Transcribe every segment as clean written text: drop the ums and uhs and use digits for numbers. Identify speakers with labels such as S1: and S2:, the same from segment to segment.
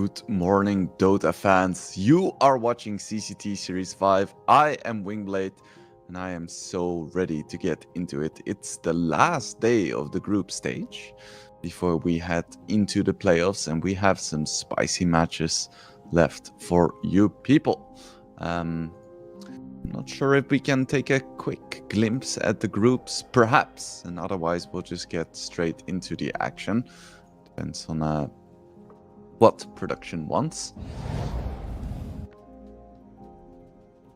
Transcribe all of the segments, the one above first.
S1: Good morning, Dota fans. You are watching CCT Series 5. I am Wingblade, and I am so ready to get into it. It's the last day of the group stage before we head into the playoffs, and we have some spicy matches left for you people. I'm not sure if we can take a quick glimpse at the groups, perhaps, and otherwise we'll just get straight into the action. Depends on what production wants.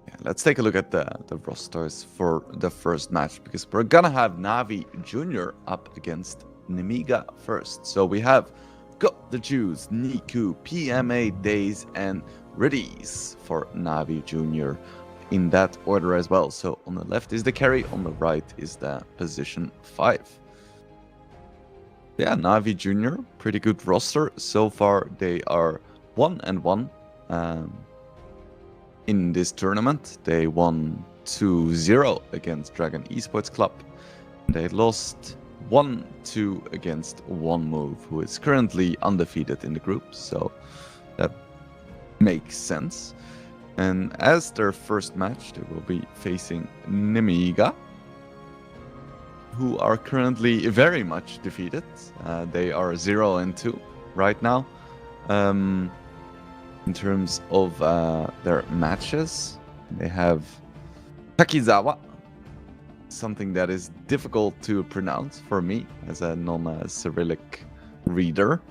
S1: Yeah, let's take a look at the rosters for the first match, because we're gonna have Navi Jr. up against Nemiga first. So we have got the Jews, Niku, PMA, Days, and Riddies for Navi Jr. in that order as well. So on the left is the carry, on the right is the position 5. Yeah, Navi Jr., pretty good roster. So far, they are 1-1 in this tournament. They won 2-0 against Dragon Esports Club. They lost 1-2 against One Move, who is currently undefeated in the group. So that makes sense. And as their first match, they will be facing Nemiga, who are currently very much defeated. They are 0-2 right now. In terms of their matches, they have Takizawa, something that is difficult to pronounce for me as a non-Cyrillic reader.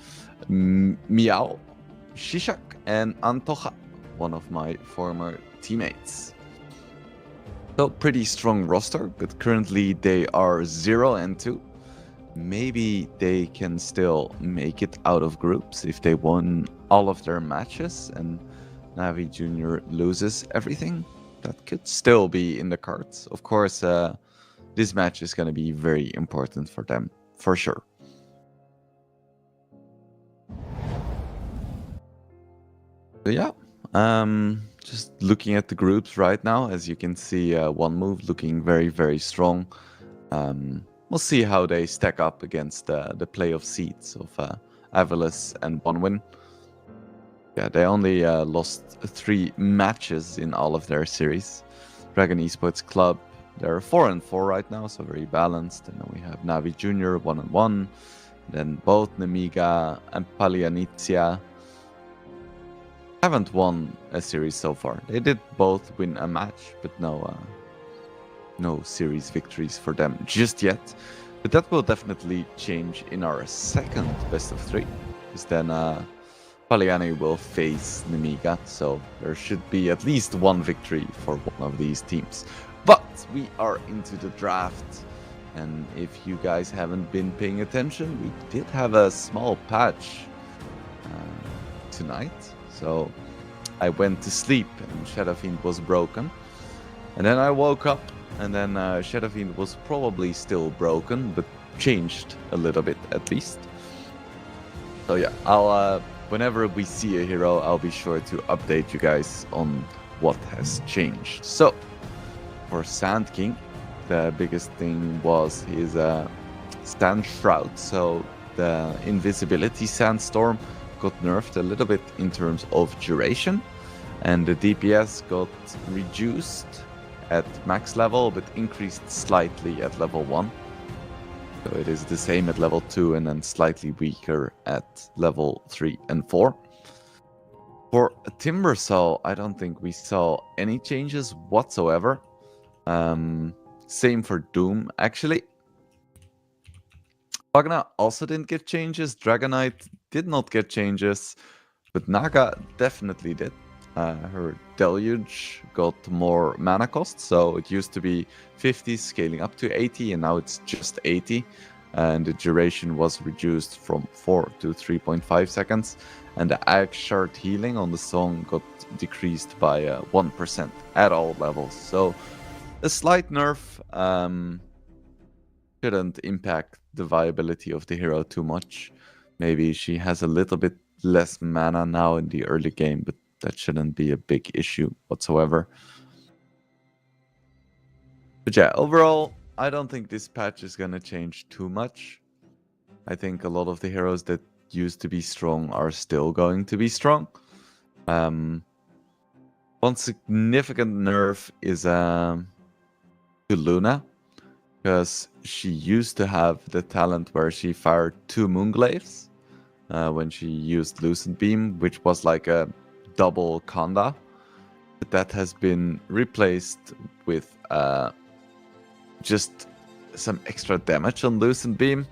S1: Miao, Shishak, and Antoja, one of my former teammates. So pretty strong roster, but currently they are 0-2. Maybe they can still make it out of groups if they won all of their matches and Navi Jr. loses everything. That could still be in the cards. Of course, this match is going to be very important for them, for sure. So yeah, just looking at the groups right now, as you can see, One Move looking very, very strong. We'll see how they stack up against the playoff seeds of Avalis and One Win. Yeah, they only lost 3 matches in all of their series. Dragon Esports Club, they're 4-4 right now, so very balanced. And then we have Navi Jr. 1-1. Then both Nemiga and Palianizia haven't won a series so far. They did both win a match, but no series victories for them just yet. But that will definitely change in our second best of 3, because then Paliani will face Nemiga, so there should be at least one victory for one of these teams. But we are into the draft, and if you guys haven't been paying attention, we did have a small patch tonight. So I went to sleep and Shadow Fiend was broken. And then I woke up and then Shadow Fiend was probably still broken, but changed a little bit at least. So yeah, I'll whenever we see a hero, I'll be sure to update you guys on what has changed. So for Sand King, the biggest thing was his Sand Shroud. So the invisibility Sandstorm got nerfed a little bit in terms of duration, and the DPS got reduced at max level but increased slightly at level 1. So it is the same at level 2 and then slightly weaker at level 3 and 4. For Timbersaw, I don't think we saw any changes whatsoever. Same for Doom, actually. Wagner also didn't get changes. Dragonite did not get changes, but Naga definitely did. Her Deluge got more mana cost, so it used to be 50 scaling up to 80, and now it's just 80. And the duration was reduced from 4 to 3.5 seconds. And the Ag Shard healing on the song got decreased by 1% at all levels. So a slight nerf shouldn't impact the viability of the hero too much. Maybe she has a little bit less mana now in the early game, but that shouldn't be a big issue whatsoever. But yeah, overall, I don't think this patch is going to change too much. I think a lot of the heroes that used to be strong are still going to be strong. One significant nerf is to Luna, because she used to have the talent where she fired 2 Moonglaves when she used Lucent Beam, which was like a double Kanda. But that has been replaced with just some extra damage on Lucent Beam,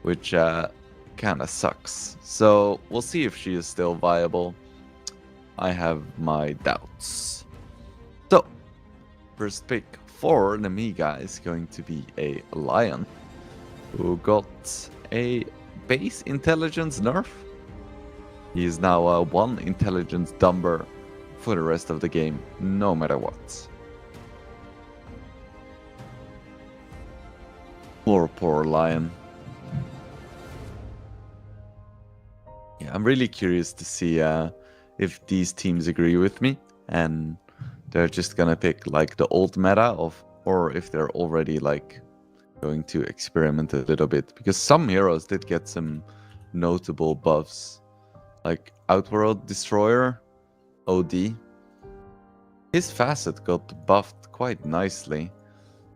S1: which kind of sucks. So we'll see if she is still viable. I have my doubts. So, first pick for Namiga is going to be a Lion, who got a base intelligence nerf. He is now a 1 intelligence dumber for the rest of the game, no matter what. Poor Lion. Yeah, I'm really curious to see if these teams agree with me and they're just gonna pick like the old meta or if they're already like going to experiment a little bit, because some heroes did get some notable buffs, like Outworld Destroyer, OD. His facet got buffed quite nicely.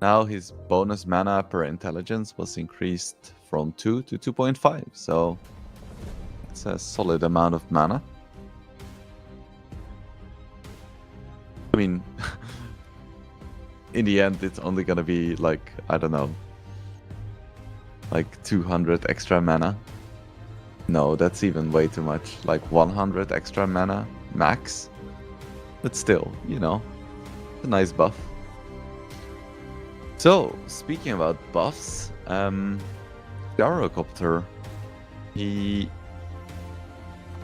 S1: Now his bonus mana per intelligence was increased from 2 to 2.5, so it's a solid amount of mana. I mean, in the end, it's only gonna be like, I don't know, like 200 extra mana. No, that's even way too much. Like 100 extra mana max. But still, you know, a nice buff. So, speaking about buffs, Gyrocopter, he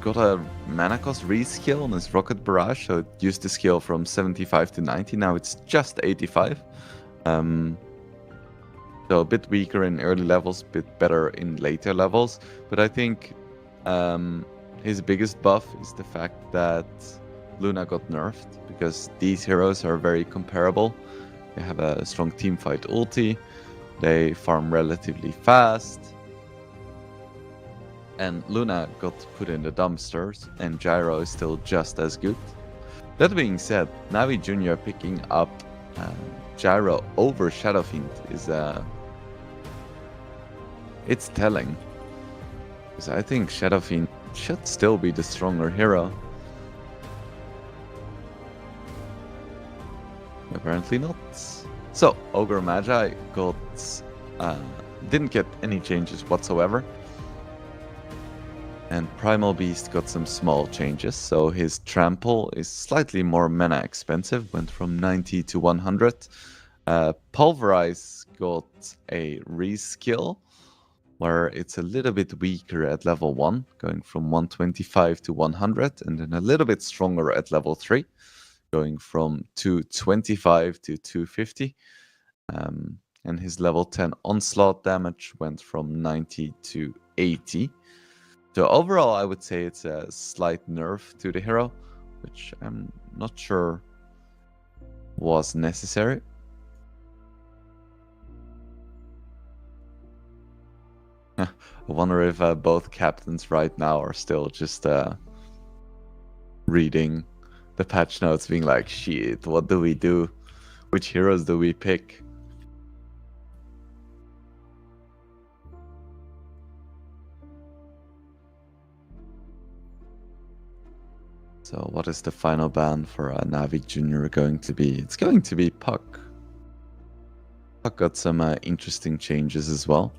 S1: got a mana cost reskill on his Rocket Barrage, so it used to scale from 75 to 90, now it's just 85. So a bit weaker in early levels, bit better in later levels, but I think his biggest buff is the fact that Luna got nerfed, because these heroes are very comparable. They have a strong teamfight ulti, they farm relatively fast, and Luna got put in the dumpsters, and Gyro is still just as good. That being said, Navi Jr. picking up Gyro over Shadowfiend is it's telling, because I think Shadowfiend should still be the stronger hero. Apparently not. So Ogre Magi got didn't get any changes whatsoever. And Primal Beast got some small changes, so his Trample is slightly more mana expensive, went from 90 to 100. Pulverize got a reskill, where it's a little bit weaker at level 1, going from 125 to 100, and then a little bit stronger at level 3, going from 225 to 250. And his level 10 onslaught damage went from 90 to 80. So overall, I would say it's a slight nerf to the hero, which I'm not sure was necessary. I wonder if both captains right now are still just reading the patch notes, being like, shit, what do we do? Which heroes do we pick? So what is the final ban for Navi Jr. going to be? It's going to be Puck. Puck got some interesting changes as well.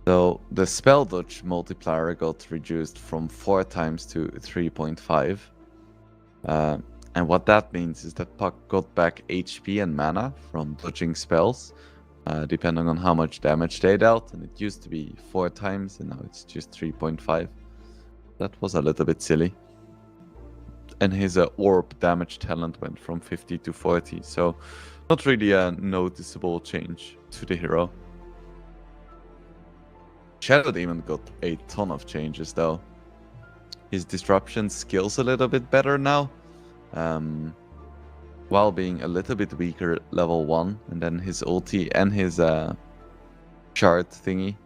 S1: So the spell dodge multiplier got reduced from 4 times to 3.5. And what that means is that Puck got back HP and mana from dodging spells, depending on how much damage they dealt. And it used to be 4 times, and now it's just 3.5. That was a little bit silly. And his orb damage talent went from 50 to 40, so not really a noticeable change to the hero. Shadow Demon got a ton of changes though. His disruption skills a little bit better now, while being a little bit weaker at level 1, and then his ulti and his shard thingy,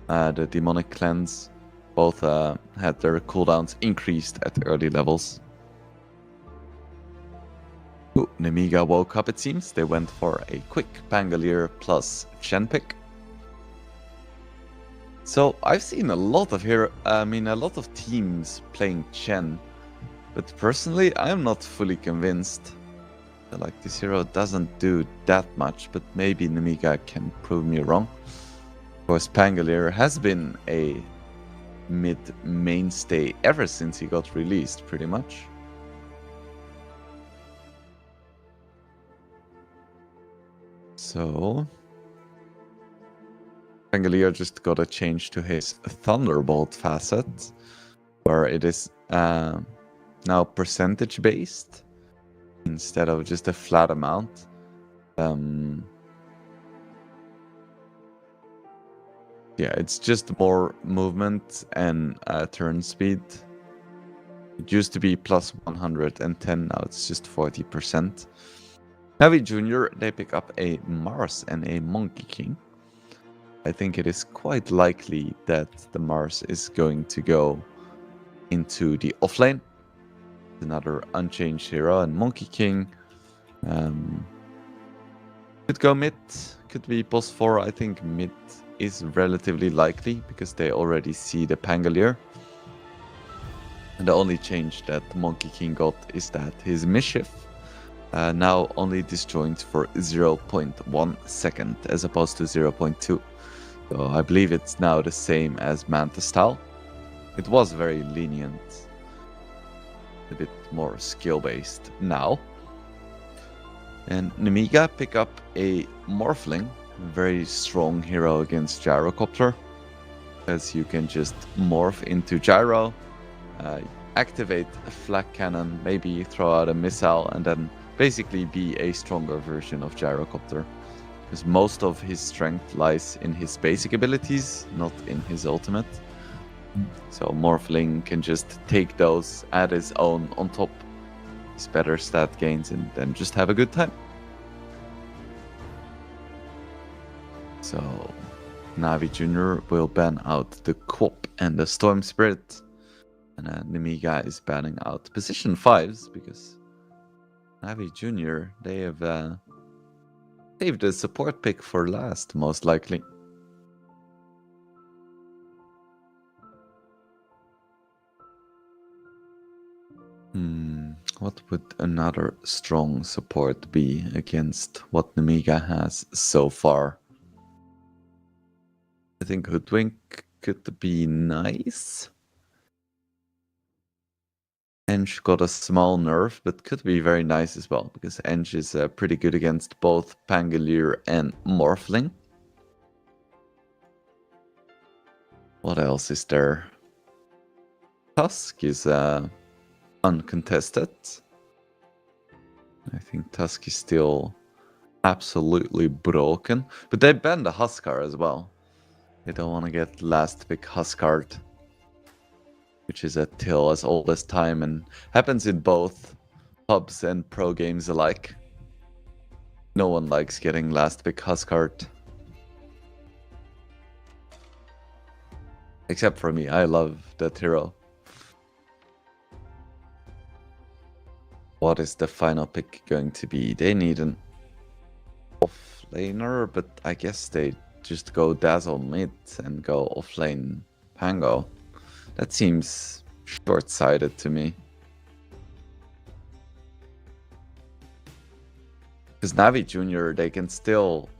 S1: the demonic cleanse. Both had their cooldowns increased at early levels. Ooh, Nemiga woke up, it seems. They went for a quick Pangolier plus Chen pick. So I've seen a lot of a lot of teams playing Chen, but personally I'm not fully convinced. Like, this hero doesn't do that much, but maybe Nemiga can prove me wrong. Of course, Pangolier has been a mid mainstay ever since he got released, pretty much. So Pangolier just got a change to his Thunderbolt facet, where it is now percentage based instead of just a flat amount. Yeah, it's just more movement and turn speed. It used to be plus 110, now it's just 40%. Navi Jr., they pick up a Mars and a Monkey King. I think it is quite likely that the Mars is going to go into the offlane. Another unchanged hero, and Monkey King could go mid, could be boss 4. I think mid is relatively likely because they already see the Pangolier. And the only change that Monkey King got is that his Mischief now only disjoints for 0.1 second as opposed to 0.2. So I believe it's now the same as Manta style. It was very lenient, a bit more skill-based now. And Nemiga pick up a Morphling, very strong hero against Gyrocopter, as you can just morph into Gyro, activate a flak cannon, maybe throw out a missile, and then basically be a stronger version of Gyrocopter. Because most of his strength lies in his basic abilities, not in his ultimate. So Morphling can just take those, add his own on top, his better stat gains, and then just have a good time. So Navi Jr. will ban out the Quop and the Storm Spirit. And Nemiga is banning out position 5s because Navi Jr., they have saved the support pick for last, most likely. What would another strong support be against what Nemiga has so far? I think Hoodwink could be nice. Enge got a small nerf, but could be very nice as well, because Enge is pretty good against both Pangolier and Morphling. What else is there? Tusk is uncontested. I think Tusk is still absolutely broken, but they banned the Huskar as well. They don't want to get last pick Huskard, which is a till as old as time and happens in both pubs and pro games alike. No one likes getting last pick Huskard. Except for me, I love that hero. What is the final pick going to be? They need an offlaner, but I guess they just go Dazzle mid and go offlane Pango. That seems short-sighted to me. Because Navi Jr., they can still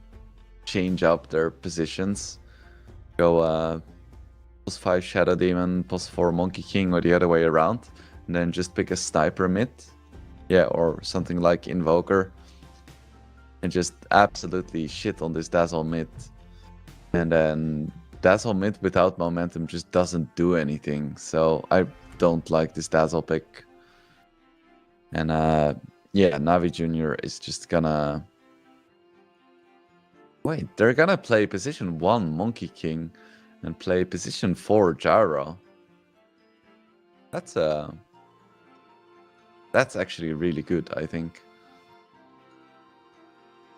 S1: change up their positions. Go plus 5 Shadow Demon, plus 4 Monkey King, or the other way around. And then just pick a Sniper mid. Yeah, or something like Invoker. And just absolutely shit on this Dazzle mid. And then Dazzle mid without momentum just doesn't do anything. So I don't like this Dazzle pick. And yeah, Navi Jr. is just gonna... Wait, they're gonna play position 1 Monkey King and play position 4 Gyro. That's actually really good, I think.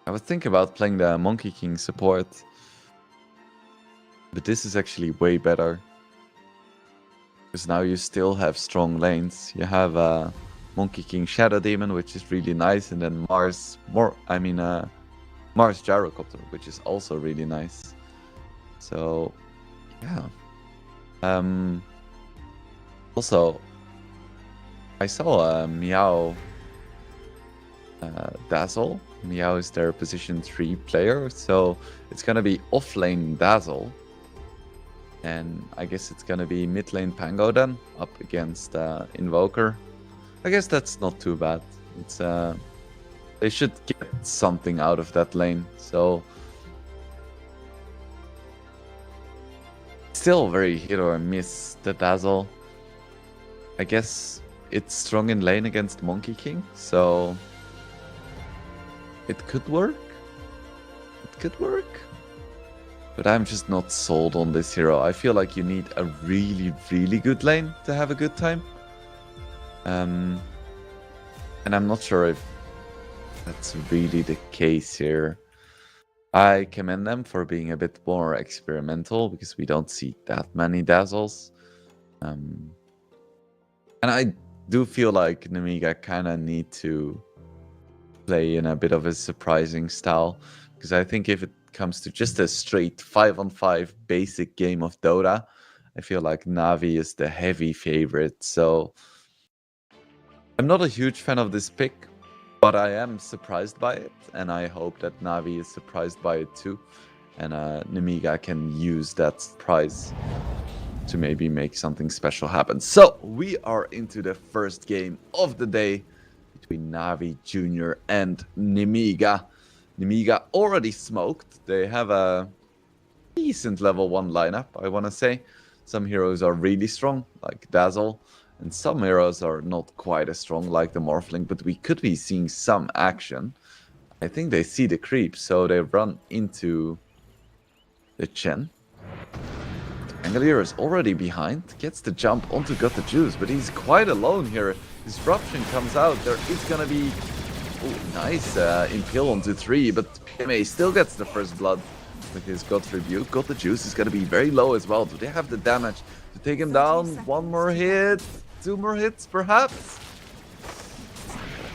S1: I was thinking about playing the Monkey King support. But this is actually way better. Because now you still have strong lanes. You have Monkey King Shadow Demon, which is really nice, and then Mars Gyrocopter, which is also really nice. So yeah. Also, I saw Meow Dazzle. Meow is their position 3 player, so it's gonna be offlane Dazzle. And I guess it's gonna be mid lane Pango then, up against Invoker. I guess that's not too bad. It's they should get something out of that lane. So still very hit or miss the Dazzle. I guess it's strong in lane against Monkey King, so it could work. It could work. But I'm just not sold on this hero. I feel like you need a really, really good lane to have a good time. And I'm not sure if that's really the case here. I commend them for being a bit more experimental because we don't see that many Dazzles. And I do feel like Nemiga kind of need to play in a bit of a surprising style. Because I think if it comes to just a straight 5-on-5 basic game of Dota, I feel like Navi is the heavy favorite. So I'm not a huge fan of this pick, but I am surprised by it, and I hope that Navi is surprised by it too, and Nemiga can use that surprise to maybe make something special happen. So we are into the first game of the day between Navi Jr. and Nemiga. Nemiga already smoked. They have a decent level 1 lineup, I want to say. Some heroes are really strong, like Dazzle, and some heroes are not quite as strong, like the Morphling, but we could be seeing some action. I think they see the creep, so they run into the Chen. Angelier is already behind, gets the jump onto Got the Juice, but he's quite alone here. Disruption comes out, there is gonna be... Oh, nice Impale onto 3, but PMA still gets the first blood with his God Rebuke. Got the Juice is going to be very low as well. Do they have the damage to take him down? 1 more hit, 2 more hits perhaps?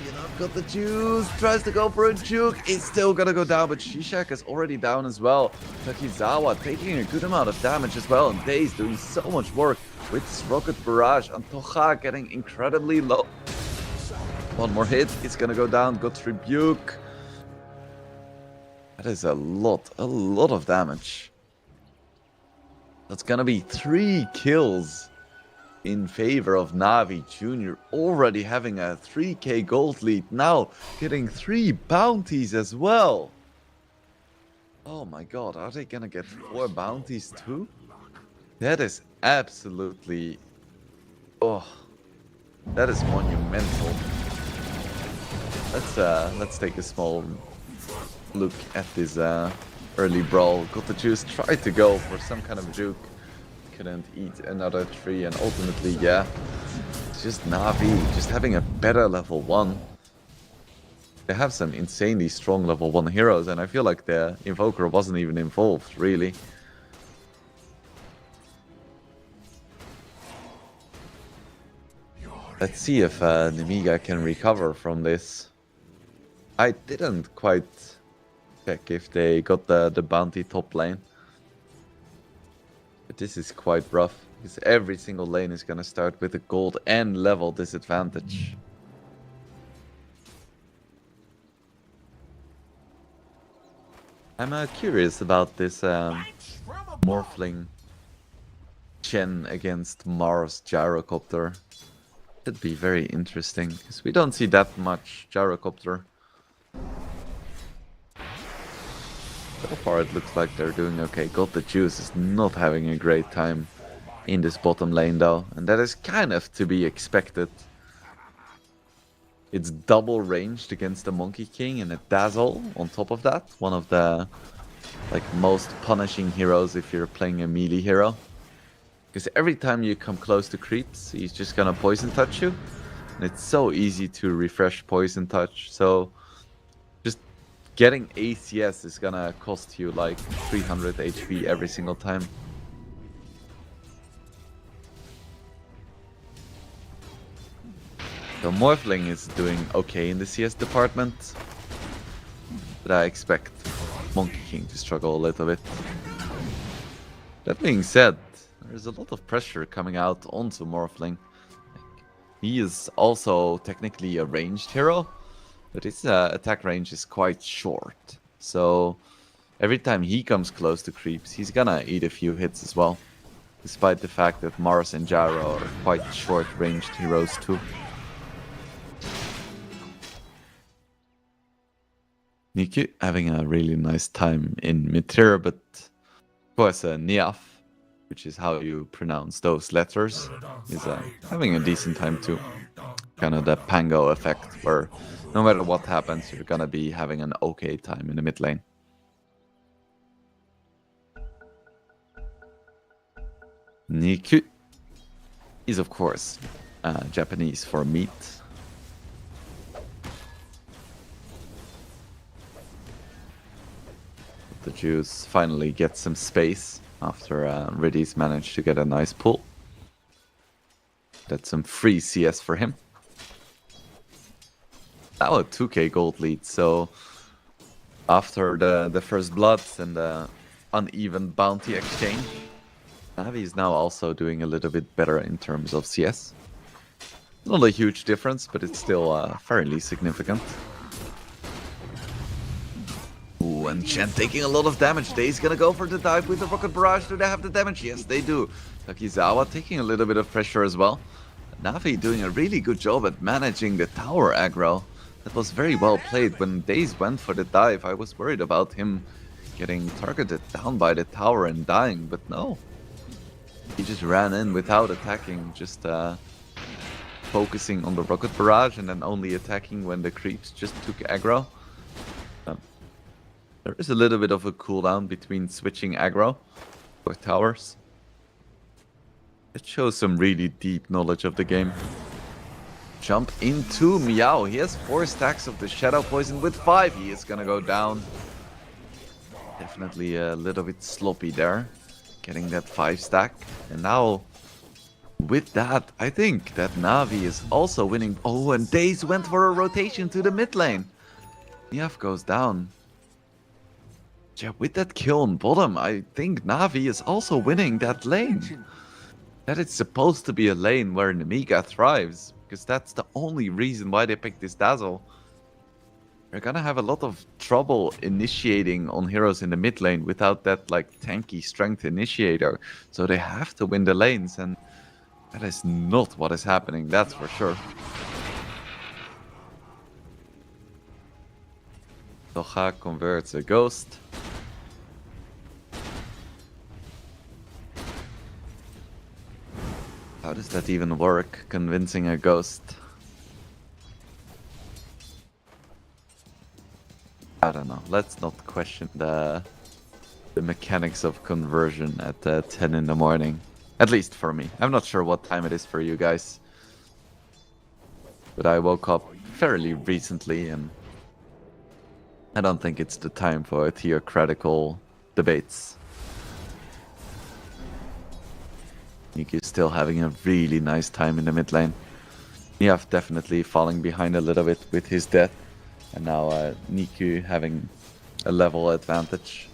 S1: You know, Got the Juice, tries to go for a juke. It's still going to go down, but Shishak is already down as well. Takizawa taking a good amount of damage as well, and Daze doing so much work with his Rocket Barrage, and Tocha getting incredibly low. 1 more hit, it's gonna go down. Got Rebuke. That is a lot of damage. That's gonna be 3 kills in favor of Navi Jr. Already having a 3k gold lead. Now getting 3 bounties as well. Oh my god, are they gonna get 4 bounties too? That is absolutely... Oh, that is monumental. Let's take a small look at this early brawl. Got the Juice, tried to go for some kind of juke, couldn't eat another 3, and ultimately, yeah, it's just Navi just having a better level 1. They have some insanely strong level 1 heroes, and I feel like the Invoker wasn't even involved, really. Let's see if Nemiga can recover from this. I didn't quite check if they got the bounty top lane. But this is quite rough, because every single lane is going to start with a gold and level disadvantage. I'm curious about this Morphling Chen against Mars Gyrocopter. Should be very interesting, because we don't see that much Gyrocopter. So far it looks like they're doing okay. Got the Juice is not having a great time in this bottom lane though, and that is kind of to be expected. It's double ranged against the Monkey King and a Dazzle on top of that. One of the most punishing heroes if you're playing a melee hero. Because every time you come close to creeps, he's just gonna poison touch you. And it's so easy to refresh poison touch, so just getting ACS is gonna cost you like 300 HP every single time. So Morphling is doing okay in the CS department, but I expect Monkey King to struggle a little bit. That being said, there's a lot of pressure coming out onto Morphling. He is also technically a ranged hero, but his attack range is quite short. So every time he comes close to creeps, he's gonna eat a few hits as well. Despite the fact that Mars and Gyro are quite short-ranged heroes too. Niku having a really nice time in mid-tier, but of course Niaf, which is how you pronounce those letters, is having a decent time too. Kind of the Pango effect, where no matter what happens, you're gonna be having an okay time in the mid lane. Niku is of course Japanese for meat. The Jews finally get some space after Riddy's managed to get a nice pull. That's some free CS for him. Now a 2k gold lead, so after the first blood and the uneven bounty exchange, Navi is now also doing a little bit better in terms of CS. Not a huge difference, but it's still fairly significant. Ooh, and Chen taking a lot of damage. They's gonna go for the dive with the rocket barrage. Do they have the damage? Yes, they do. Takizawa taking a little bit of pressure as well. Navi doing a really good job at managing the tower aggro. That was very well played. When Daze went for the dive, I was worried about him getting targeted down by the tower and dying, but no. He just ran in without attacking, just focusing on the rocket barrage and then only attacking when the creeps just took aggro. There is a little bit of a cooldown between switching aggro for towers. It shows some really deep knowledge of the game. Jump into Meow. He has 4 stacks of the Shadow Poison. With 5, he is gonna go down. Definitely a little bit sloppy there, getting that 5 stack. And now, with that, I think that Navi is also winning. Oh, and Daze went for a rotation to the mid lane. Niaf goes down. Yeah, with that kill on bottom, I think Navi is also winning that lane. That it's supposed to be a lane where Nemiga thrives, because that's the only reason why they picked this Dazzle. They're gonna have a lot of trouble initiating on heroes in the mid lane without that like tanky strength initiator. So they have to win the lanes, and that is not what is happening, that's for sure. Tocha converts a ghost. How does that even work, convincing a ghost? I don't know. Let's not question the mechanics of conversion at 10 in the morning. At least for me. I'm not sure what time it is for you guys. But I woke up fairly recently and I don't think it's the time for theocratical debates. Niku still having a really nice time in the mid lane. Niaf definitely falling behind a little bit with his death. And now Niku having a level advantage.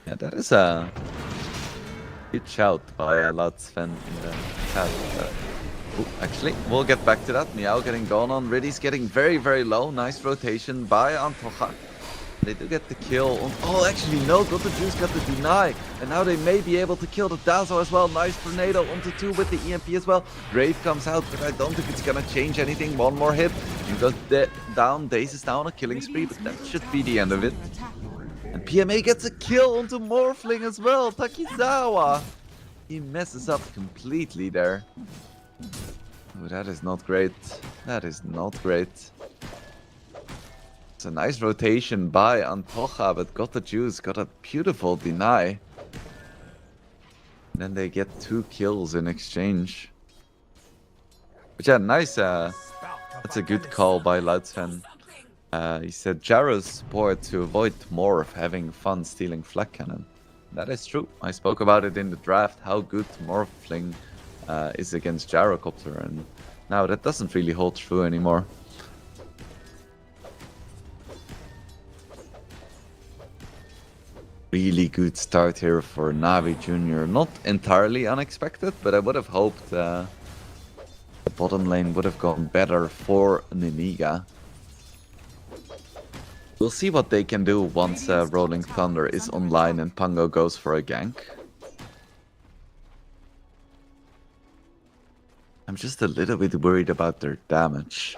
S1: Yeah, that is a good shout by Lautsven in the chat. Actually, we'll get back to that. Meow getting gone on. Riddy's getting very, very low. Nice rotation by Antocha. They do get the kill on... Oh, actually, no. Got the juice, got the deny. And now they may be able to kill the Dazzle as well. Nice tornado onto 2 with the EMP as well. Grave comes out, but I don't think it's gonna change anything. One more hit. You got down. Daze is down a killing spree, but that should be the end of it. And PMA gets a kill onto Morphling as well. Takizawa. He messes up completely there. Oh, that is not great. That is not great. It's a nice rotation by Antocha, but got the juice, got a beautiful deny. Then they get 2 kills in exchange. But yeah, nice. That's a good call by Lautsven. He said Jarrow's support to avoid more of having fun stealing flak cannon. That is true. I spoke about it in the draft, how good Morphling is against Gyrocopter, and now that doesn't really hold true anymore. Really good start here for Navi Jr. Not entirely unexpected, but I would have hoped the bottom lane would have gone better for Niniga. We'll see what they can do once Rolling Thunder is online and Pango goes for a gank. I'm just a little bit worried about their damage.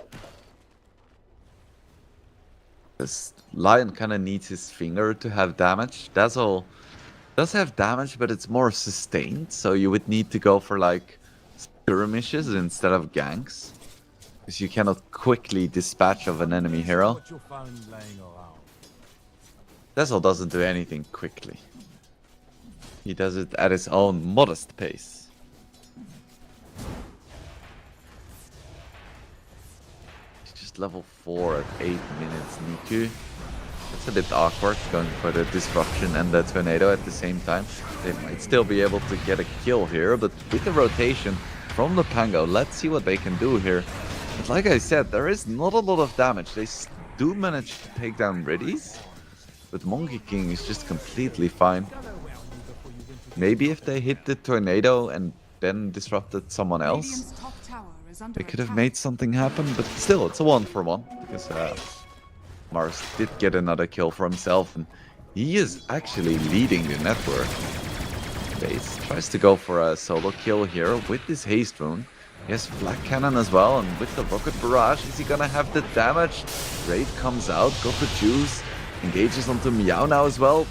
S1: This Lion kind of needs his finger to have damage. Dazzle does have damage, but it's more sustained, so you would need to go for like skirmishes instead of ganks. Because you cannot quickly dispatch of an enemy hero. Dazzle doesn't do anything quickly. He does it at his own modest pace. He's just level 4 at 8 minutes. Niku. It's a bit awkward going for the disruption and the tornado at the same time. They might still be able to get a kill here, but with the rotation from the Pango, let's see what they can do here. But like I said, there is not a lot of damage. They do manage to take down Riddies, but Monkey King is just completely fine. Maybe if they hit the tornado and then disrupted someone else, they could have made something happen, but still, it's a 1-for-1, because Mars did get another kill for himself, and he is actually leading the network. Base tries to go for a solo kill here with this haste rune. He has Black Cannon as well, and with the Rocket Barrage, is he gonna have the damage? Raid comes out, go for Juice, engages onto Meow now as well.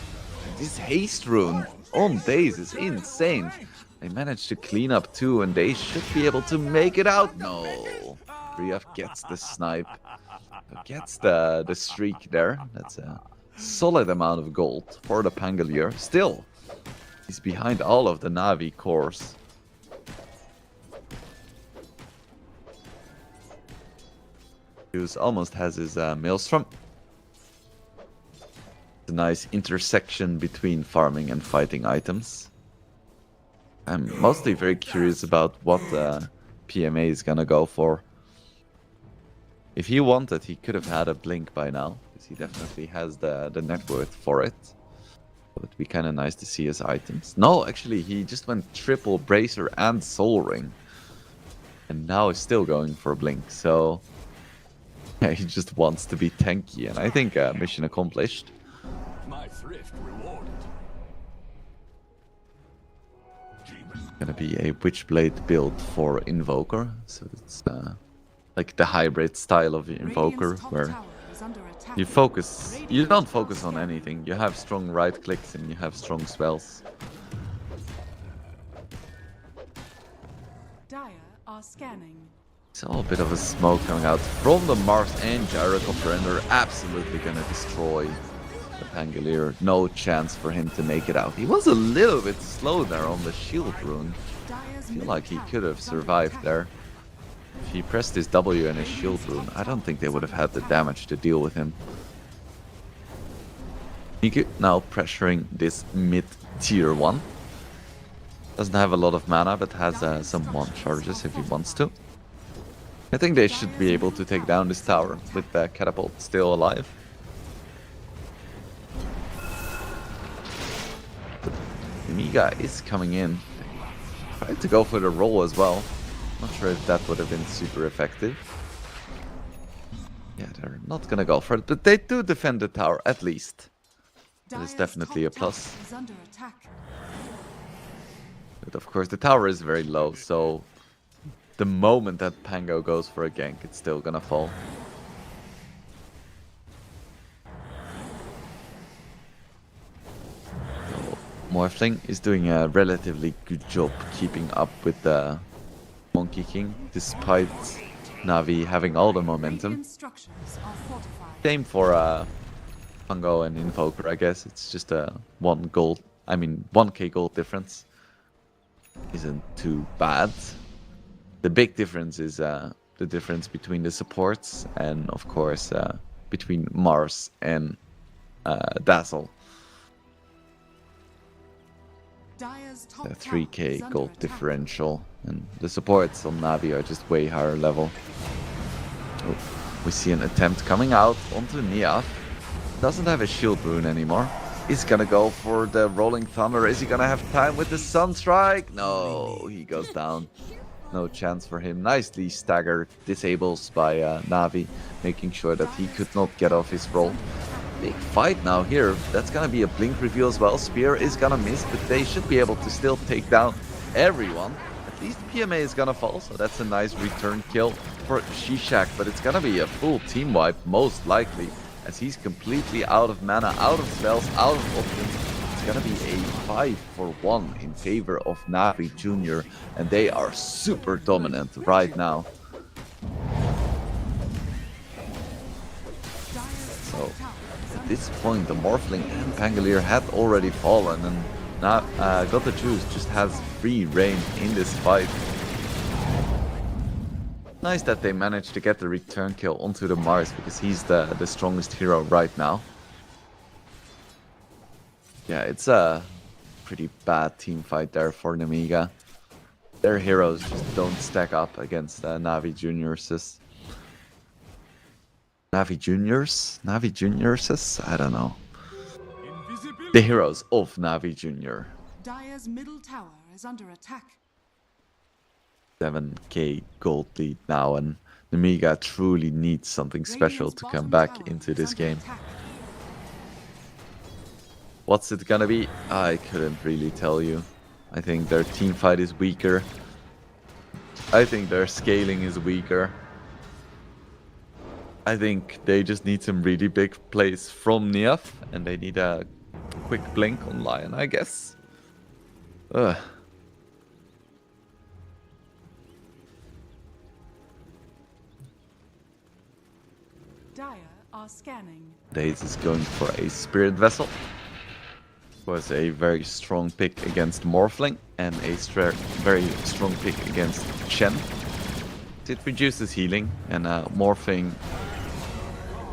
S1: This haste rune on Daze is insane. They managed to clean up too, and they should be able to make it out. No, Briaf gets the snipe, gets the streak there. That's a solid amount of gold for the Pangolier. Still, he's behind all of the Navi cores. He almost has his Maelstrom. It's a nice intersection between farming and fighting items. I'm mostly very curious about what PMA is gonna go for. If he wanted, he could have had a blink by now, because he definitely has the net worth for it. It would be kind of nice to see his items. No, actually, he just went triple Bracer and Soul Ring. And now is still going for a blink, so... yeah, he just wants to be tanky, and I think mission accomplished.
S2: My thrift rewarded.
S1: Gonna be a Witchblade build for Invoker, so it's like the hybrid style of Invoker, where you don't focus on anything. You have strong right clicks and you have strong spells.
S3: Dire are scanning.
S1: Saw a bit of a smoke coming out from the Mars and Gyrocopter, and they're absolutely gonna destroy the Pangolier. No chance for him to make it out. He was a little bit slow there on the shield rune. I feel like he could have survived there. If he pressed his W and his shield rune, I don't think they would have had the damage to deal with him. Niku now pressuring this mid tier 1. Doesn't have a lot of mana, but has some 1 charges if he wants to. I think they should be able to take down this tower with the catapult still alive. Amiga is coming in. Tried to go for the roll as well. Not sure if that would have been super effective. Yeah, they're not gonna go for it, but they do defend the tower at least. That is definitely a plus. But of course the tower is very low, so the moment that Pango goes for a gank, it's still gonna fall. So, Morphling is doing a relatively good job keeping up with the Monkey King, despite Navi having all the momentum. Same for Pango and Invoker, I guess. It's just a 1k gold difference. Isn't too bad. The big difference is the difference between the supports and, of course, between Mars and Dazzle. a 3k gold differential, and the supports on Navi are just way higher level. Oh, we see an attempt coming out onto Niaf. Doesn't have a shield rune anymore. He's gonna go for the rolling thunder. Is he gonna have time with the sunstrike? No, he goes down. No chance for him. Nicely staggered, disables by Navi, making sure that he could not get off his roll. Big fight now here. That's gonna be a blink reveal as well. Spear is gonna miss, but they should be able to still take down everyone. At least PMA is gonna fall, so that's a nice return kill for Shishak, but it's gonna be a full team wipe, most likely, as he's completely out of mana, out of spells, out of options. It's gonna be a 5-for-1 in favor of Navi Jr., and they are super dominant right now. So at this point, the Morphling and Pangolier had already fallen, and now Got the Juice just has free reign in this fight. Nice that they managed to get the return kill onto the Mars, because he's the strongest hero right now. Yeah, it's a pretty bad team fight there for Nemiga. Their heroes just don't stack up against Navi Juniors. Navi Juniors? Navi Juniors? I don't know. The heroes of Navi Junior.
S3: Dire's middle tower is under attack.
S1: 7k gold lead now, and Nemiga truly needs something special to come back into this game. What's it gonna be? I couldn't really tell you. I think their team fight is weaker. I think their scaling is weaker. I think they just need some really big plays from Niaf, and they need a quick blink on Lion, I guess. Ugh.
S3: Dire are scanning.
S1: Daze is going for a Spirit Vessel. Was a very strong pick against Morphling, and a very strong pick against Chen. It reduces healing, and Morphing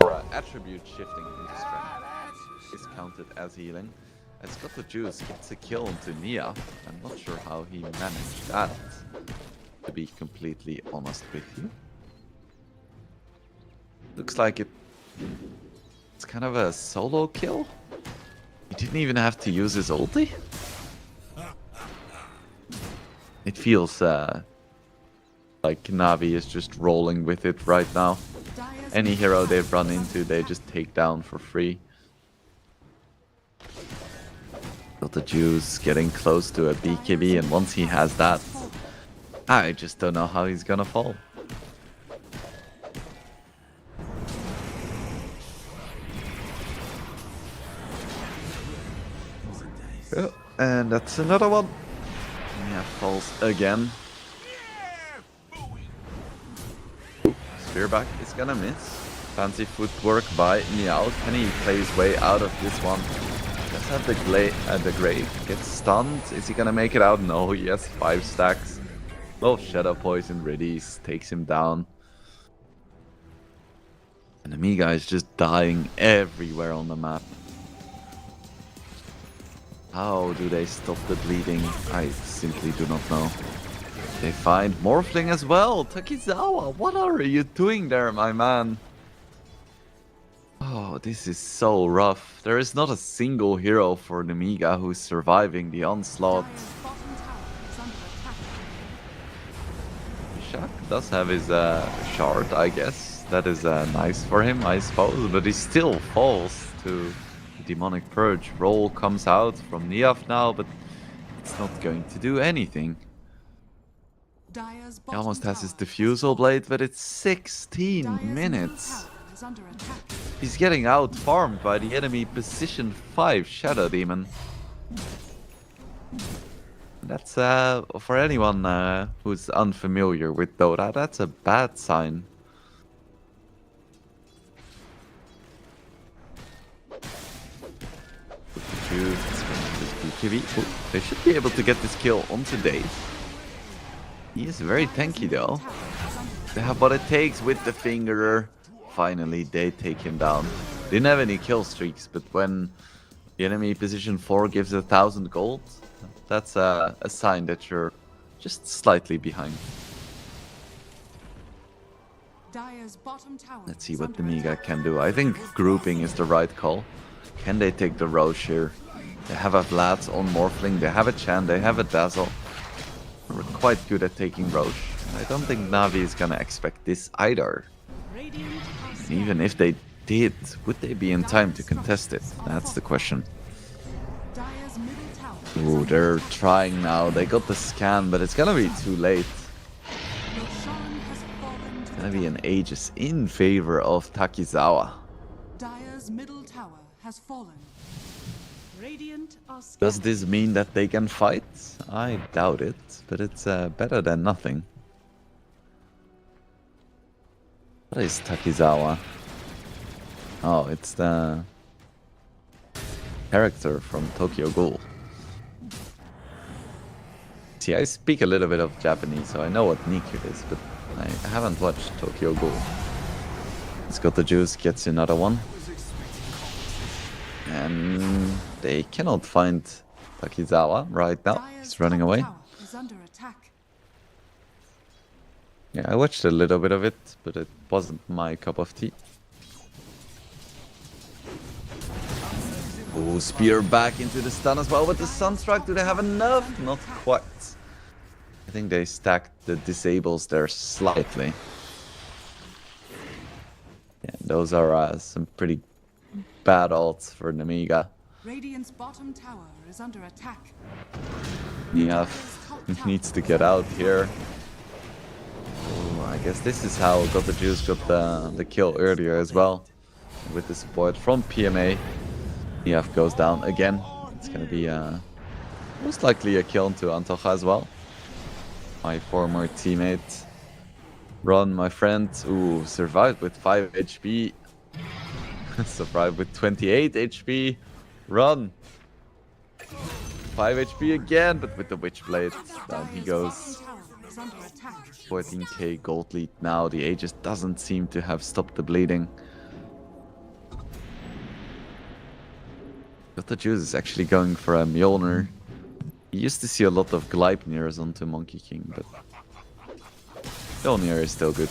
S1: or attribute shifting into strength is counted as healing. As Got the Juice gets a kill onto Nia. I'm not sure how he managed that, to be completely honest with you. Looks like it's kind of a solo kill. He didn't even have to use his ulti. It feels like Navi is just rolling with it right now. Any hero they've run into, they just take down for free. Got the Juice getting close to a BKB, and once he has that, I just don't know how he's gonna fall. Oh, and that's another one. Yeah, falls again. Spearback is gonna miss. Fancy footwork by Meow. Can he play his way out of this one? Does have the grave. Gets stunned. Is he gonna make it out? No, yes, 5 stacks. Oh, Shadow Poison release takes him down. And Amiga is just dying everywhere on the map. How do they stop the bleeding? I simply do not know. They find Morphling as well. Takizawa, what are you doing there, my man? Oh, this is so rough. There is not a single hero for Nemiga who's surviving the onslaught. Shaq does have his shard, I guess. That is nice for him, I suppose, but he still falls to Demonic Purge. Roll comes out from Niaf now, but it's not going to do anything. He almost has his Diffusal Blade, but it's 16 minutes. He's getting out farmed by the enemy position 5 Shadow Demon. That's for anyone who's unfamiliar with Dota, that's a bad sign. They should be able to get this kill onto Daze. He is very tanky though. They have what it takes with the finger. Finally, they take him down. Didn't have any kill streaks, but when the enemy position 4 gives 1,000 gold, That's a sign that you're just slightly behind.
S3: Dire's bottom tower
S1: Let's see
S3: is
S1: what
S3: under
S1: the Miga
S3: attack.
S1: can do. I think grouping is the right call. Can they take the Roche here? They have a Vlad on Morphling, they have a Chan, they have a Dazzle. We're quite good at taking Roche. I don't think Navi is gonna expect this either.
S3: Radiant are
S1: And
S3: scanning.
S1: even if they did, would they be in time to contest it? That's the question.
S3: Dire's middle tower is
S1: Ooh,
S3: under
S1: they're
S3: attack.
S1: trying now. They got the scan, but it's gonna be too late.
S3: Roshan has fallen to
S1: Gonna
S3: the
S1: be an
S3: dark.
S1: Aegis in favor of Takizawa.
S3: Dire's middle tower has fallen. Radiant are scanning.
S1: Does this mean that they can fight? I doubt it, but it's better than nothing. What is Takizawa? Oh, it's the character from Tokyo Ghoul. See, I speak a little bit of Japanese, so I know what Nikyu is, but I haven't watched Tokyo Ghoul. It's got the juice, gets another one. And they cannot find Takizawa right now.
S3: Dire's
S1: He's running
S3: top
S1: away.
S3: tower is under attack.
S1: Yeah, I watched a little bit of it, but it wasn't my cup of tea. Oh, spear back into the stun as well with the Sunstruck. Do they have enough? Not quite. I think they stacked the disables there slightly. Yeah, those are some pretty bad ults for Namiga.
S3: Radiant's bottom tower is under attack.
S1: Niaf needs to get out here. Oh, I guess this is how Got the Juice got the kill earlier as well. With the support from PMA. Niaf goes down again. It's gonna be most likely a kill to Antocha as well. My former teammate. Run, my friend. Ooh, survived with 5 HP. Survived with 28 HP. Run. 5 HP again, but with the Witchblade. Down he goes. 14k gold lead now. The Aegis doesn't seem to have stopped the bleeding. Got the Juice is actually going for a Mjolnir. You used to see a lot of Gleipnirs onto Monkey King, but Mjolnir is still good.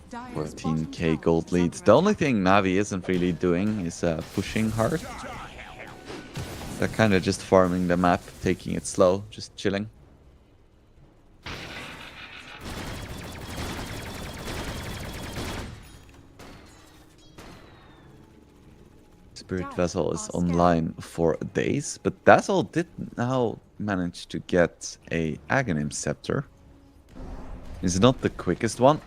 S3: Dire's
S1: 14k gold lead. The only thing Navi isn't really doing is pushing hard. They're kind of just farming the map, taking it slow, just chilling. Spirit Vessel is online for days, but Dazzle did now manage to get a Aghanim Scepter. It's not the quickest one,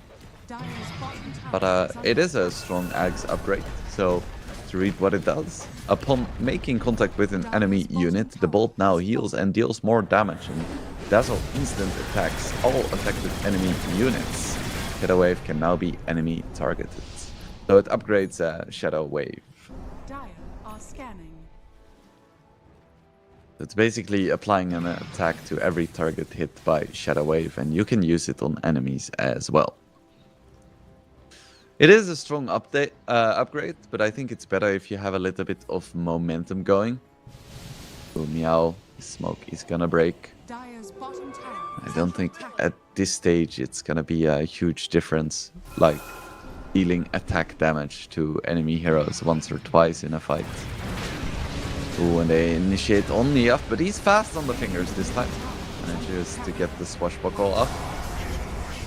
S1: but it is a strong Ags upgrade. So to read what it does. Upon making contact with an enemy unit, the bolt now heals and deals more damage, and Dazzle instant attacks all affected enemy units. Shadow Wave can now be enemy targeted. So it upgrades Shadow Wave.
S3: Dire are scanning.
S1: It's basically applying an attack to every target hit by Shadow Wave, and you can use it on enemies as well. It is a strong upgrade, but I think it's better if you have a little bit of momentum going. Oh, meow. Smoke is gonna break.
S3: Dire's bottom tower
S1: I don't think at this stage it's gonna be a huge difference, like dealing attack damage to enemy heroes once or twice in a fight. Oh, and they initiate on Niaf, but he's fast on the fingers this time. Manages to get the swashbuckle up.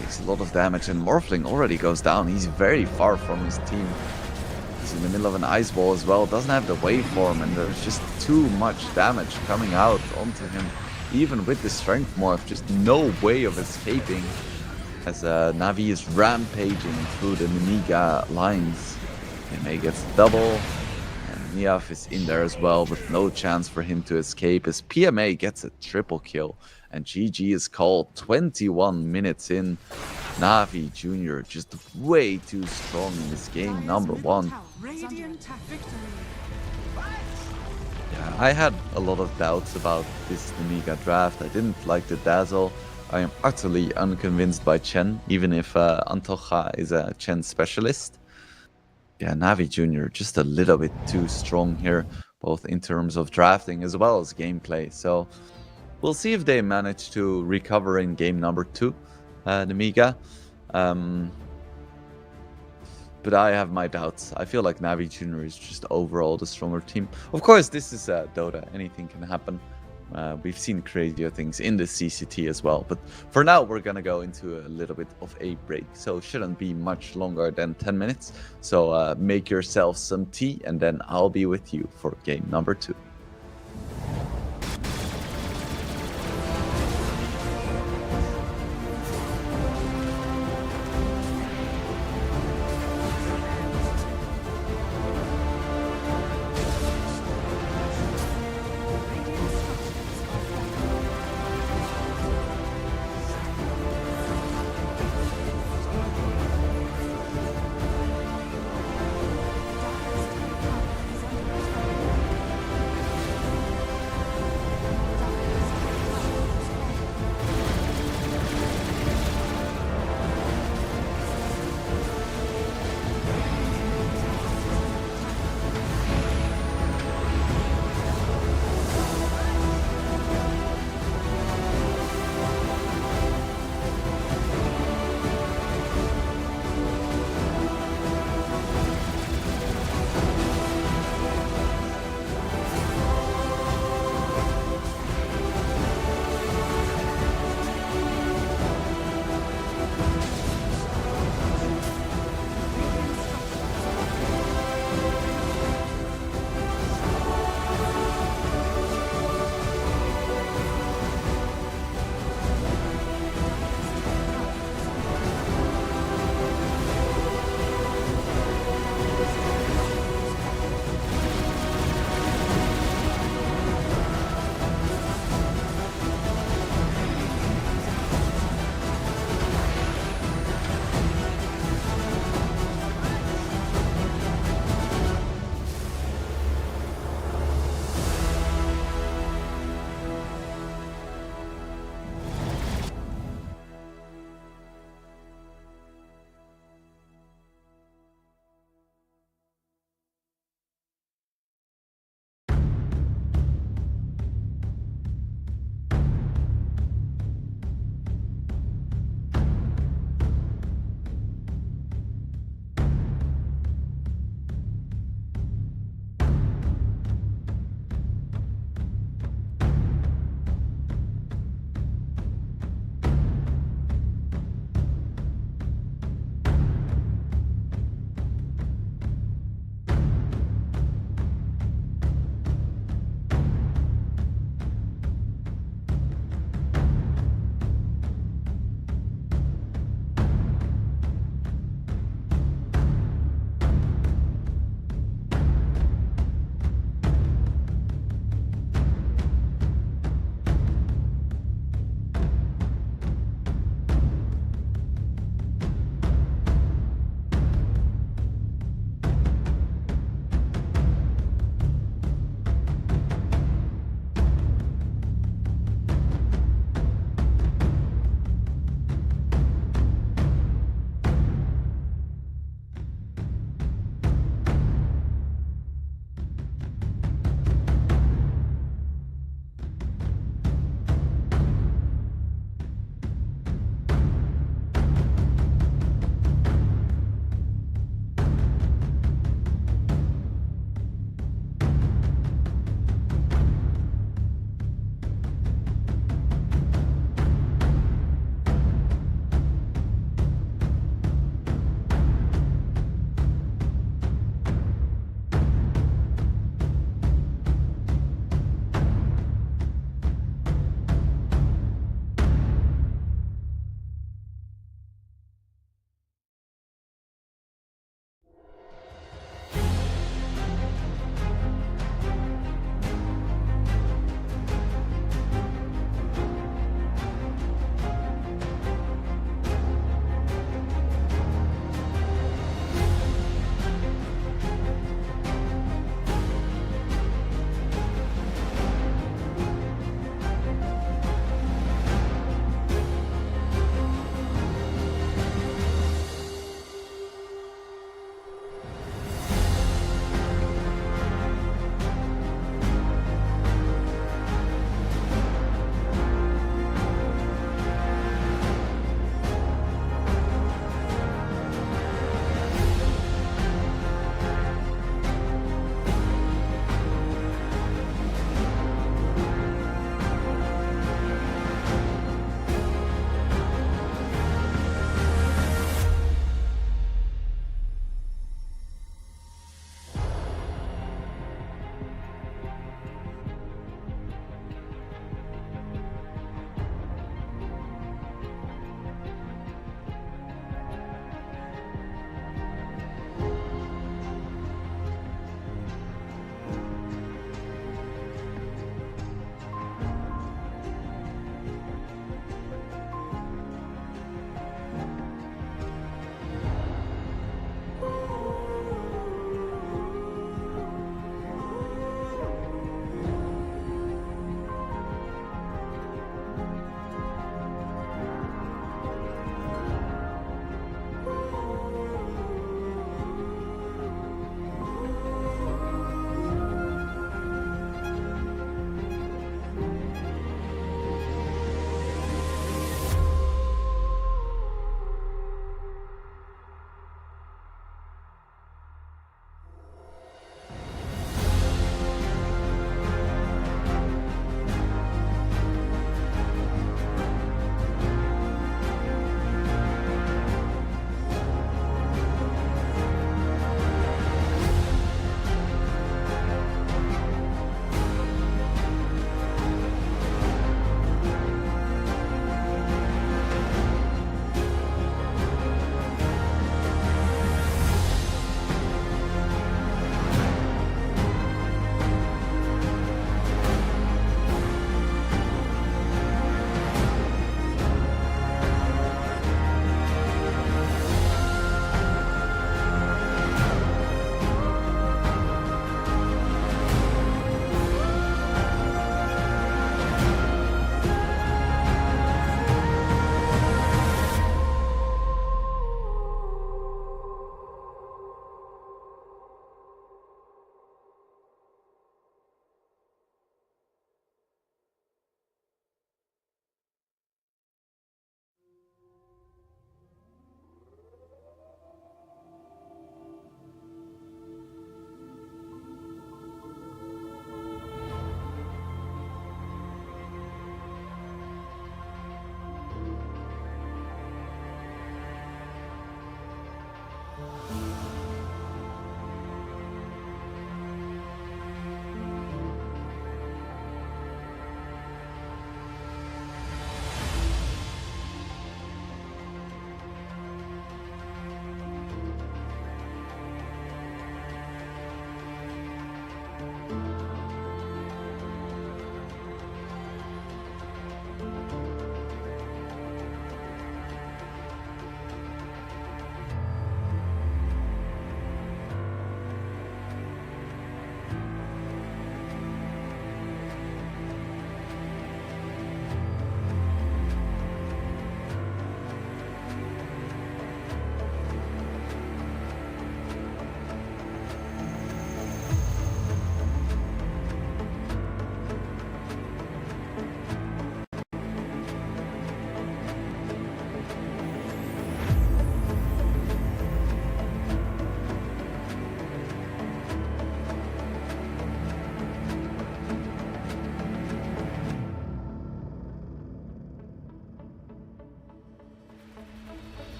S1: Takes a lot of damage, and Morphling already goes down. He's very far from his team. He's in the middle of an ice wall as well. Doesn't have the waveform, and there's just too much damage coming out onto him. Even with the strength morph, just no way of escaping. As Navi is rampaging through the Namiga lines. May gets double. Niaf is in there as well, with no chance for him to escape, as PMA gets a triple kill, and GG is called 21 minutes in. Navi Jr. just way too strong in this game, number one.
S3: Radiant victory.
S1: Yeah, I had a lot of doubts about this Namiga draft. I didn't like the Dazzle. I am utterly unconvinced by Chen, even if Antocha is a Chen specialist. Yeah, Navi Jr. just a little bit too strong here, both in terms of drafting as well as gameplay. So we'll see if they manage to recover in game number 2, the Miga. But I have my doubts. I feel like Navi Jr. is just overall the stronger team. Of course, this is Dota. Anything can happen. We've seen crazier things in the CCT as well. But for now, we're going to go into a little bit of a break. So it shouldn't be much longer than 10 minutes. So make yourself some tea, and then I'll be with you for game number 2.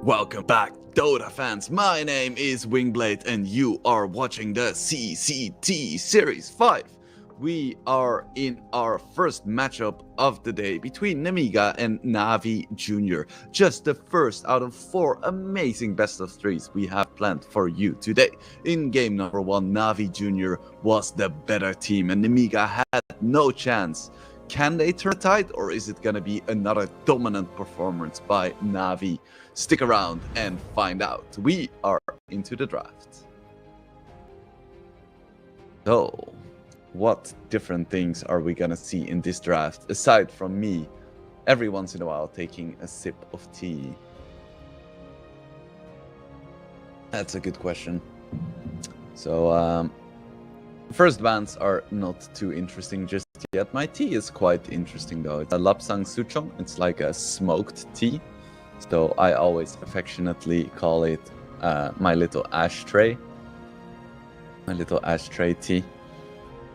S1: Welcome back, Dota fans. My name is Wingblade, and you are watching the CCT Series 5. We are in our first matchup of the day between Nemiga and Navi Jr. Just the first out of 4 amazing best of 3s we have planned for you today. In game number 1, Navi Jr. was the better team, and Nemiga had no chance. Can they turn the tide, or is it gonna be another dominant performance by Navi? Stick around and find out. We are into the draft. So, what different things are we gonna see in this draft, aside from me every once in a while taking a sip of tea? That's a good question. So, first bans are not too interesting just yet. My tea is quite interesting though. It's a Lapsang Suchong. It's like a smoked tea. So I always affectionately call it my little ashtray. My little ashtray tea.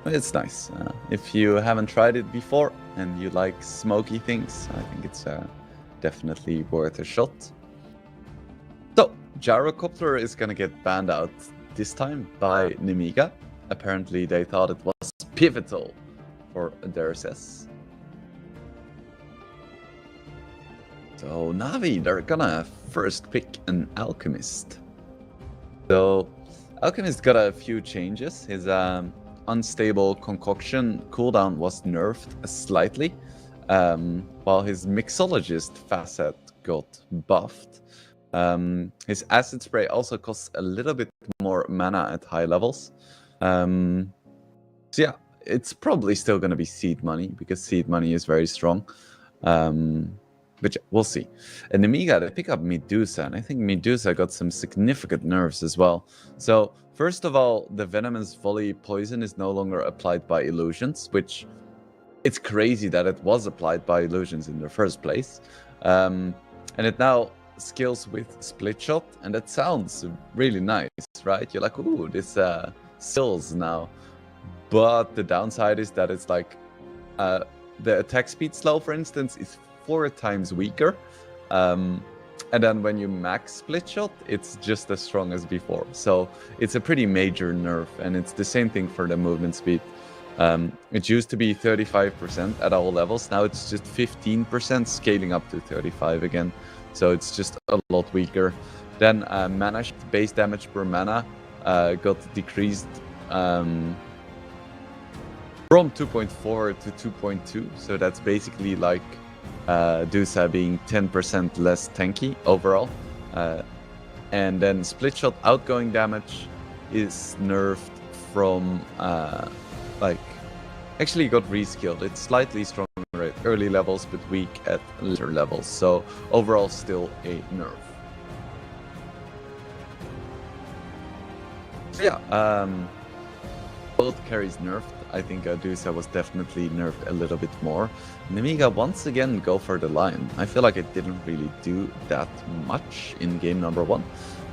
S1: It's nice. If you haven't tried it before and you like smoky things, I think it's definitely worth a shot. So, Gyrocopter is gonna get banned out this time by Nemiga. Apparently they thought it was pivotal for their SS. So Navi, they're gonna first pick an Alchemist. So Alchemist got a few changes. His unstable concoction cooldown was nerfed slightly, while his Mixologist facet got buffed. His Acid Spray also costs a little bit more mana at high levels. So yeah, it's probably still going to be Seed Money, because Seed Money is very strong. But yeah, we'll see. And Nemiga, they pick up Medusa, and I think Medusa got some significant nerfs as well. So, first of all, the Venomous Volley Poison is no longer applied by illusions, which it's crazy that it was applied by illusions in the first place. And it now skills with Split Shot, and that sounds really nice, right? You're like, ooh, this skills now. But the downside is that it's like the attack speed slow, for instance, is 4 times weaker. And then when you max Split Shot, it's just as strong as before. So it's a pretty major nerf, and it's the same thing for the movement speed. It used to be 35% at all levels. Now it's just 15%, scaling up to 35 again. So it's just a lot weaker. Then mana base damage per mana got decreased from 2.4 to 2.2. So that's basically like Dusa being 10% less tanky overall. And then Split Shot outgoing damage is nerfed from actually got reskilled. It's slightly stronger at early levels but weak at later levels. So overall still a nerf. Yeah, both carries nerfed. I think Dusa was definitely nerfed a little bit more. Nemiga once again go for the Lion. I feel like it didn't really do that much in game number 1.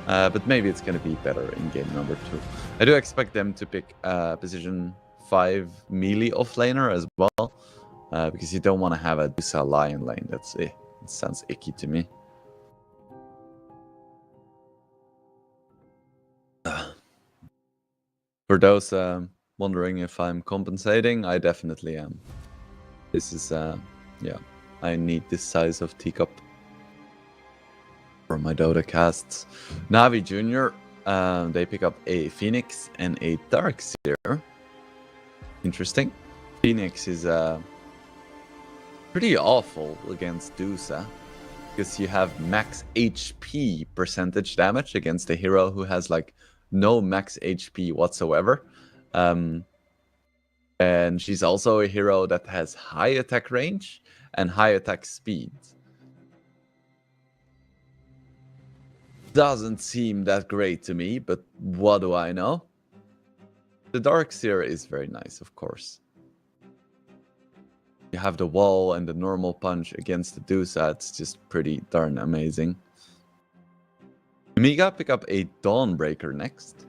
S1: But maybe it's going to be better in game number 2. I do expect them to pick position 5 melee offlaner as well. Because you don't want to have a Dusa Lion lane. That's it. It sounds icky to me. For those wondering if I'm compensating, I definitely am. This is, yeah, I need this size of teacup for my Dota casts. Navi Jr., they pick up a Phoenix and a Darkseer. Interesting. Phoenix is pretty awful against Dusa, because you have max HP percentage damage against a hero who has like no max HP whatsoever. And she's also a hero that has high attack range and high attack speed. Doesn't seem that great to me, but what do I know? The Darkseer is very nice, of course. You have the wall and the normal punch against the Dusa. It's just pretty darn amazing. Nemiga pick up a Dawnbreaker next.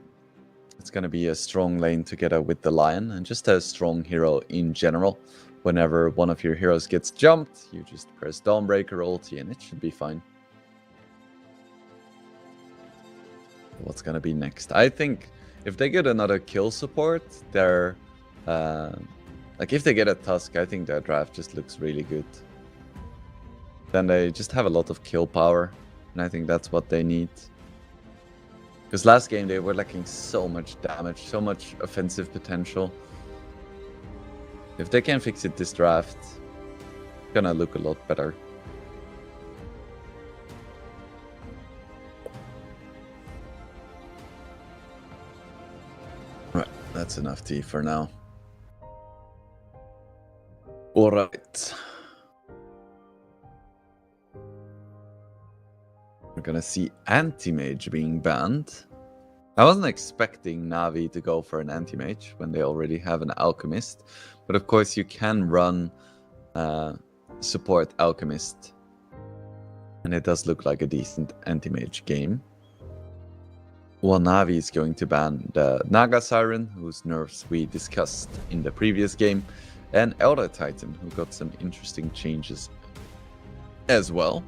S1: It's going to be a strong lane together with the Lion, and just a strong hero in general. Whenever one of your heroes gets jumped, you just press Dawnbreaker ulti and it should be fine. what's gonna be next. I think if they get another kill support, they're like if they get a Tusk, I think their draft just looks really good. Then they just have a lot of kill power, and I think that's what they need. Because last game they were lacking so much damage, so much offensive potential. If they can fix it this draft, it's gonna look a lot better. Right, that's enough tea for now. Alright. We're gonna see Anti-Mage being banned. I wasn't expecting Na'Vi to go for an Anti-Mage when they already have an Alchemist. But of course you can run support Alchemist. And it does look like a decent Anti-Mage game. Well, Na'Vi is going to ban the Naga Siren, whose nerfs we discussed in the previous game. And Elder Titan, who got some interesting changes as well.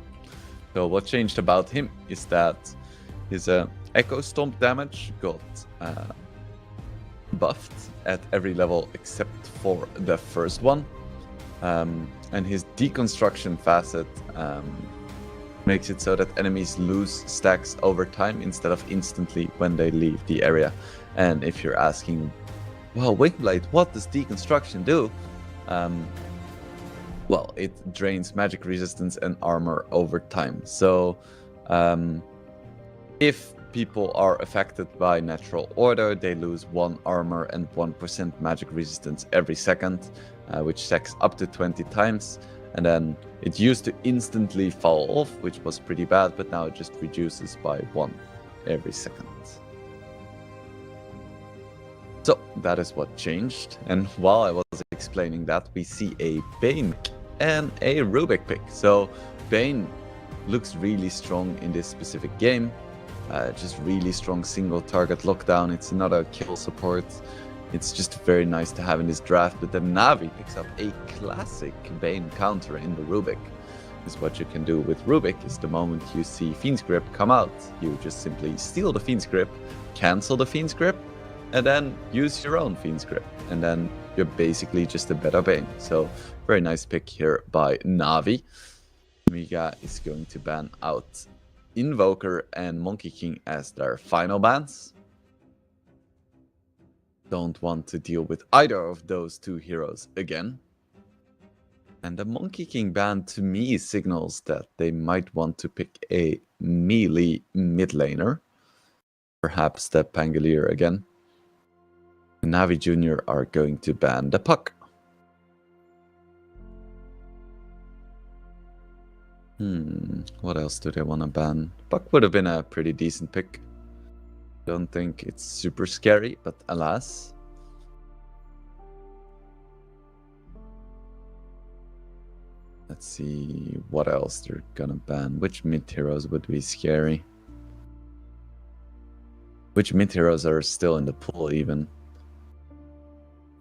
S1: So what changed about him is that his Echo Stomp damage got buffed at every level except for the first one. And his Deconstruction facet makes it so that enemies lose stacks over time instead of instantly when they leave the area. And if you're asking, well, Wingblade, what does Deconstruction do? Well, it drains magic resistance and armor over time. So if people are affected by natural order, they lose 1 armor and 1% magic resistance every second, which stacks up to 20 times. And then it used to instantly fall off, which was pretty bad, but now it just reduces by 1 every second. So that is what changed. And while I was explaining that, we see a Bane and a Rubik pick. So Bane looks really strong in this specific game. Just really strong single target lockdown. It's another kill support. It's just very nice to have in this draft. But then Na'Vi picks up a classic Bane counter in the Rubik. Is what you can do with Rubik is the moment you see Fiend's Grip come out, you just simply steal the Fiend's Grip, cancel the Fiend's Grip, and then use your own Fiend's Grip. And then you're basically just a better Bane. So very nice pick here by Na'Vi. Miga is going to ban out Invoker and Monkey King as their final bans. Don't want to deal with either of those two heroes again. And the Monkey King ban to me signals that they might want to pick a melee mid laner. Perhaps the Pangolier again. Na'Vi Jr. are going to ban the Puck. What else do they want to ban? Puck would have been a pretty decent pick. Don't think it's super scary, but alas. Let's see what else they're gonna ban. Which mid heroes would be scary? Which mid heroes are still in the pool even?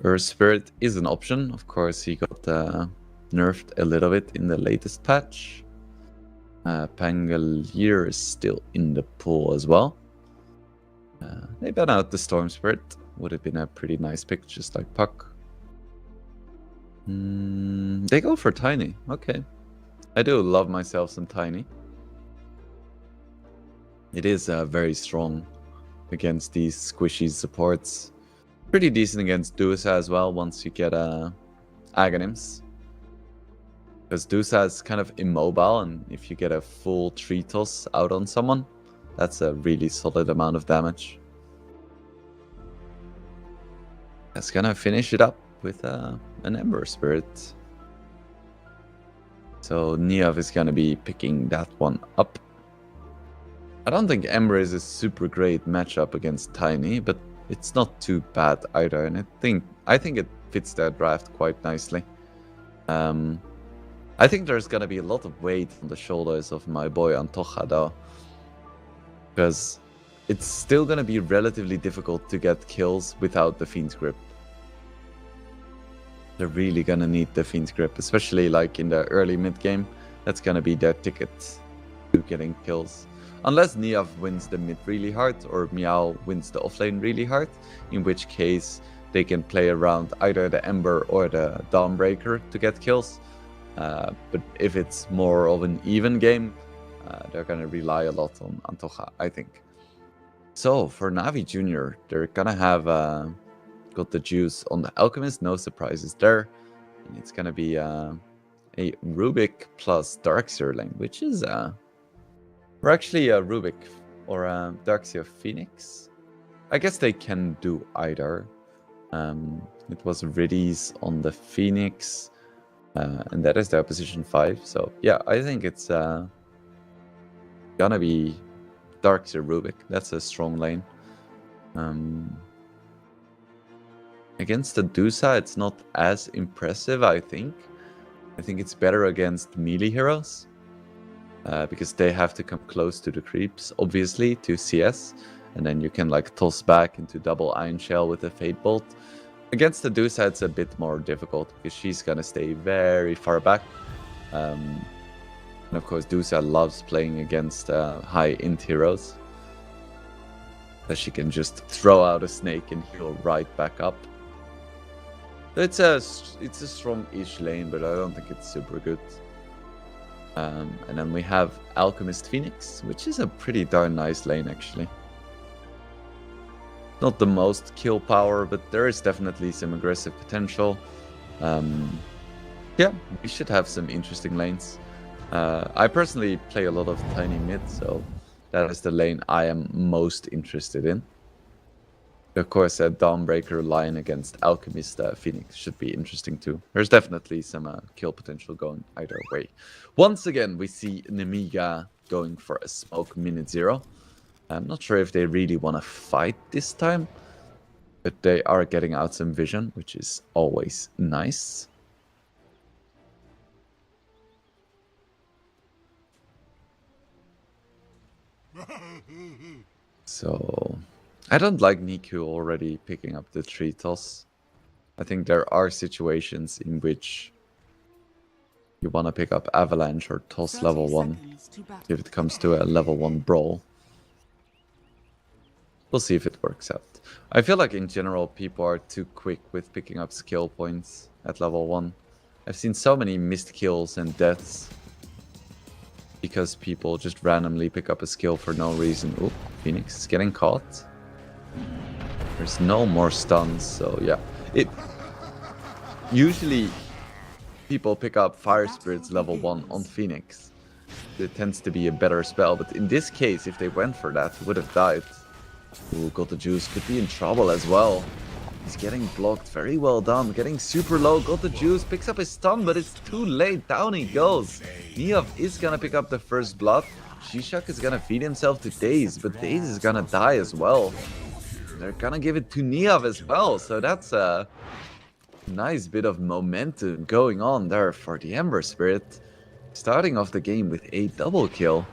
S1: Earth Spirit is an option. Of course, he got nerfed a little bit in the latest patch. Pangolier is still in the pool as well. They ban out the Storm Spirit. Would have been a pretty nice pick, just like Puck. They go for Tiny. Okay. I do love myself some Tiny. It is very strong against these squishy supports. Pretty decent against Dusa as well once you get Aghanims. Because Dusa is kind of immobile, and if you get a full tree toss out on someone, that's a really solid amount of damage. That's gonna finish it up with an Ember Spirit. So Niav is gonna be picking that one up. I don't think Ember is a super great matchup against Tiny, but it's not too bad either, and I think it fits their draft quite nicely. I think there's gonna be a lot of weight on the shoulders of my boy Antoja though, because it's still gonna be relatively difficult to get kills without the Fiend's Grip. They're really gonna need the Fiend's Grip, especially like in the early mid game. That's gonna be their ticket to getting kills. Unless Niav wins the mid really hard or Meow wins the offlane really hard, in which case they can play around either the Ember or the Dawnbreaker to get kills. But if it's more of an even game, they're going to rely a lot on Antoja, I think. So for Navi Jr., they're going to have got the juice on the Alchemist, no surprises there. And it's going to be a Rubik plus Darkseer lane, which is... Or actually a Rubik or a Darkseer Phoenix. I guess they can do either. It was Riddies on the Phoenix. And that is their position 5. So yeah, I think it's gonna be Darkseer Rubik. That's a strong lane. Against the Dusa, it's not as impressive, I think. I think it's better against melee heroes. Because they have to come close to the creeps, obviously, to CS. And then you can like toss back into double Iron Shell with a Fate Bolt. Against the Dusa, it's a bit more difficult because she's gonna stay very far back. And of course, Dusa loves playing against high int heroes. That she can just throw out a snake and heal right back up. It's a strong-ish lane, but I don't think it's super good. And then we have Alchemist Phoenix, which is a pretty darn nice lane, actually. Not the most kill power, but there is definitely some aggressive potential. Yeah, we should have some interesting lanes. I personally play a lot of Tiny Mid, so that is the lane I am most interested in. Of course, a Dawnbreaker line against Alchemist Phoenix should be interesting too. There's definitely some kill potential going either way. Once again, we see Nemiga going for a smoke minute 0. I'm not sure if they really want to fight this time, but they are getting out some vision, which is always nice. So... I don't like Niku already picking up the 3 toss. I think there are situations in which you want to pick up Avalanche or toss level 1 if it comes to a level 1 brawl. We'll see if it works out. I feel like in general people are too quick with picking up skill points at level 1. I've seen so many missed kills and deaths because people just randomly pick up a skill for no reason. Ooh, Phoenix is getting caught. There's no more stuns, so yeah. Usually people pick up Fire Spirits level 1 on Phoenix. It tends to be a better spell, but in this case, if they went for that, he would have died. Ooh, got the juice, could be in trouble as well. He's getting blocked, very well done, getting super low, got the juice, picks up his stun, but it's too late, down he goes. Niav is gonna pick up the first blood. Shishak is gonna feed himself to Daze, but Daze is gonna die as well. They're gonna give it to Niav as well, so that's a nice bit of momentum going on there for the Ember Spirit. Starting off the game with a double kill.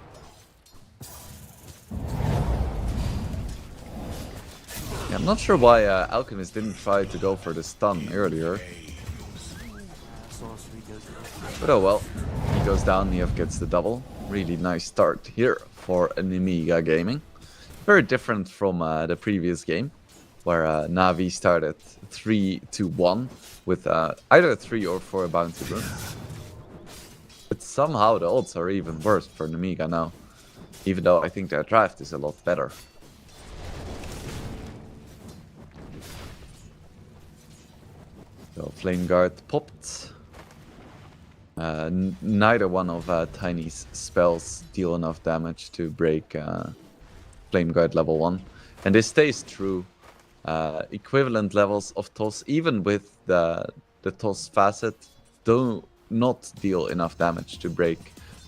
S1: Yeah, I'm not sure why Alchemist didn't try to go for the stun earlier. But oh well, he goes down, Niav gets the double. Really nice start here for Nemiga Gaming. Very different from the previous game, where Navi started 3-1 with either 3 or 4 bounty runes. But somehow the odds are even worse for Nemiga now, even though I think their draft is a lot better. So Flame Guard popped. Neither one of Tiny's spells deal enough damage to break Flame Guard level 1. And this stays true. Equivalent levels of toss, even with the toss facet, do not deal enough damage to break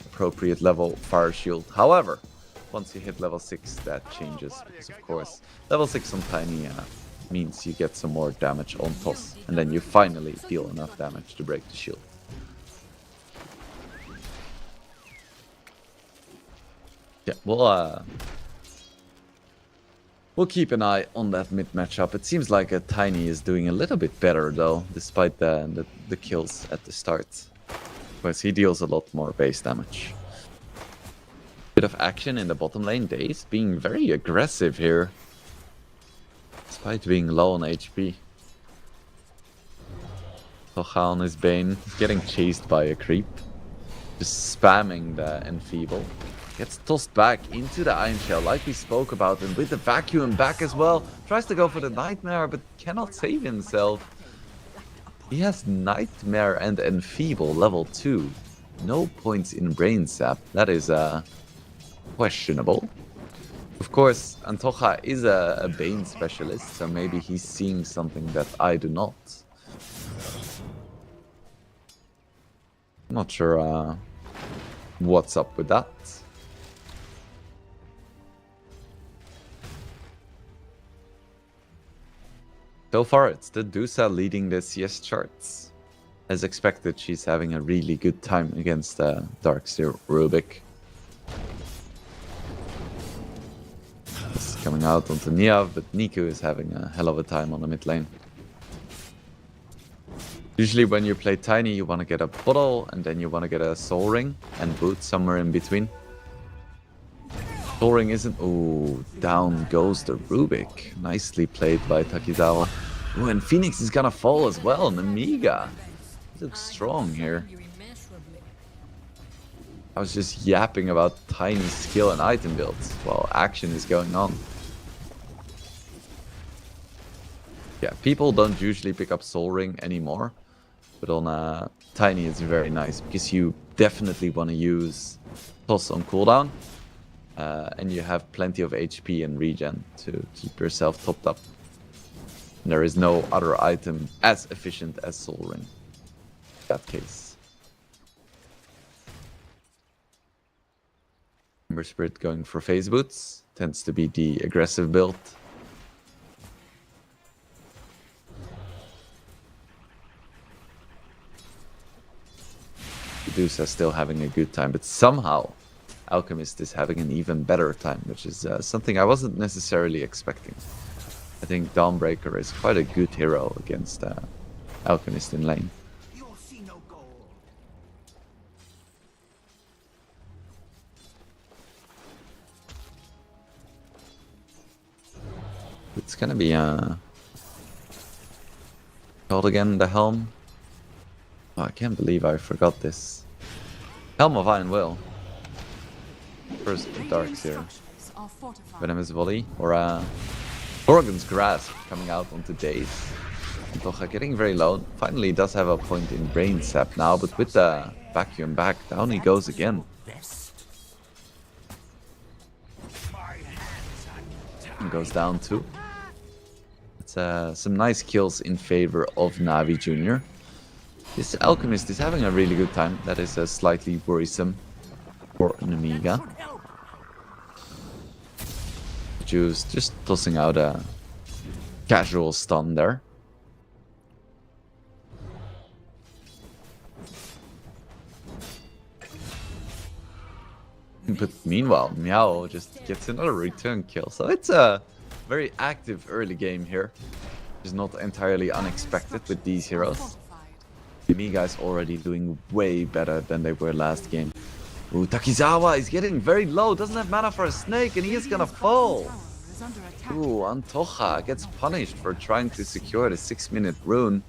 S1: appropriate level fire shield. However, once you hit level 6, that changes, because of course level 6 on Tiny means you get some more damage on toss, and then you finally deal enough damage to break the shield. Yeah, we'll keep an eye on that mid matchup. It seems like Tiny is doing a little bit better though, despite the kills at the start. Because he deals a lot more base damage. Bit of action in the bottom lane. Daze being very aggressive here, despite being low on HP. Tocha on his Bane, getting chased by a creep. Just spamming the Enfeeble. Gets tossed back into the Iron Shell like we spoke about, and with the vacuum back as well. Tries to go for the Nightmare, but cannot save himself. He has Nightmare and Enfeeble level 2. No points in Brain Sap. That is questionable. Of course, Antocha is a Bane specialist, so maybe he's seeing something that I do not. Not sure what's up with that. So far, it's the Dusa leading the CS charts. As expected, she's having a really good time against Darkseer Rubik. It's coming out onto Niav, but Niku is having a hell of a time on the mid lane. Usually when you play Tiny, you want to get a bottle, and then you want to get a Soul Ring and boot somewhere in between. Soul Ring isn't... Ooh, down goes the Rubik. Nicely played by Takizawa. Ooh, and Phoenix is gonna fall as well. Namiga looks strong here. I was just yapping about Tiny skill and item builds while action is going on. Yeah, people don't usually pick up Soul Ring anymore. But on Tiny it's very nice because you definitely want to use Toss on cooldown. And you have plenty of HP and regen to keep yourself topped up. And there is no other item as efficient as Soul Ring in that case. Ember Spirit going for phase boots. Tends to be the aggressive build. Medusa still having a good time, but somehow Alchemist is having an even better time, which is something I wasn't necessarily expecting. I think Dawnbreaker is quite a good hero against Alchemist in lane. It's gonna be called again, the Helm. Oh, I can't believe I forgot this. Helm of Iron Will. First Darkseer. Venomous Volley. Or Gorgon's Grasp coming out onto Daze. Tocha getting very low. Finally does have a point in Brain Sap now, but with the vacuum back, down he goes again. And goes down too. It's some nice kills in favor of Navi Jr. This Alchemist is having a really good time. That is slightly worrisome for Namiga. Juice just tossing out a casual stun there. But meanwhile, Meow just gets another return kill. So it's a very active early game here. It's not entirely unexpected with these heroes. Namiga is already doing way better than they were last game. Ooh, Takizawa is getting very low, doesn't have mana for a snake, and he is gonna fall. Ooh, Antocha gets punished for trying to secure the 6-minute rune.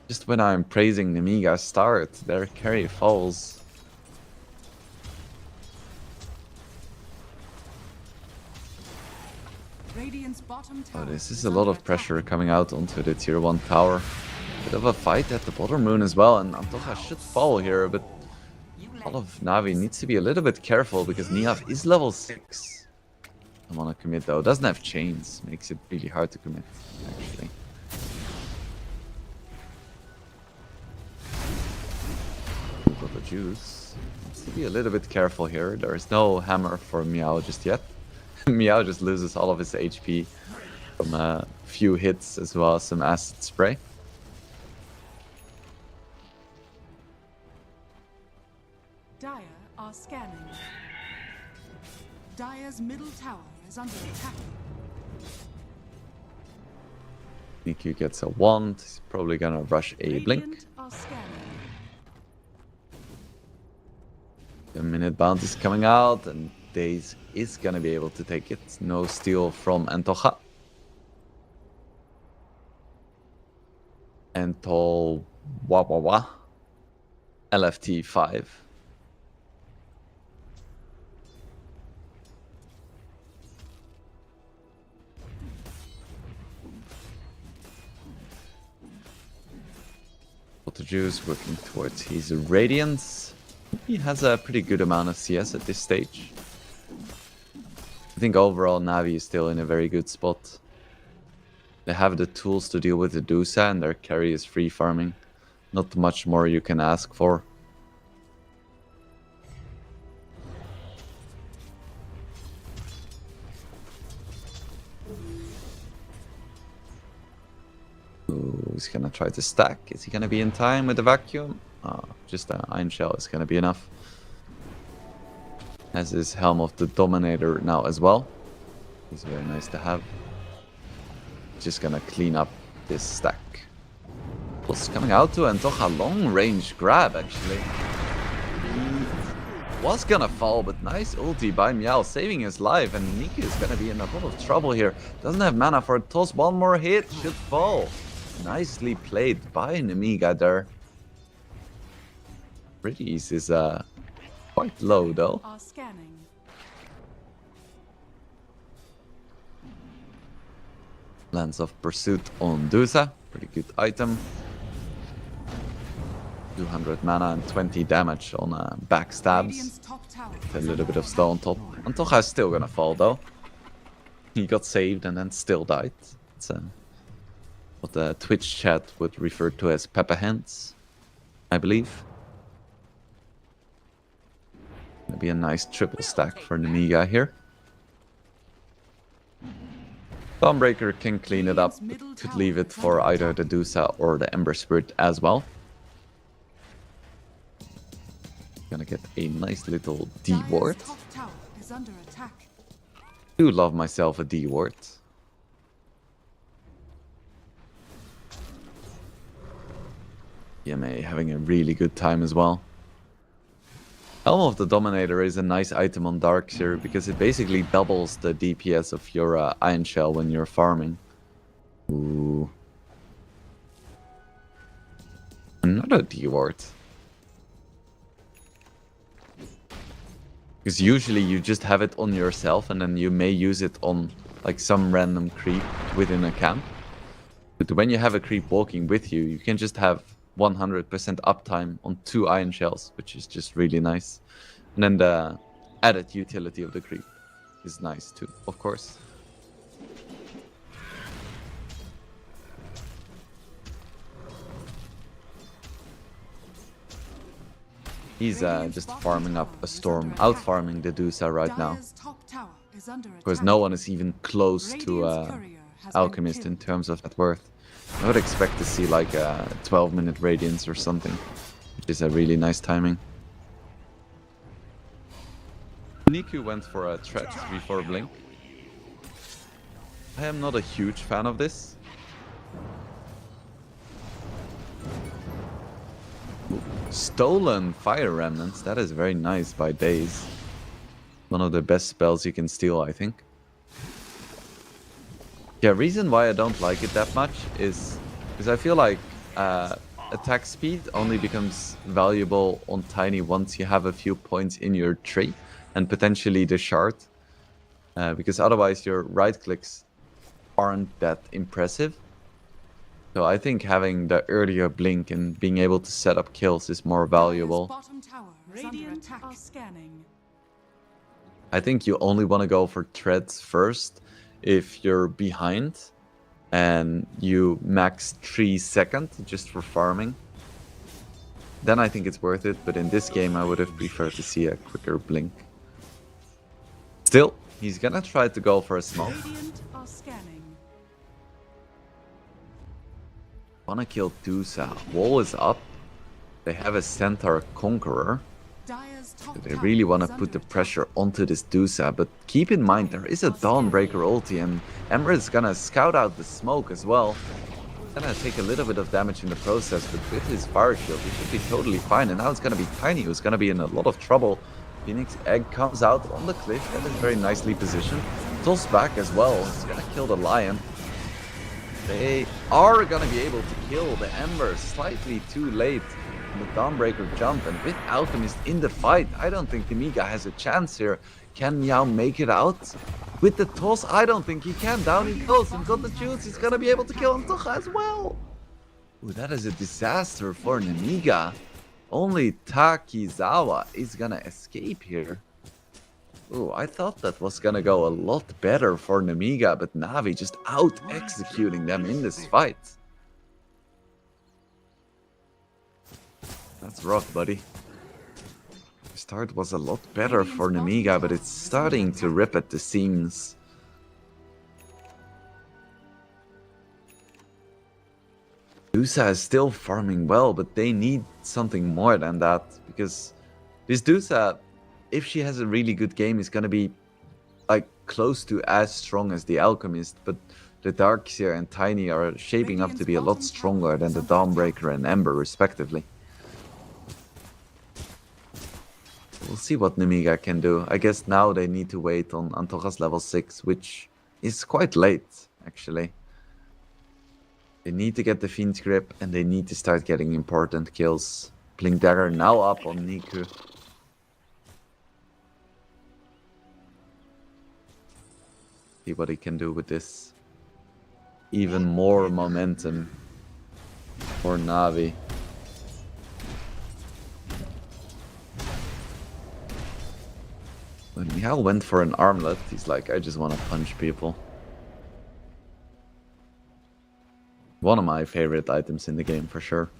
S1: Just when I'm praising Namiga's start, their carry falls. Oh, this is a lot of pressure coming out onto the tier 1 tower. Bit of a fight at the bottom rune as well, and Antocha should fall here, but all of Navi needs to be a little bit careful because Niav is level 6. I want to commit though. Doesn't have chains, makes it really hard to commit, actually. Got the juice. Needs to be a little bit careful here. There is no hammer for Meow just yet. Meow just loses all of his HP from a few hits as well as some acid spray.
S3: Dire are scanning. Dire's middle tower is under attack.
S1: Niku gets a wand. He's probably gonna rush a blink.
S3: Radiant are scanning.
S1: The minute bounty is coming out, and Daze is gonna be able to take it. No steal from Antoja. Entol Wawawa. LFT 5. Juice working towards his Radiance. He has a pretty good amount of CS at this stage. I think overall Navi is still in a very good spot. They have the tools to deal with the Dusa, and their carry is free farming. Not much more you can ask for. Ooh, he's gonna try to stack. Is he gonna be in time with the vacuum? Oh, just an Iron Shell is gonna be enough. Has his Helm of the Dominator now as well. He's very nice to have. Just gonna clean up this stack. Was coming out to Antoja, long range grab actually. He was gonna fall, but nice ulti by Meow, saving his life, and Niku is gonna be in a lot of trouble here. Doesn't have mana for a toss, one more hit, should fall. Nicely played by Nemiga there. Breeze is quite low though.
S3: Are scanning.
S1: Lance of Pursuit on Dusa, pretty good item. 200 mana and 20 damage on backstabs.
S3: Radiant's top tower
S1: A little bit of slow on top. Antoja is still gonna fall though. He got saved and then still died. It's what the Twitch chat would refer to as Pepper Hands, I believe. Gonna be a nice triple stack for Nemiga here. Dawnbreaker can clean it up, but could leave it for either the Dusa or the Ember Spirit as well. Gonna get a nice little D ward.
S3: Dire's top tower is under attack.
S1: Do love myself a D ward. EMA having a really good time as well. Helm of the Dominator is a nice item on Darkseer because it basically doubles the DPS of your Iron Shell when you're farming. Ooh. Another D ward. Because usually you just have it on yourself and then you may use it on like some random creep within a camp. But when you have a creep walking with you, you can just have 100% uptime on 2 Iron Shells, which is just really nice. And then the added utility of the creep is nice too, of course. He's just farming up a storm, out-farming the Dusa right now.
S3: Dire's top tower is under attack.
S1: Because no one is even close to
S3: Radiant's courier has been
S1: Alchemist in
S3: killed.
S1: terms of net worth. I would expect to see like a 12-minute Radiance or something, which is a really nice timing. Niku went for a Threat before Blink. I am not a huge fan of this. Stolen Fire Remnants, that is very nice by Daze. One of the best spells you can steal, I think. Yeah, reason why I don't like it that much is because I feel like attack speed only becomes valuable on Tiny once you have a few points in your tree and potentially the shard. Because otherwise your right clicks aren't that impressive. So I think having the earlier blink and being able to set up kills is more valuable.
S3: Dire's bottom tower is under attack. Are scanning.
S1: I think you only want to go for threads first if you're behind and you max 3 seconds just for farming. Then I think it's worth it, but in this game I would have preferred to see a quicker blink. Still, he's gonna try to go for a smoke.
S3: Radiant are scanning.
S1: Wanna kill Dusa. Wall is up. They have a Centaur Conqueror.
S3: Dire's top
S1: They
S3: tower
S1: really want to
S3: is
S1: put
S3: under
S1: the
S3: attack.
S1: pressure onto this Dusa, but keep in mind there is a Dawnbreaker ulti and Ember is gonna scout out the smoke as well. Gonna take a little bit of damage in the process, but with his fire shield he should be totally fine. And now it's gonna be Tiny who's gonna be in a lot of trouble Phoenix Egg comes out on the cliff. That is very nicely positioned. Toss back as well. It's gonna kill the Lion. They are gonna be able to kill the Ember slightly too late on the Dawnbreaker jump. And with Alchemist in the fight, I don't think Nemiga has a chance here. Can Meow make it out? With the toss, I don't think he can. Down he goes and got the juice. He's gonna be able to kill Antocha as well. Ooh, that is a disaster for Nemiga. Only Takizawa is gonna escape here. Ooh, I thought that was gonna go a lot better for Nemiga, but Navi just out-executing them in this fight. That's rough, buddy. The start was a lot better for Nemiga, but it's starting to rip at the seams. Dusa is still farming well, but they need something more than that, because this Dusa, if she has a really good game, is going to be like close to as strong as the Alchemist, but the Darkseer and Tiny are shaping up to be a lot stronger than the Dawnbreaker and Ember, respectively. We'll see what Nemiga can do. I guess now they need to wait on Antocha's level 6, which is quite late, actually. They need to get the Fiend's Grip, and they need to start getting important kills. Blink Dagger now up on Niku. See what he can do with this. Even more momentum for Navi. When Miao went for an armlet, he's like, I just want to punch people. One of my favorite items in the game, for sure.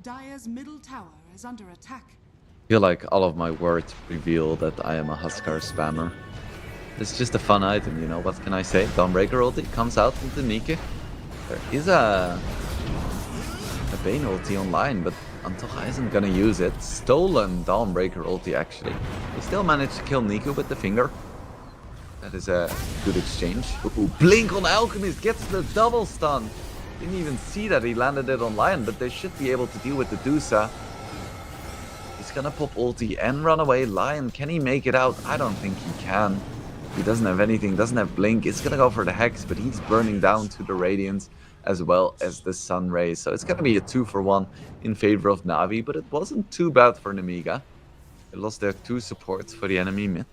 S3: Dire's middle tower is under attack.
S1: I feel like all of my words reveal that I am a Huskar spammer. It's just a fun item, you know, what can I say? Dawnbreaker ulti comes out into Nike. There is a Bane ulti online, but Antocha isn't gonna use it. Stolen Dawnbreaker ulti, actually. They still managed to kill Niku with the finger. That is a good exchange. Ooh, Blink on Alchemist gets the double stun. Didn't even see that he landed it on Lion, but they should be able to deal with the Dusa. He's gonna pop ulti and run away. Lion, can he make it out? I don't think he can. He doesn't have anything, doesn't have Blink. It's gonna go for the Hex, but he's burning down to the Radiance as well as the Sun Rays. So it's gonna be a 2-for-1 in favor of Navi, but it wasn't too bad for Nemiga. They lost their 2 supports for the enemy mid.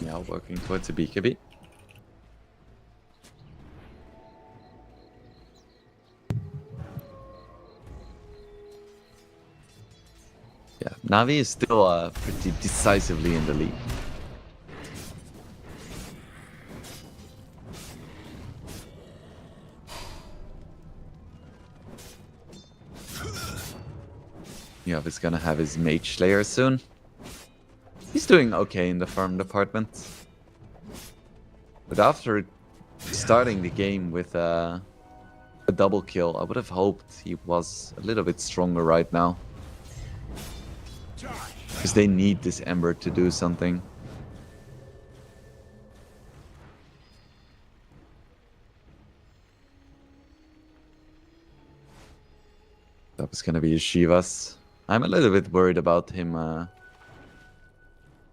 S1: Now working towards a BKB. Yeah, Navi is still pretty decisively in the lead. Yav is gonna have his Mage Slayer soon. He's doing okay in the farm department. But after starting the game with a double kill, I would have hoped he was a little bit stronger right now. Because they need this Ember to do something. That was gonna be Shivas. I'm a little bit worried about him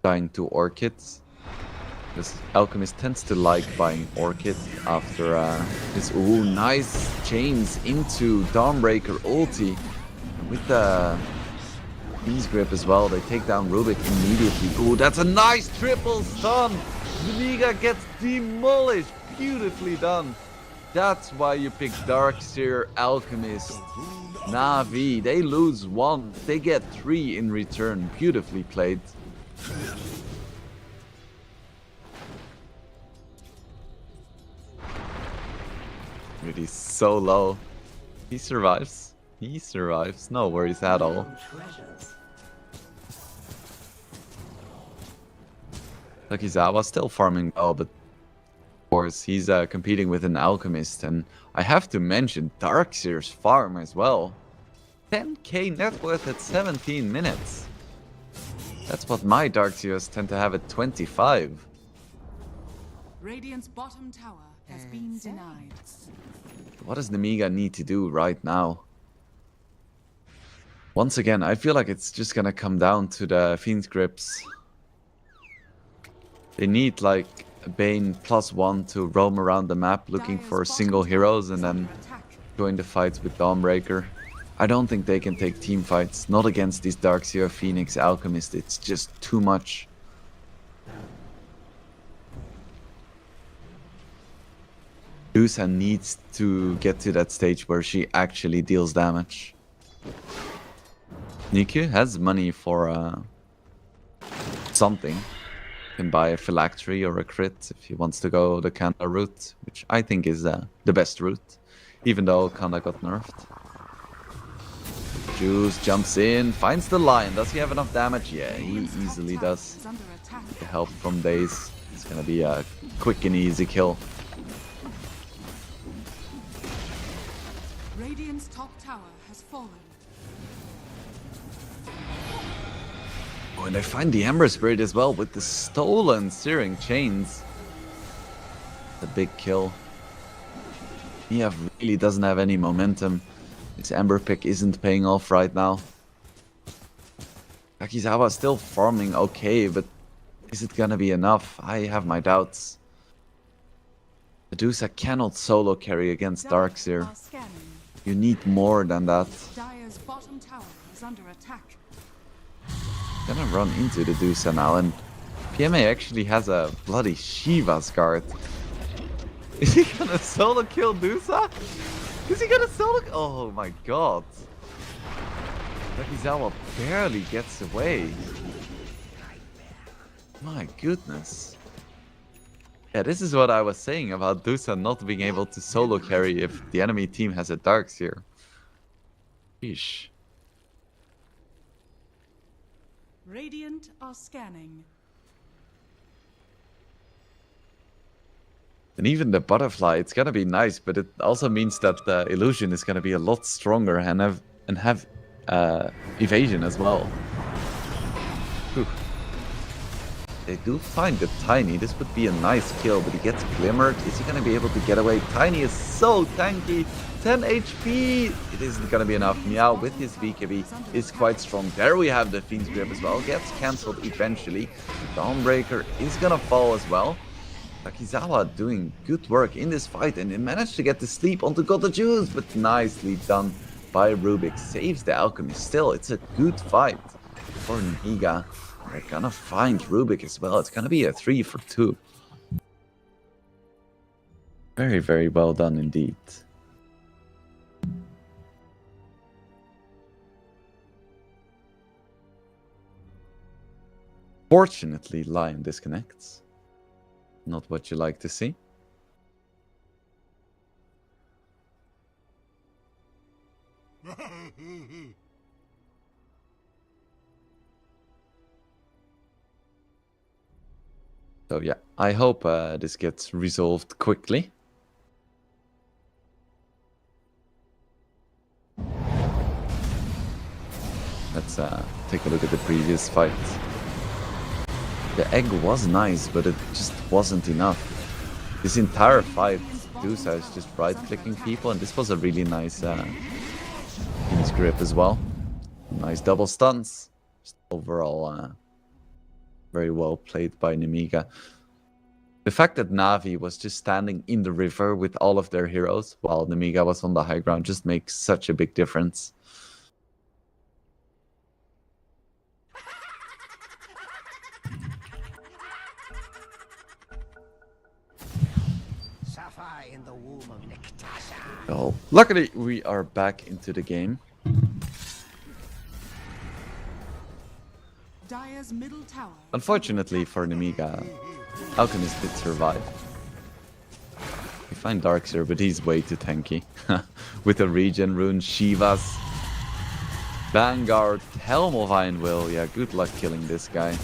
S1: dying to Orchids. Because Alchemist tends to like buying Orchid after his nice chains into Dawnbreaker ulti. And with the Fiend's Grip as well, they take down Rubik immediately. Ooh, that's a nice triple stun! Nemiga gets demolished! Beautifully done. That's why you pick Darkseer, Alchemist, Navi. They lose 1, they get 3 in return. Beautifully played. Really so low. He survives. He survives. No worries at all. Takizawa still farming well, but of course he's competing with an Alchemist, and I have to mention Darkseer's farm as well. 10k net worth at 17 minutes. That's what my Darkseers tend to have at 25.
S3: Radiant's bottom tower has been denied.
S1: What does Nemiga need to do right now? Once again, I feel like it's just gonna come down to the Fiend's Grips. They need like a Bane +1 to roam around the map looking for single heroes and then join the fights with Dawnbreaker. I don't think they can take team fights, not against these Darkseer, Phoenix, Alchemist. It's just too much. Dusa needs to get to that stage where she actually deals damage. Niku has money for something. Can buy a phylactery or a crit if he wants to go the Kanda route, which I think is the best route, even though Kanda got nerfed. Juice jumps in, finds the lion. Does he have enough damage? Yeah, he easily does. With the help from Daze, it's gonna be a quick and easy kill.
S3: Radiant's top tower has fallen.
S1: Oh, and they find the Ember Spirit as well with the stolen Searing Chains. The big kill. Nia really doesn't have any momentum. This Ember pick isn't paying off right now. Takizawa still farming okay, but is it gonna be enough? I have my doubts. Medusa cannot solo carry against Darkseer. You need more than that.
S3: Dire's bottom tower is under attack.
S1: Gonna run into the Dusa now, and PMA actually has a bloody Shiva's guard. Is he gonna solo kill Dusa? Is he gonna solo? Oh my god. Takizawa barely gets away. My goodness. Yeah, this is what I was saying about Dusa not being able to solo carry if the enemy team has a Darkseer. Sheesh.
S3: Radiant are scanning.
S1: And even the butterfly, it's gonna be nice, but it also means that the illusion is gonna be a lot stronger and have evasion as well. Whew. They do find the Tiny. This would be a nice kill, but he gets glimmered. Is he gonna be able to get away? Tiny is so tanky. 10 HP! It isn't gonna be enough. Meow with his BKB is quite strong. There we have the Fiend's Grip as well. Gets cancelled eventually. Dawnbreaker is gonna fall as well. Takizawa doing good work in this fight, and they managed to get the sleep onto God the Juice, but nicely done by Rubik. Saves the Alchemist. Still, it's a good fight for Nemiga. They're gonna find Rubik as well. It's gonna be a 3 for 2. Very, very well done indeed. Fortunately, Lion disconnects. Not what you like to see. So yeah, I hope this gets resolved quickly. Let's take a look at the previous fight. The egg was nice, but it just wasn't enough. This entire fight, Dusa is just right-clicking people, and this was a really nice Fiend's Grip as well. Nice double stuns. Just overall, very well played by Nemiga. The fact that Na'Vi was just standing in the river with all of their heroes while Nemiga was on the high ground just makes such a big difference. So, luckily, we are back into the game.
S3: Dire's middle tower.
S1: Unfortunately for Nemiga, Alchemist did survive. We find Darkseer, but he's way too tanky. With the regen rune, Shivas, Vanguard, Helm of Iron Will. Yeah, good luck killing this guy.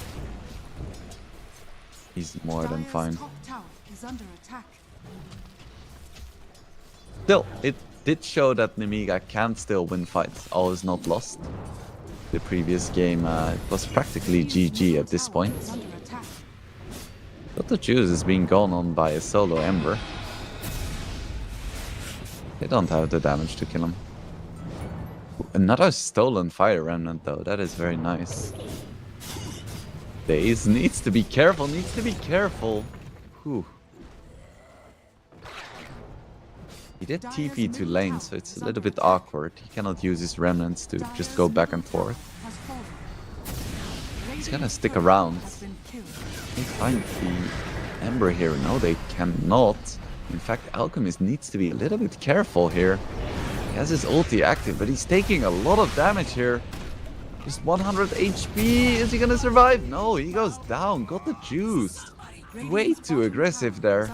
S1: He's more than fine.
S3: Top tower is under attack.
S1: Still, it did show that Nemiga can still win fights. All is not lost. The previous game, it was practically GG at this point. But the Juice is being gone on by a solo Ember. They don't have the damage to kill him. Another stolen fire remnant though, that is very nice. Daze needs to be careful, Whew. He did TP to lane, so it's a little bit awkward. He cannot use his remnants to just go back and forth. He's gonna stick around. They find the Ember here. No, they cannot. In fact, Alchemist needs to be a little bit careful here. He has his ulti active, but he's taking a lot of damage here. Just 100 HP. Is he gonna survive? No, he goes down. Got the juice. Way too aggressive there.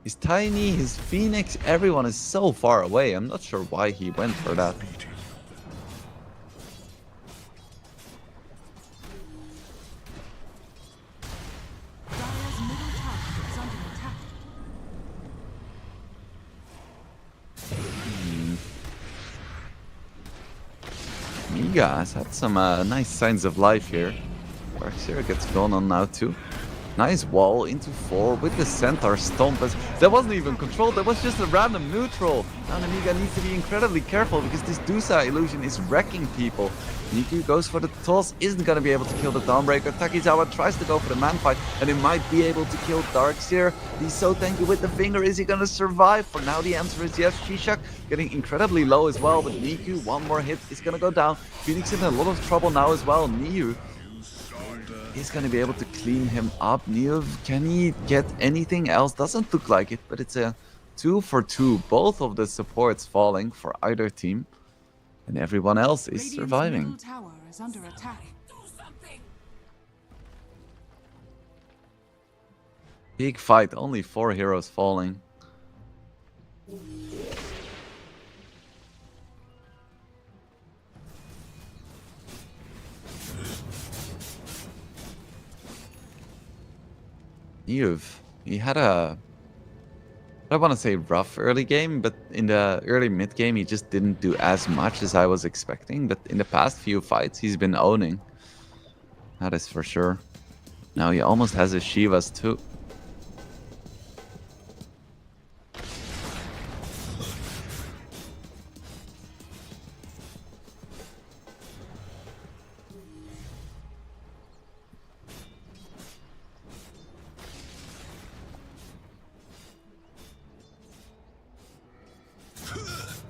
S1: He's tiny, his Phoenix, everyone is so far away. I'm not sure why he went for that. Miga has had some nice signs of life here. Darkseer gets gone on now too. Nice wall into 4 with the Centaur Stomp. That wasn't even controlled, that was just a random neutral. Now Namiga needs to be incredibly careful because this Dusa illusion is wrecking people. Niku goes for the toss, isn't going to be able to kill the Dawnbreaker. Takizawa tries to go for the man fight and he might be able to kill Darkseer. He's so tanky with the finger, is he going to survive? For now the answer is yes. Shishak getting incredibly low as well, but Niku, one more hit, is going to go down. Phoenix in a lot of trouble now as well. Niu is going to be able to clean him up. Niu, can he get anything else? Doesn't look like it, but it's a 2 for 2. Both of the supports falling for either team. And everyone else is surviving.
S3: Tower is under attack.
S1: Big fight, only 4 heroes falling. He had a, I don't want to say rough early game, but in the early mid game he just didn't do as much as I was expecting. But in the past few fights he's been owning. That is for sure. Now he almost has his Shivas too.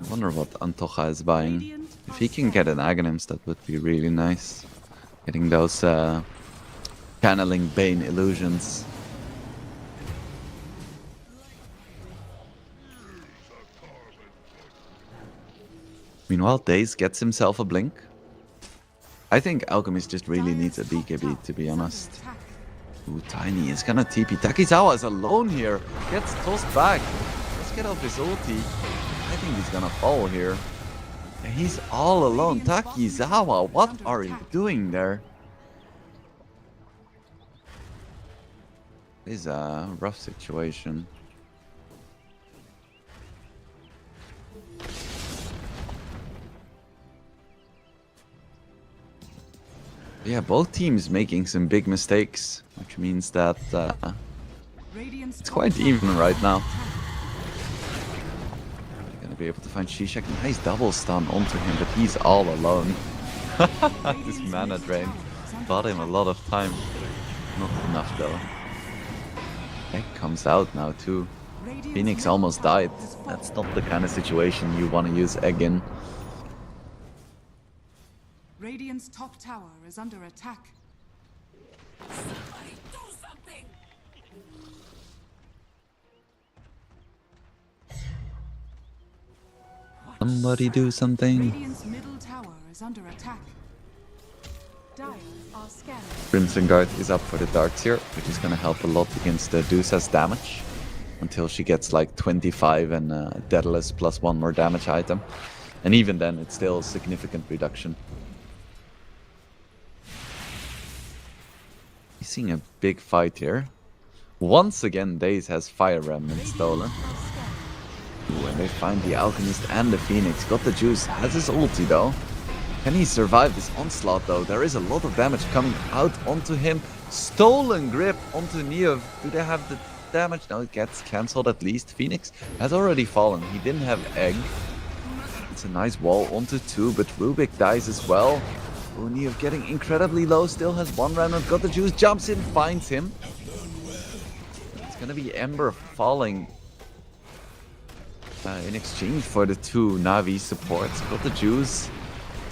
S1: I wonder what Antocha is buying. If he can get an Aghanims, that would be really nice. Getting those channeling Bane illusions. Meanwhile, Daze gets himself a blink. I think Alchemist just really needs a BKB, to be honest. Ooh, Tiny is gonna TP. Takizawa is alone here. Gets tossed back. Let's get off his ulti. I think he's gonna fall here. And he's all alone. Takizawa, what are you doing there? This is a rough situation. Yeah, both teams making some big mistakes, which means that it's quite even right now. Be able to find Shishak. Nice double stun onto him, but he's all alone. This mana drain bought him a lot of time. Not enough though. Egg comes out now too. Phoenix almost died. That's not the kind of situation you want to use Egg in.
S3: Radiant's top tower is under attack.
S2: Somebody do something!
S1: Somebody do something.
S3: Radiant's middle tower is under attack. Dire are scanning.
S1: Crimson Guard is up for the Darkseer, which is going to help a lot against the Dusa's damage. Until she gets like 25 and Daedalus plus 1 more damage item. And even then, it's still a significant reduction. He's seeing a big fight here. Once again, Daze has Fire Remnant stolen. Ooh, and they find the Alchemist and the Phoenix. Got the juice, has his ulti though. Can he survive this onslaught though? There is a lot of damage coming out onto him. Stolen grip onto Niev. Do they have the damage. No, it gets cancelled at least. Phoenix has already fallen. He didn't have egg. It's a nice wall onto 2, but Rubik dies as well. Neov getting incredibly low, still has one remnant. Got the juice, jumps in, finds him. It's gonna be Ember falling in exchange for the 2 Navi supports. Got the juice.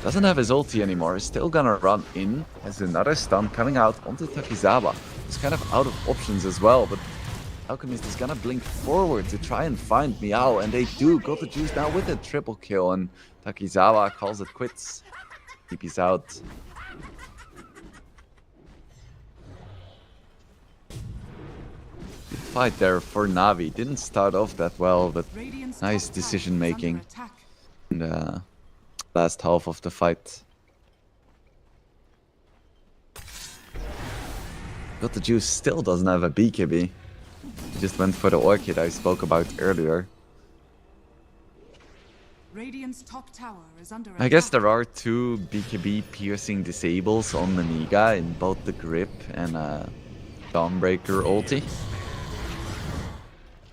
S1: Doesn't have his ulti anymore. Is still gonna run in. Has another stun coming out onto Takizawa. He's kind of out of options as well, but Alchemist is gonna blink forward to try and find Meow, and they do. Got the juice now with a triple kill, and Takizawa calls it quits. TP's out. Good fight there for Navi. Didn't start off that well, but nice decision making in the last half of the fight. Got the juice still doesn't have a BKB. He just went for the Orchid I spoke about earlier.
S3: Radiant's top tower is under
S1: I guess there are 2 BKB piercing disables on Nemiga in both the grip and Dawnbreaker ulti.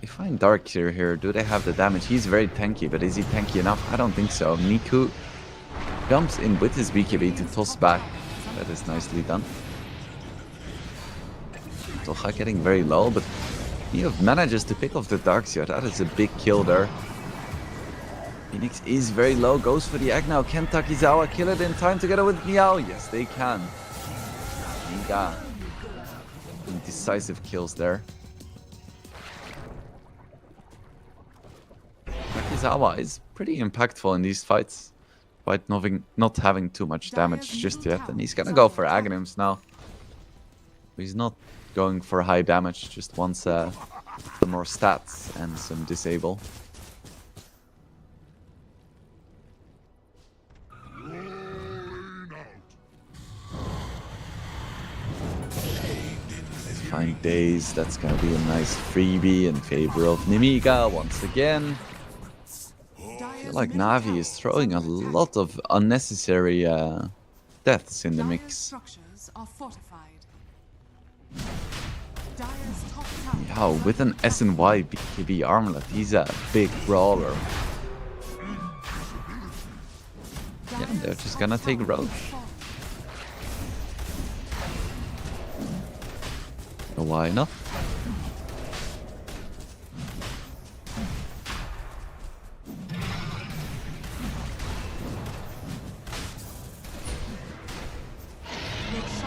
S1: They find Darkseer here. Do they have the damage? He's very tanky, but is he tanky enough? I don't think so. Niku jumps in with his BKB to toss back. That is nicely done. Tocha getting very low, but Neov manages to pick off the Darkseer. That is a big kill there. Phoenix is very low, goes for the egg now. Can Takizawa kill it in time together with Meow? Yes, they can. Niga. Decisive kills there. Takizawa is pretty impactful in these fights. Quite not having too much damage just yet. And he's gonna go for Aghanims now. He's not going for high damage, just wants some more stats and some disable. Find Days, that's gonna be a nice freebie in favor of Nemiga once again. I feel like Navi is throwing a lot of unnecessary deaths in the mix. Yeah, with an SNY BKB armlet, he's a big brawler. Yeah, they're just gonna take Roach. Why not?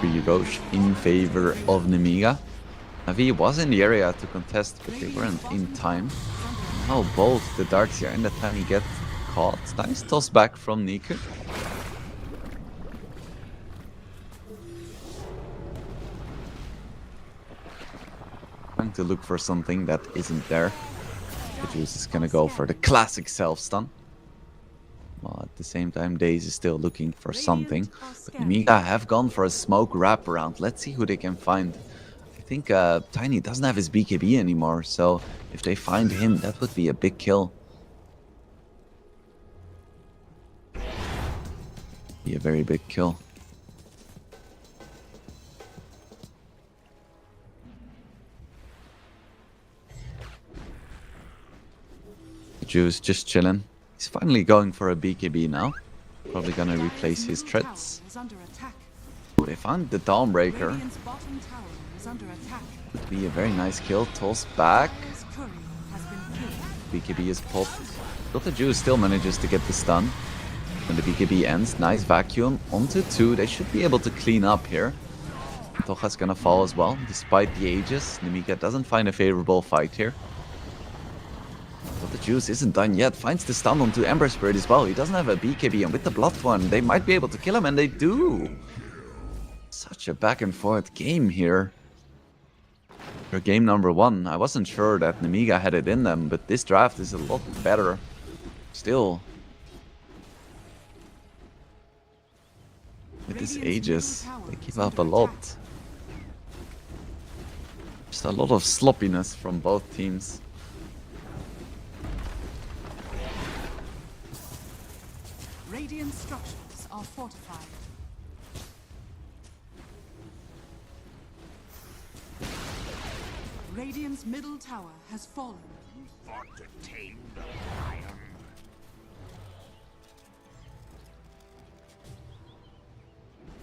S1: Free Roche in favor of Nemiga. Navi was in the area to contest, but they weren't in time. Now both the Darkseer and the Tiny get caught. Nice toss back from Niku. Trying to look for something that isn't there. The Juice is gonna go for the classic self-stun. Well, at the same time, Daze is still looking for something. But Nemiga have gone for a smoke wraparound. Let's see who they can find. I think Tiny doesn't have his BKB anymore, so if they find him, that would be a big kill. Be a very big kill. Juice just chilling. He's finally going for a BKB now. Probably gonna replace his threats. Oh, they found the Dawnbreaker. Would be a very nice kill. Toss back. BKB is popped. Dota Juice still manages to get the stun. When the BKB ends, nice vacuum onto 2. They should be able to clean up here. Tocha's gonna fall as well, despite the Aegis. Nemiga doesn't find a favorable fight here. But the Juice isn't done yet. Finds the stun onto Ember Spirit as well. He doesn't have a BKB, and with the Blood one, they might be able to kill him, and they do. Such a back and forth game here. For game number 1, I wasn't sure that Nemiga had it in them, but this draft is a lot better. Still. With this Aegis, they give up a lot. Just a lot of sloppiness from both teams.
S3: Radiant structures are fortified. Radiant's middle tower has fallen.
S2: Fought to tame the lion.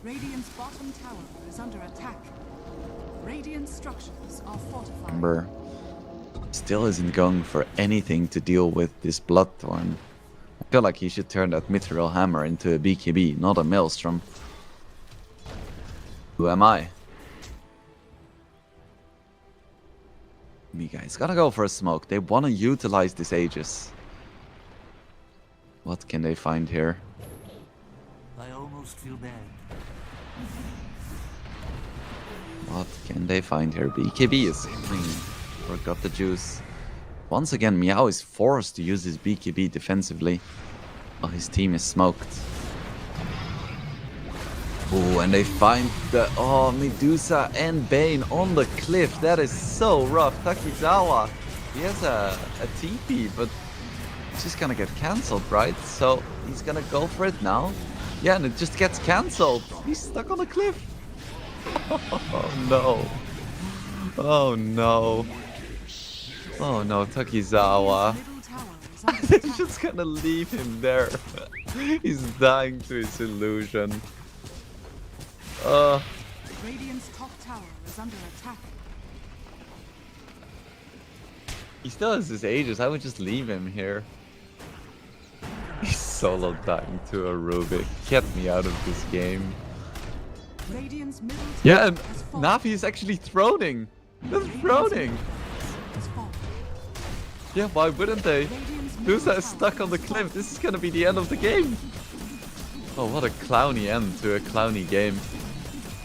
S3: Radiant's bottom tower is under attack. Radiant structures are fortified.
S1: Ember still isn't going for anything to deal with this Bloodthorn. I feel like he should turn that Mithril Hammer into a BKB, not a Maelstrom. Who am I? Me guys, gotta go for a smoke. They want to utilize this Aegis. What can they find here?
S4: I almost feel bad.
S1: What can they find here? BKB is forgot the juice. Once again, Meow is forced to use his BKB defensively. Oh, his team is smoked. Oh, and they find the Medusa and Bane on the cliff. That is so rough. Takizawa, he has a TP, but it's just gonna get cancelled, right? So he's gonna go for it now. Yeah, and it just gets cancelled. He's stuck on the cliff. Oh no. Oh no. Oh no, Takizawa. They're just gonna leave him there. He's dying to his illusion.
S3: Radiant's top tower is under attack.
S1: He still has his Aegis. I would just leave him here. He's solo dying to a Rubik. Get me out of this game.
S3: Radiant's middle tower
S1: Yeah, and
S3: has fallen.
S1: Navi is actually throning. They're throning.
S3: Has fallen.
S1: Yeah, why wouldn't they?
S3: Radiant's middle
S1: Dusa is
S3: tower
S1: stuck on the
S3: has
S1: cliff. This is gonna be the end of the game. Oh, what a clowny end to a clowny game.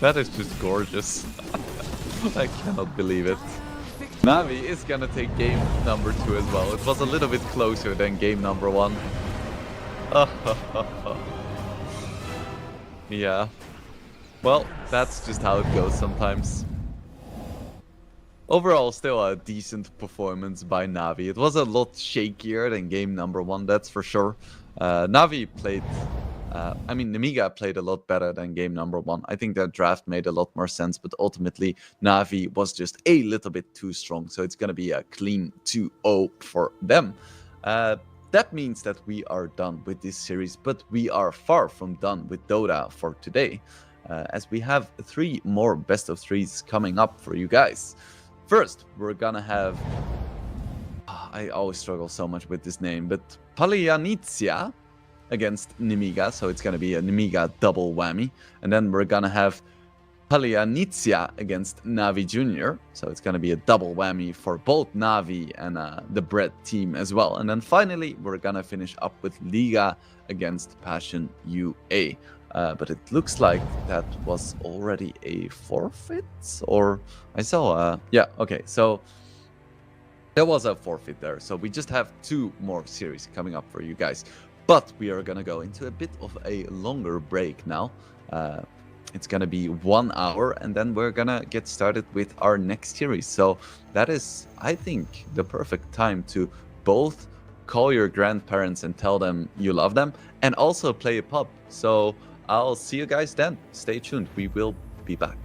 S1: That is just gorgeous. I cannot believe it. Navi is gonna take game number 2 as well. It was a little bit closer than game number 1. Yeah. Well, that's just how it goes sometimes. Overall, still a decent performance by Navi. It was a lot shakier than game number 1, that's for sure. Navi played... Nemiga played a lot better than game number 1. I think that draft made a lot more sense, but ultimately Navi was just a little bit too strong, so it's going to be a clean 2-0 for them. That means that we are done with this series, but we are far from done with Dota for today, as we have 3 more best of 3s coming up for you guys. First, we're gonna have... I always struggle so much with this name, but Palyanitsia against Nemiga, so it's gonna be a Nemiga double whammy. And then we're gonna have Palyanitsia against Navi Jr., so it's gonna be a double whammy for both Navi and the Bread team as well. And then finally, we're gonna finish up with Liga against Passion UA. But it looks like that was already a forfeit, or I saw yeah, okay, so there was a forfeit there, so we just have 2 more series coming up for you guys. But we are gonna go into a bit of a longer break now. It's gonna be 1 hour, and then we're gonna get started with our next series. So that is, I think, the perfect time to both call your grandparents and tell them you love them, and also play a pub. So I'll see you guys then. Stay tuned. We will be back.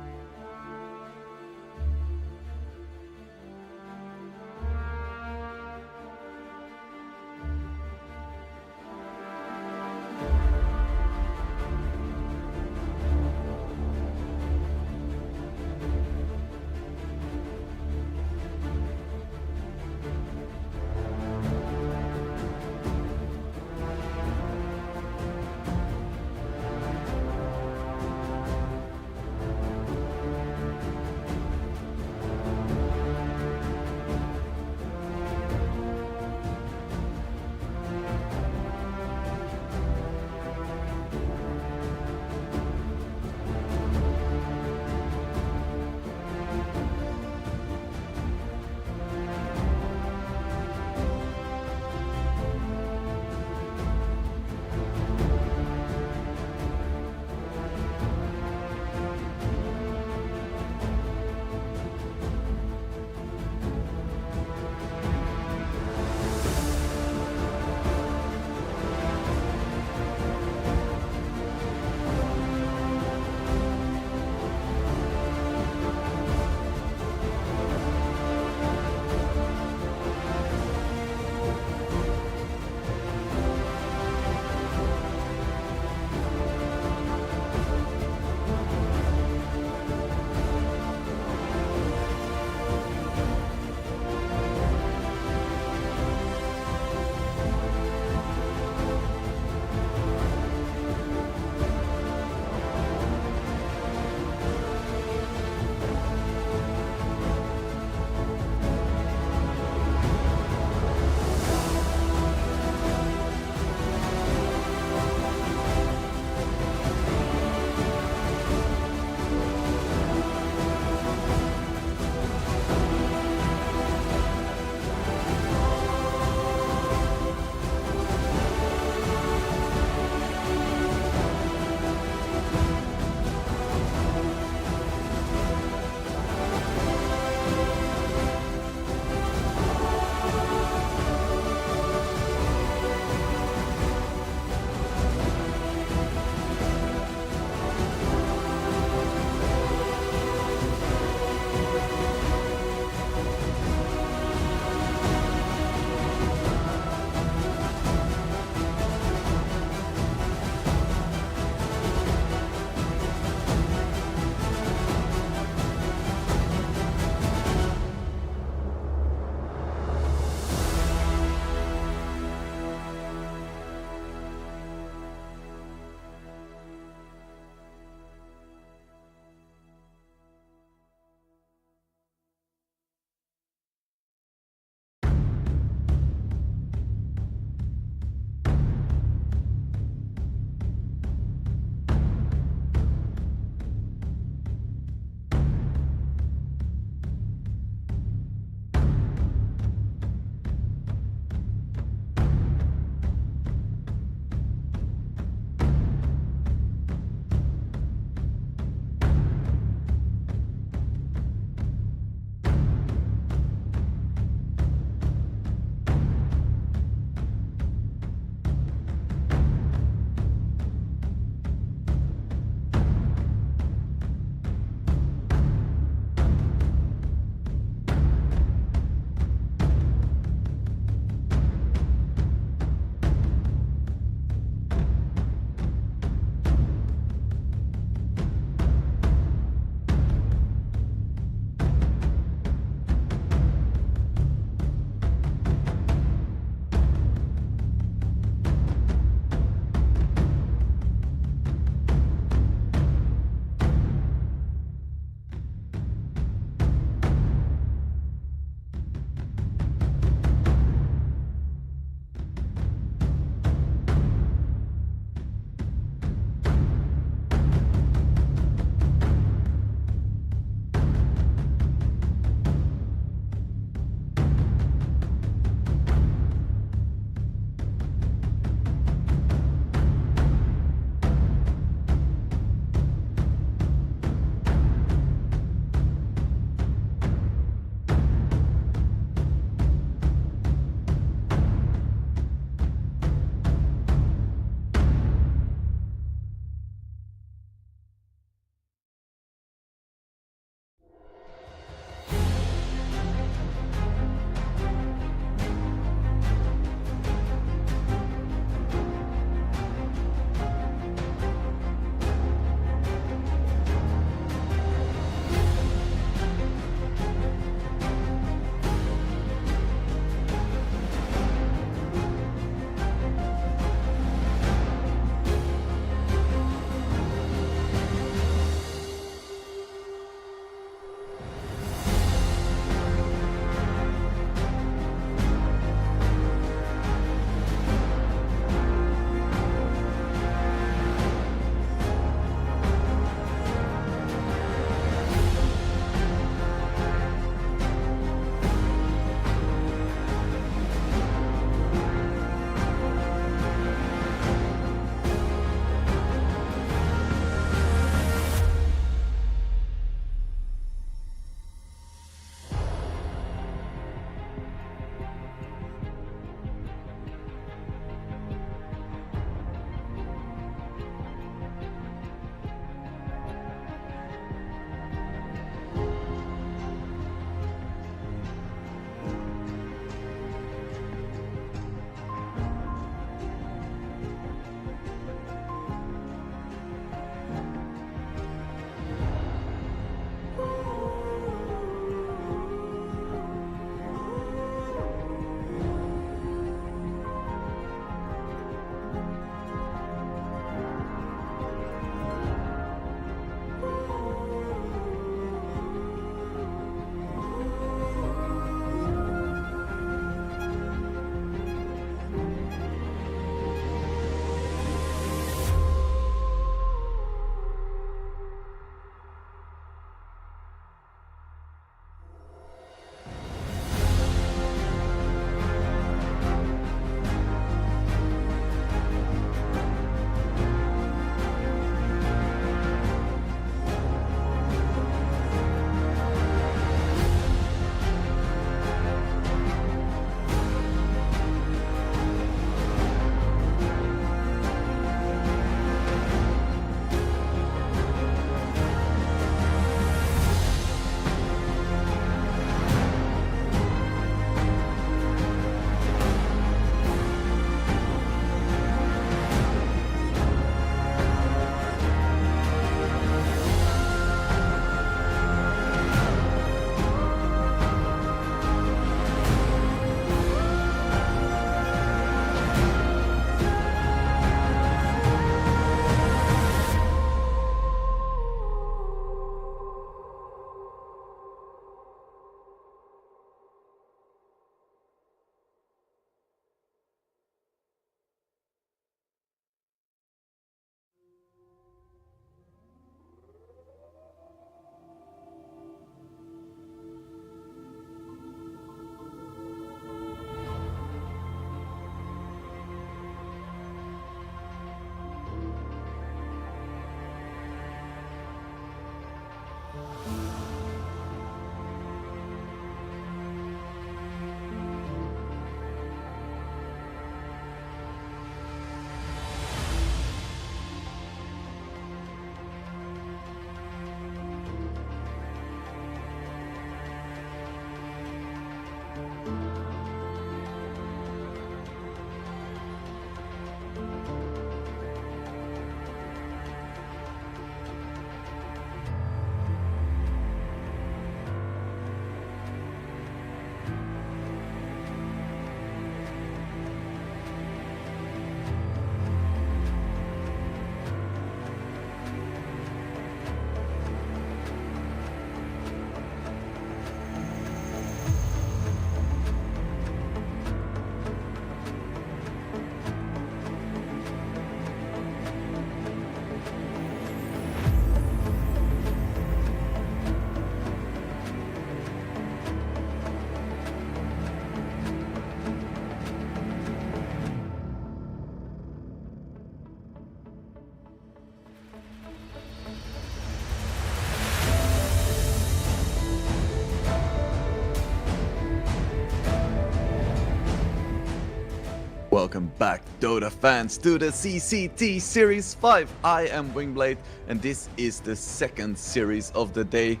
S1: Welcome back, Dota fans, to the CCT Series 5. I am Wingblade, and this is the second series of the day.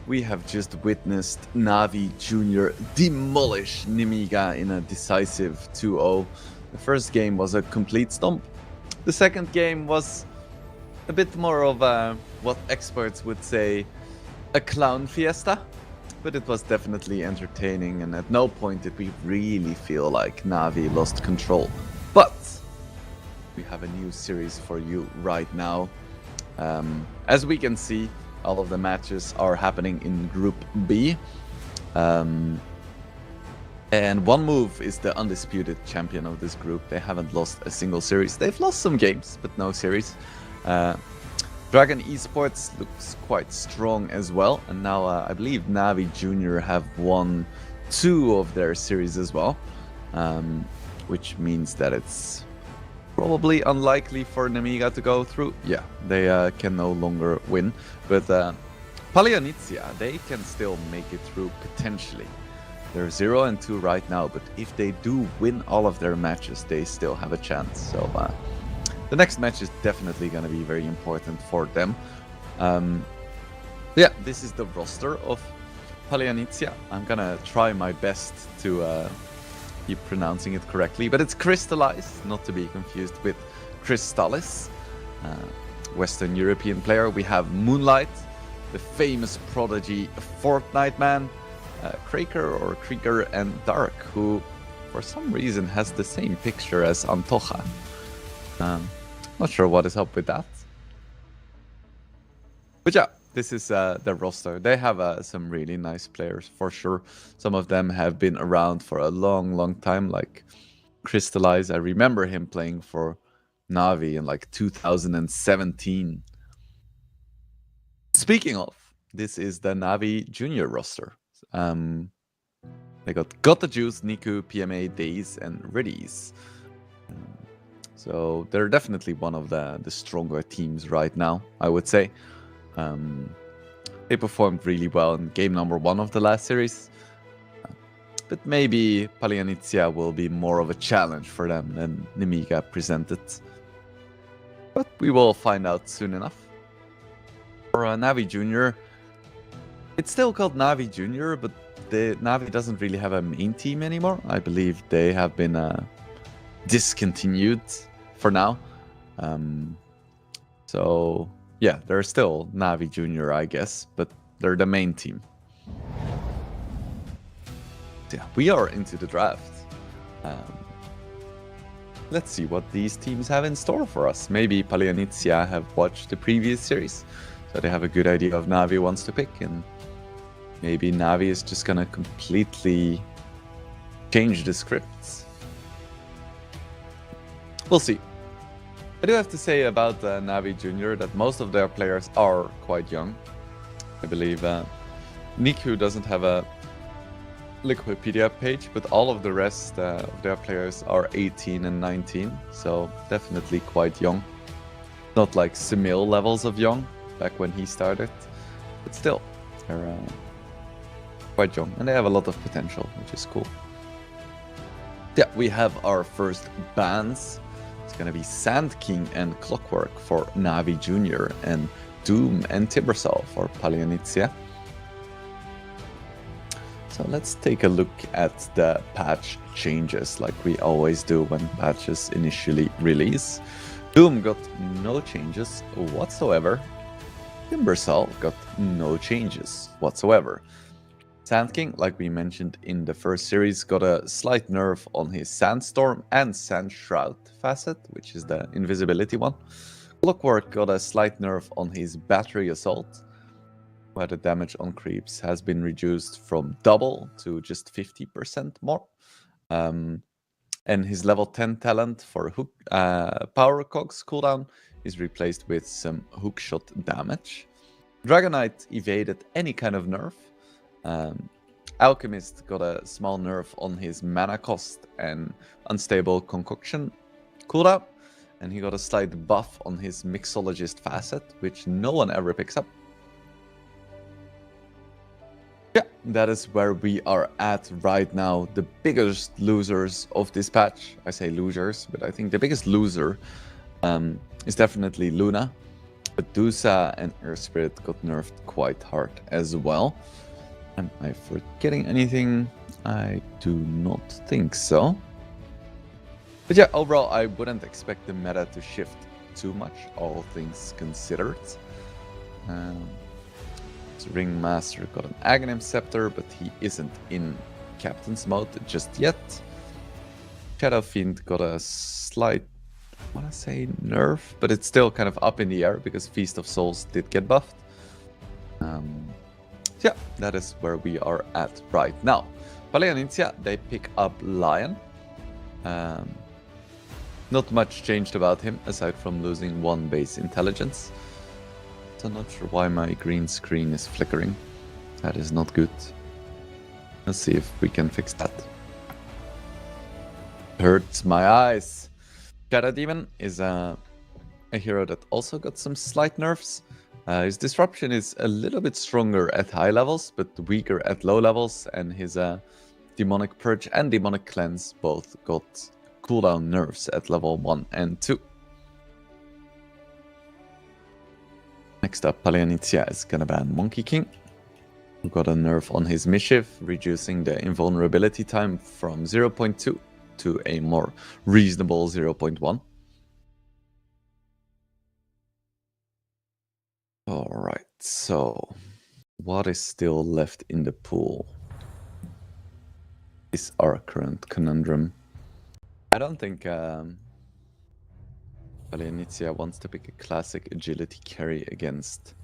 S1: We have just witnessed Navi Jr. demolish Nemiga in a decisive 2-0. The first game was a complete stomp. The second game was a bit more of a, what experts would say, a clown fiesta. But it was definitely entertaining, and at no point did we really feel like Navi lost control. But we have a new series for you right now. As we can see, all of the matches are happening in Group B. And One Move is the undisputed champion of this group. They haven't lost a single series. They've lost some games, but no series. Dragon Esports looks quite strong as well, and now I believe Navi Jr. have won 2 of their series as well, which means that it's probably unlikely for Nemiga to go through. Yeah, they can no longer win, but Palianitsia, they can still make it through potentially. They're 0-2 right now, but if they do win all of their matches, they still have a chance. So the next match is definitely going to be very important for them. Yeah, this is the roster of Palianitsia. I'm going to try my best to keep pronouncing it correctly, but it's Crystallized, not to be confused with Crystallis, Western European player. We have Moonlight, the famous prodigy Fortnite man, Krieger, and Dark, who for some reason has the same picture as Antoja. Not sure what is up with that. But yeah, this is the roster. They have some really nice players for sure. Some of them have been around for a long time, like Crystallize. I remember him playing for Navi in like 2017. Speaking of, this is the Navi Junior roster. They got the Juice, Niku, PMA, Days, and Reddies. So they're definitely one of the stronger teams right now, I would say. They performed really well in game number 1 of the last series. But maybe Palianitsia will be more of a challenge for them than Nemiga presented. But we will find out soon enough. For Navi Jr., it's still called Navi Jr., but Navi doesn't really have a main team anymore. I believe they have been discontinued for now. So yeah, they're still Navi Junior, I guess, but they're the main team. Yeah, we are into the draft. Let's see what these teams have in store for us. Maybe Palianitsia have watched the previous series, so they have a good idea of Navi wants to pick, and maybe Navi is just gonna completely change the scripts. We'll see. I do have to say about Navi Jr. that most of their players are quite young. I believe Niku doesn't have a Wikipedia page, but all of the rest of their players are 18 and 19, so definitely quite young. Not like Simil levels of young, back when he started, but still, they're quite young, and they have a lot of potential, which is cool. Yeah, we have our first bans. It's gonna be Sand King and Clockwork for Navi Jr. and Doom and Timbersol for Palianitsia. So let's take a look at the patch changes like we always do when patches initially release. Doom got no changes whatsoever. Timbersol got no changes whatsoever. Sand King, like we mentioned in the first series, got a slight nerf on his Sandstorm and Sandshroud facet, which is the invisibility one. Clockwork got a slight nerf on his Battery Assault, where the damage on creeps has been reduced from double to just 50% more. And his level 10 talent for Power Cogs cooldown is replaced with some hookshot damage. Dragonite evaded any kind of nerf. Alchemist got a small nerf on his mana cost and unstable concoction cooldown, and he got a slight buff on his mixologist facet, which no one ever picks up. Yeah, that is where we are at right now. The biggest losers of this patch. I say losers, but I think the biggest loser is definitely Luna. Medusa and Air Spirit got nerfed quite hard as well. Am I forgetting anything? I do not think so. But yeah, overall, I wouldn't expect the meta to shift too much, all things considered. Ringmaster got an Aghanim Scepter, but he isn't in Captain's mode just yet. Shadow Fiend got a slight, I want to say nerf, but it's still kind of up in the air because Feast of Souls did get buffed. Yeah, that is where we are at right now. Paleonintia, they pick up Lion. Not much changed about him aside from losing one base intelligence. So I'm not sure why my green screen is flickering. That is not good. Let's see if we can fix that. Hurts my eyes. Shadow Demon is a hero that also got some slight nerfs. His disruption is a little bit stronger at high levels, but weaker at low levels. And his Demonic Purge and Demonic Cleanse both got cooldown nerfs at level 1 and 2. Next up, Paleonintia is gonna ban Monkey King, who got a nerf on his Mischief, reducing the invulnerability time from 0.2 to a more reasonable 0.1. Alright, so what is still left in the pool is our current conundrum. I don't think Paleonintia wants to pick a classic agility carry against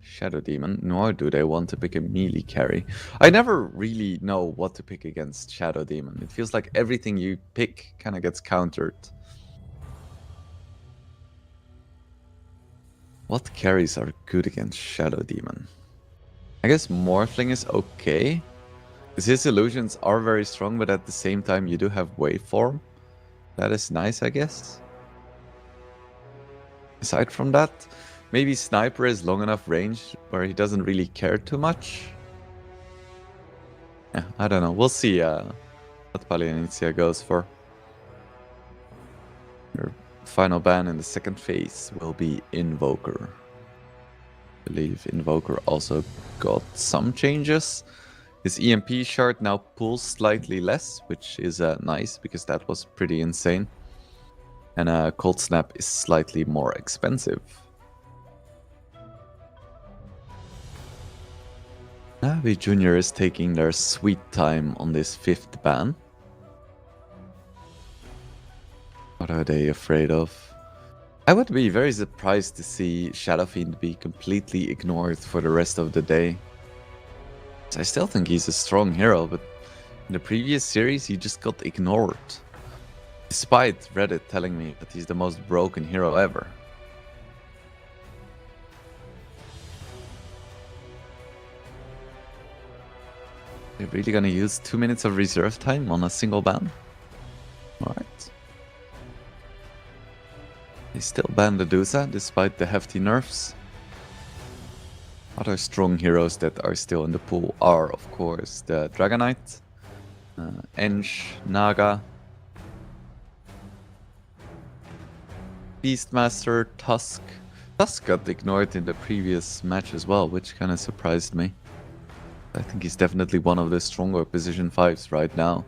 S1: Shadow Demon, nor do they want to pick a melee carry. I never really know what to pick against Shadow Demon. It feels like everything you pick kind of gets countered. What carries are good against Shadow Demon? I guess Morphling is okay. Because his illusions are very strong, but at the same time you do have Waveform. That is nice, I guess. Aside from that, maybe Sniper is long enough range where he doesn't really care too much. Yeah, I don't know. We'll see what Paleonintia goes for. Your final ban in the second phase will be Invoker. I believe Invoker also got some changes. His EMP shard now pulls slightly less, which is nice because that was pretty insane. And Cold Snap is slightly more expensive. Navi Jr. is taking their sweet time on this 5th ban. What are they afraid of? I would be very surprised to see Shadow Fiend be completely ignored for the rest of the day. I still think he's a strong hero, but in the previous series he just got ignored. Despite Reddit telling me that he's the most broken hero ever. They're really gonna use 2 minutes of reserve time on a single ban? Alright. They still ban the Medusa despite the hefty nerfs. Other strong heroes that are still in the pool are, of course, the Dragonite, Ench, Naga, Beastmaster, Tusk. Tusk got ignored in the previous match as well, which kind of surprised me. I think he's definitely one of the stronger position 5s right now.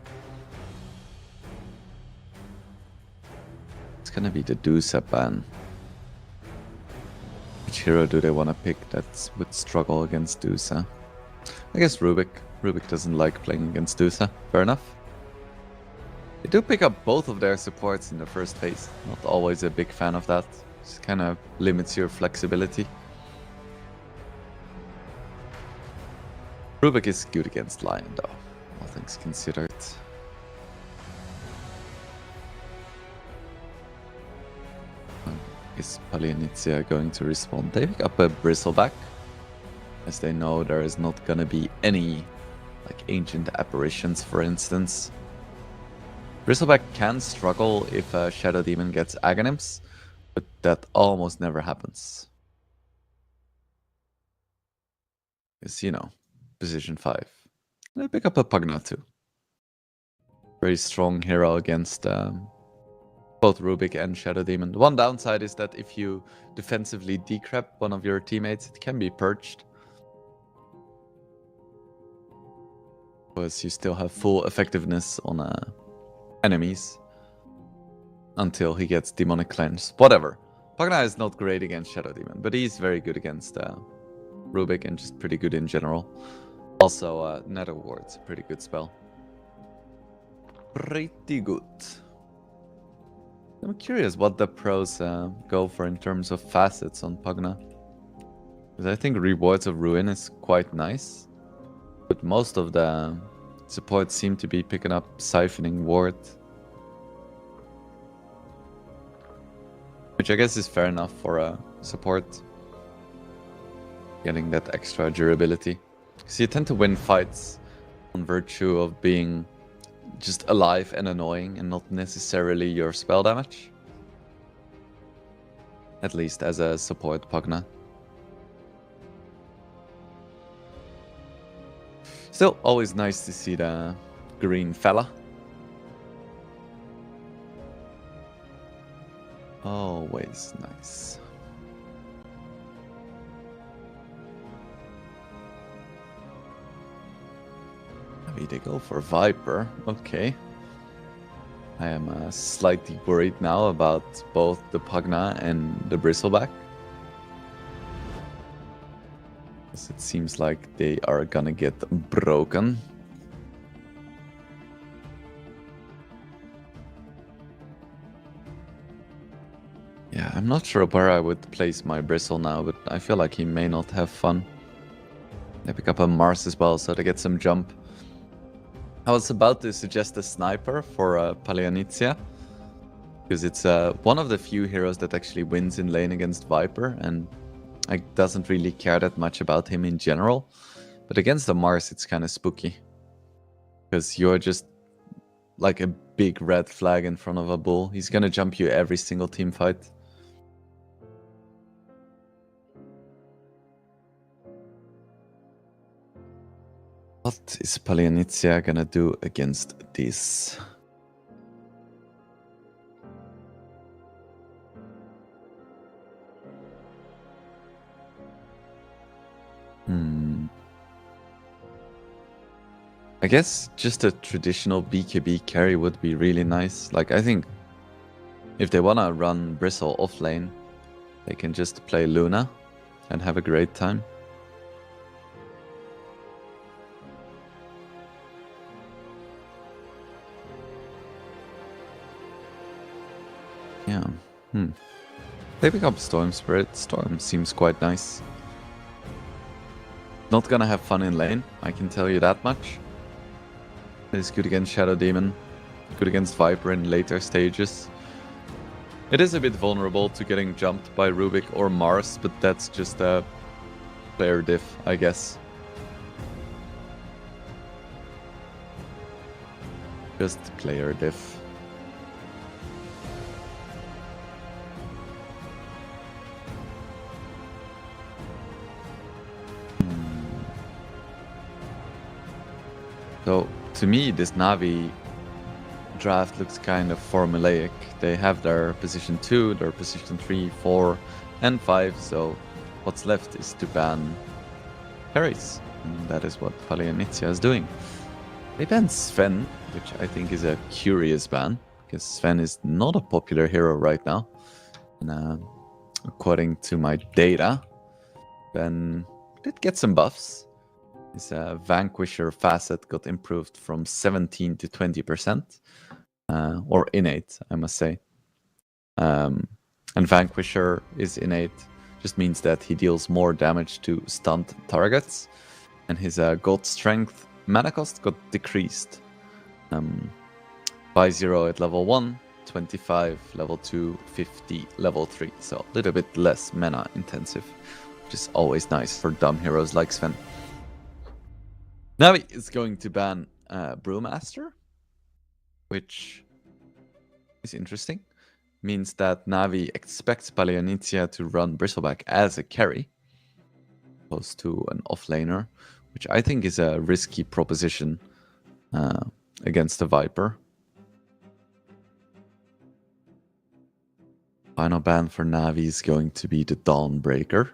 S1: It's gonna be the Medusa ban. Which hero do they want to pick that would struggle against Medusa? I guess Rubik. Rubik doesn't like playing against Medusa. Fair enough. They do pick up both of their supports in the first phase. Not always a big fan of that. It kind of limits your flexibility. Rubik is good against Lion though, all things considered. Is Paleonintia going to respond? They pick up a Bristleback, as they know there is not gonna be any like ancient apparitions, for instance. Bristleback can struggle if Shadow Demon gets Aghanims, but that almost never happens. Because, you know, position 5. They pick up a Pugna too. Very strong hero against both Rubik and Shadow Demon. The one downside is that if you defensively decrep one of your teammates, it can be purged. Because you still have full effectiveness on enemies until he gets Demonic Cleanse. Whatever. Pugna is not great against Shadow Demon, but he's very good against Rubik and just pretty good in general. Also, Nether Ward's a pretty good spell. Pretty good. I'm curious what the pros go for in terms of facets on Pugna. Because I think Rewards of Ruin is quite nice. But most of the supports seem to be picking up Siphoning Ward. Which I guess is fair enough for a support. Getting that extra durability. Because you tend to win fights on virtue of being just alive and annoying and not necessarily your spell damage. At least as a support Pugna. Still, always nice to see the green fella. Always nice. Maybe they go for Viper. Okay. I am slightly worried now about both the Pugna and the Bristleback. It seems like they are gonna get broken. Yeah, I'm not sure where I would place my Bristle now, but I feel like he may not have fun. They pick up a Mars as well, so they get some jump. I was about to suggest a Sniper for Palianizia, because it's one of the few heroes that actually wins in lane against Viper, and I doesn't really care that much about him in general. But against the Mars, it's kind of spooky. Because you're just like a big red flag in front of a bull. He's gonna jump you every single team fight. What is Palianizia gonna do against this? I guess just a traditional BKB carry would be really nice. Like, I think if they wanna run Bristle off lane, they can just play Luna and have a great time. Yeah. They pick up Storm Spirit. Storm seems quite nice. Not gonna have fun in lane, I can tell you that much. It's good against Shadow Demon, good against Viper in later stages. It is a bit vulnerable to getting jumped by Rubik or Mars, but that's just a player diff, I guess. Just player diff. So, to me, this Na'Vi draft looks kind of formulaic. They have their position 2, their position 3, 4, and 5, so what's left is to ban carries. And that is what Palianizia is doing. They banned Sven, which I think is a curious ban, because Sven is not a popular hero right now. And according to my data, Ben did get some buffs. His Vanquisher facet got improved from 17 to 20%, or innate, I must say. And Vanquisher is innate, just means that he deals more damage to stunned targets, and his God Strength mana cost got decreased by 0 at level 1, 25 level 2, 50 level 3, so a little bit less mana intensive, which is always nice for dumb heroes like Sven. Navi is going to ban Brewmaster, which is interesting. Means that Navi expects Palianizia to run Bristleback as a carry, opposed to an offlaner, which I think is a risky proposition against the Viper. Final ban for Navi is going to be the Dawnbreaker.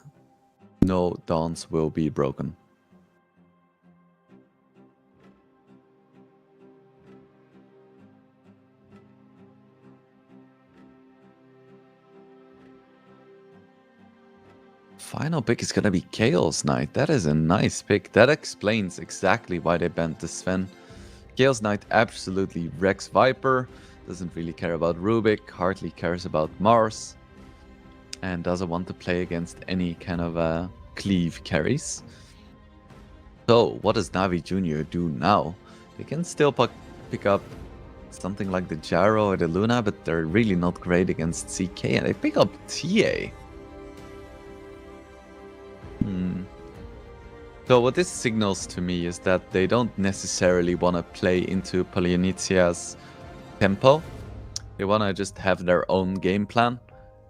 S1: No Dawns will be broken. Final pick is going to be Chaos Knight. That is a nice pick. That explains exactly why they banned the Sven. Chaos Knight absolutely wrecks Viper. Doesn't really care about Rubik. Hardly cares about Mars. And doesn't want to play against any kind of cleave carries. So what does Navi Jr. do now? They can still pick up something like the Gyro or the Luna, but they're really not great against CK. And they pick up TA. So what this signals to me is that they don't necessarily want to play into Polynizia's tempo. They want to just have their own game plan.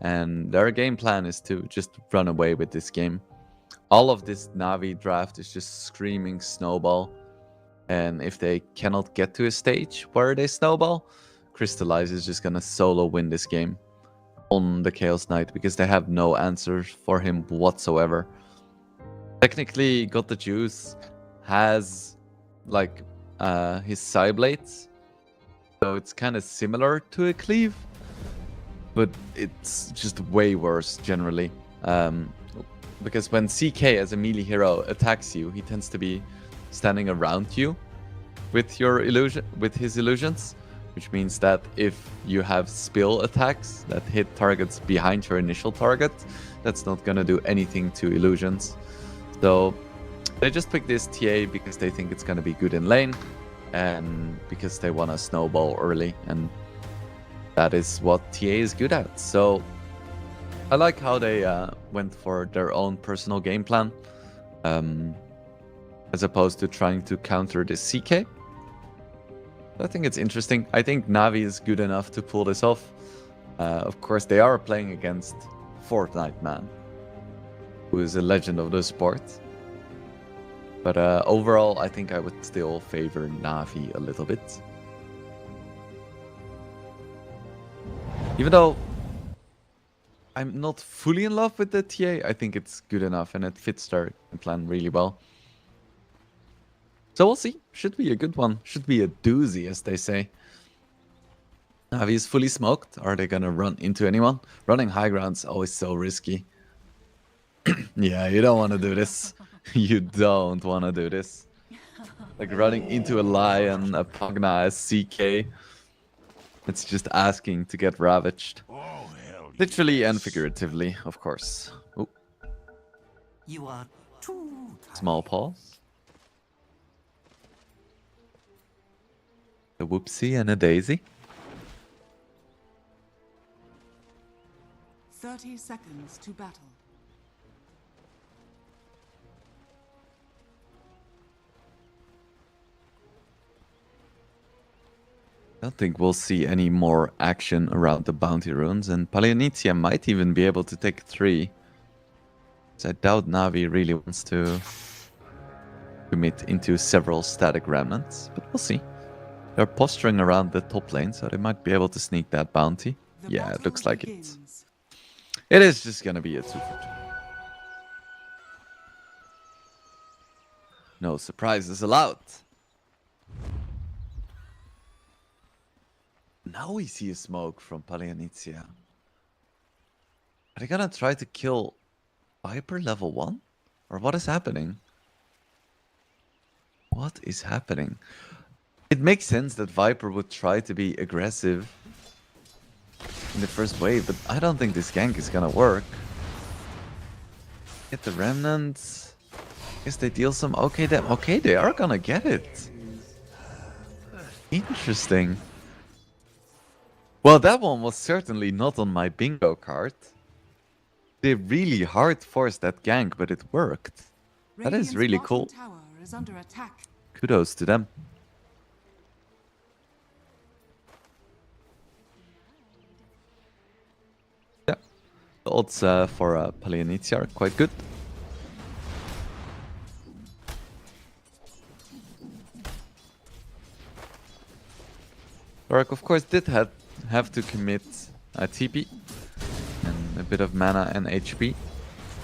S1: And their game plan is to just run away with this game. All of this Navi draft is just screaming snowball. And if they cannot get to a stage where they snowball, Crystallize is just going to solo win this game on the Chaos Knight because they have no answers for him whatsoever. Technically, Got the Juice has like his side blades, so it's kind of similar to a cleave, but it's just way worse generally. Because when CK as a melee hero attacks you, he tends to be standing around you with your illusion, with his illusions, which means that if you have spill attacks that hit targets behind your initial target, that's not gonna do anything to illusions. So they just picked this TA because they think it's going to be good in lane and because they want to snowball early, and that is what TA is good at. So I like how they went for their own personal game plan as opposed to trying to counter this CK. I think it's interesting. I think Navi is good enough to pull this off. Of course, they are playing against Fortnite Man, who is a legend of the sport. But overall, I think I would still favor Navi a little bit. Even though I'm not fully in love with the TA, I think it's good enough and it fits their plan really well. So we'll see. Should be a good one. Should be a doozy, as they say. Navi is fully smoked. Are they gonna run into anyone? Running high ground's always so risky. Yeah, you don't want to do this. You don't want to do this. Like running into a Lion, a Pugna, a CK. It's just asking to get ravaged.
S2: Oh, hell
S1: Literally and figuratively, of course. Ooh.
S4: You are too tired.
S1: Small pause. A whoopsie and a daisy.
S3: 30 seconds to battle.
S1: I don't think we'll see any more action around the bounty runes, and Polynicia might even be able to take 3. So I doubt Navi really wants to commit into several static remnants, but we'll see. They're posturing around the top lane, so they might be able to sneak that bounty. Yeah, it looks like it. It is just gonna be a 2-for-2. No surprises allowed. Now we see a smoke from Polynicia. Are they gonna try to kill Viper level 1? Or what is happening? What is happening? It makes sense that Viper would try to be aggressive in the first wave, but I don't think this gank is gonna work. Get the remnants. Guess they deal some. Okay, they are gonna get it. Interesting. Well, that one was certainly not on my bingo card. They really hard forced that gank, but it worked. That is really cool.
S3: Tower is under attack.
S1: Kudos to them. Yeah, the odds for Polynicia are quite good. Dark, of course, did have to commit a TP and a bit of mana and HP.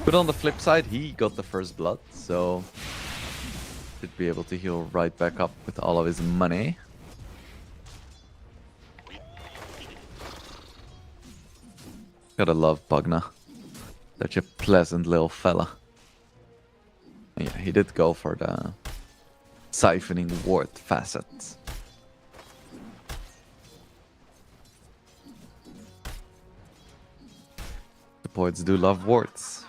S1: But on the flip side, he got the first blood, so should be able to heal right back up with all of his money. Gotta love Pugna. Such a pleasant little fella. Yeah, he did go for the siphoning ward facet. The poets do love wards.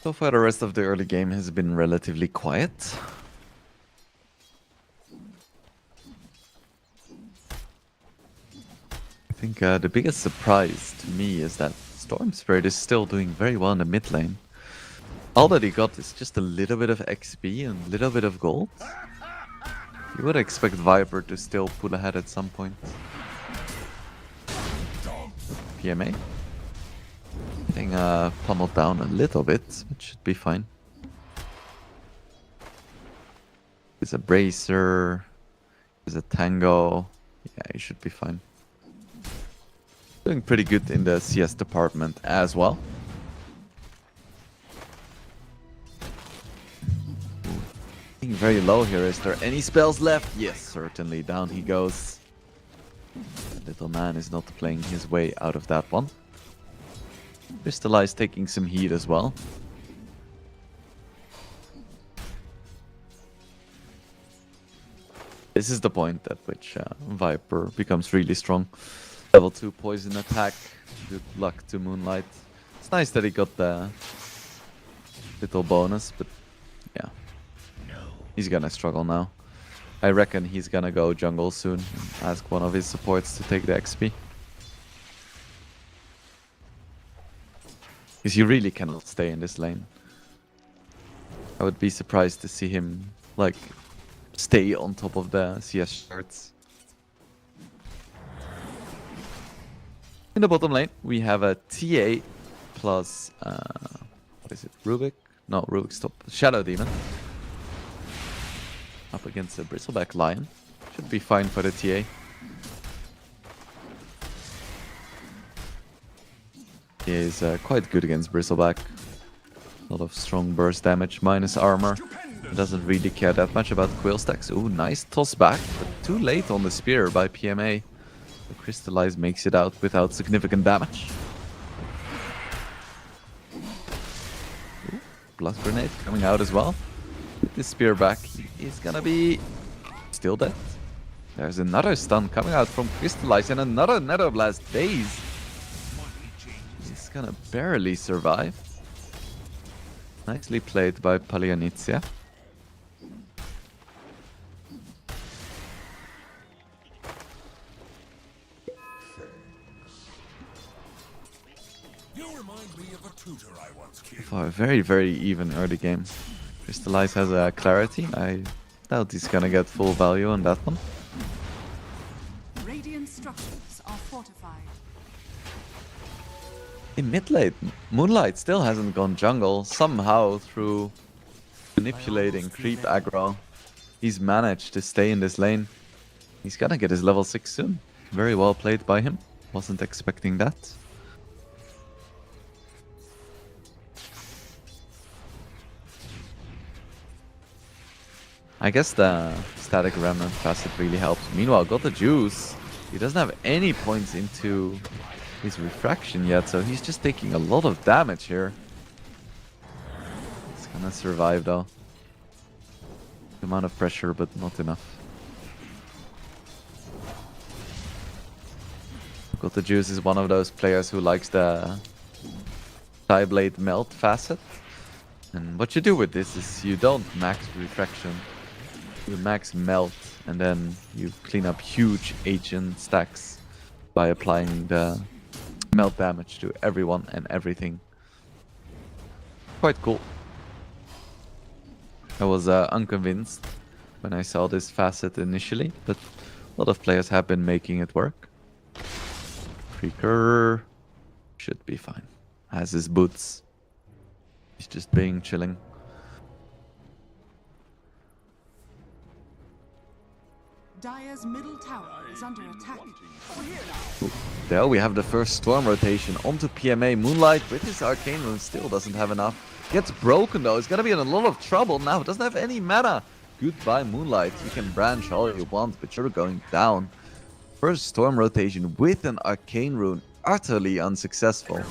S1: So far, the rest of the early game has been relatively quiet. I think the biggest surprise to me is that Storm Spirit is still doing very well in the mid lane. All that he got is just a little bit of XP and a little bit of gold. You would expect Viper to still pull ahead at some point. PMA? Getting pummeled down a little bit, which should be fine. There's a Bracer. There's a Tango. Yeah, he should be fine. Doing pretty good in the CS department as well. Being very low here. Is there any spells left? Yes, certainly. Down he goes. The little man is not playing his way out of that one. Crystallize taking some heat as well. This is the point at which Viper becomes really strong. Level 2 poison attack. Good luck to Moonlight. It's nice that he got the little bonus, but yeah. He's gonna struggle now. I reckon he's gonna go jungle soon and ask one of his supports to take the XP. Because you really cannot stay in this lane. I would be surprised to see him, like, stay on top of the CS shards. In the bottom lane, we have a TA plus, what is it, Rubik? No, Rubik, stop. Shadow Demon. Up against a Bristleback Lion. Should be fine for the TA. He is quite good against Bristleback. A lot of strong burst damage, minus armor. Doesn't really care that much about quill stacks. Ooh, nice toss back, but too late on the spear by PMA. The Crystallize makes it out without significant damage. Ooh, Blast Grenade coming out as well. With the spear back, he is gonna be still dead. There's another stun coming out from Crystallize and another Nether Blast Daze. He's gonna barely survive. Nicely played by Palianizia. For a very, very even early game. Crystallize has a clarity. I doubt he's gonna get full value on that one.
S3: Radiant structures are fortified.
S1: In mid lane, Moonlight still hasn't gone jungle. Somehow, through manipulating creep aggro, he's managed to stay in this lane. He's gonna get his level 6 soon. Very well played by him. Wasn't expecting that. I guess the static remnant facet really helps. Meanwhile, got the juice. He doesn't have any points into his refraction yet, so he's just taking a lot of damage here. He's gonna survive though. Amount of pressure, but not enough. Got the juice is one of those players who likes the Blade melt facet. And what you do with this is you don't max refraction. You max melt, and then you clean up huge ancient stacks by applying the melt damage to everyone and everything. Quite cool. I was unconvinced when I saw this facet initially, but a lot of players have been making it work. Freaker should be fine. Has his boots. He's just being chilling.
S3: Dire's middle tower is under attack.
S1: There we have the first storm rotation onto PMA. Moonlight with his arcane rune still doesn't have enough. Gets broken though. He's gonna be in a lot of trouble now. Doesn't have any mana. Goodbye Moonlight. You can branch all you want, but you're going down. First storm rotation with an arcane rune. Utterly unsuccessful.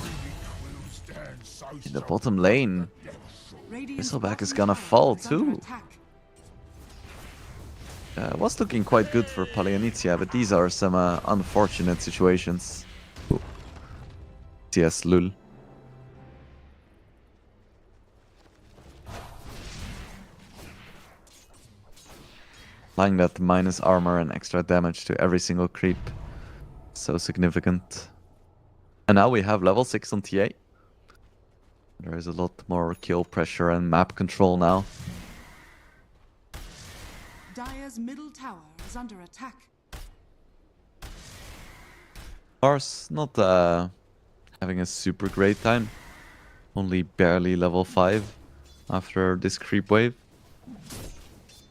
S1: In the bottom lane, Bristleback is gonna fall too. Was looking quite good for Palianitia, but these are some unfortunate situations. Ooh. CS Lul. Applying that minus armor and extra damage to every single creep. So significant. And now we have level 6 on TA. There is a lot more kill pressure and map control now.
S3: Dire's middle tower is under attack.
S1: Lars not having a super great time. Only barely level 5 after this creep wave.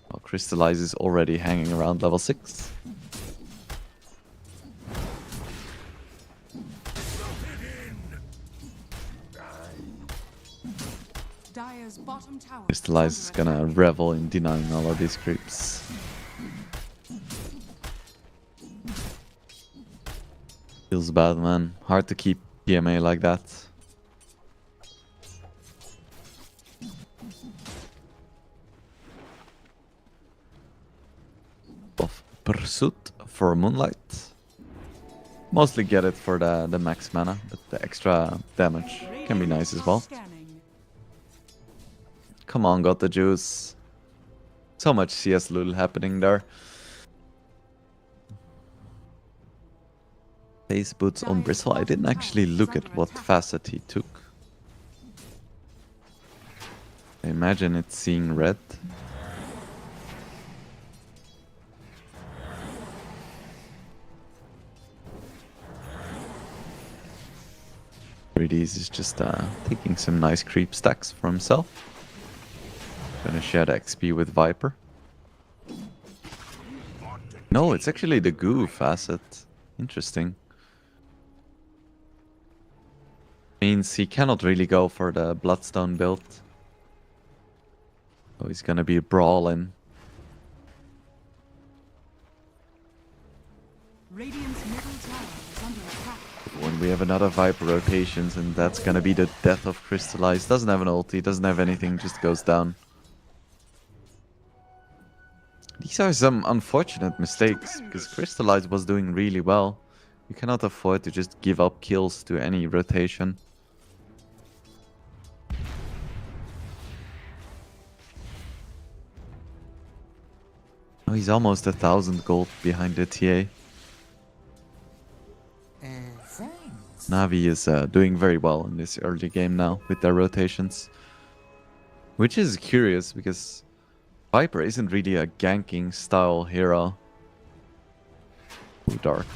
S1: Well, Crystallize is already hanging around level 6.
S3: Dire's bottom tower
S1: Crystallize is gonna revel in denying all of these creeps. Feels bad, man. Hard to keep PMA like that. Of Pursuit for Moonlight. Mostly get it for the max mana, but the extra damage can be nice as well. Come on, got the juice. So much CS Lul happening there. Face boots on Bristle. I didn't actually look at what facet he took. I imagine it's seeing red. Greedies is just taking some nice creep stacks for himself. Gonna share the XP with Viper. No, it's actually the goo facet. Interesting. Means he cannot really go for the Bloodstone build. So he's gonna be brawling.
S3: Radiant's middle tower is under attack.
S1: When we have another Viper rotations, and that's gonna be the death of Crystallize. Doesn't have an ulti, doesn't have anything, just goes down. These are some unfortunate mistakes, because Crystallize was doing really well. You cannot afford to just give up kills to any rotation. Oh, he's almost 1,000 gold behind the TA.
S4: Thanks.
S1: Navi is doing very well in this early game now with their rotations. Which is curious, because Viper isn't really a ganking style hero. Ooh, Dark.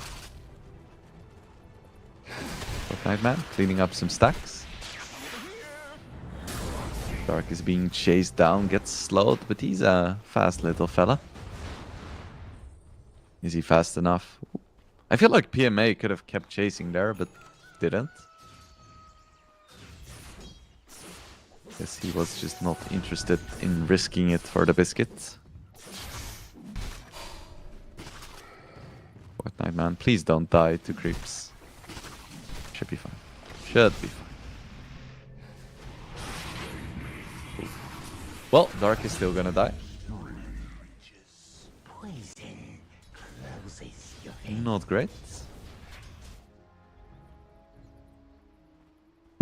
S1: Nightman cleaning up some stacks. Dark is being chased down, gets slowed, but he's a fast little fella. Is he fast enough? I feel like PMA could have kept chasing there, but didn't. Guess he was just not interested in risking it for the biscuit. Fortnite man, please don't die to creeps. Should be fine. Should be fine. Well, Dark is still gonna die.
S4: Poison closes your
S1: Not great.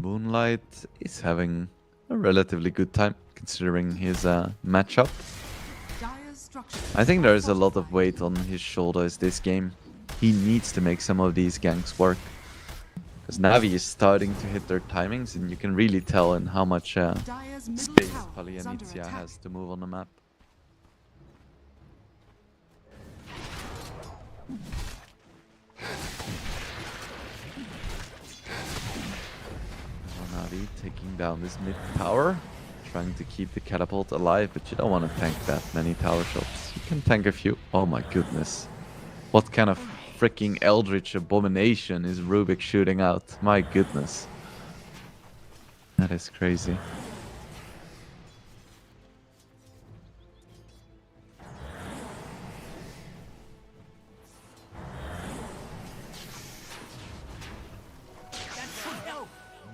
S1: Moonlight is having a relatively good time considering his matchup.
S3: Dire's structure.
S1: I think there is a lot of weight on his shoulders this game. He needs to make some of these ganks work. Because Navi is starting to hit their timings, and you can really tell in how much
S3: Dire's middle
S1: space
S3: tower is under
S1: Palianitia
S3: attack.
S1: has to move on the map. Navi taking down this mid tower, trying to keep the catapult alive, but you don't want to tank that many tower shots. You can tank a few. Oh my goodness. What kind of freaking eldritch abomination is Rubik shooting out? My goodness. That is crazy.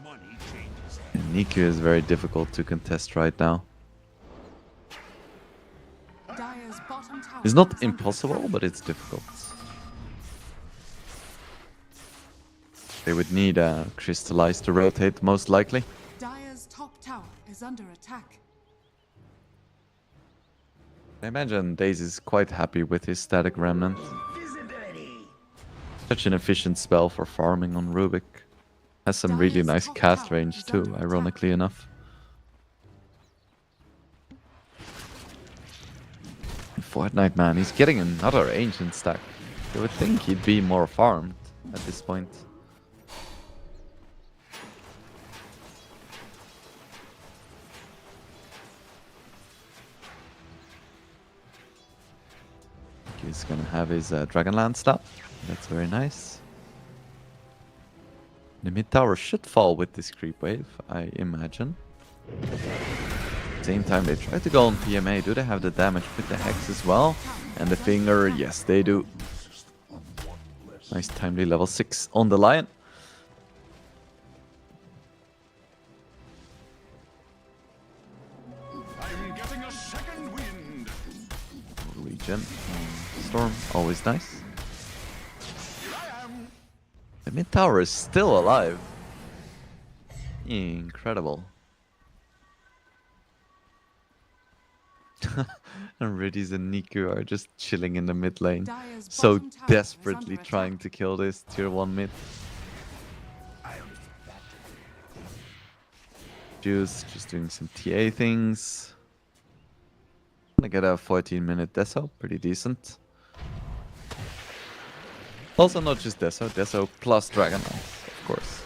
S2: Money changes.
S1: And Niku is very difficult to contest right now.
S3: Dire's bottom tower
S1: It's
S3: is
S1: not
S3: under
S1: impossible,
S3: attack.
S1: but it's difficult. They would need a Crystallize to rotate, most likely.
S3: Dire's top tower is under attack.
S1: I imagine Daze is quite happy with his Static Remnant.
S4: Visibility.
S1: Such an efficient spell for farming on Rubik. Has some really
S3: Dire's
S1: nice
S3: top
S1: cast
S3: tower
S1: range
S3: is
S1: too,
S3: under attack.
S1: ironically enough. Fortnite man, he's getting another ancient stack. You would think he'd be more farmed at this point. He's gonna have his Dragonlance stop. That's very nice. The mid tower should fall with this creep wave, I imagine. Same time they try to go on PMA. Do they have the damage with the Hex as well? And the Finger, yes they do. Nice timely level 6 on the Lion.
S2: I'm getting a second wind.
S1: Regen. Storm, always nice.
S2: Here I am.
S1: The mid tower is still alive. Incredible. And Riddies and Niku are just chilling in the mid lane.
S3: Dire's
S1: So
S3: bottom tower is
S1: desperately
S3: under
S1: trying
S3: attack.
S1: to kill this tier 1 mid. Juice just doing some TA things. Gonna get a 14-minute Deso, pretty decent. Also not just Deso, Deso plus Dragonlance, of course.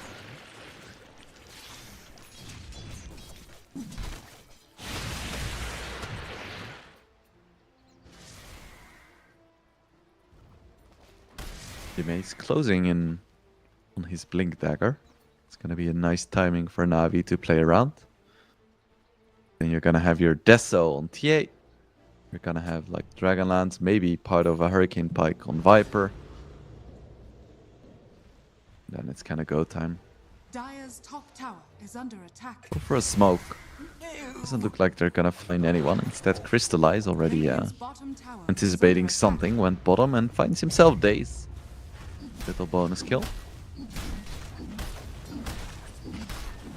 S1: Teammates closing in on his Blink Dagger. It's gonna be a nice timing for Navi to play around. Then you're gonna have your Deso on TA. You're gonna have like Dragonlance, maybe part of a Hurricane Pike on Viper. Then it's kinda go time.
S3: Dire's top tower is under attack.
S1: Go for a smoke. Doesn't look like they're gonna find anyone. Instead, Crystallize already
S3: Radiant's bottom tower is
S1: anticipating
S3: under attack.
S1: something, went bottom and finds himself Daze. Little bonus kill.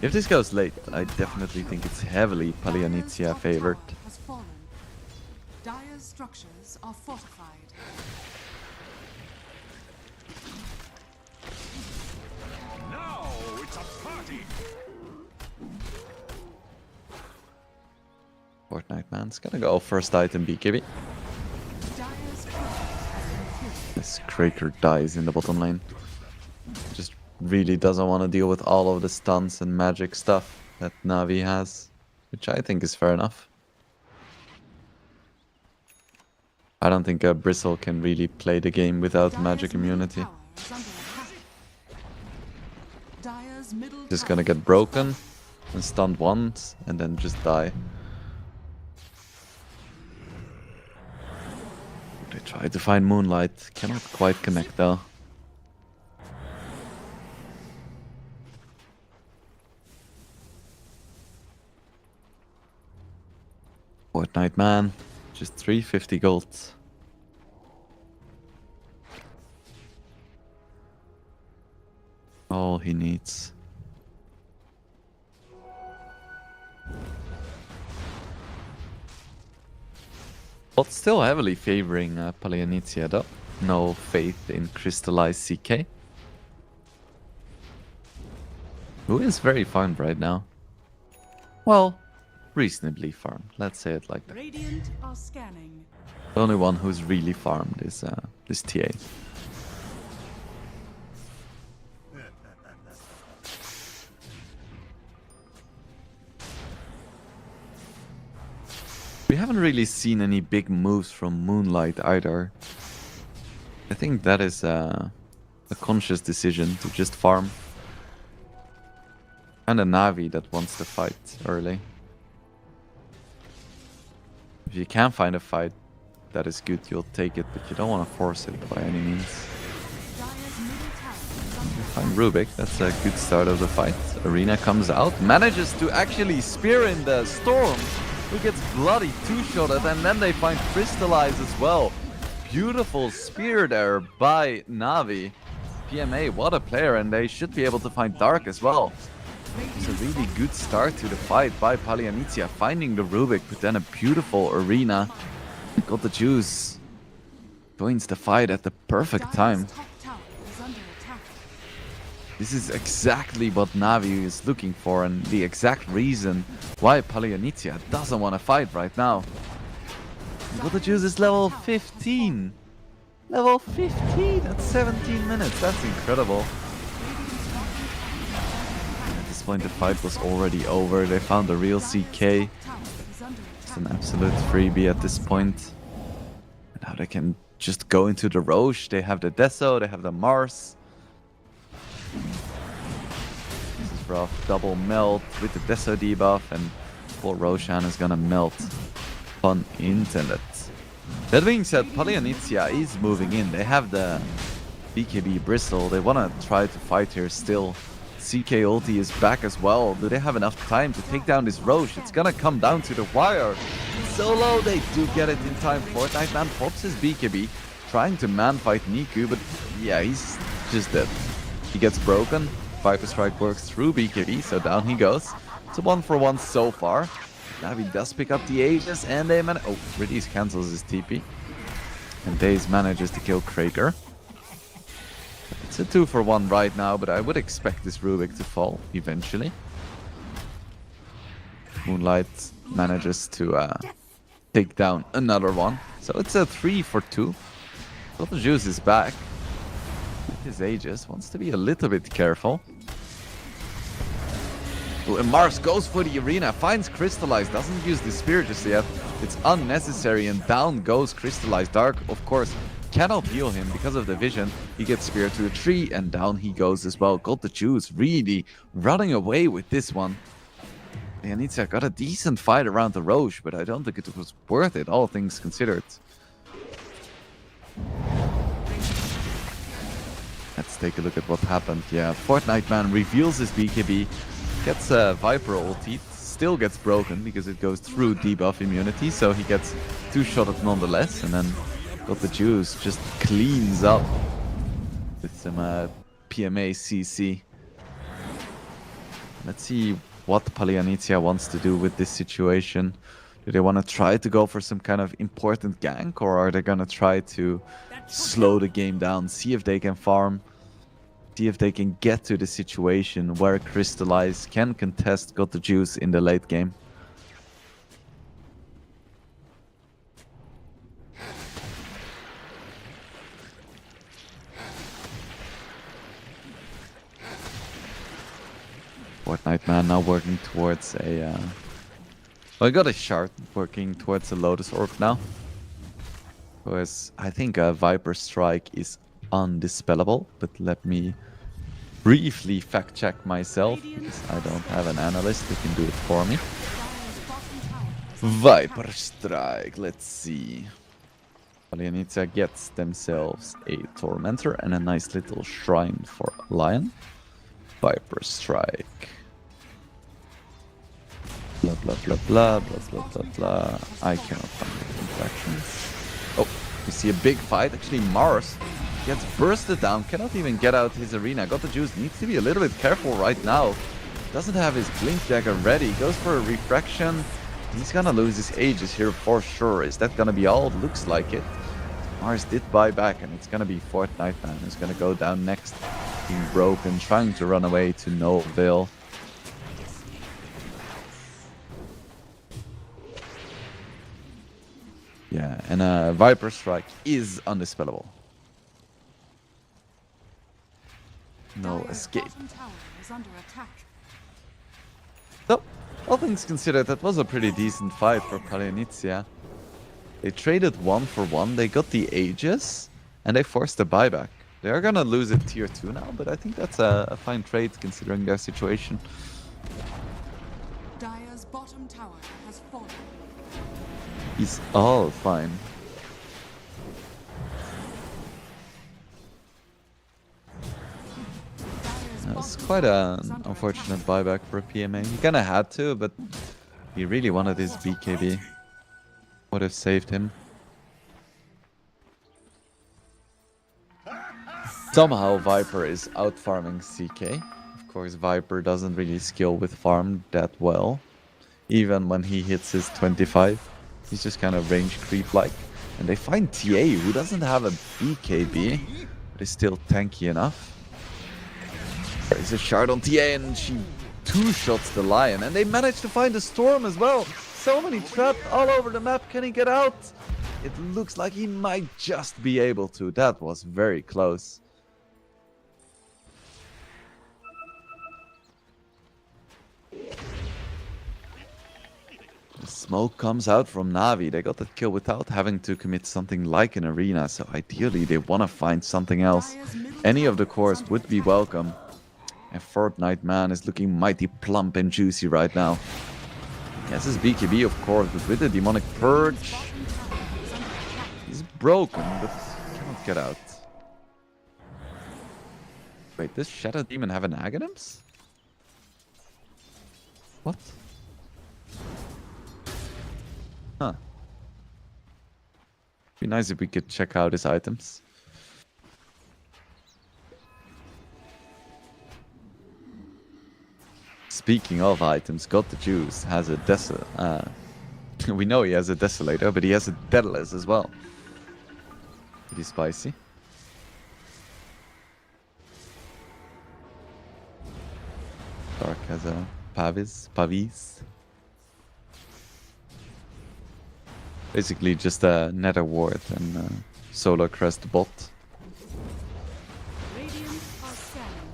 S1: If this goes late, I definitely think it's heavily
S3: Dire's
S1: Palianitia
S3: top
S1: favored.
S3: tower has fallen. Dire's structures are fortified.
S2: Now it's a party.
S1: Fortnite man's gonna go first item BKB.
S3: Dire's structures have been killed.
S1: This Kraker dies in the bottom lane. Just really doesn't want to deal with all of the stuns and magic stuff that Navi has, which I think is fair enough. I don't think a Bristle can really play the game without
S3: Dire's
S1: magic
S3: middle
S1: immunity.
S3: tower is under attack. Dire's middle
S1: Just
S3: tower
S1: gonna get
S3: is
S1: broken and stunned once and then just die. They try to find Moonlight, cannot quite connect though. Fortnite man, just 350 gold. All he needs. But still heavily favoring Palianitia though. No faith in Crystallized CK. Who is very farmed right now. Well, reasonably farmed. Let's say it like that.
S3: Radiant are scanning.
S1: The only one who's really farmed is this TA. We haven't really seen any big moves from Moonlight either. I think that is a conscious decision to just farm. And a Navi that wants to fight early. If you can find a fight that is good, you'll take it, but you don't want to force it by any means.
S3: Dire's middle tower is under
S1: Find Rubik, that's a good start of the fight. Arena comes out, manages to actually spear in the Storm, who gets bloody two-shotted, and then they find Crystallize as well. Beautiful spear there by Navi. PMA, what a player, and they should be able to find Dark as well. It's a really good start to the fight by Palianizia, finding the Rubik, but then a beautiful Arena. Got the juice. Joins the fight at the perfect time.
S3: Dire's top tower is under attack.
S1: This is exactly what Navi is looking for, and the exact reason why Palianizia doesn't want to fight right now. Got the juice is level 15. Level 15 at 17 minutes. That's incredible. At this point, the fight was already over. They found the real CK.
S3: Tower is under
S1: It's
S3: attack.
S1: an absolute freebie at this point. And now they can just go into the Roche. They have the Deso, they have the Mars. This is rough. Double melt with the Deso debuff, and poor Roshan is gonna melt. Pun intended. That being said, Palianizia is moving in. They have the BKB Bristle. They wanna try to fight here still. CK ulti is back as well. Do they have enough time to take down this Roche? It's gonna come down to the wire. Solo, they do get it in time. Fortnite Man pops his BKB, trying to man fight Niku, but yeah, he's just dead. He gets broken. Viper Strike works through BKB, so down he goes. It's a 1-for-1 so far. Navi does pick up the Aegis, and they manage. Oh, Release cancels his TP. And Daze manages to kill Kraker. It's a 2-for-1 right now, but I would expect this Rubik to fall eventually. Moonlight manages to take down another one. So it's a 3-for-2. Dr. Juice is back. With his Aegis, wants to be a little bit careful. Oh, and Mars goes for the Arena, finds Crystallize, doesn't use the Spear just yet. It's unnecessary, and down goes Crystallize. Dark, of course, cannot heal him because of the vision. He gets speared to a tree, and down he goes as well. Got the juice, really running away with this one. Palianizia got a decent fight around the Roche, but I don't think it was worth it, all things considered. Let's take a look at what happened. Yeah, Fortnite Man reveals his BKB, gets a Viper ulti, still gets broken because it goes through debuff immunity, so he gets two-shotted nonetheless, and then Got the juice, just cleans up with some PMA CC. Let's see what Palianizia wants to do with this situation. Do they want to try to go for some kind of important gank, or are they going to try to slow the game down, see if they can farm, see if they can get to the situation where Crystallize can contest Got the Juice in the late game? Fortnite Man now working towards a... well, I got a shard working towards a Lotus Orb now. Because I think a Viper Strike is undispellable, but let me briefly fact check myself, because I don't have an analyst who can do it for me. Viper Strike, let's see. Palianizia gets themselves a Tormentor and a nice little shrine for Lion. Viper Strike. Blah blah blah blah blah blah blah blah. I cannot find the interactions. Oh, we see a big fight. Actually, Mars gets bursted down. Cannot even get out his arena. Got the juice. Needs to be a little bit careful right now. Doesn't have his blink dagger ready. Goes for a refraction. He's gonna lose his Aegis here for sure. Is that gonna be all? Looks like it. Mars did buy back, and it's gonna be Fortnite Man who's gonna go down next. Being broken, trying to run away to no avail. Yeah, and a Viper Strike is undispellable. No escape. So, all things considered, that was a pretty decent fight for Palianizia. They traded 1 for 1. They got the Aegis, And they forced the buyback. They are gonna lose at tier 2 now, but I think that's a fine trade considering their situation.
S3: Dire's bottom tower has fallen.
S1: He's all fine.
S3: Dire's
S1: That's
S3: bottom
S1: quite
S3: tower is
S1: an
S3: under
S1: unfortunate
S3: attack.
S1: buyback for a PMA. He kinda had to, but he really wanted his BKB. Would have saved him. Somehow Viper is out farming CK. Of course, Viper doesn't really skill with farm that well. Even when he hits his 25, he's just kind of range creep like. And they find TA, who doesn't have a BKB, but is still tanky enough. There's a shard on TA and she two-shots the Lion. And they managed to find a Storm as well. So many trapped all over the map. Can he get out? It looks like he might just be able to. That was very close. The smoke comes out from Na'Vi. They got that kill without having to commit something like an arena. So ideally they want to find something else. Any of the cores would be welcome. And Fortnite Man is looking mighty plump and juicy right now. He has his BKB of course, but with the demonic purge, he's broken, but cannot get out. Wait, does Shadow Demon have an Aghanims? What? Huh. Be nice if we could check out his items. Speaking of items, Got the Juice has a we know he has a Desolator, but he has a Daedalus as well. Pretty spicy. Dark has a Pavis. Basically just a Nether Ward and Solar Crest bot.
S3: Radiant are scanning.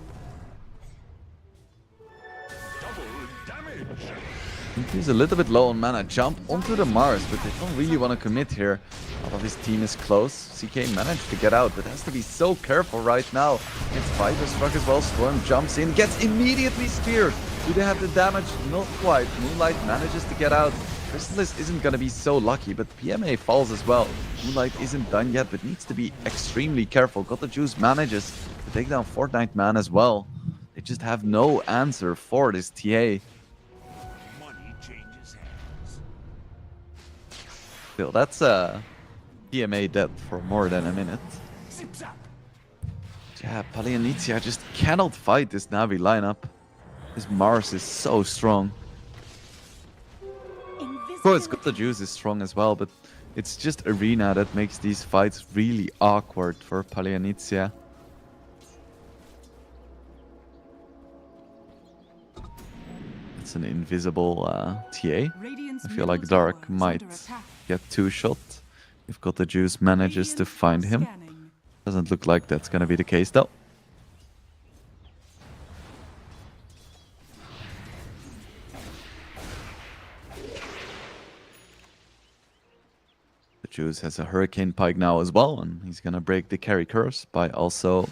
S2: Double damage.
S1: He's a little bit low on mana. Jump onto the Mars, but they don't really want to commit here. All of his team is close. CK managed to get out, but has to be so careful right now. It's Viper struck as well. Storm jumps in, gets immediately speared. Do they have the damage? Not quite. Moonlight manages to get out. Chrysalis isn't going to be so lucky, but PMA falls as well. Moonlight isn't done yet, but needs to be extremely careful. Got the Juice manages to take down Fortnite Man as well. They just have no answer for this TA.
S2: Money changes hands.
S1: Still, that's PMA dead for more than a minute.
S2: Zip zap.
S1: Yeah, Palianitia just cannot fight this Navi lineup. This Mars is so strong. Of course, Got the Juice is strong as well, but it's just arena that makes these fights really awkward for Palianitia. It's an invisible TA.
S3: Radiant's
S1: I feel like
S3: middle
S1: Dark
S3: tower is
S1: might
S3: under attack.
S1: get two-shot if Got the Juice manages to
S3: Radiant
S1: find
S3: are
S1: him.
S3: scanning.
S1: Doesn't look like that's gonna be the case though. The Juice has a Hurricane Pike now as well, and he's gonna break the carry curse by also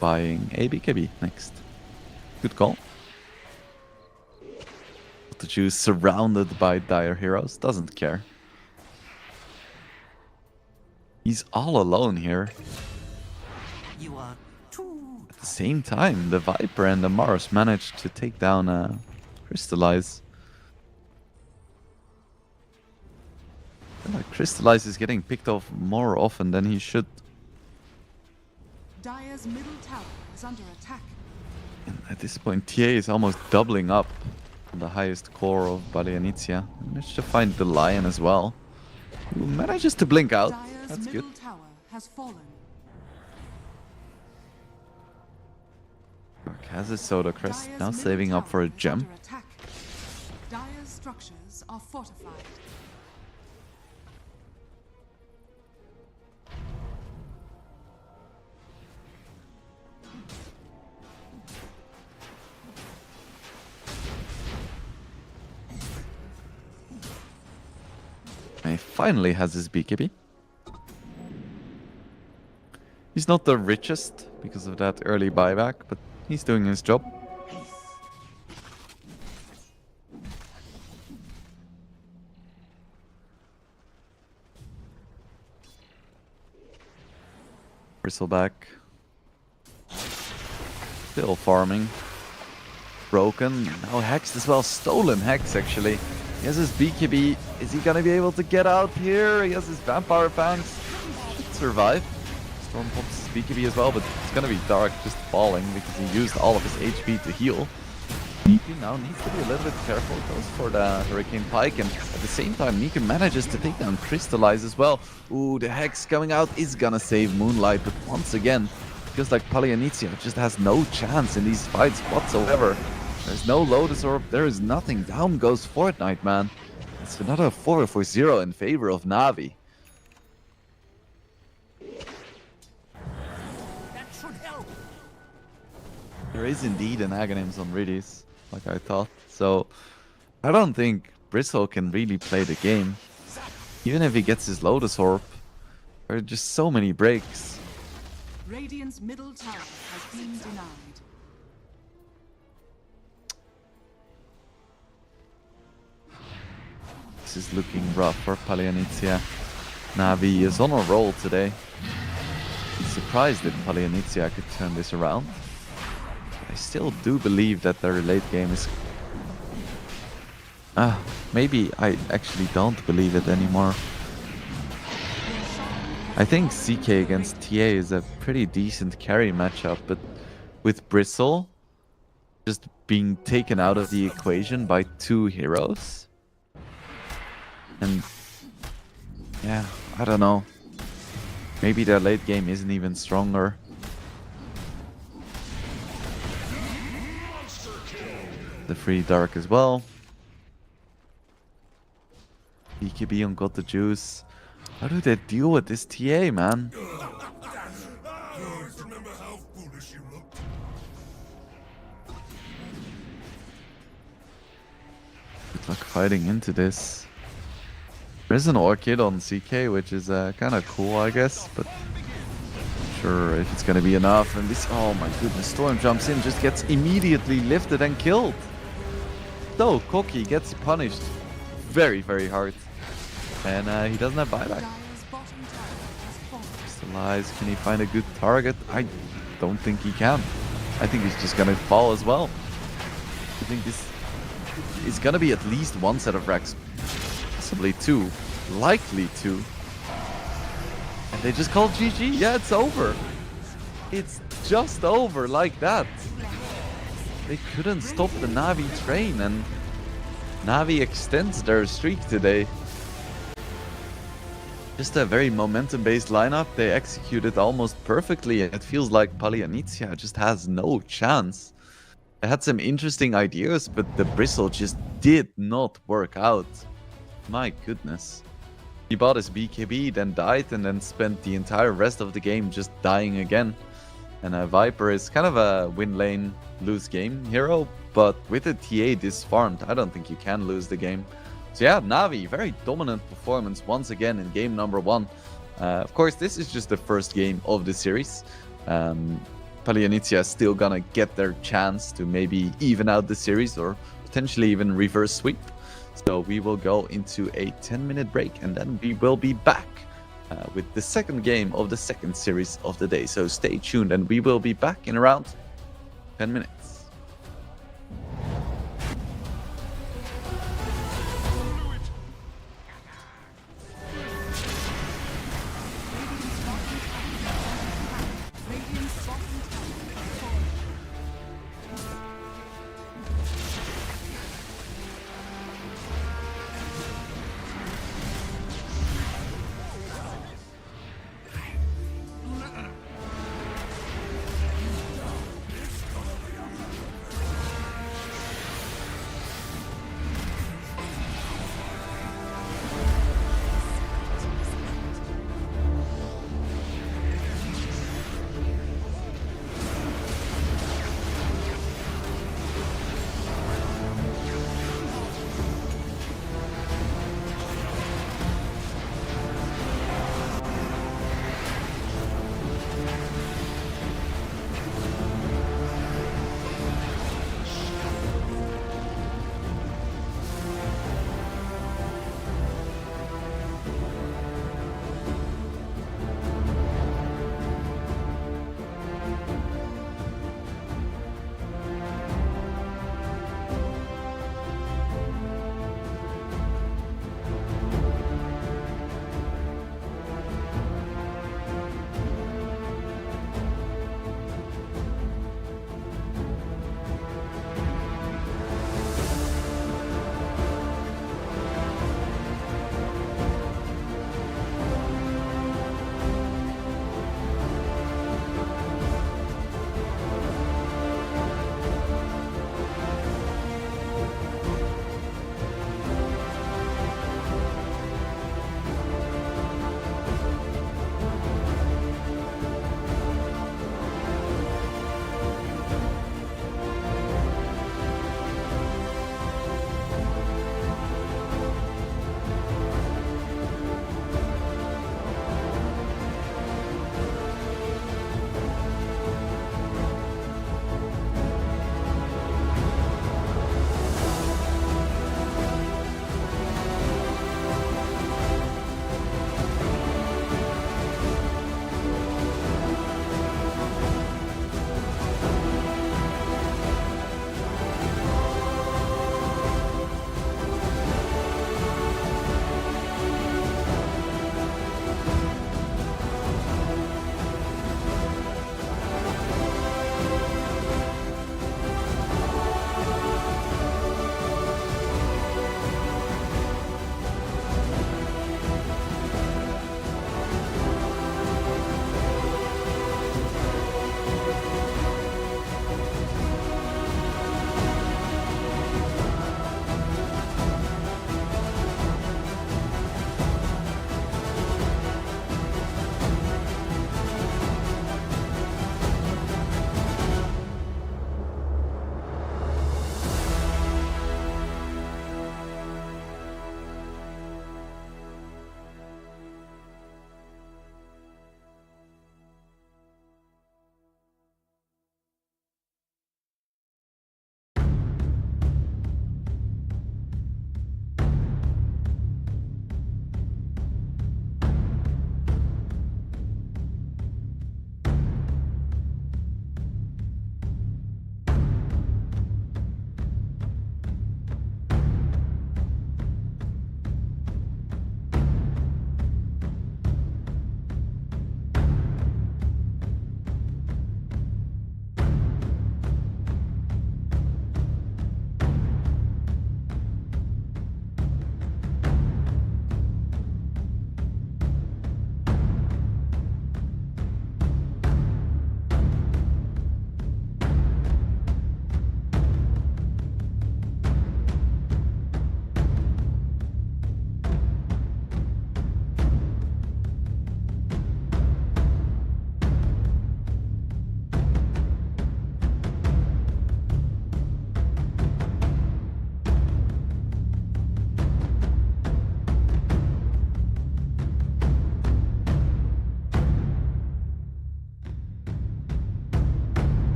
S1: buying a BKB next. Good call. The Juice surrounded by dire heroes, doesn't care. He's all alone here.
S4: You are too.
S1: At the same time, the Viper and the Mars managed to take down Crystallize. I feel like Crystallize is getting picked off more often than he should.
S3: Dire's middle tower is under attack.
S1: And at this point, TA is almost doubling up on the highest core of Balianitia. Managed to find the Lion as well, who manages to blink out.
S3: Dire's
S1: That's
S3: middle
S1: good.
S3: tower has fallen.
S1: Dark has his Soda Crest,
S3: Dire's
S1: now
S3: middle
S1: saving up
S3: tower
S1: for a
S3: is
S1: gem.
S3: under attack. Dire's structures are fortified.
S1: And he finally has his BKB. He's not the richest because of that early buyback, but he's doing his job. Bristleback. Still farming. Broken. Now Hex as well. Stolen Hex, actually. He has his BKB. Is he gonna be able to get out here? He has his Vampire Fangs. Should survive. Storm pops his BKB as well, but it's gonna be Dark just falling because he used all of his HP to heal. Niku now needs to be a little bit careful. Goes for the Hurricane Pike, and at the same time, Niku manages to take down Crystallize as well. Ooh, the Hex coming out is gonna save Moonlight, but once again, feels like Palianizia just has no chance in these fights whatsoever. There's no Lotus Orb, there is nothing. Down goes Fortnite, man. It's another 4-0 in favor of Na'Vi.
S4: That should help.
S1: There is indeed an Aghanims on Ridis, like I thought. So I don't think Bristle can really play the game. Even if he gets his Lotus Orb, there are just so many breaks.
S3: Radiant's middle tower has been denied.
S1: This is looking rough for Palianizia. Na'Vi is on a roll today. I'm surprised if Palianizia could turn this around. I still do believe that their late game is... maybe I actually don't believe it anymore. I think CK against TA is a pretty decent carry matchup, but with Bristle just being taken out of the equation by 2 heroes. And yeah, I don't know. Maybe their late game isn't even stronger. The free Dark as well. BKB on got the juice. How do they deal with this TA, man? Good luck fighting into this. There's an Orchid on CK, which is kind of cool, I guess, but not sure if it's gonna be enough. And this, oh my goodness, Storm jumps in, just gets immediately lifted and killed. So Koki gets punished very, very hard. And he doesn't have buyback.
S3: Dire's bottom tower has fallen.
S1: Crystallize, can he find a good target? I don't think he can. I think he's just gonna fall as well. I think this is gonna be at least 1 set of racks. Possibly 2. Likely 2. And they just call GG. Yeah, it's over. It's just over like that. They couldn't stop the Na'Vi train, and Na'Vi extends their streak today. Just a very momentum-based lineup. They executed almost perfectly. It feels like Palianizia just has no chance. They had some interesting ideas, but the Bristle just did not work out. My goodness. He bought his BKB, then died, and then spent the entire rest of the game just dying again. And Viper is kind of a win lane, lose game hero, but with a TA disfarmed, I don't think you can lose the game. So yeah, Na'Vi, very dominant performance once again in game number 1. Of course, this is just the first game of the series. Palianizia is still gonna get their chance to maybe even out the series or potentially even reverse sweep. So we will go into a 10-minute break, and then we will be back with the second game of the second series of the day. So stay tuned, and we will be back in around 10 minutes.
S3: Radiant's bottom tower has fallen.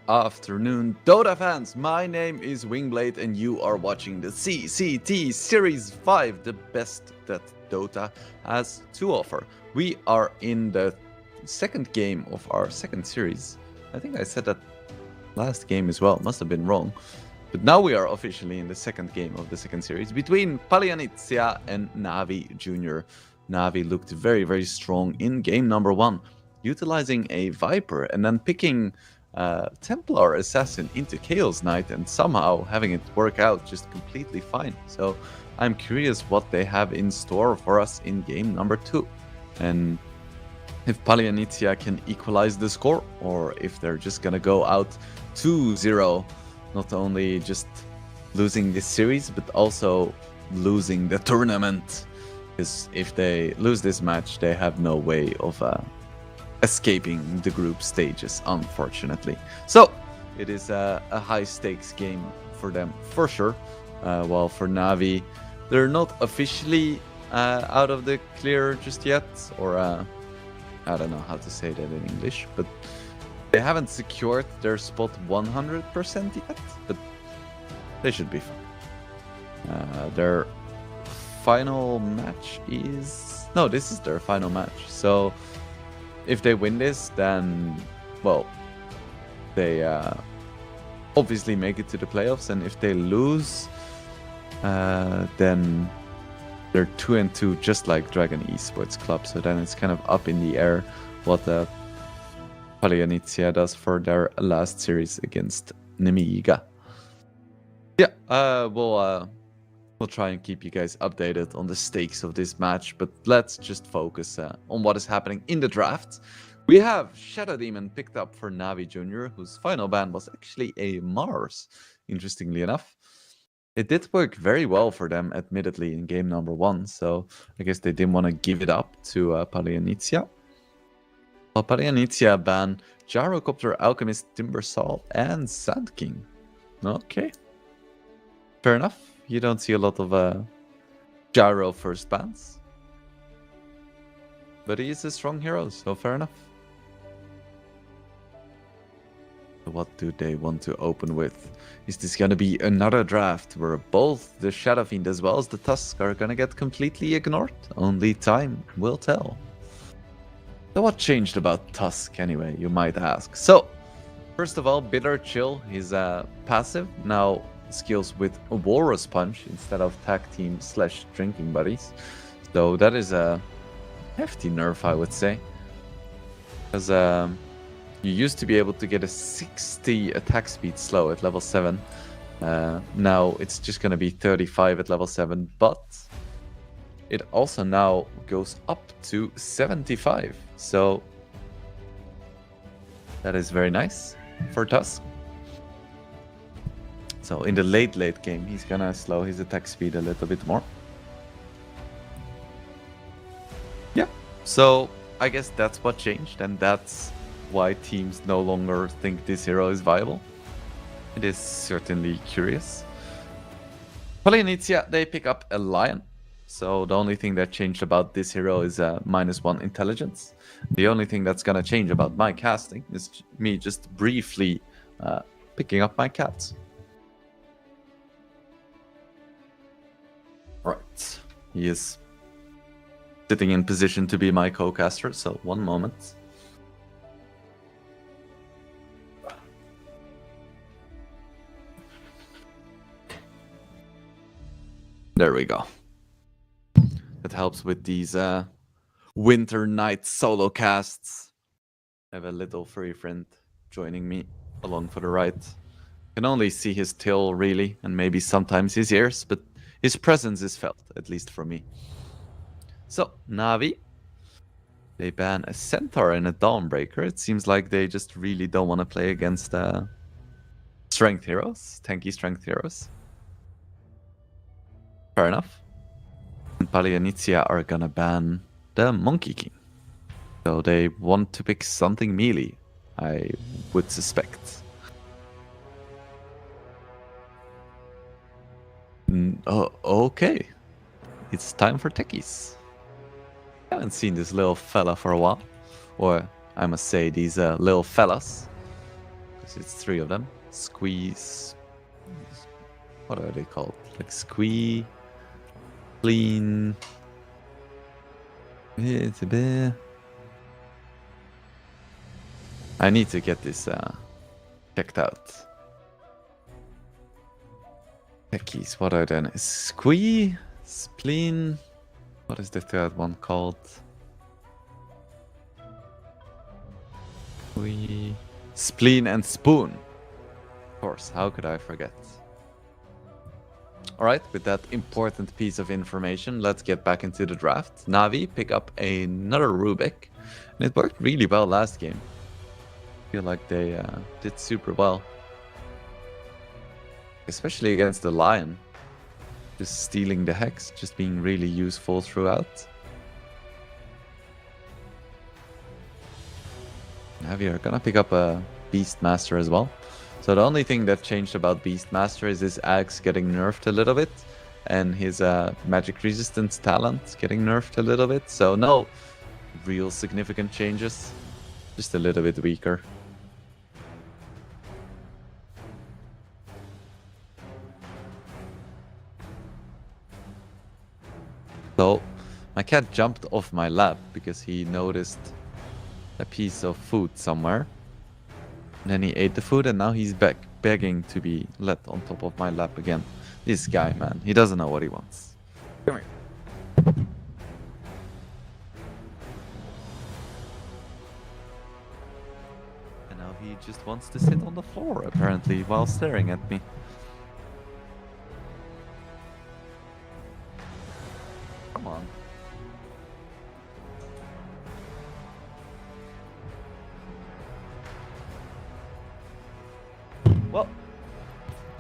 S1: afternoon, Dota fans. My name is Wingblade, and you are watching the CCT Series 5, the best that Dota has to offer. We are in the second game of our second series. I think I said that last game as well, must have been wrong. But now we are officially in the second game of the second series between Finalizing and Navi Jr. Navi looked very, very strong in game number 1, utilizing a Viper and then picking Templar Assassin into Chaos Knight and somehow having it work out just completely fine. So I'm curious what they have in store for us in game number 2. And if Palianitia can equalize the score, or if they're just gonna go out 2-0, not only just losing this series, but also losing the tournament. Because if they lose this match, they have no way of escaping the group stages, unfortunately. So it is a high stakes game for them for sure. While for Navi, they're not officially out of the clear just yet, or I don't know how to say that in English, but they haven't secured their spot 100% yet, but they should be fine. Their final match is... No, this is their final match. So if they win this, then, well, they obviously make it to the playoffs. And if they lose, then they're 2-2, just like Dragon Esports Club. So then it's kind of up in the air what the Palianitia does for their last series against Nemiga. Yeah, we'll try and keep you guys updated on the stakes of this match, but let's just focus on what is happening in the draft. We have Shadow Demon picked up for Navi Jr., whose final ban was actually a Mars, interestingly enough. It did work very well for them, admittedly, in game number 1, so I guess they didn't want to give it up to Palianitia. Well, Palianitia ban Gyrocopter, Alchemist, Timbersaw, and Sand King. Okay. Fair enough. You don't see a lot of Gyro first bans. But he is a strong hero, so fair enough. What do they want to open with? Is this gonna be another draft where both the Shadow Fiend as well as the Tusk are gonna get completely ignored? Only time will tell. So what changed about Tusk anyway, you might ask? So, first of all, Bitter Chill, his passive now skills with a Walrus Punch instead of tag team / drinking buddies. So that is a hefty nerf, I would say. Because you used to be able to get a 60 attack speed slow at level 7. Now it's just going to be 35 at level 7, but it also now goes up to 75. So that is very nice for Tusk. So in the late game, he's gonna slow his attack speed a little bit more. Yeah, so I guess that's what changed, and that's why teams no longer think this hero is viable. It is certainly curious. Palianitia, they pick up a Lion. So the only thing that changed about this hero is -1 intelligence. The only thing that's gonna change about my casting is me just briefly picking up my cats. Right, he is sitting in position to be my co-caster, so one moment. There we go. That helps with these winter night solo casts. I have a little furry friend joining me along for the ride. Can only see his tail really, and maybe sometimes his ears, but his presence is felt, at least for me. So, Navi. They ban a Centaur and a Dawnbreaker. It seems like they just really don't want to play against strength heroes, tanky strength heroes. Fair enough. And Palianitia are gonna ban the Monkey King. So they want to pick something melee, I would suspect. Oh, okay. It's time for techies. I haven't seen this little fella for a while. Or I must say these little fellas. So it's 3 of them. Squeeze. What are they called? Like squee, clean. It's a bit. I need to get this checked out. Techies, what are they? Squee, spleen. What is the third one called? Squee, spleen and spoon. Of course, how could I forget? Alright, with that important piece of information, let's get back into the draft. Navi, pick up another Rubik. And it worked really well last game. I feel like they did super well. Especially against the Lion. Just stealing the Hex, just being really useful throughout. Navi are gonna pick up a Beastmaster as well. So the only thing that changed about Beastmaster is his axe getting nerfed a little bit. And his magic resistance talent getting nerfed a little bit. So no real significant changes. Just a little bit weaker. So my cat jumped off my lap because he noticed a piece of food somewhere. And then he ate the food and now he's back begging to be let on top of my lap again. This guy, man, he doesn't know what he wants. Come here. And now he just wants to sit on the floor, apparently, while staring at me. Come on. Well,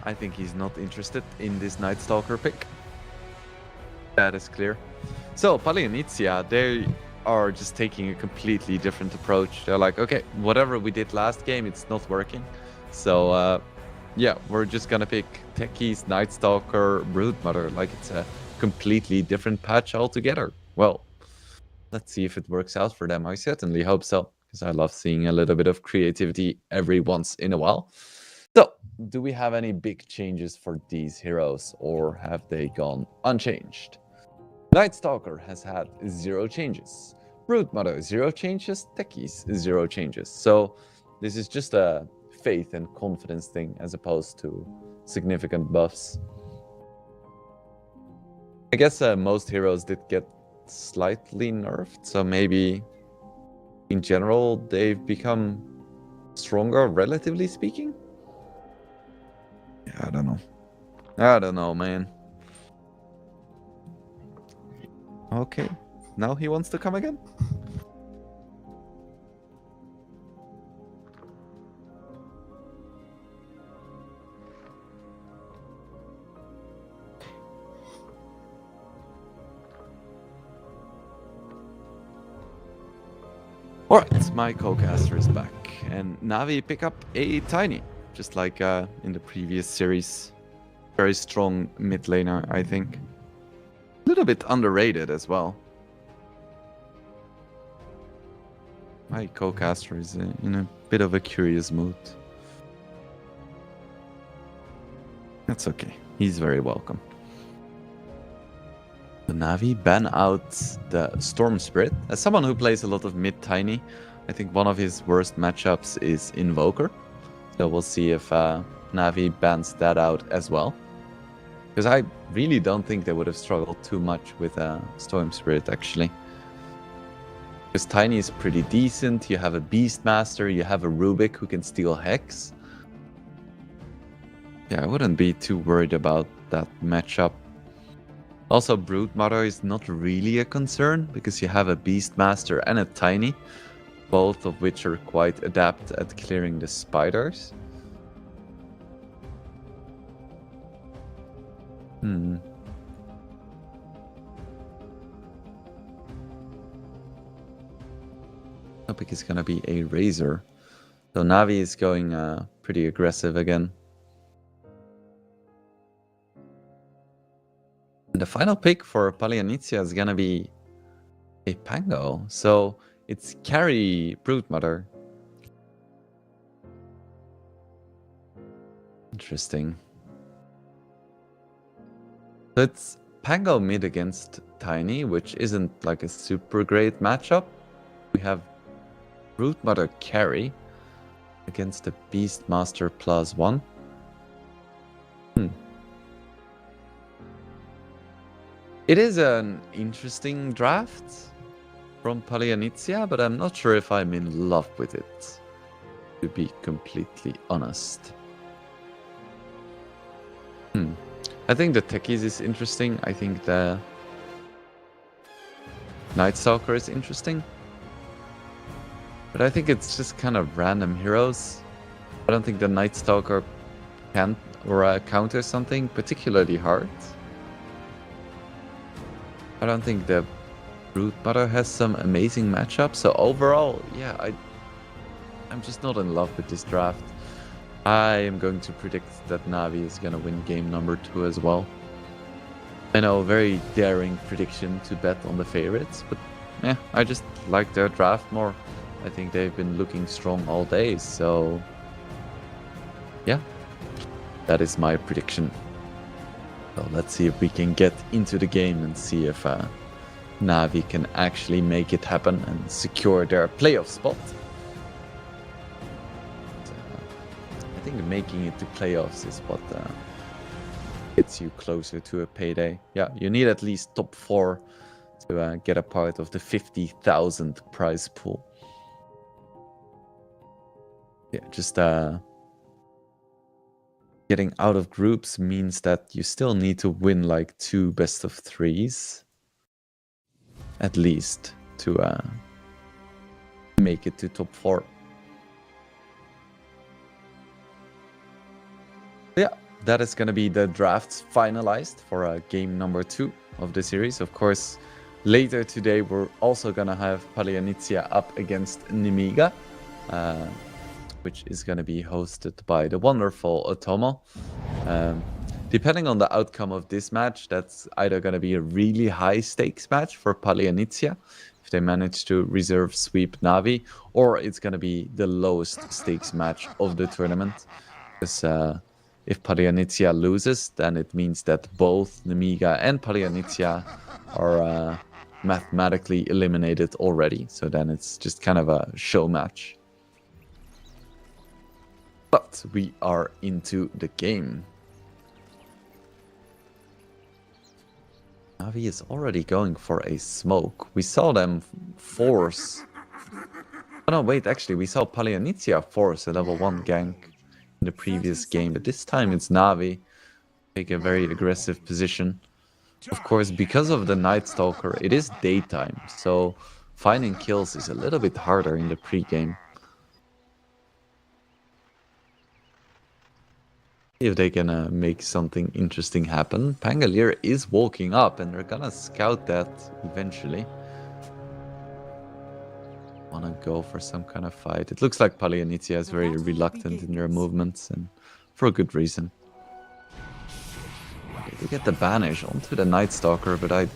S1: I think he's not interested in this Night Stalker pick. That is clear. So, Palianizia, they are just taking a completely different approach. They're like, okay, whatever we did last game, it's not working. So, yeah, we're just gonna pick Techies, Night Stalker, Broodmother. Like, it's a completely different patch altogether. Well, let's see if it works out for them. I certainly hope so, because I love seeing a little bit of creativity every once in a while. So, do we have any big changes for these heroes, or have they gone unchanged? Night Stalker has had 0 changes. Broodmother, 0 changes. Techies, 0 changes. So, this is just a faith and confidence thing as opposed to significant buffs. I guess most heroes did get slightly nerfed, so maybe in general they've become stronger, relatively speaking. I don't know. I don't know, man. Okay. Now he wants to come again? Alright, my co-caster is back. And Navi pick up a Tiny. Just like in the previous series. Very strong mid laner, I think. A little bit underrated as well. My co-caster is in a bit of a curious mood. That's okay. He's very welcome. The Navi ban out the Storm Spirit. As someone who plays a lot of mid Tiny, I think one of his worst matchups is Invoker. So we'll see if Navi bans that out as well. Because I really don't think they would have struggled too much with Storm Spirit, actually. Because Tiny is pretty decent, you have a Beastmaster, you have a Rubik who can steal Hex. Yeah, I wouldn't be too worried about that matchup. Also, Broodmother is not really a concern, because you have a Beastmaster and a Tiny. Both of which are quite adept at clearing the spiders. Topic is gonna be a Razor. So Navi is going pretty aggressive again. And the final pick for Palianizia is gonna be a Pango. So it's carry Broodmother. Interesting. So it's Pango mid against Tiny, which isn't like a super great matchup. We have Root Mother carry against the Beastmaster +1. It is an interesting draft from Palianizia, but I'm not sure if I'm in love with it, to be completely honest. I think the Techies is interesting. I think the Night Stalker is interesting. But I think it's just kind of random heroes. I don't think the Night Stalker can or counter something particularly hard. I don't think the Brood Mother has some amazing matchups. So overall, yeah, I'm just not in love with this draft. I am going to predict that Navi is going to win game number 2 as well. I know, very daring prediction to bet on the favorites, but yeah, I just like their draft more. I think they've been looking strong all day, so yeah, that is my prediction. So let's see if we can get into the game and see if Navi can actually make it happen and secure their playoff spot. I think making it to playoffs is what gets you closer to a payday. Yeah, you need at least top 4 to get a part of the 50,000 prize pool. Yeah, just getting out of groups means that you still need to win like 2 best of 3s at least to make it to top 4. Yeah, that is going to be the drafts finalized for game number 2 of the series. Of course, later today we're also going to have Palianizia up against Nemiga, which is going to be hosted by the wonderful Otomo. Depending on the outcome of this match, that's either going to be a really high stakes match for Palianizia, if they manage to reserve sweep Navi, or it's going to be the lowest stakes match of the tournament. Because if Palianizia loses, then it means that both Nemiga and Palianizia are mathematically eliminated already. So then it's just kind of a show match. But we are into the game. Navi is already going for a smoke. We saw them force... Oh no, wait, actually, we saw Palianizia force a level 1 gank in the previous game, but this time it's Navi take a very aggressive position. Of course, because of the Night Stalker, it is daytime, so finding kills is a little bit harder in the pre-game. If they can make something interesting happen. Pangolier is walking up, and they're gonna scout that eventually. Wanna go for some kind of fight. It looks like Palianizia is very reluctant in their movements, and for a good reason. Okay, they get the banish onto the Night Stalker, but I'm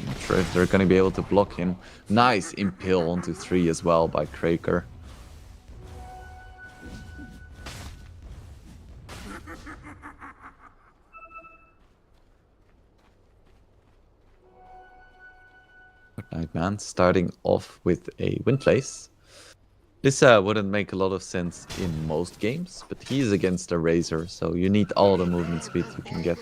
S1: not sure if they're gonna be able to block him. Nice impale onto 3 as well by Kraker. Nightman starting off with a win place. This wouldn't make a lot of sense in most games, but he's against a Razor, so you need all the movement speed you can get.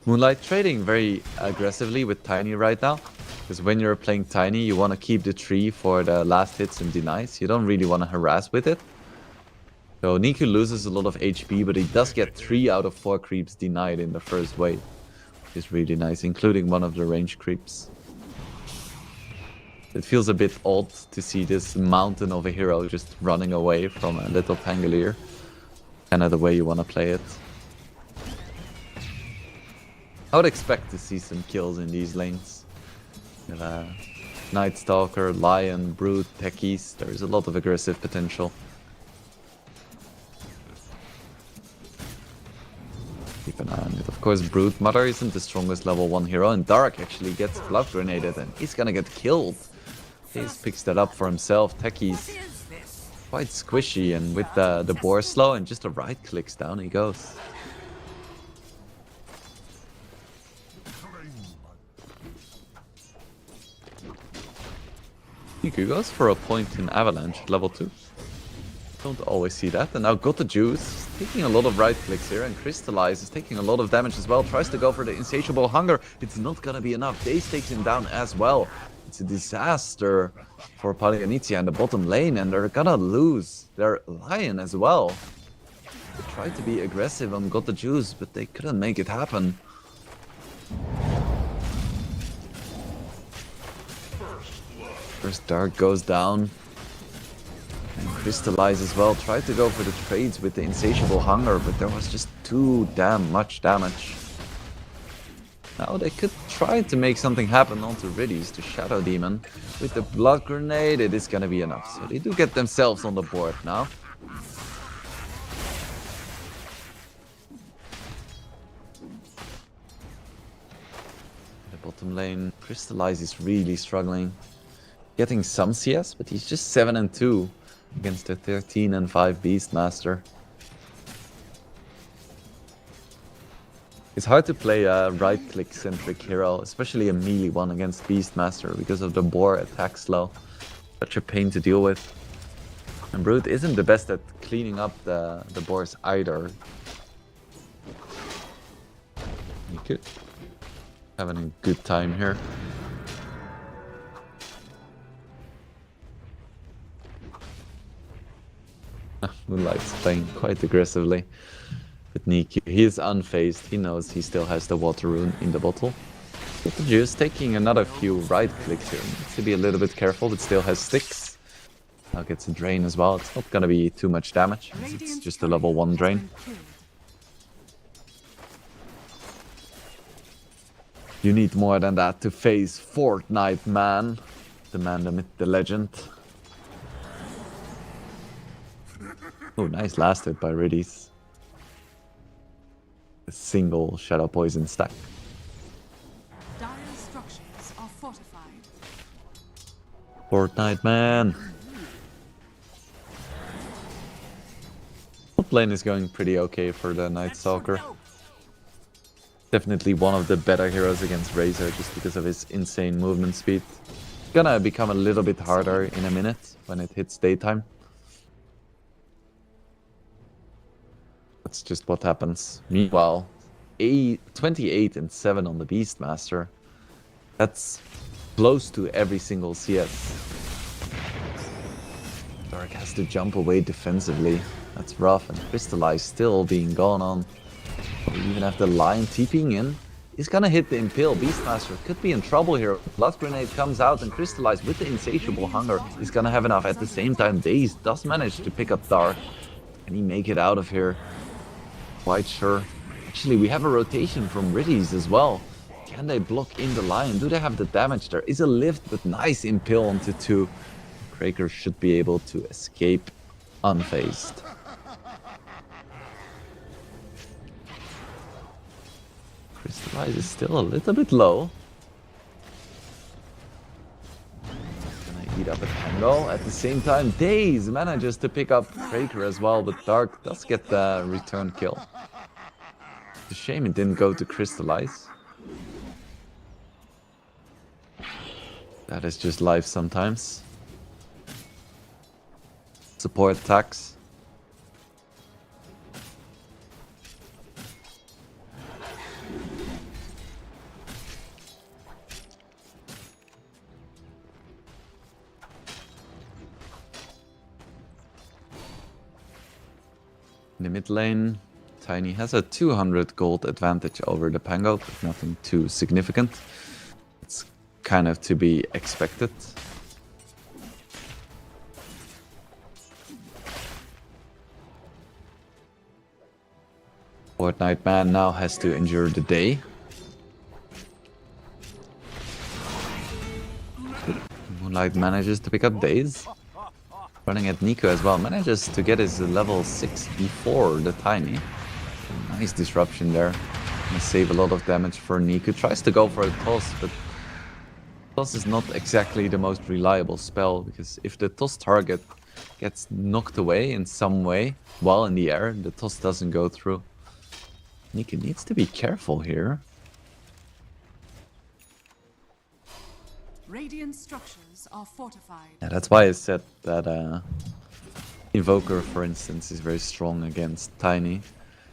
S1: Moonlight trading very aggressively with Tiny right now, because when you're playing Tiny, you want to keep the tree for the last hits and denies. You don't really want to harass with it. So Niku loses a lot of HP, but he does get 3 out of 4 creeps denied in the first wave. Is really nice, including one of the range creeps. It feels a bit odd to see this mountain of a hero just running away from a little Pangolier. Kind of the way you want to play it. I would expect to see some kills in these lanes. Night Stalker, Lion, Brood, Techies. There's a lot of aggressive potential. Keep an eye on it. Of course, Brood Mother isn't the strongest level 1 hero, and Dark actually gets Blood Grenaded, and he's gonna get killed. He picks that up for himself. Techies quite squishy, and with the boar slow and just a right clicks, down he goes. Niku goes for a point in Avalanche at level 2. Don't always see that. And now got the juice, taking a lot of right clicks here, and Crystallize is taking a lot of damage as well. Tries to go for the insatiable hunger. It's not gonna be enough. Daze takes him down as well. It's a disaster for Palianitia in the bottom lane, and they're gonna lose their Lion as well. They tried to be aggressive on got the juice, but they couldn't make it happen. First Dark goes down. And Crystallize as well. Tried to go for the trades with the insatiable hunger, but there was just too damn much damage. Now they could try to make something happen onto Riddies to Shadow Demon. With the Blood Grenade, it is gonna be enough. So they do get themselves on the board now. The bottom lane, Crystallize is really struggling. Getting some CS, but he's just 7 and 2 against the 13 and 5 Beastmaster. It's hard to play a right-click centric hero, especially a melee one against Beastmaster, because of the boar attack slow. Such a pain to deal with. And Brute isn't the best at cleaning up the boars either. Niku having a good time here. Moonlight's playing quite aggressively with Niku. He is unfazed. He knows he still has the water rune in the bottle. But the Juice taking another few right clicks here. Needs to be a little bit careful. It still has sticks. Now gets a drain as well. It's not gonna be too much damage. It's just a level 1 drain. You need more than that to face Fortnite Man. The man, the myth, the legend. Oh, nice last hit by Riddies. A single Shadow Poison stack.
S3: Dire structures are fortified.
S1: Fortnite Man. Top lane is going pretty okay for the Night Stalker. Definitely one of the better heroes against Razor just because of his insane movement speed. It's gonna become a little bit harder in a minute when it hits daytime. That's just what happens. Meanwhile, 28 and 7 on the Beastmaster. That's close to every single CS. Dark has to jump away defensively. That's rough, and Crystallize still being gone on. We even have the Lion TPing in. He's gonna hit the Impale. Beastmaster could be in trouble here. Blood Grenade comes out, and Crystallize with the insatiable hunger is gonna have enough. At the same time, Daze does manage to pick up Dark. Can he make it out of here? Quite sure. Actually, we have a rotation from Riddies as well. Can they block in the Lion? Do they have the damage? There is a lift, but nice Impale onto 2. Kraker should be able to escape unfazed. Crystallize is still a little bit low. Gonna eat up a Tango. At the same time, Daze manages to pick up Kraker as well, but Dark does get the return kill. It's a shame it didn't go to Crystallize. That is just life sometimes. Support attacks. In the mid lane, Tiny has a 200 gold advantage over the Pango, but nothing too significant. It's kind of to be expected. Fortnite Man now has to endure the day. Moonlight manages to pick up Daze. Running at Niku as well, manages to get his level 6 before the Tiny. Nice disruption there. Gonna save a lot of damage for Niku. Tries to go for a toss, but toss is not exactly the most reliable spell, because if the toss target gets knocked away in some way while in the air. The toss doesn't go through. Niku needs to be careful here.
S3: Radiant structures are fortified.
S1: Yeah, that's why I said that Invoker, for instance, is very strong against Tiny.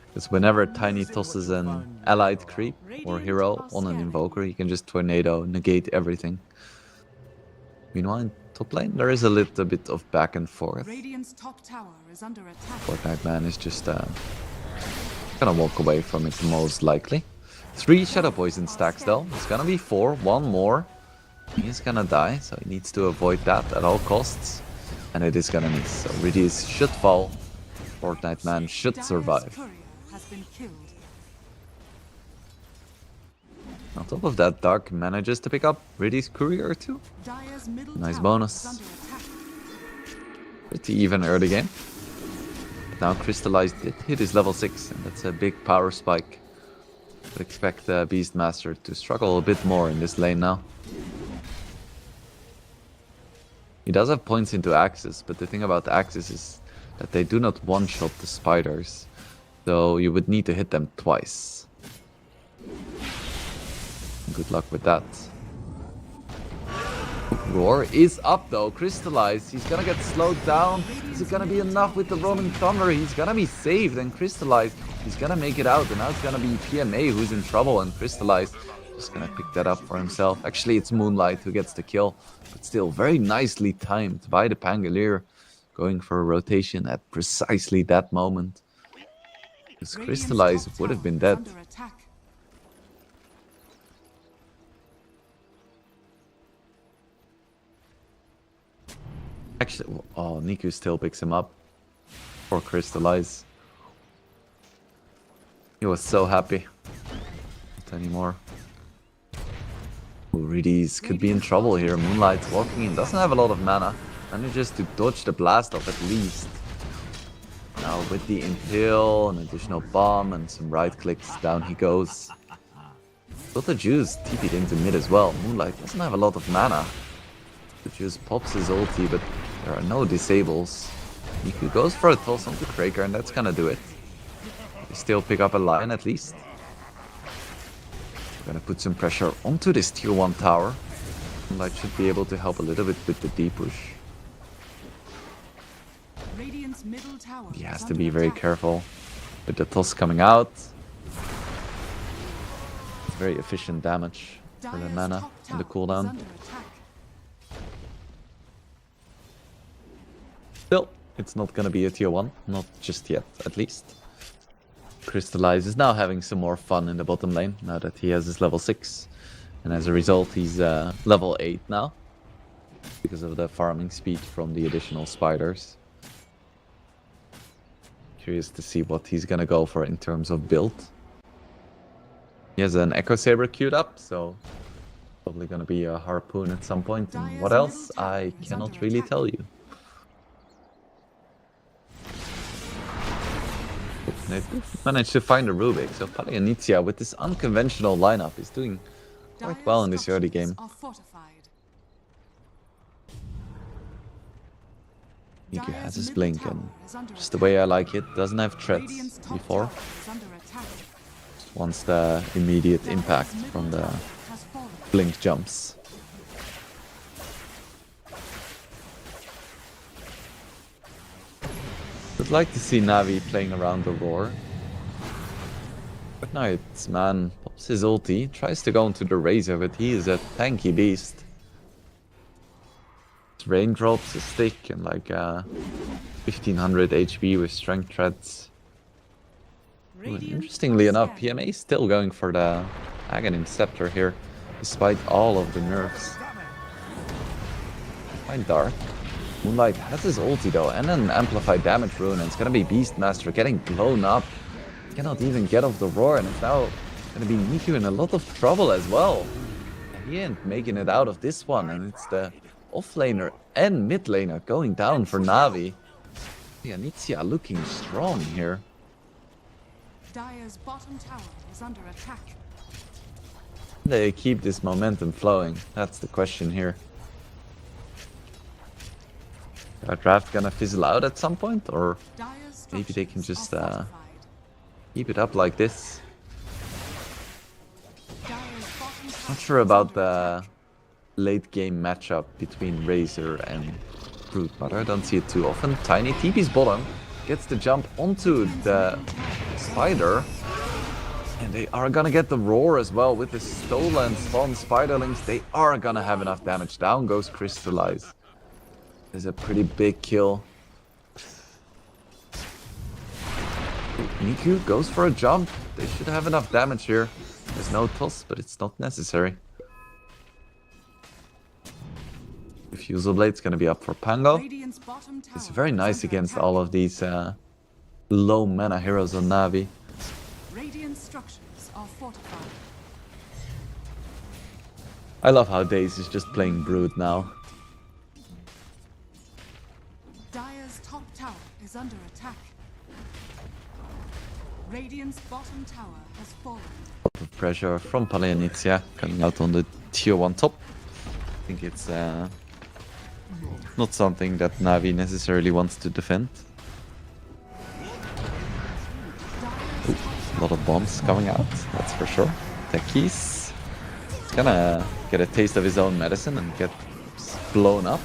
S1: Because whenever Tiny tosses an allied creep or hero on an Invoker, he can just Tornado, negate everything. Meanwhile, in top lane, there is a little bit of back and forth.
S3: Radiant's top tower is under attack.
S1: Fortnite Man is just gonna walk away from it most likely. 3 Shadow Poison stacks though. It's gonna be 4, 1 more. He's gonna die, so he needs to avoid that at all costs. And it is gonna miss. So Ridis should fall. Fortnite Man should
S3: Dire's
S1: survive.
S3: courier has been killed.
S1: On top of that, Dark manages to pick up Ridis Courier too.
S3: Dire's middle
S1: Nice
S3: tower
S1: bonus.
S3: is under attack.
S1: Pretty even early game. Now Crystallized did hit his level 6, and that's a big power spike. But expect Beastmaster to struggle a bit more in this lane now. He does have points into Axes, but the thing about Axes is that they do not one-shot the spiders. So you would need to hit them twice. Good luck with that. Roar is up though, Crystallize. He's gonna get slowed down. Is it gonna be enough with the Roaming Thunder? He's gonna be saved, and Crystallize, he's gonna make it out. And now it's gonna be PMA who's in trouble, and Crystallize just gonna pick that up for himself. Actually, it's Moonlight who gets the kill, but still very nicely timed by the Pangolier, going for a rotation at precisely that moment. Because
S3: Radiant's
S1: Crystallize
S3: top
S1: would have
S3: tower
S1: been
S3: is
S1: dead.
S3: under attack.
S1: Actually, oh, Niku still picks him up for Crystallize. He was so happy. Not anymore. Ridis could be in trouble here. Moonlight's walking in, doesn't have a lot of mana. Manages to dodge the blast off at least. Now with the Impale, an additional bomb and some right clicks, down he goes. Dota Juice TP'd into mid as well. Moonlight doesn't have a lot of mana. The Juice pops his ulti, but there are no disables. Niku goes for a toss onto Kraker, and that's gonna do it. They still pick up a line at least. We're gonna put some pressure onto this tier 1 tower. Moonlight should be able to help a little bit with the D push.
S3: Radiant's middle tower
S1: He
S3: is
S1: has to
S3: under
S1: be very
S3: attack.
S1: careful with the toss coming out. It's very efficient damage for the
S3: Dire's
S1: mana
S3: top
S1: and the
S3: tower is
S1: cooldown.
S3: under attack.
S1: Still, it's not gonna be a tier 1, not just yet, at least. Crystallize is now having some more fun in the bottom lane, now that he has his level 6. And as a result, he's level 8 now, because of the farming speed from the additional spiders. Curious to see what he's gonna go for in terms of build. He has an Echo Saber queued up, so probably gonna be a Harpoon at some point. And what else? I cannot really tell you. They managed to find a Rubik, so Palianitia with this unconventional lineup is doing quite well in this early game.
S3: Are fortified.
S1: Niku
S3: Dire's
S1: has his
S3: middle
S1: blink,
S3: tower
S1: and
S3: is under
S1: just the
S3: attack.
S1: way I like it, doesn't have threats
S3: Radiant's top
S1: before.
S3: tower is under attack.
S1: Wants the immediate
S3: Dire's
S1: impact
S3: middle
S1: from the
S3: tower has fallen.
S1: blink jumps. Would like to see Navi playing around the roar. But now it's man pops his ulti, tries to go into the Razor, but he is a tanky beast. His raindrops, a stick, and like 1500 HP with strength treads. Ooh, and interestingly enough, PMA is still going for the Aghanim Scepter here, despite all of the nerfs. Quite dark. Moonlight has his ulti though, and an amplified damage rune, and it's gonna be Beastmaster getting blown up. Cannot even get off the roar, and it's now gonna be Niku in a lot of trouble as well. He ain't making it out of this one, and it's the offlaner and mid laner going down for Navi. Palianitia looking strong here.
S3: Dire's bottom tower is under attack.
S1: They keep this momentum flowing. That's the question here. Our draft gonna fizzle out at some point, or
S3: Dire's
S1: maybe they can
S3: structures
S1: just
S3: are fortified.
S1: keep it up like this.
S3: Dire's bottom tower
S1: Not sure
S3: is
S1: about
S3: under
S1: the
S3: attack.
S1: late game matchup between Razor and Brute, but I don't see it too often. Tiny TP's bottom, gets the jump onto the spider, and they are gonna get the roar as well with the stolen spawn spiderlings. They are gonna have enough damage. Down goes Crystallize. There's a pretty big kill. Niku goes for a jump. They should have enough damage here. There's no toss, but it's not necessary. Refusal Blade's gonna be up for Pango.
S3: Radiant's bottom tower
S1: It's very
S3: is
S1: nice
S3: under
S1: against
S3: attack.
S1: all of these low mana heroes on Navi.
S3: Radiant structures are fortified.
S1: I love how Daze is just playing Brood now.
S3: Dire's top tower is under attack. Radiant's bottom tower has fallen.
S1: Lot of pressure from Paleanizia coming out on the tier 1 top. I think it's not something that Navi necessarily wants to defend. Ooh, a lot of bombs coming out, that's for sure. Techies is gonna get a taste of his own medicine and get blown up.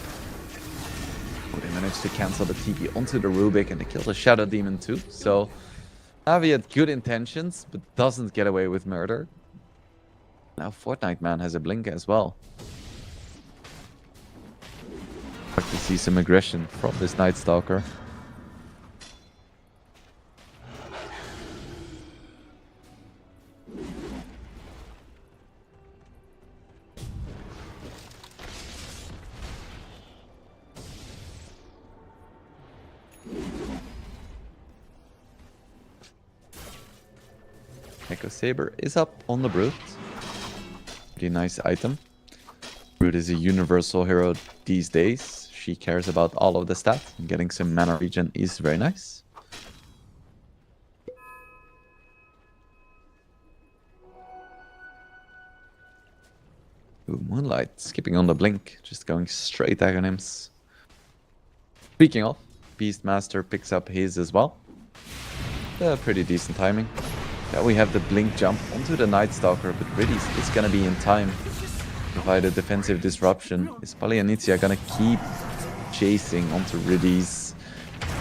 S1: Oh, they managed to cancel the TP onto the Rubik and they killed the Shadow Demon too. So Navi had good intentions, but doesn't get away with murder. Now Fortnite Man has a blink as well. Like to see some aggression from this Night Stalker. Echo Saber is up on the Brute. Pretty nice item. Brute is a universal hero these days. She cares about all of the stats. And getting some mana regen is very nice. Ooh, Moonlight skipping on the blink, just going straight Aghanims. Speaking of, Beastmaster picks up his as well. Pretty decent timing. Yeah, we have the blink jump onto the Night Stalker, but really it's gonna be in time. Provide a defensive disruption. Is Paleanizia gonna keep chasing onto Riddies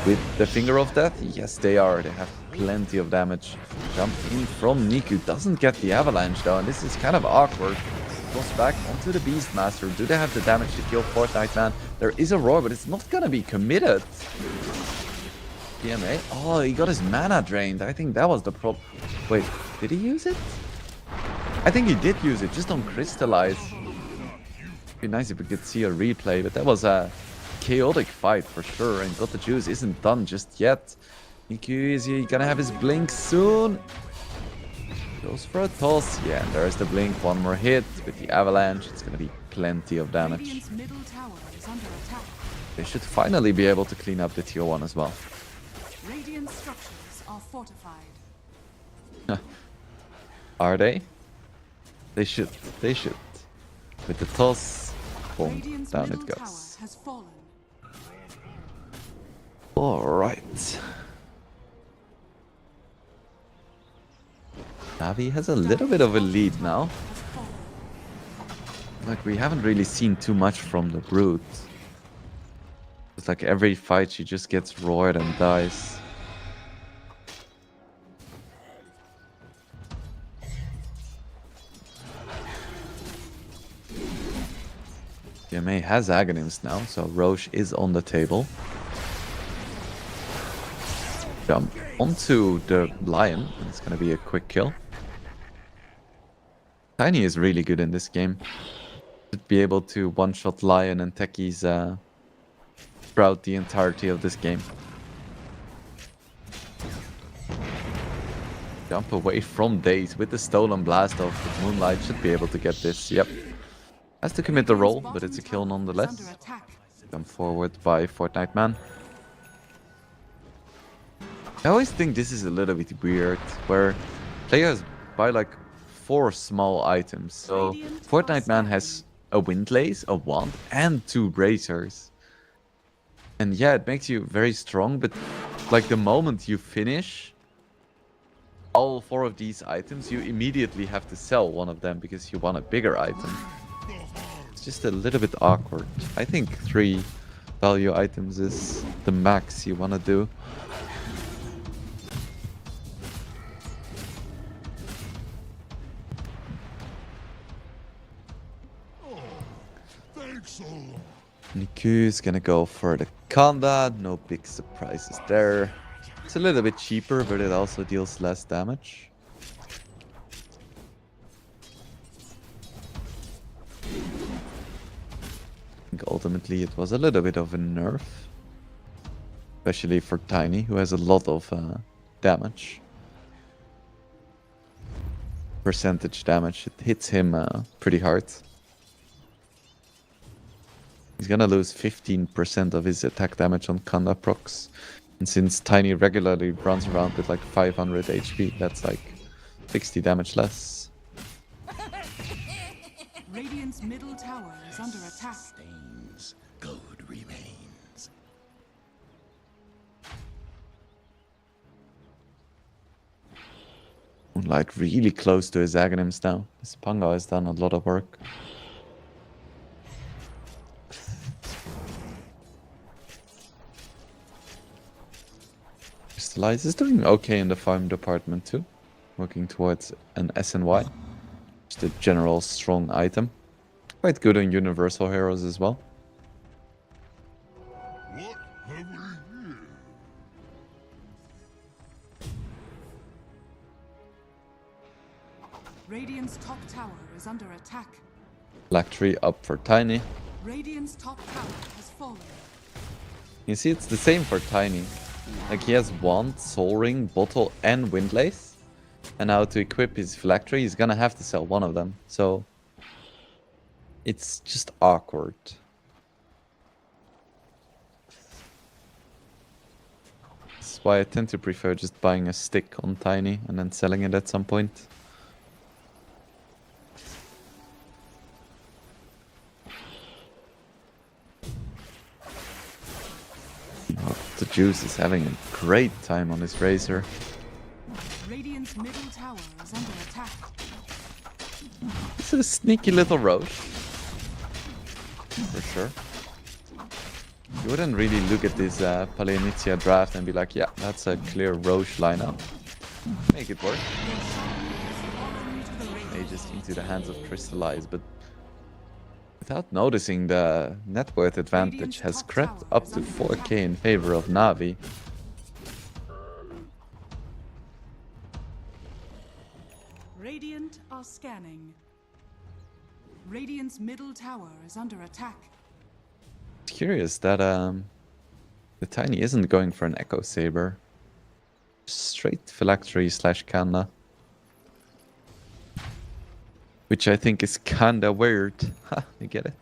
S1: with the Finger of Death? Yes, they are. They have plenty of damage. Jump in from Niku. Doesn't get the avalanche though, and this is kind of awkward. Goes back onto the Beastmaster. Do they have the damage to kill Fortnite Man? There is a roar, but it's not gonna be committed. PMA? Oh, he got his mana drained. I think that was the problem. Wait, did he use it? I think he did use it, just on Crystallize. Be nice if we could see a replay, but that was a chaotic fight for sure, and Got the Juice isn't done just yet. Niku, is he gonna have his blink soon? Goes for a toss. Yeah, and there's the blink. One more hit with the avalanche. It's gonna be plenty of damage.
S3: Radiant's middle tower is under attack.
S1: They should finally be able to clean up the tier 1 as well.
S3: Radiant structures are fortified.
S1: Are they? They should. They should. With the toss, boom,
S3: Radiant's
S1: down
S3: middle
S1: it
S3: tower
S1: goes.
S3: has fallen.
S1: Alright. Navi has a little bit of a lead now.
S3: Has fallen.
S1: Like, we haven't really seen too much from the Brute. It's like every fight she just gets roared and dies. DMA has Aghanims now, so Roche is on the table. Jump onto the Lion, and it's gonna be a quick kill. Tiny is really good in this game. Should be able to one-shot Lion and Techies throughout the entirety of this game. Jump away from Daze with the Stolen Blast off. But Moonlight should be able to get this. Yep. Has to commit the roll, but it's a kill nonetheless.
S3: Under attack.
S1: Come forward by Fortnite Man. I always think this is a little bit weird, where players buy like 4 small items. So Fortnite Man has a Windlace, a Wand, and 2 Bracers. And yeah, it makes you very strong, but like the moment you finish all 4 of these items, you immediately have to sell one of them because you want a bigger item. It's just a little bit awkward. I think 3 value items is the max you want to do. Niku is gonna go for the Kanda, no big surprises there. It's a little bit cheaper, but it also deals less damage. I think ultimately it was a little bit of a nerf. Especially for Tiny, who has a lot of damage. Percentage damage, it hits him pretty hard. He's gonna lose 15% of his attack damage on Kanda procs. And since Tiny regularly runs around with like 500 HP, that's like 60 damage less.
S3: Radiant's middle tower is under attack.
S2: Stains, gold remains.
S1: Like really close to his Aghanims now. This Pango has done a lot of work. Crystallize is doing okay in the farm department too. Working towards an SNY. Just a general strong item. Quite good on universal heroes as well.
S2: What have we here?
S3: Radiant's top tower is under attack.
S1: Black tree up for Tiny.
S3: Radiant's top tower has fallen.
S1: You see, it's the same for Tiny. Like he has Wand, Soul Ring, Bottle, and Windlace. And now to equip his Phylactery, he's gonna have to sell one of them. So it's just awkward. That's why I tend to prefer just buying a stick on Tiny and then selling it at some point. Oh, the Juice is having a great time on his Razor.
S3: Radiant's middle tower is under attack.
S1: It's a sneaky little Roche. For sure. You wouldn't really look at this Paleonicia draft and be like, yeah, that's a clear Roche lineup. Make it work. Mages into the hands of Crystallize, but without noticing, the net worth advantage has crept up to 4k in favor of Na'Vi.
S3: Radiant are scanning. Radiant's middle tower is under attack.
S1: It's curious that the Tiny isn't going for an Echo Saber. Straight Phylactery / Kanda. Which I think is kinda weird. Ha, I get it.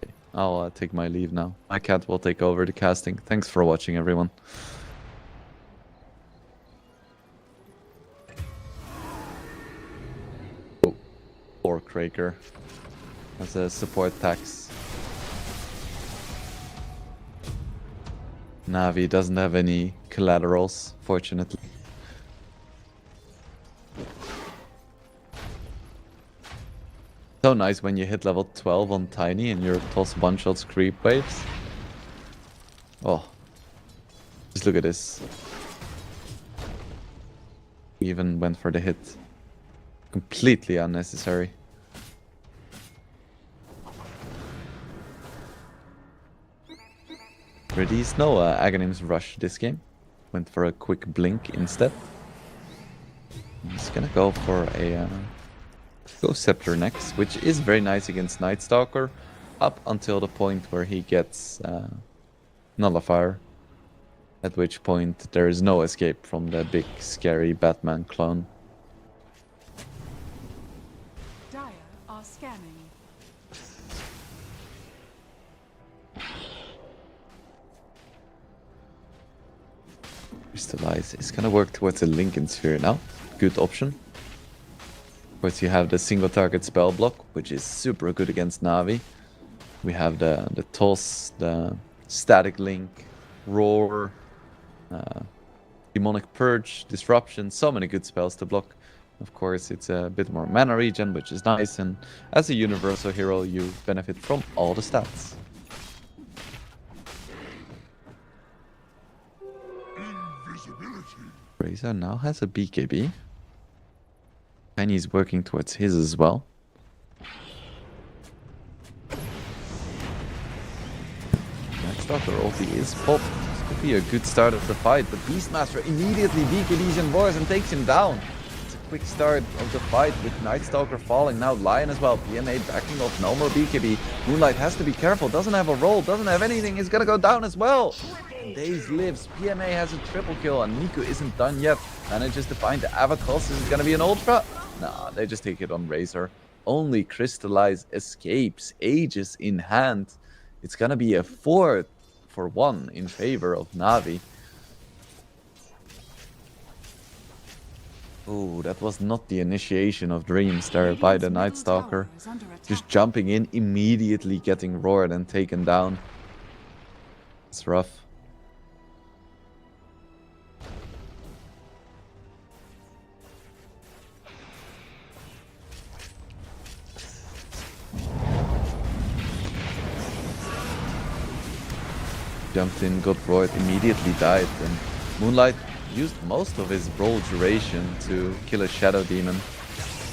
S1: Okay, I'll take my leave now. My cat will take over the casting. Thanks for watching, everyone. Oh, poor Kraker. As a support tax. Na'Vi doesn't have any collaterals, fortunately. So nice when you hit level 12 on Tiny and your toss one-shots creep waves. Oh. Just look at this. We even went for the hit. Completely unnecessary. Ready's no Aghanim's rush this game. Went for a quick blink instead. He's gonna go for a Ghost Scepter next, which is very nice against Night Stalker, up until the point where he gets Nullifier. At which point there is no escape from the big scary Batman clone.
S3: Dire are scanning.
S1: Crystallize is gonna work towards a Lincoln Sphere now. Good option. Of course, you have the single target spell block, which is super good against Na'Vi. We have the toss, the static link, roar, demonic purge, disruption, so many good spells to block. Of course, it's a bit more mana regen, which is nice, and as a universal hero, you benefit from all the stats.
S2: Invisibility.
S1: Razor now has a BKB. And he's working towards his as well. Nightstalker ulti is popped. This could be a good start of the fight, but Beastmaster immediately BKBs and wars and takes him down. It's a quick start of the fight with Nightstalker falling. Now Lion as well. PMA backing off, no more BKB. Moonlight has to be careful, doesn't have a roll, doesn't have anything. He's gonna go down as well. Daze lives. PMA has a triple kill and Niku isn't done yet. Manages to find the Avatos. Is it gonna be an ultra? Nah, they just take it on Razor. Only Crystallize escapes, Aegis in hand. It's gonna be a 4-for-1 in favor of Navi. Oh, that was not the initiation of Dreams there by the Nightstalker. Just jumping in, immediately getting roared and taken down. It's rough. Jumped in, got roared, immediately died, and Moonlight used most of his roll duration to kill a Shadow Demon.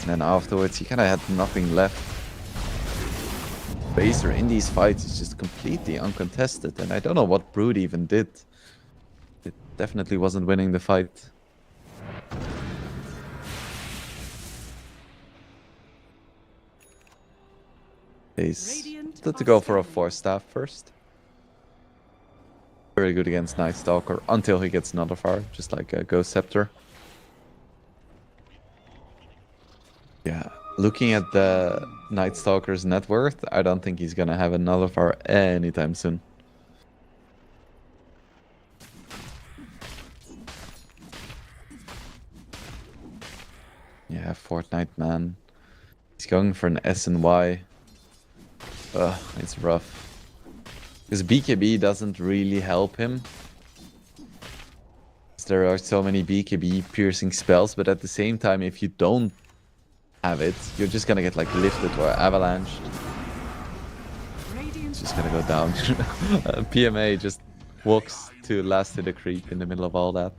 S1: And then afterwards he kinda had nothing left. Razor in these fights is just completely uncontested, and I don't know what Brood even did. It definitely wasn't winning the fight. He's good to go for a 4-staff first. Very good against Nightstalker until he gets another fire, just like a Ghost Scepter. Yeah, looking at the Nightstalker's net worth, I don't think he's gonna have another fire anytime soon. Yeah, Fortnite man. He's going for an S and Y. Ugh, it's rough. Because BKB doesn't really help him. There are so many BKB piercing spells, but at the same time, if you don't have it, you're just gonna get like lifted or avalanched. It's just gonna go down. PMA just walks to last to the creep in the middle of all that.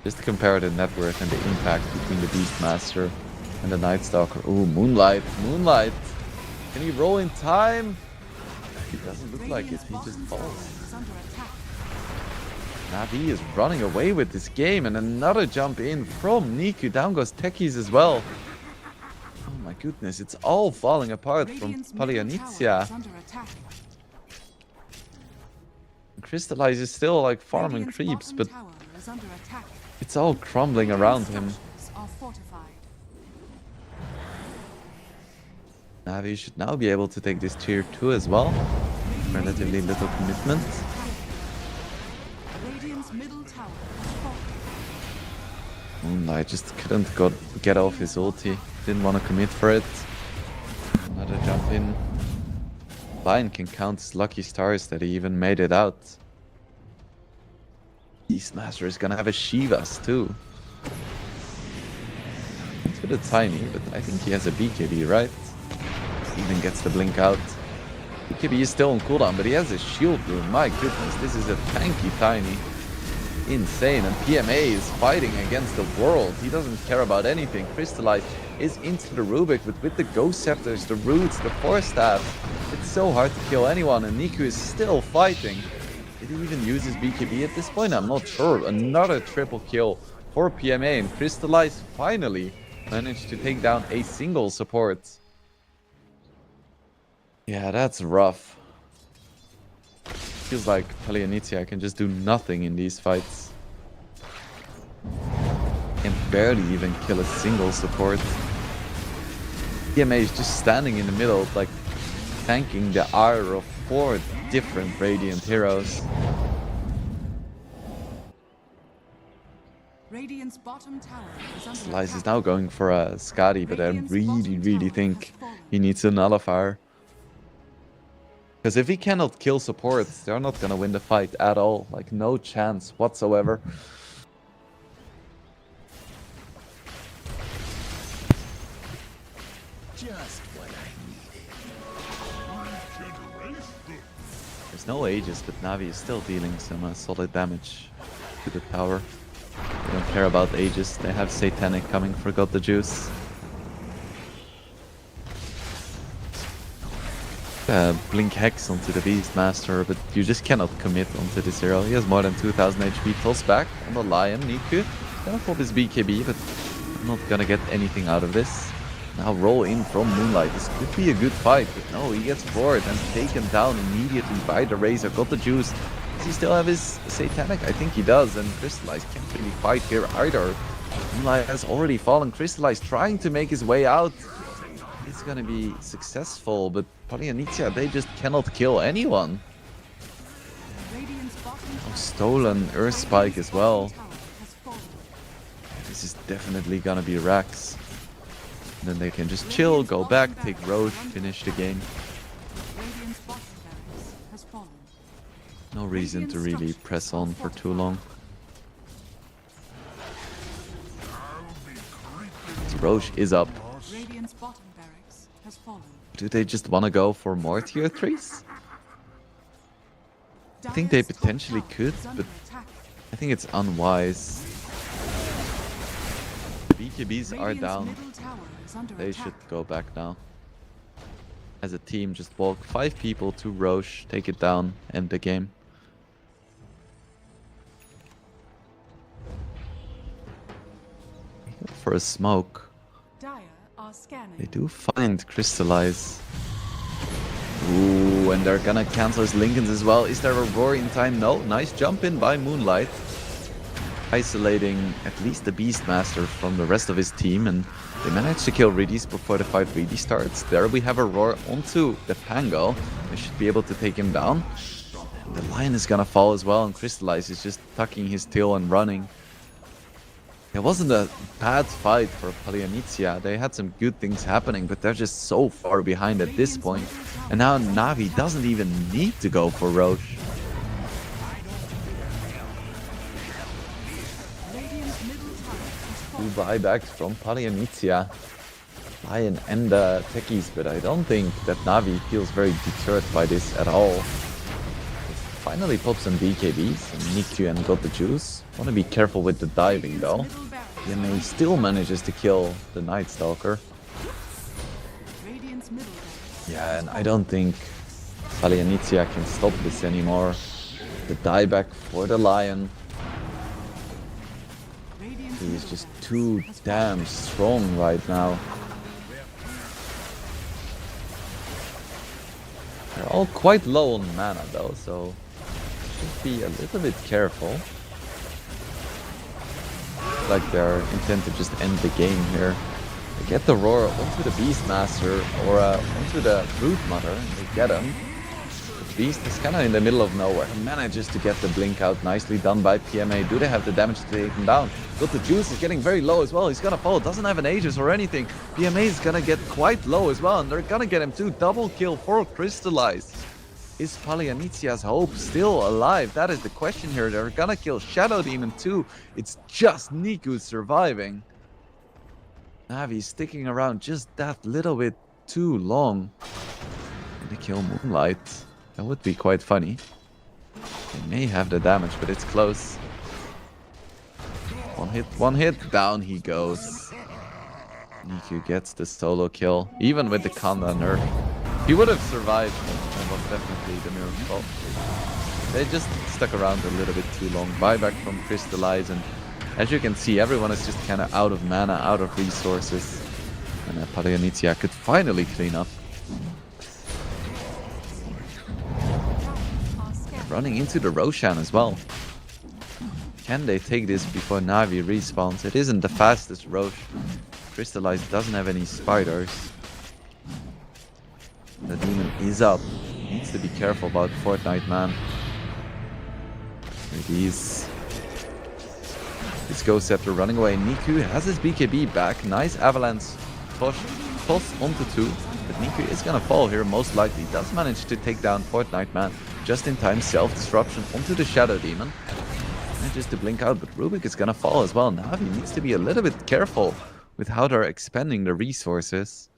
S1: Just to compare the net worth and the impact between the Beastmaster and the Nightstalker. Ooh, Moonlight, Moonlight! Can he roll in time? It doesn't look like it, he just falls. Navi is running away with this game, and another jump in from Niku. Down goes Techies as well. Oh my goodness, it's all falling apart from Palianitsia. Crystallize is still like farming creeps, but it's all crumbling around him. Navi should now be able to take this tier 2 as well. Relatively little commitment. Moonlight just couldn't get off his ulti. Didn't want to commit for it. Another jump in. Lion can count his lucky stars that he even made it out. Beastmaster is gonna have a Shivas too. It's a bit tiny, but I think he has a BKB, right? Even gets the blink out. BKB is still on cooldown, but he has a shield rune. My goodness, this is a tanky tiny. Insane, and PMA is fighting against the world. He doesn't care about anything. Crystallize is into the Rubik, but with the Ghost Scepters, the Roots, the Force Staff, it's so hard to kill anyone, and Niku is still fighting. Did he even use his BKB at this point? I'm not sure. Another triple kill for PMA, and Crystallize finally managed to take down a single support. Yeah, that's rough. Feels like Palianitsia can just do nothing in these fights. Can barely even kill a single support. PMA is just standing in the middle, like tanking the ire of 4 different Radiant heroes.
S3: Radiant's bottom tower is under
S1: Slice is now going for a Skadi, but I really think he needs a nullifier. Because if he cannot kill supports, they're not gonna win the fight at all. Like, no chance whatsoever.
S4: Just what I needed.
S1: There's no Aegis, but Navi is still dealing some solid damage to the tower. They don't care about Aegis. They have Satanic coming for God the Juice. Blink Hex onto the Beastmaster, but you just cannot commit onto this hero. He has more than 2000 HP. Toss back on the Lion. Niku gonna pop his BKB, but I'm not gonna get anything out of this. Now roll in from Moonlight. This could be a good fight, but no, he gets bored and taken down immediately by the Razor. Got the Juice. Does he still have his Satanic? I think he does, and Crystallize can't really fight here either. Moonlight has already fallen. Crystallize trying to make his way out. It's gonna be successful, but Polyanitia, they just cannot kill anyone. Oh, stolen Earth Spike as well. This is definitely gonna be Rax. And then they can just chill, go back, take Roche, finish the game. No reason to really press on for too long. Roche is up. Do they just want to go for more tier 3s? I think they potentially could, but I think it's unwise. The BKBs are down. They should go back now. As a team, just walk 5 people to Roche, take it down, end the game. For a smoke. They do find Crystallize. Ooh, and they're gonna cancel his Lincolns as well. Is there a roar in time? No. Nice jump in by Moonlight. Isolating at least the Beastmaster from the rest of his team, and they managed to kill Ridis before the fight really starts. There we have a roar onto the Pango. They should be able to take him down. And the Lion is gonna fall as well, and Crystallize is just tucking his tail and running. It wasn't a bad fight for Polyanitia. They had some good things happening, but they're just so far behind at this point. And now Navi doesn't even need to go for Roche. 2 buybacks from Polyanitia. Lion and techies, but I don't think that Navi feels very deterred by this at all. Finally pop some BKBs, and Niku and got the Juice. Want to be careful with the diving though. PMA still manages to kill the Night Stalker. Yeah, and I don't think Polyanitia can stop this anymore. The dieback for the Lion. He is just too damn strong right now. They're all quite low on mana though, so should be a little bit careful. Like they're intent to just end the game here. They get the roar onto the Beastmaster or onto the Brood Mother, and they get him. The Beast is kind of in the middle of nowhere. He manages to get the blink out. Nicely done by PMA. Do they have the damage to take him down? Got the Juice, is getting very low as well. He's gonna fall. Doesn't have an Aegis or anything. PMA is gonna get quite low as well, and they're gonna get him too. Double kill for Crystallize. Is Polyanitsia's hope still alive? That is the question here. They're gonna kill Shadow Demon too. It's just Niku surviving. Navi sticking around just that little bit too long. And they kill Moonlight. That would be quite funny. They may have the damage, but it's close. One hit, down he goes. Niku gets the solo kill, even with the Kanda nerf. He would have survived, and was definitely the miracle. They just stuck around a little bit too long. Buyback from Crystallize, and as you can see, everyone is just kind of out of mana, out of resources. And Polyanitia could finally clean up. Running into the Roshan as well. Can they take this before Navi respawns? It isn't the fastest Roche. Crystallize doesn't have any spiders. The demon is up. Needs to be careful about Fortnite, man. These. This Ghost Scepter running away. Niku has his BKB back. Nice avalanche toss onto 2. but Niku is gonna fall here most likely. Does manage to take down Fortnite Man just in time. Self-disruption onto the Shadow Demon. Manages to blink out, but Rubik is gonna fall as well. Na'Vi needs to be a little bit careful with how they're expending the resources.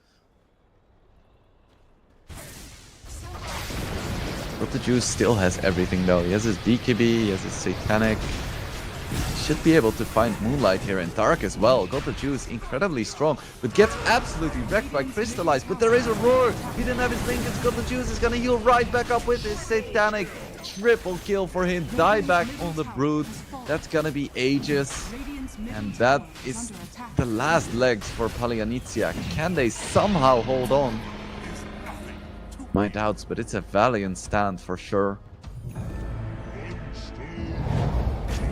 S1: But the Juice still has everything though. He has his BKB, he has his Satanic. He should be able to find Moonlight here and Dark as well. Got the Juice incredibly strong, but gets absolutely wrecked by Crystallize. But there is a Roar. He didn't have his Linkage. Got the Juice is gonna heal right back up with his Satanic. Triple kill for him. Die back on the Brute. That's gonna be ages. And that is the last legs for Palyanitsia. Can they somehow hold on? My doubts, but it's a valiant stand for sure.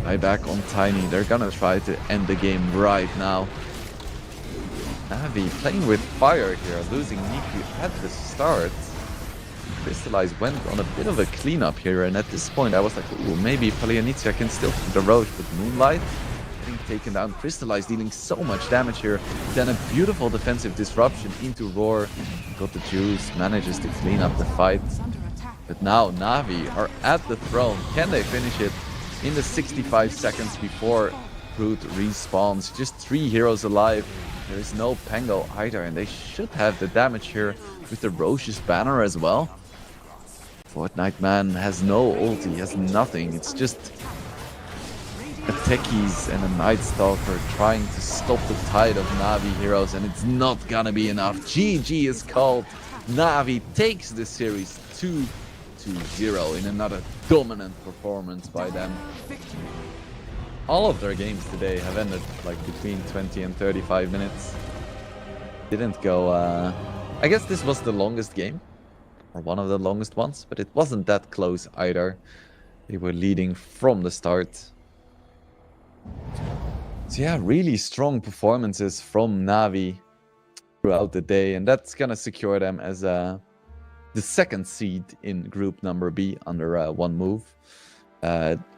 S1: Right back on Tiny. They're gonna try to end the game right now. Na'Vi playing with fire here, losing Niku at the start. Crystallize went on a bit of a cleanup here, and at this point I was like, ooh, maybe Palyanitsia can still keep the Roche, but Moonlight getting taken down. Crystallize dealing so much damage here. Then a beautiful defensive disruption into Roar. Got the Juice, manages to clean up the fight. But now Na'Vi are at the throne. Can they finish it in the 65 seconds before Brute respawns? Just 3 heroes alive. There is no Pango either, and they should have the damage here with the Roche's banner as well. Fortnite Man has no ulti, he has nothing. It's just a Techies and a Night Stalker trying to stop the tide of Na'Vi heroes, and it's not gonna be enough. GG is called. Na'Vi takes the series 2-0 in another dominant performance by them. All of their games today have ended like between 20 and 35 minutes. Didn't go... I guess this was the longest game, or one of the longest ones, but it wasn't that close either. They were leading from the start. So yeah, really strong performances from Na'Vi throughout the day, and that's gonna secure them as the second seed in group number B under one move.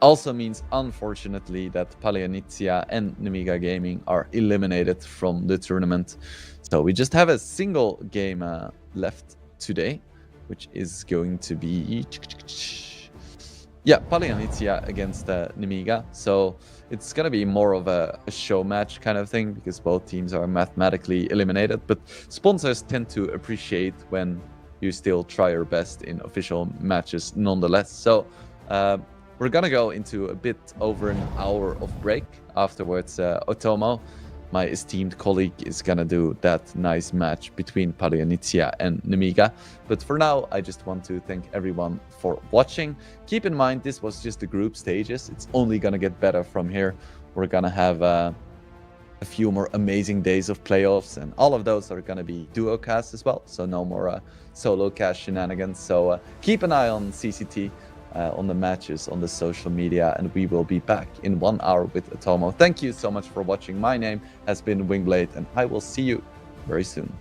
S1: Also means, unfortunately, that Palyanitsia and Nemiga Gaming are eliminated from the tournament. So we just have a single game left today, which is going to be... yeah, Palyanitsia against Nemiga. So it's going to be more of a show match kind of thing, because both teams are mathematically eliminated. But sponsors tend to appreciate when you still try your best in official matches nonetheless. So we're going to go into a bit over an hour of break. Afterwards, Otomo, my esteemed colleague, is going to do that nice match between Palyanitsia and Nemiga. But for now, I just want to thank everyone for watching. Keep in mind, this was just the group stages. It's only going to get better from here. We're going to have a few more amazing days of playoffs, and all of those are going to be duo casts as well. So no more solo cast shenanigans. So keep an eye on CCT, on the matches, on the social media, and we will be back in 1 hour with Otomo. Thank you so much for watching. My name has been Wingblade, and I will see you very soon.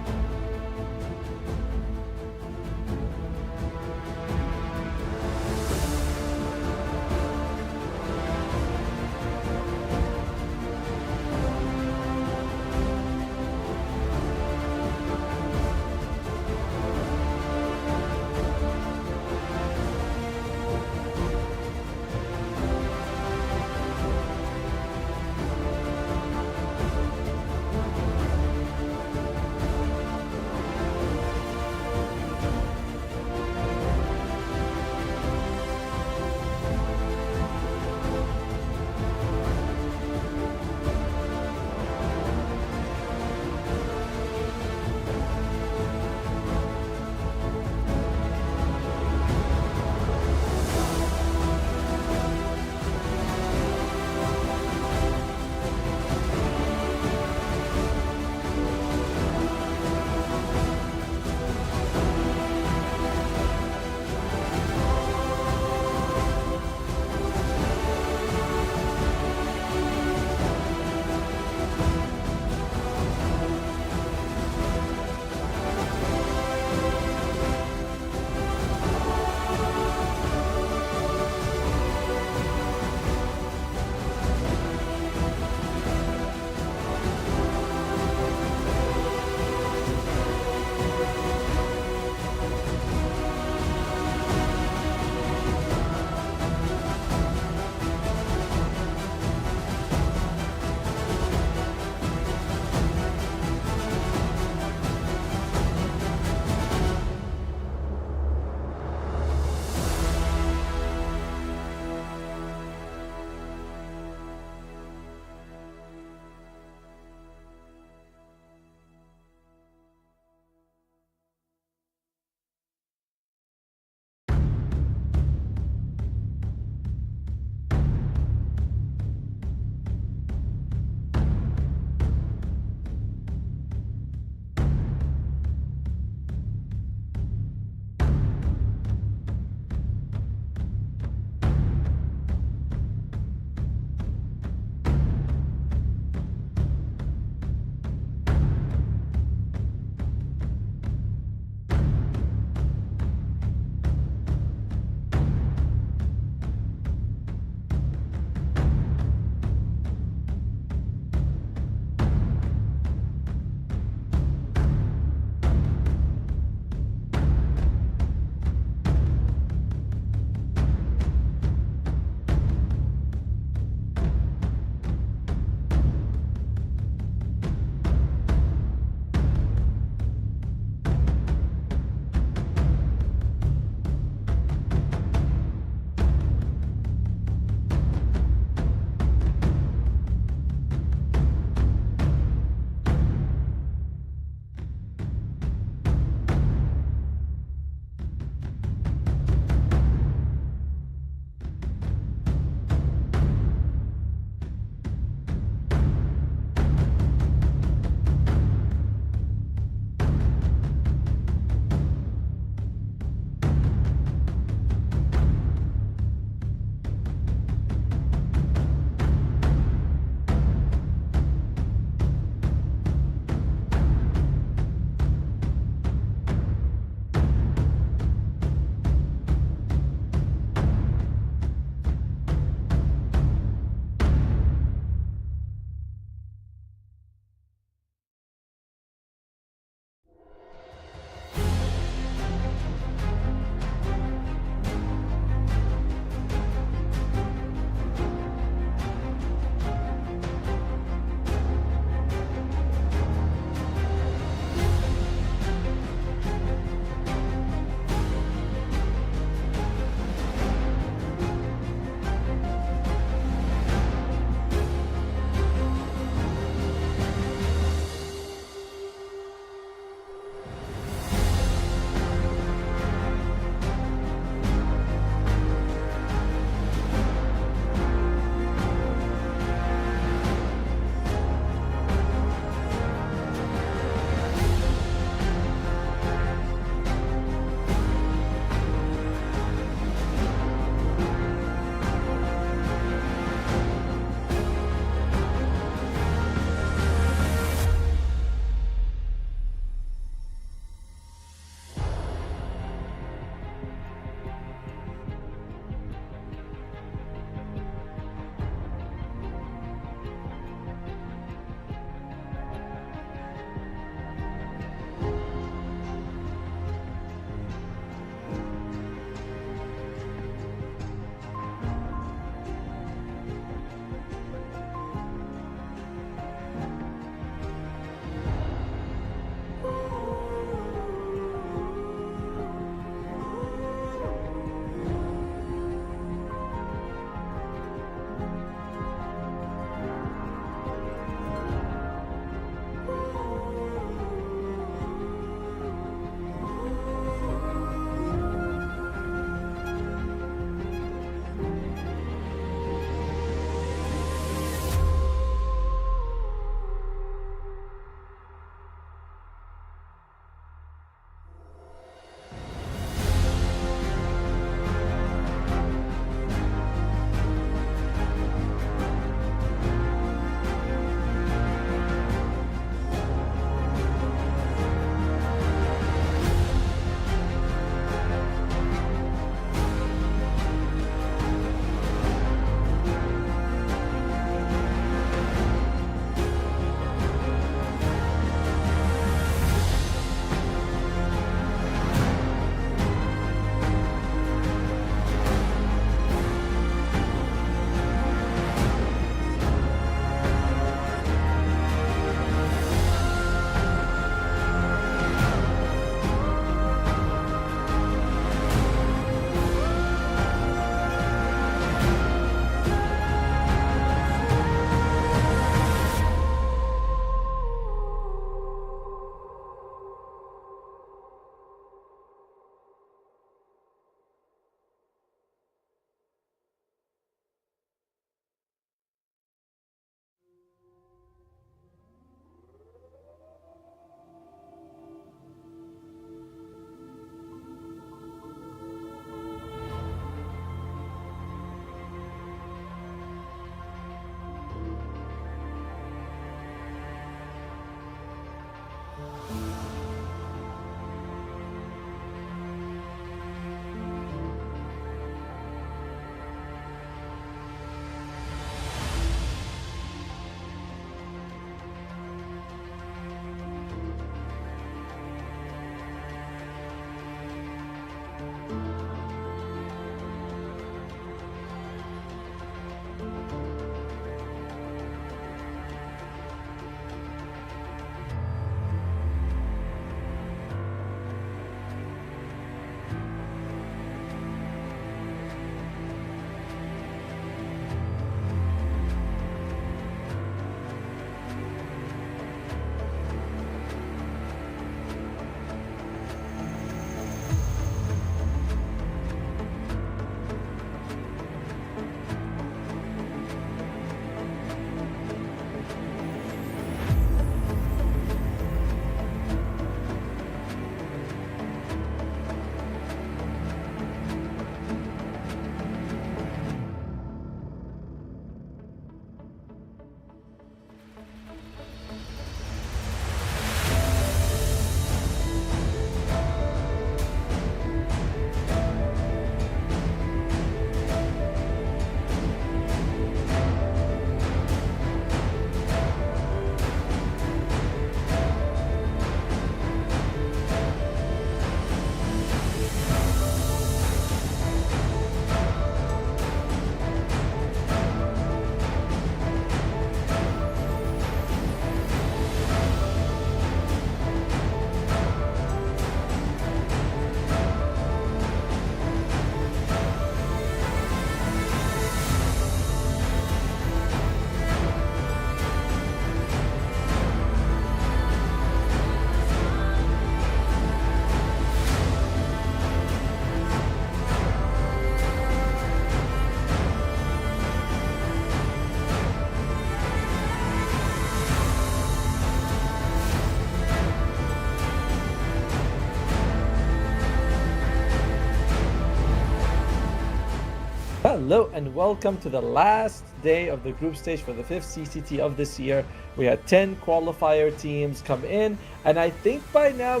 S5: Hello and welcome to the last day of the group stage for the 5th CCT of this year. We had 10 qualifier teams come in, and I think by now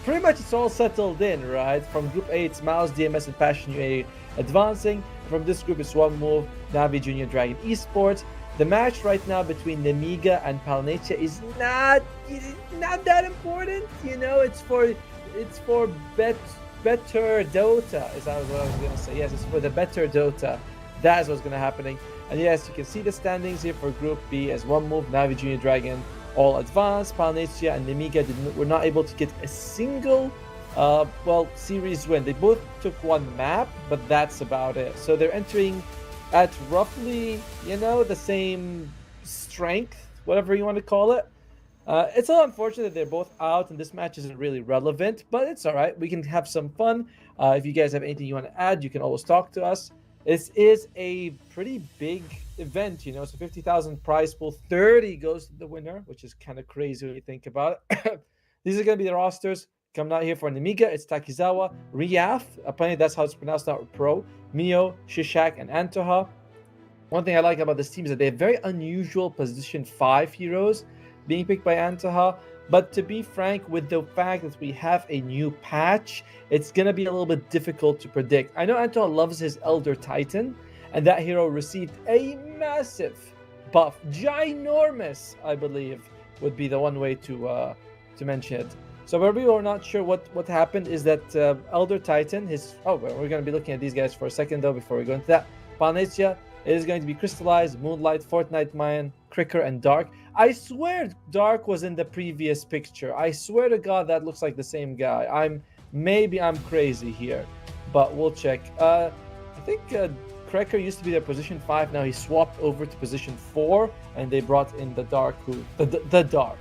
S5: pretty much it's all settled in, right? From Group A, it's Mouse, DMS, and Passion UA advancing. From this group, it's One Move, Navi, Junior Dragon Esports. The match right now between Nemiga and Palnetia is not that important, you know. It's for better Dota, is that what I was going to say? Yes, it's for the better Dota. That is what's going to happening. And yes, you can see the standings here for Group B as One Move, Navi, Junior Dragon, all advanced. Palnetia and Nemiga were not able to get a single, series win. They both took one map, but that's about it. So they're entering at roughly, the same strength, whatever you want to call it. It's a little unfortunate that they're both out and this match isn't really relevant, but it's all right. We can have some fun. If you guys have anything you want to add, you can always talk to us. This is a pretty big event, It's a 50,000 prize pool. 30 goes to the winner, which is kind of crazy when you think about it. These are going to be the rosters. Coming out here for Nemiga, it's Takizawa, Riaf, apparently that's how it's pronounced, not Pro, Mio, Shishak, and Antoha. One thing I like about this team is that they have very unusual position 5 heroes being picked by Antoha. But to be frank, with the fact that we have a new patch, it's going to be a little bit difficult to predict. I know Antoha loves his Elder Titan, and that hero received a massive buff. Ginormous, I believe, would be the one way to mention it. So where we are not sure what happened is that Elder Titan, we're going to be looking at these guys for a second though before we go into that. Palnetia is going to be Crystallized, Moonlight, Fortnite Mayan, Cricker, and Dark. I swear Dark was in the previous picture. I swear to God that looks like the same guy. Maybe I'm crazy here, but we'll check. I think Cricker used to be their position 5. Now he swapped over to position 4, and they brought in the Dark, the Dark.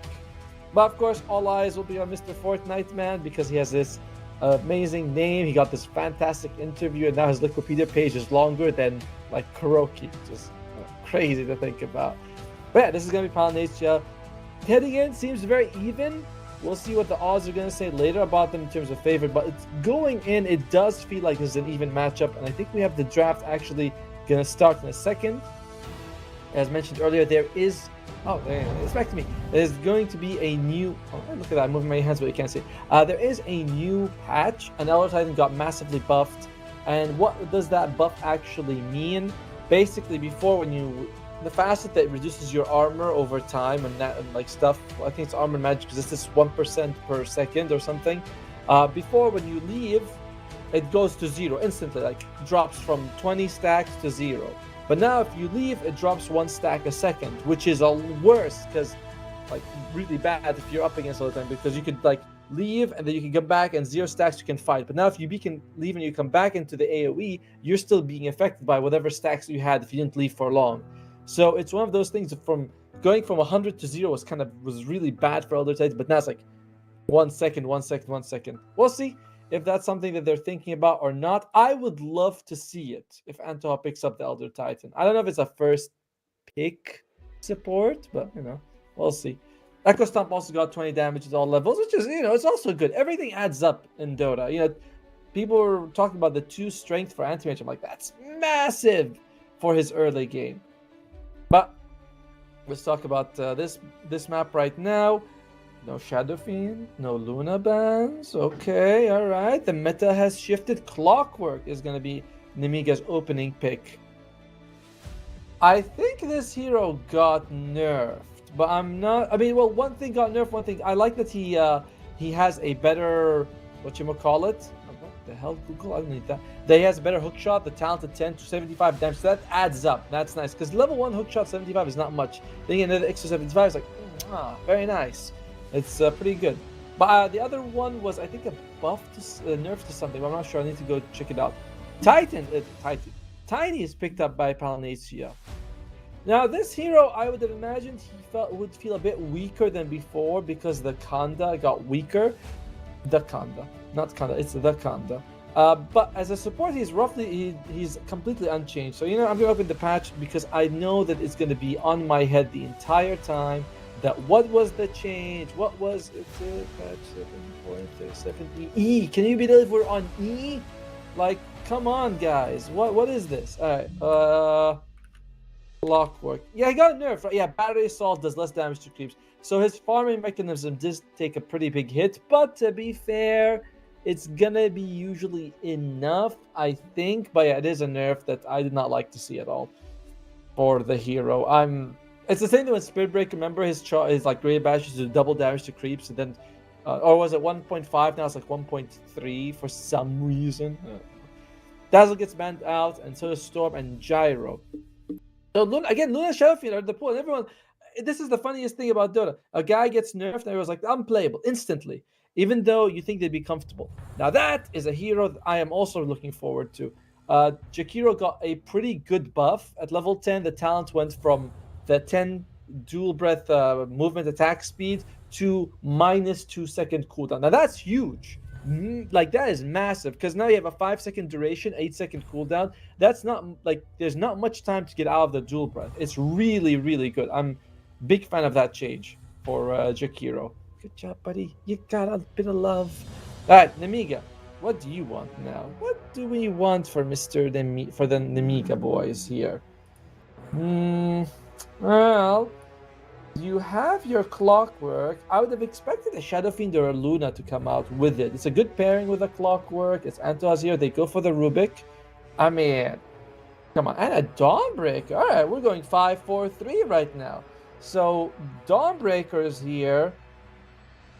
S5: But of course, all eyes will be on Mr. Fortnite Man because he has this amazing name. He got this fantastic interview, and now his Wikipedia page is longer than like Kuroki. Just crazy to think about. But yeah, this is going to be Palnetia. Heading in seems very even. We'll see what the odds are going to say later about them in terms of favorite. But it's going in, it does feel like this is an even matchup. And I think we have the draft actually going to start in a second. As mentioned earlier, there is... Oh, it's back to me. There's going to be a new... Oh, look at that. I'm moving my hands, but you can't see. There is a new patch. An Elder Titan got massively buffed. And what does that buff actually mean? Basically, before the facet that reduces your armor over time and like stuff, I think it's armor magic because it's just 1% per second or something. Before, when you leave, it goes to 0 instantly, like drops from 20 stacks to 0. But now if you leave, it drops 1 stack a second, which is worse because like really bad if you're up against all the time, because you could like leave and then you can come back and 0 stacks you can fight. But now if you can leave and you come back into the AoE, you're still being affected by whatever stacks you had if you didn't leave for long. So it's one of those things from going from 100 to 0 was really bad for Elder Titans, but now it's like 1 second, 1 second, 1 second. We'll see if that's something that they're thinking about or not. I would love to see it if Antoha picks up the Elder Titan. I don't know if it's a first pick support, but we'll see. Echo Stomp also got 20 damage at all levels, which is, it's also good. Everything adds up in Dota. People were talking about the 2 strength for Anti-Mage. I'm like, that's massive for his early game. But let's talk about this map right now. No Shadow Fiend, no Luna bans. Okay, all right. The meta has shifted. Clockwork is going to be Nemiga's opening pick. I think this hero got nerfed, but I'm not... one thing got nerfed, one thing... I like that he has a better... whatchamacallit? What the hell, Google? I don't need that. That he has a better hookshot, the talented 10 to 75 damage. So that adds up. That's nice. Because level 1 hookshot 75 is not much. Then another extra 75 is like, very nice. It's pretty good. But the other one was, I think, a buff to nerf to something. But I'm not sure. I need to go check it out. Tiny is picked up by Palnetia. Now, this hero, I would have imagined would feel a bit weaker than before because the Kanda got weaker. The Kanda. Not Kanda, it's the Kanda. But as a support, he's completely unchanged. So, I'm going to open the patch because I know that it's going to be on my head the entire time. That what was the change? What was it? Patch 7.7 E. Can you believe we're on E? Like, Come on, guys. What is this? All right. Clockwork. Yeah, he got nerfed, right? Yeah, battery assault does less damage to creeps. So his farming mechanism does take a pretty big hit, but to be fair, it's gonna be usually enough, I think. But yeah, it is a nerf that I did not like to see at all for the hero. It's the same thing with Spirit Break. Remember his like Great Bash used to do double damage to creeps, and then, or was it 1.5? Now it's like 1.3 for some reason. Dazzle gets banned out, and so does Storm and Gyro. So Luna Shadowfiend are the pool, and everyone. This is the funniest thing about Dota. A guy gets nerfed, and everyone's like, unplayable instantly, even though you think they'd be comfortable. Now that is a hero that I am also looking forward to. Jakiro got a pretty good buff at level 10. The talent went from the 10 dual breath movement attack speed to -2 second cooldown. Now that's huge. Like that is massive, because now you have a 5-second duration, 8-second cooldown. That's not like there's not much time to get out of the dual breath. It's really, really good. I'm big fan of that change for Jakiro. Good job, buddy. You got a bit of love. All right, Nemiga, what do you want now? What do we want for for the Nemiga boys here? Well, you have your Clockwork. I would have expected a Shadow Fiend or a Luna to come out with it. It's a good pairing with a Clockwork. It's Antoaz here. They go for the Rubik. I mean, come on. And a Dawnbreaker. All right, we're going 5-4-3 right now. So, Dawnbreaker is here.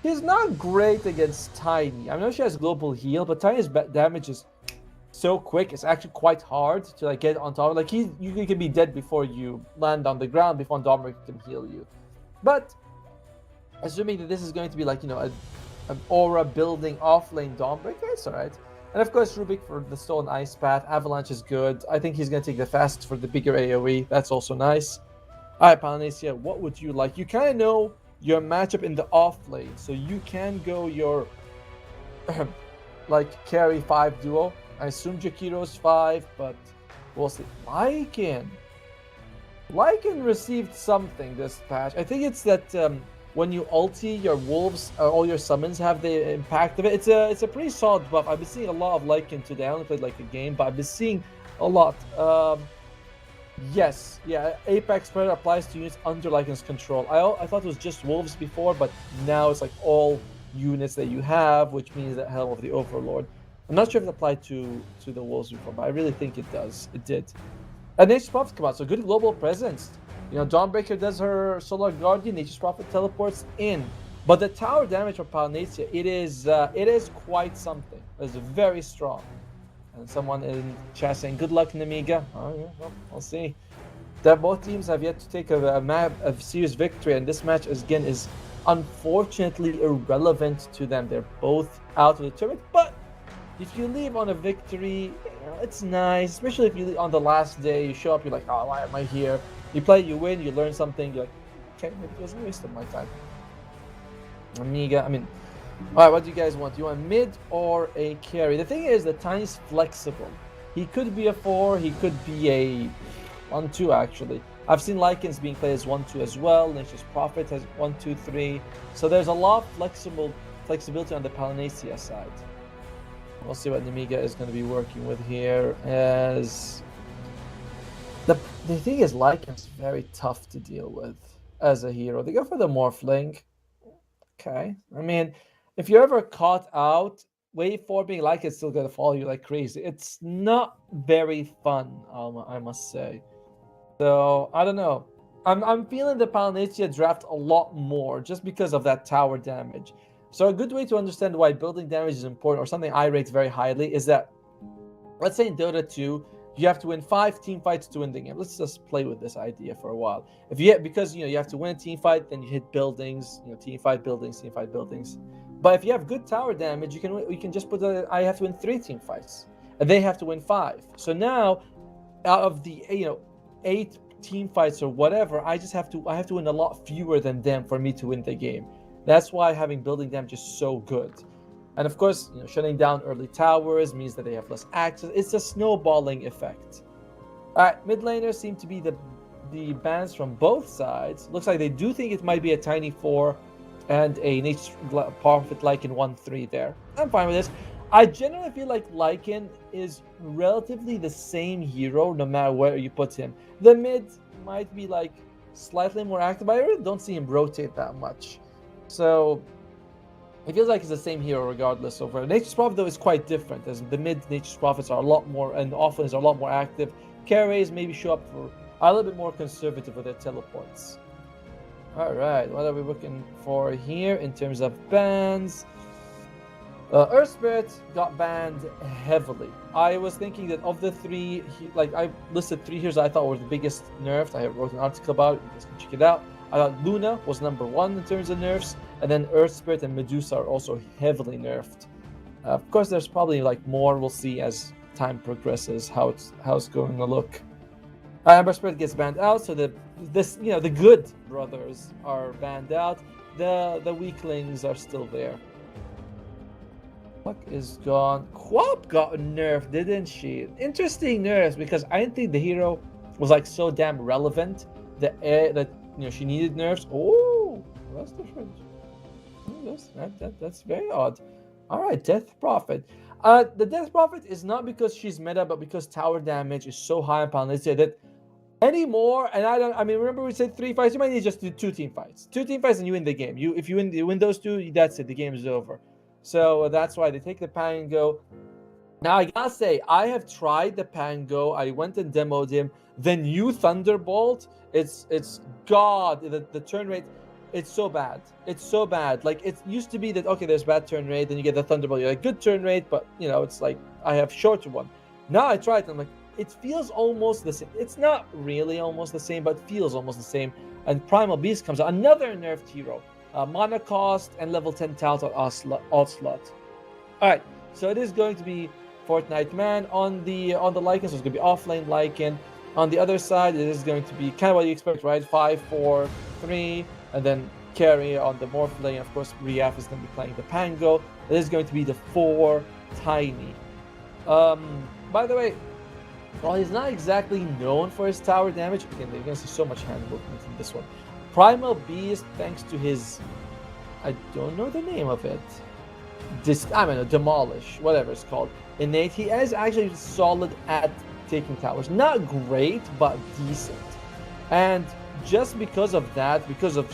S5: He's not great against Tiny. I know she has Global Heal, but Tiny's damage is so quick. It's actually quite hard to like get on top. Like you can be dead before you land on the ground before Dawnbreaker can heal you. But assuming that this is going to be like, you know, an aura building offlane Dawnbreaker, it's alright. And of course, Rubik for the Stolen Ice Path. Avalanche is good. I think he's going to take the fastest for the bigger AoE. That's also nice. Alright, Polynesia, what would you like? You kind of know your matchup in the offlane, so you can go your like carry 5 duo. I assume Jakiro's 5, but we'll see. Lycan received something this patch. I think it's that when you ulti, your wolves, all your summons have the impact of it. It's a pretty solid buff. I've been seeing a lot of Lycan today. I only played like a game, but I've been seeing a lot. Yes, yeah, Apex Predator applies to units under Lycan's control. I thought it was just wolves before, but now it's like all units that you have, which means that Helm of the Overlord. I'm not sure if it applied to the wolves before, but I really think it does. It did. And Nature's Prophet come out, so good global presence. You know, Dawnbreaker does her Solar Guardian, Nature's Prophet teleports in. But the tower damage for Palnatia, it is quite something. It's very strong. And someone in chat saying, good luck, Nemiga. Oh, yeah, well, we'll see. Both teams have yet to take a serious victory, and this match, again, is unfortunately irrelevant to them. They're both out of the tournament, but if you leave on a victory, you know, it's nice, especially if you leave on the last day, you show up, you're like, oh, why am I here? You play, you win, you learn something, you're like, okay, maybe it was a waste of my time. Amiga, I mean, alright, what do you guys want? Do you want mid or a carry? The thing is that Tiny's flexible. He could be a 4, he could be a 1-2 actually. I've seen Lycans being played as 1-2 as well. Nature's Prophet has 1-2-3. So there's a lot of flexibility on the Palnacia side. We'll see what Nemiga is going to be working with here. As the thing is, Lycan's very tough to deal with as a hero. They go for the Morphling. Okay. I mean, if you're ever caught out, wave 4 being Lycan's still going to follow you like crazy. It's not very fun, I must say. So, I don't know. I'm feeling the Palnacia draft a lot more just because of that tower damage. So a good way to understand why building damage is important, or something I rate very highly, is that, let's say in Dota 2, you have to win 5 team fights to win the game. Let's just play with this idea for a while. Because you have to win a team fight, then you hit buildings, team fight buildings. But if you have good tower damage, you can just put I have to win 3 team fights, and they have to win 5. So now, out of the 8 team fights or whatever, I have to win a lot fewer than them for me to win the game. That's why having building damage is so good. And of course, shutting down early towers means that they have less access. It's a snowballing effect. Alright, mid laners seem to be the bans from both sides. Looks like they do think it might be a Tiny 4 and a Nature's Prophet like in 1-3 there. I'm fine with this. I generally feel like Lycan is relatively the same hero no matter where you put him. The mid might be like slightly more active, but I really don't see him rotate that much. So it feels like it's the same hero regardless of where. Nature's Prophet though is quite different, as the mid Nature's Prophets are a lot more, and offlanes are a lot more active. Carries maybe show up for a little bit more conservative with their teleports. Alright, what are we looking for here in terms of bans? Earth Spirit got banned heavily. I was thinking that of the three, like I listed three heroes I thought were the biggest nerfed. I wrote an article about it, you guys can check it out. I thought Luna was number one in terms of nerfs, and then Earth Spirit and Medusa are also heavily nerfed. Of course, there's probably like more. We'll see as time progresses how it's going to look. Ember Spirit gets banned out, so the good brothers are banned out. The weaklings are still there. Puck is gone. Quap got nerfed, didn't she? Interesting nerfs, because I didn't think the hero was like so damn relevant that she needed nerfs. Oh, that's different. That's very odd. All right, Death Prophet. The Death Prophet is not because she's meta, but because tower damage is so high on Palinizia that anymore. And I mean, remember we said 3 fights. You might need just do 2 team fights. 2 team fights, and you win the game. If you win those 2, that's it. The game is over. So that's why they take the Pango. Now I gotta say, I have tried the Pango. I went and demoed him. The new Thunderbolt, it's God. The turn rate, it's so bad. It's so bad. Like it used to be that okay, there's bad turn rate, then you get the Thunderbolt. You're like good turn rate, but it's like I have shorter one. Now I tried it. I'm like, it feels almost the same. It's not really almost the same, but feels almost the same. And Primal Beast comes out, another nerfed hero. Mana cost and level 10 talent on slot. Alright, so it is going to be Fortnite Man on the Lycan, so it's going to be offlane Lycan. On the other side, it is going to be kind of what you expect, right? 5, 4, 3, and then carry on the Morph lane. Of course, Riaf is going to be playing the Pango. It is going to be the 4 Tiny. By the way, while he's not exactly known for his tower damage, again, you're going to see so much hand movement in this one. Primal Beast, thanks to his, I don't know the name of it, Demolish, whatever it's called, innate, he is actually solid at taking towers. Not great, but decent. And just because of that, because of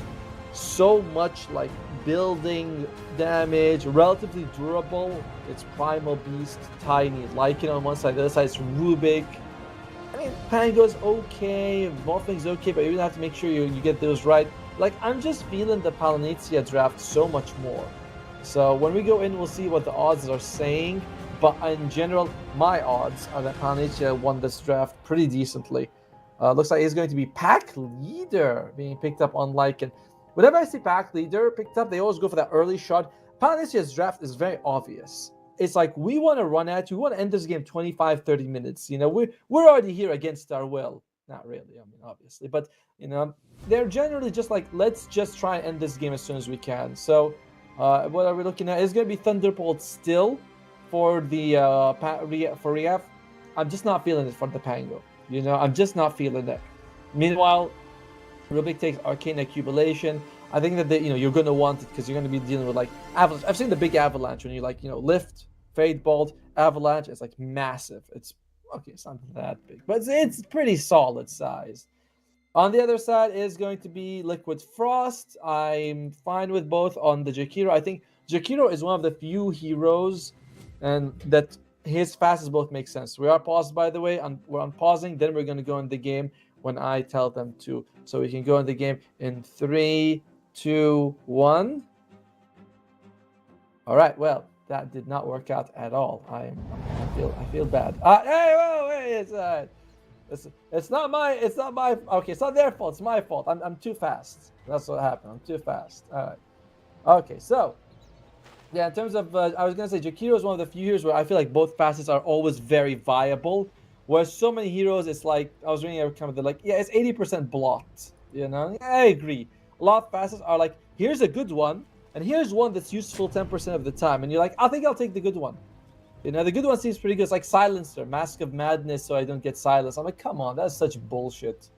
S5: so much like building damage, relatively durable, it's Primal Beast, Tiny, Lycan on one side, the other side is Rubik. I mean, Pango's okay, Morphling's okay, but you really have to make sure you get those right. Like, I'm just feeling the Palinizia draft so much more. So when we go in, we'll see what the odds are saying. But in general, my odds are that Palinizia won this draft pretty decently. Looks like he's going to be Pack Leader being picked up on Lycan. Whenever I see Pack Leader picked up, they always go for that early shot. Palinizia's draft is very obvious. It's like, we want to run at you. We want to end this game 25, 30 minutes. We're already here against our will. Not really, I mean, obviously. But, they're generally just like, let's just try and end this game as soon as we can. So, what are we looking at? It's going to be Thunderbolt still for the for Riaf. I'm just not feeling it for the Pango. I'm just not feeling it. Meanwhile, Rubik takes Arcane Accumulation. I think that you're going to want it because you're going to be dealing with like Avalanche. I've seen the big Avalanche when you like Lift, Fade Bolt, Avalanche. It's like massive. It's okay. It's not that big, but it's pretty solid size. On the other side is going to be Liquid Frost. I'm fine with both on the Jakiro. I think Jakiro is one of the few heroes, and that his fastest both make sense. We are paused, by the way. We're unpausing. Then we're going to go in the game when I tell them to. So we can go in the game in 3, 2, 1. All right. Well, that did not work out at all. I feel bad. Hey, whoa, wait, it's not my. Okay, it's not their fault. It's my fault. I'm too fast. That's what happened. I'm too fast. All right. Okay. So, yeah. In terms of, I was gonna say Jakiro is one of the few heroes where I feel like both facets are always very viable. Whereas so many heroes, it's like I was reading a comment. They're like, yeah, it's 80% blocked. Yeah, I agree. A lot of facets are like, here's a good one, and here's one that's useful 10% of the time, and you're like, I think I'll take the good one. The good one seems pretty good. It's like Silencer, Mask of Madness, so I don't get silenced. I'm like, come on, that's such bullshit.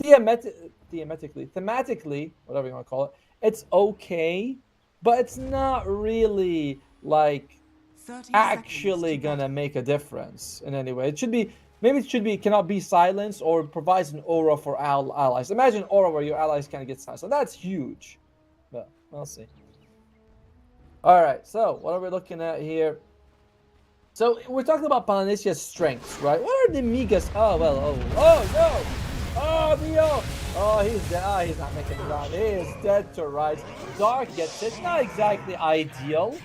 S5: Thematically, whatever you want to call it, it's okay, but it's not really like
S3: 30
S5: actually
S3: seconds to
S5: gonna make a difference in any way. It should be, maybe it should be, cannot be silenced or provides an aura for allies. Imagine an aura where your allies can get silenced. So that's huge. But we'll see. All right, so what are we looking at here? So we're talking about Polynesia's strengths, right? What are the Migas? Oh, well, oh no! Oh, Neo! Oh, he's dead. Oh, he's not making it down. He is dead to rights. Dark gets it. Not exactly ideal,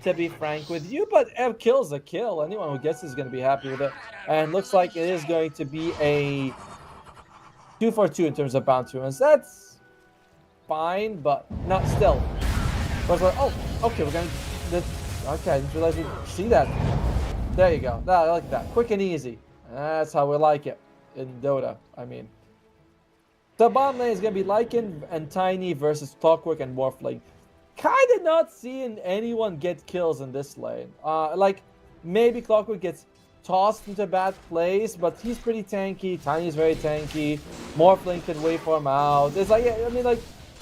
S5: to be frank with you, but a kill's a kill. Anyone who gets it is going to be happy with it. And looks like it is going to be a 2 for 2 in terms of bounty runs. That's fine, but not still. But it's like, oh, okay, we're going to... Okay, I didn't realize we see that. There you go. I like that. Quick and easy. That's how we like it in Dota, I mean. So bottom lane is going to be Lycan and Tiny versus Clockwork and Morphling. Kind of not seeing anyone get kills in this lane. Like, maybe Clockwork gets tossed into a bad place, but he's pretty tanky. Tiny's very tanky. Morphling can wait for him out. It's like, yeah, I mean, like,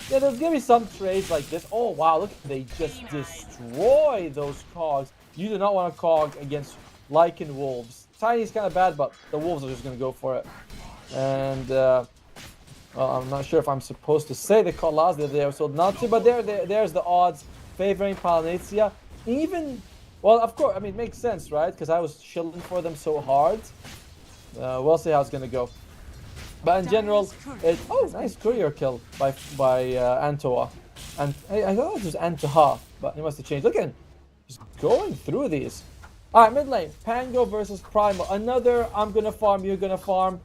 S5: yeah, there's going to be some trades like this. Oh, wow, look, they just destroy those cogs. You do not want to cog against Lycan Wolves. Tiny's kind of bad, but the Wolves are just going to go for it. And, well, I'm not sure if I'm supposed to say the call last of the episode not to, but there's the odds favoring Polynesia. Even, well, of course, I mean, it makes sense, right? Because I was shilling for them so hard. We'll see how it's going to go. But in general, oh, nice courier kill by Antoa. And I thought it was Antoha, but he must have changed. Look at him, just going through these. All right, mid lane, Pango versus Primal. Another, I'm gonna farm, you're gonna farm.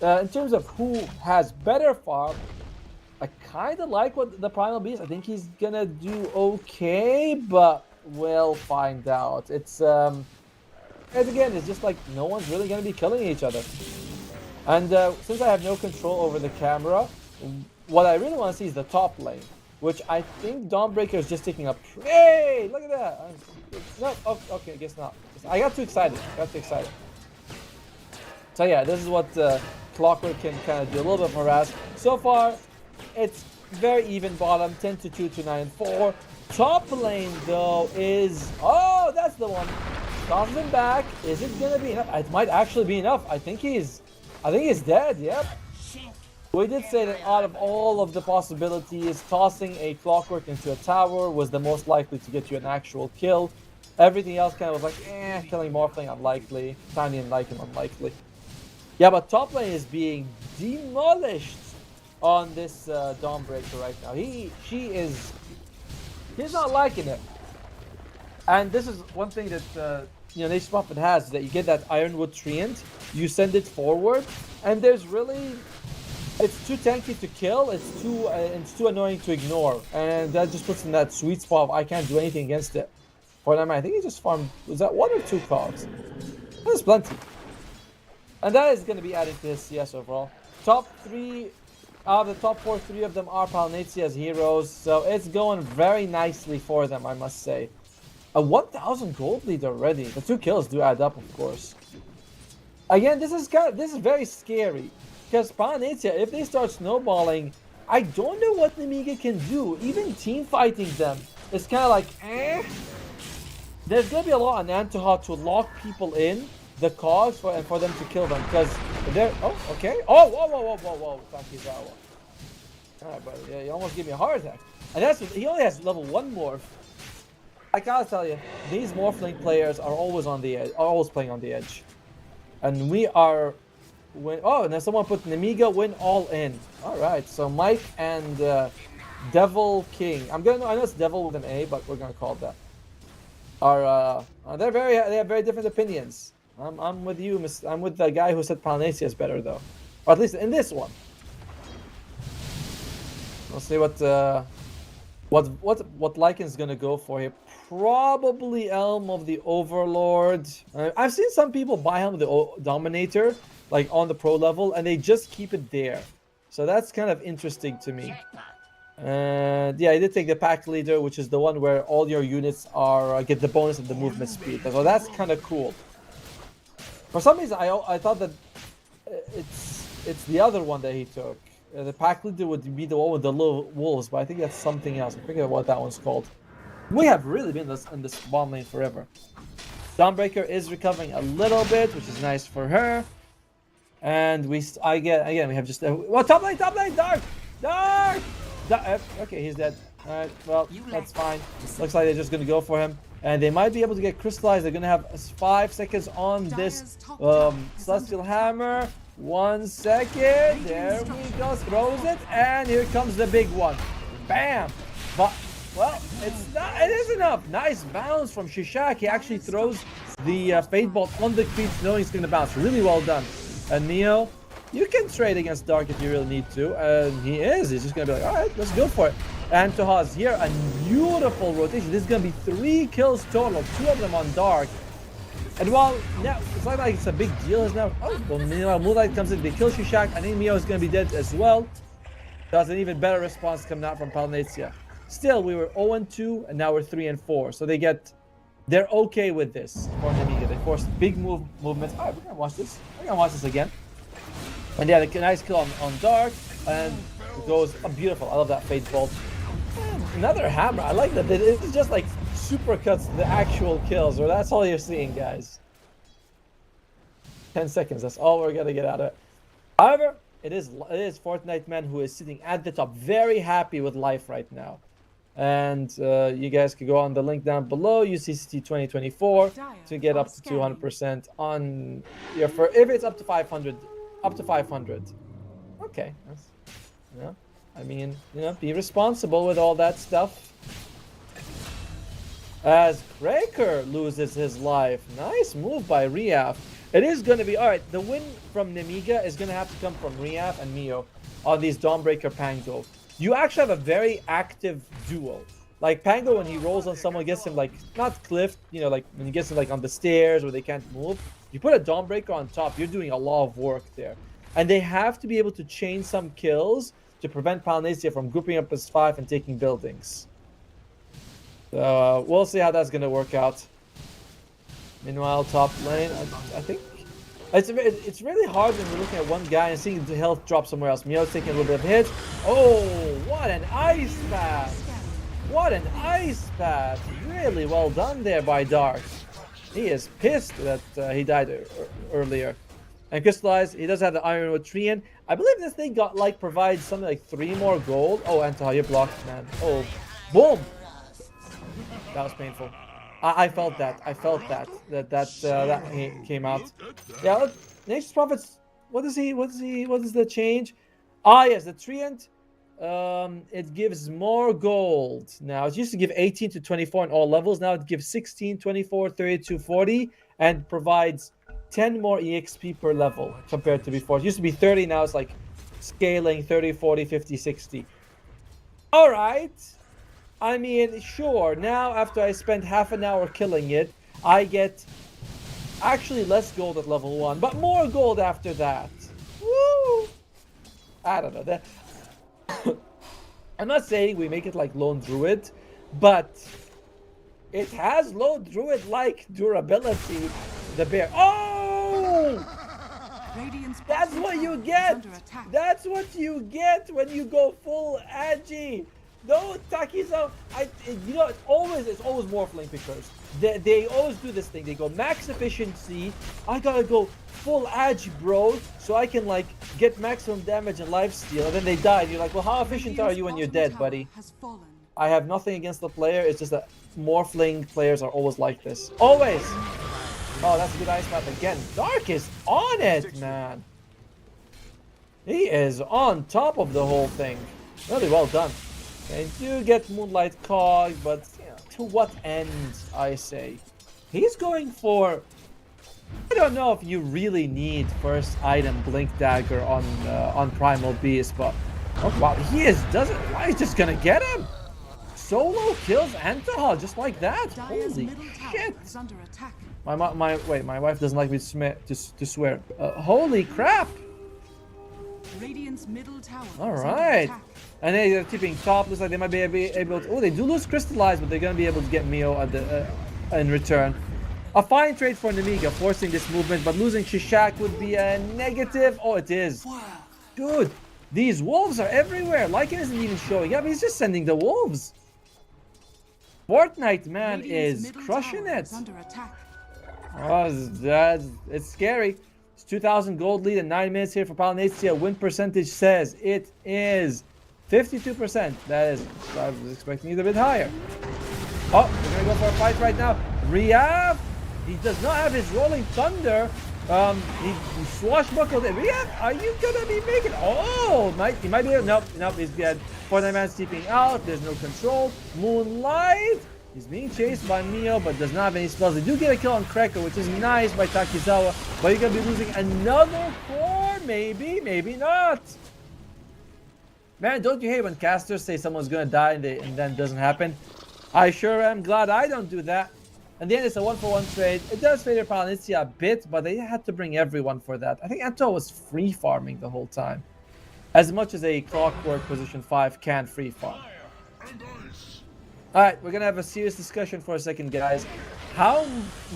S5: In terms of who has better farm, I kind of like what the Primal Beast. I think he's gonna do okay, but we'll find out. It's and again, it's just like no one's really gonna be killing each other. And since I have no control over the camera, what I really want to see is the top lane, which I think Dawnbreaker is just taking up. Hey, look at that! No, oh, okay, I guess not. I got too excited. So yeah, this is what Clockwork can kind of do. A little bit of harass. So far, it's very even bottom, 10-2 to 9-4. Top lane though is, oh, that's the one. Tosses him back. Is it gonna be enough? It might actually be enough. I think he's dead. Yep. We did say that out of all of the possibilities, tossing a Clockwork into a tower was the most likely to get you an actual kill. Everything else kind of was like, killing Morphling unlikely, Tiny and Lycan unlikely. Yeah, but top lane is being demolished on this Dawnbreaker right now. He's not liking it. And this is one thing that Nation Prophet has, that you get that Ironwood Treant, you send it forward, and there's really, it's too tanky to kill, it's too annoying to ignore, and that just puts in that sweet spot of I can't do anything against it. For them, I think he just farmed, was that 1 or 2 cogs? That's plenty. And that is going to be added to his CS overall. Top 3, out of the top 4, 3 of them are Polynesia's heroes, so it's going very nicely for them, I must say. A 1,000 gold lead already. The 2 kills do add up, of course. Again, this is very scary, because Polynesia, if they start snowballing, I don't know what Nemiga can do. Even team fighting them, it's kind of like, There's gonna be a lot on Antoha to lock people in the cogs for them to kill them, because they're, oh, okay, oh, whoa, Takizawa. Alright, buddy, yeah, you almost gave me a heart attack. And he only has level 1 morph. I gotta tell you, these Morphling players are always on the edge, always playing on the edge. And we are, and then someone put Nemiga win all in. Alright, so Mike and Devil King. I know it's Devil with an A, but we're gonna call it that. They have very different opinions. I'm with you, I'm with the guy who said Polynesia is better though. Or at least in this one. We'll see what Lycan's gonna go for here. Probably Elm of the Overlord. I've seen some people buy Helm of the Dominator, like on the pro level, and they just keep it there. So that's kind of interesting to me. And yeah, I did take the pack leader, which is the one where all your units are get the bonus of the movement speed. So that's kind of cool. For some reason, I thought that it's the other one that he took. The pack leader would be the one with the low wolves, but I think that's something else. I forget what that one's called. We have really been in this bomb lane forever. Dawnbreaker is recovering a little bit, which is nice for her. And we have just well, top lane, dark. Okay, he's dead. All right, well, that's fine. Looks like they're just gonna go for him, and they might be able to get crystallized. They're gonna have 5 seconds on this celestial hammer. 1 second. There we go. Throws it, and here comes the big one. Bam! But well, it is enough. Nice bounce from Shishak. He actually throws the Fate Bolt on the creeps, knowing it's gonna bounce. Really well done. And Neo, you can trade against Dark if you really need to, and he is. He's just gonna be like, all right, let's go for it. And Tahaz here, a beautiful rotation. This is gonna be 3 kills total, 2 of them on Dark. And while now it's not like it's a big deal now. Oh, well, meanwhile, Moonlight comes in, they kill Shishak. I think Mio is gonna be dead as well. That's an even better response coming out from Palnatia. Still, we were 0-2, and now we're 3-4. So they're okay with this for Nemiga. They forced big movements. All right, we're gonna watch this. We're gonna watch this again. And yeah, a nice kill on Dark, and it goes beautiful. I love that Fate Bolt. Another hammer. I like that. It's just like super cuts the actual kills, or that's all you're seeing, guys. 10 seconds. That's all we're gonna get out of it. However, it is Fortnite Man who is sitting at the top, very happy with life right now. And you guys can go on the link down below. Use CCT 2024 to get up to 200% on your if it's up to 500. Up to 500. Okay, that's, I mean, be responsible with all that stuff. As Kraker loses his life. Nice move by Riaf. It is going to be, all right, the win from Nemiga is going to have to come from Riaf and Mio on these Dawnbreaker Pango. You actually have a very active duo. Like Pango, when he rolls on someone, gets him like, not cliffed, like when he gets him like on the stairs where they can't move. You put a Dawnbreaker on top, you're doing a lot of work there. And they have to be able to chain some kills to prevent Palnatia from grouping up as 5 and taking buildings. So we'll see how that's going to work out. Meanwhile, top lane, I think it's really hard when you're looking at one guy and seeing the health drop somewhere else. Mio's taking a little bit of hits. Oh, what an ice path! What an ice path! Really well done there by Dark. He is pissed that he died earlier. And Crystallized, he does have the Ironwood Treant. I believe this thing provides something like 3 more gold. Oh, Antaha, you're blocked, man. Oh, boom! That was painful. I felt that. I felt that came out. Yeah, Nature's Prophets. What is the change? Ah, yes, the Treant. It gives more gold. Now, it used to give 18 to 24 on all levels. Now it gives 16, 24, 32, 40, and provides 10 more EXP per level compared to before. It used to be 30, now it's like scaling 30, 40, 50, 60. All right. I mean, sure, now after I spent half an hour killing it, I get actually less gold at level 1, but more gold after that. Woo! I don't know. I'm not saying we make it like Lone Druid, but it has Lone Druid-like durability. The bear. Oh! That's what you get! That's what you get when you go full Agi! No, Takizo, it's always Morphling pickers. They always do this thing. They go max efficiency. I gotta go full Agi, bro, so I can like get maximum damage and lifesteal. And then they die. And you're like, well, how efficient are you when you're dead, buddy? I have nothing against the player. It's just that Morphling players are always like this. Always. Oh, that's a good ice path again. Dark is on it, man. He is on top of the whole thing. Really well done. They do get Moonlight Cog, but to what end, I say. He's going for... I don't know if you really need first item Blink Dagger on Primal Beast, but... Oh, wow, he doesn't... Why, he's just gonna get him? Solo kills Antaha, just like that? Holy shit! My wife doesn't like me to swear. Holy crap!
S3: Radiant's middle tower.
S5: All right. And they're tipping top. Looks like they might be able to... Oh, they do lose Crystallize, but they're going to be able to get Mio at the, in return. A fine trade for Nemiga, forcing this movement, but losing Shishak would be a negative. Oh, it is. Dude, these wolves are everywhere. Lycan isn't even showing up. He's just sending the wolves. Fortnite, man,
S3: Radiant's
S5: is
S3: middle
S5: crushing
S3: tower
S5: it.
S3: is under attack.
S5: Oh, it's scary. It's 2,000 gold lead in 9 minutes here for Palinazia. Win percentage says it is 52%. That is, I was expecting it a bit higher. Oh, we're gonna go for a fight right now. Riyaf, he does not have his rolling thunder. He swashbuckled it. Riyaf, are you gonna be making? Oh, he might be. Nope, he's dead. Fortnite man steeping out. There's no control. Moonlight. He's being chased by Mio, but does not have any spells. They do get a kill on Cracker, which is nice by Takizawa. But you're gonna be losing another core. Maybe, maybe not. Man, don't you hate when casters say someone's gonna die and then it doesn't happen? I sure am glad I don't do that. In the end, it's a 1-for-1 trade. It does favor Palinazia a bit, but they had to bring everyone for that. I think Anto was free farming the whole time. As much as a clockwork position 5 can free farm. Alright, we're gonna have a serious discussion for a second, guys. How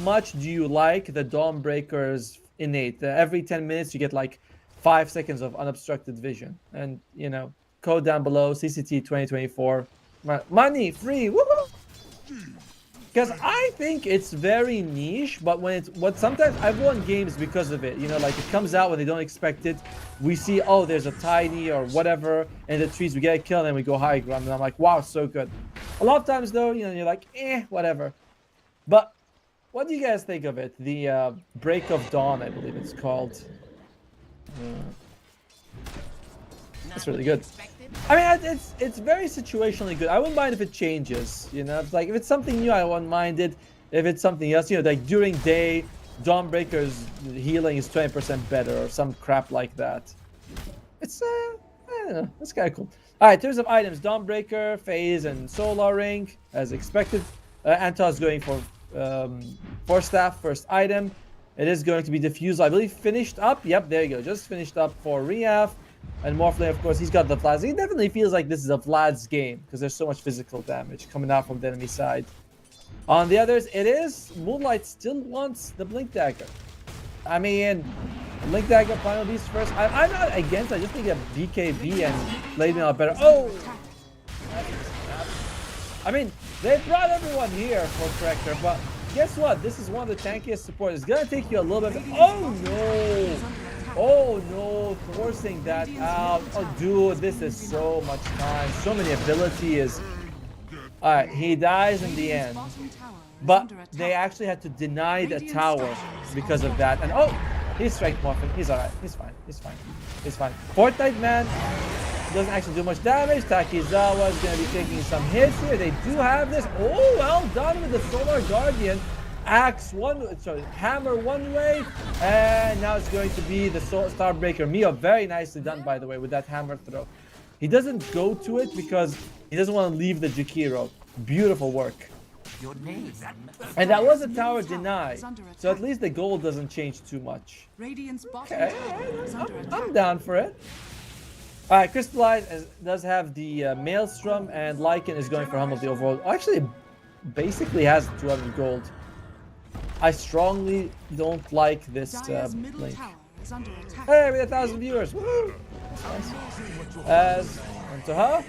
S5: much do you like the Dawnbreaker's innate? Every 10 minutes you get like 5 seconds of unobstructed vision. And, you know, code down below, CCT 2024. Money, free, woohoo! Because I think it's very niche, but sometimes I've won games because of it. You know, like it comes out when they don't expect it. We see, oh, there's a tiny or whatever in the trees. We get a kill and then we go high ground. And I'm like, wow, so good. A lot of times though, you know, you're like, whatever. But what do you guys think of it? The Break of Dawn, I believe it's called. That's really good. I mean, it's very situationally good. I wouldn't mind if it changes. You know, it's like if it's something new, I wouldn't mind it. If it's something else, you know, like during day, Dawnbreaker's healing is 20% better or some crap like that. It's I don't know. That's kind of cool. All right, in terms of items, Dawnbreaker, Phase, and Solar Ring, as expected. Antos going for Force Staff, first item. It is going to be Diffusal, I believe, finished up. Yep, there you go. Just finished up for Riaf. And Morphling, of course, he's got the Vlads. He definitely feels like this is a Vlad's game because there's so much physical damage coming out from the enemy side. On the others, it is Moonlight still wants the Blink Dagger. I mean, Blink Dagger, Final Beast first. I'm not against. I just think a BKB and Blade Mail are better. Oh! I mean, they brought everyone here for Corrector, but guess what? This is one of the tankiest supports. It's gonna take you a little bit. Oh no! Oh no, forcing that out. Oh dude, this is so much time. So many abilities. Alright, he dies in the end. But they actually had to deny the tower because of that. And oh, he's strength morphing. He's alright. He's fine. He's fine. He's fine. Fortnite man doesn't actually do much damage. Takizawa is going to be taking some hits here. They do have this. Oh, well done with the Solar Guardian. Axe one, sorry, hammer one way, and now it's going to be the Starbreaker. Mio, very nicely done, by the way, with that hammer throw. He doesn't go to it because he doesn't want to leave the Jakiro. Beautiful work. And that was a tower deny, so at least the goal doesn't change too much. Okay, I'm down for it. All right, Crystallize does have the Maelstrom, and Lycan is going for Humble the overall. Actually, basically has 200 gold. I strongly don't like this link. Hey, we have 1,000 viewers. Woohoo! That's nice. As onto her.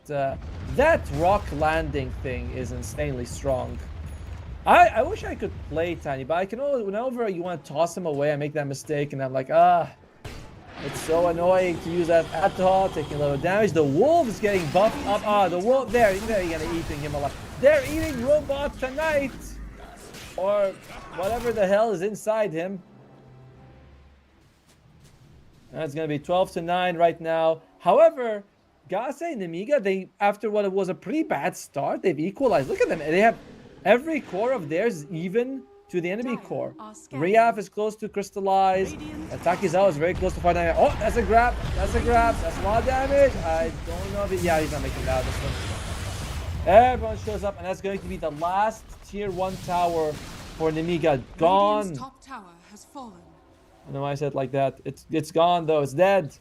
S5: But, that rock landing thing is insanely strong. I wish I could play Tiny, but I can always, whenever you want to toss him away, I make that mistake, and I'm like, it's so annoying to use that at all, taking a little damage. The wolf is getting buffed up. The wolf, there, you're gonna eating him alive. They're eating robot tonight. Or whatever the hell is inside him. That's going to be 12-9 right now. However, Gase and Nemiga, they, after what it was a pretty bad start, they've equalized. Look at them. They have every core of theirs even to the enemy core. Riaf is close to Crystallize. Takizawa is very close to Finalizing. Oh, that's a grab. That's a grab. That's a lot of damage. I don't know if it, yeah, he's not making it out of this one. Everyone shows up, and that's going to be the last tier 1 tower for Nemiga. Gone.
S3: Top tower has fallen.
S5: I know I said it like that. It's gone though. It's dead.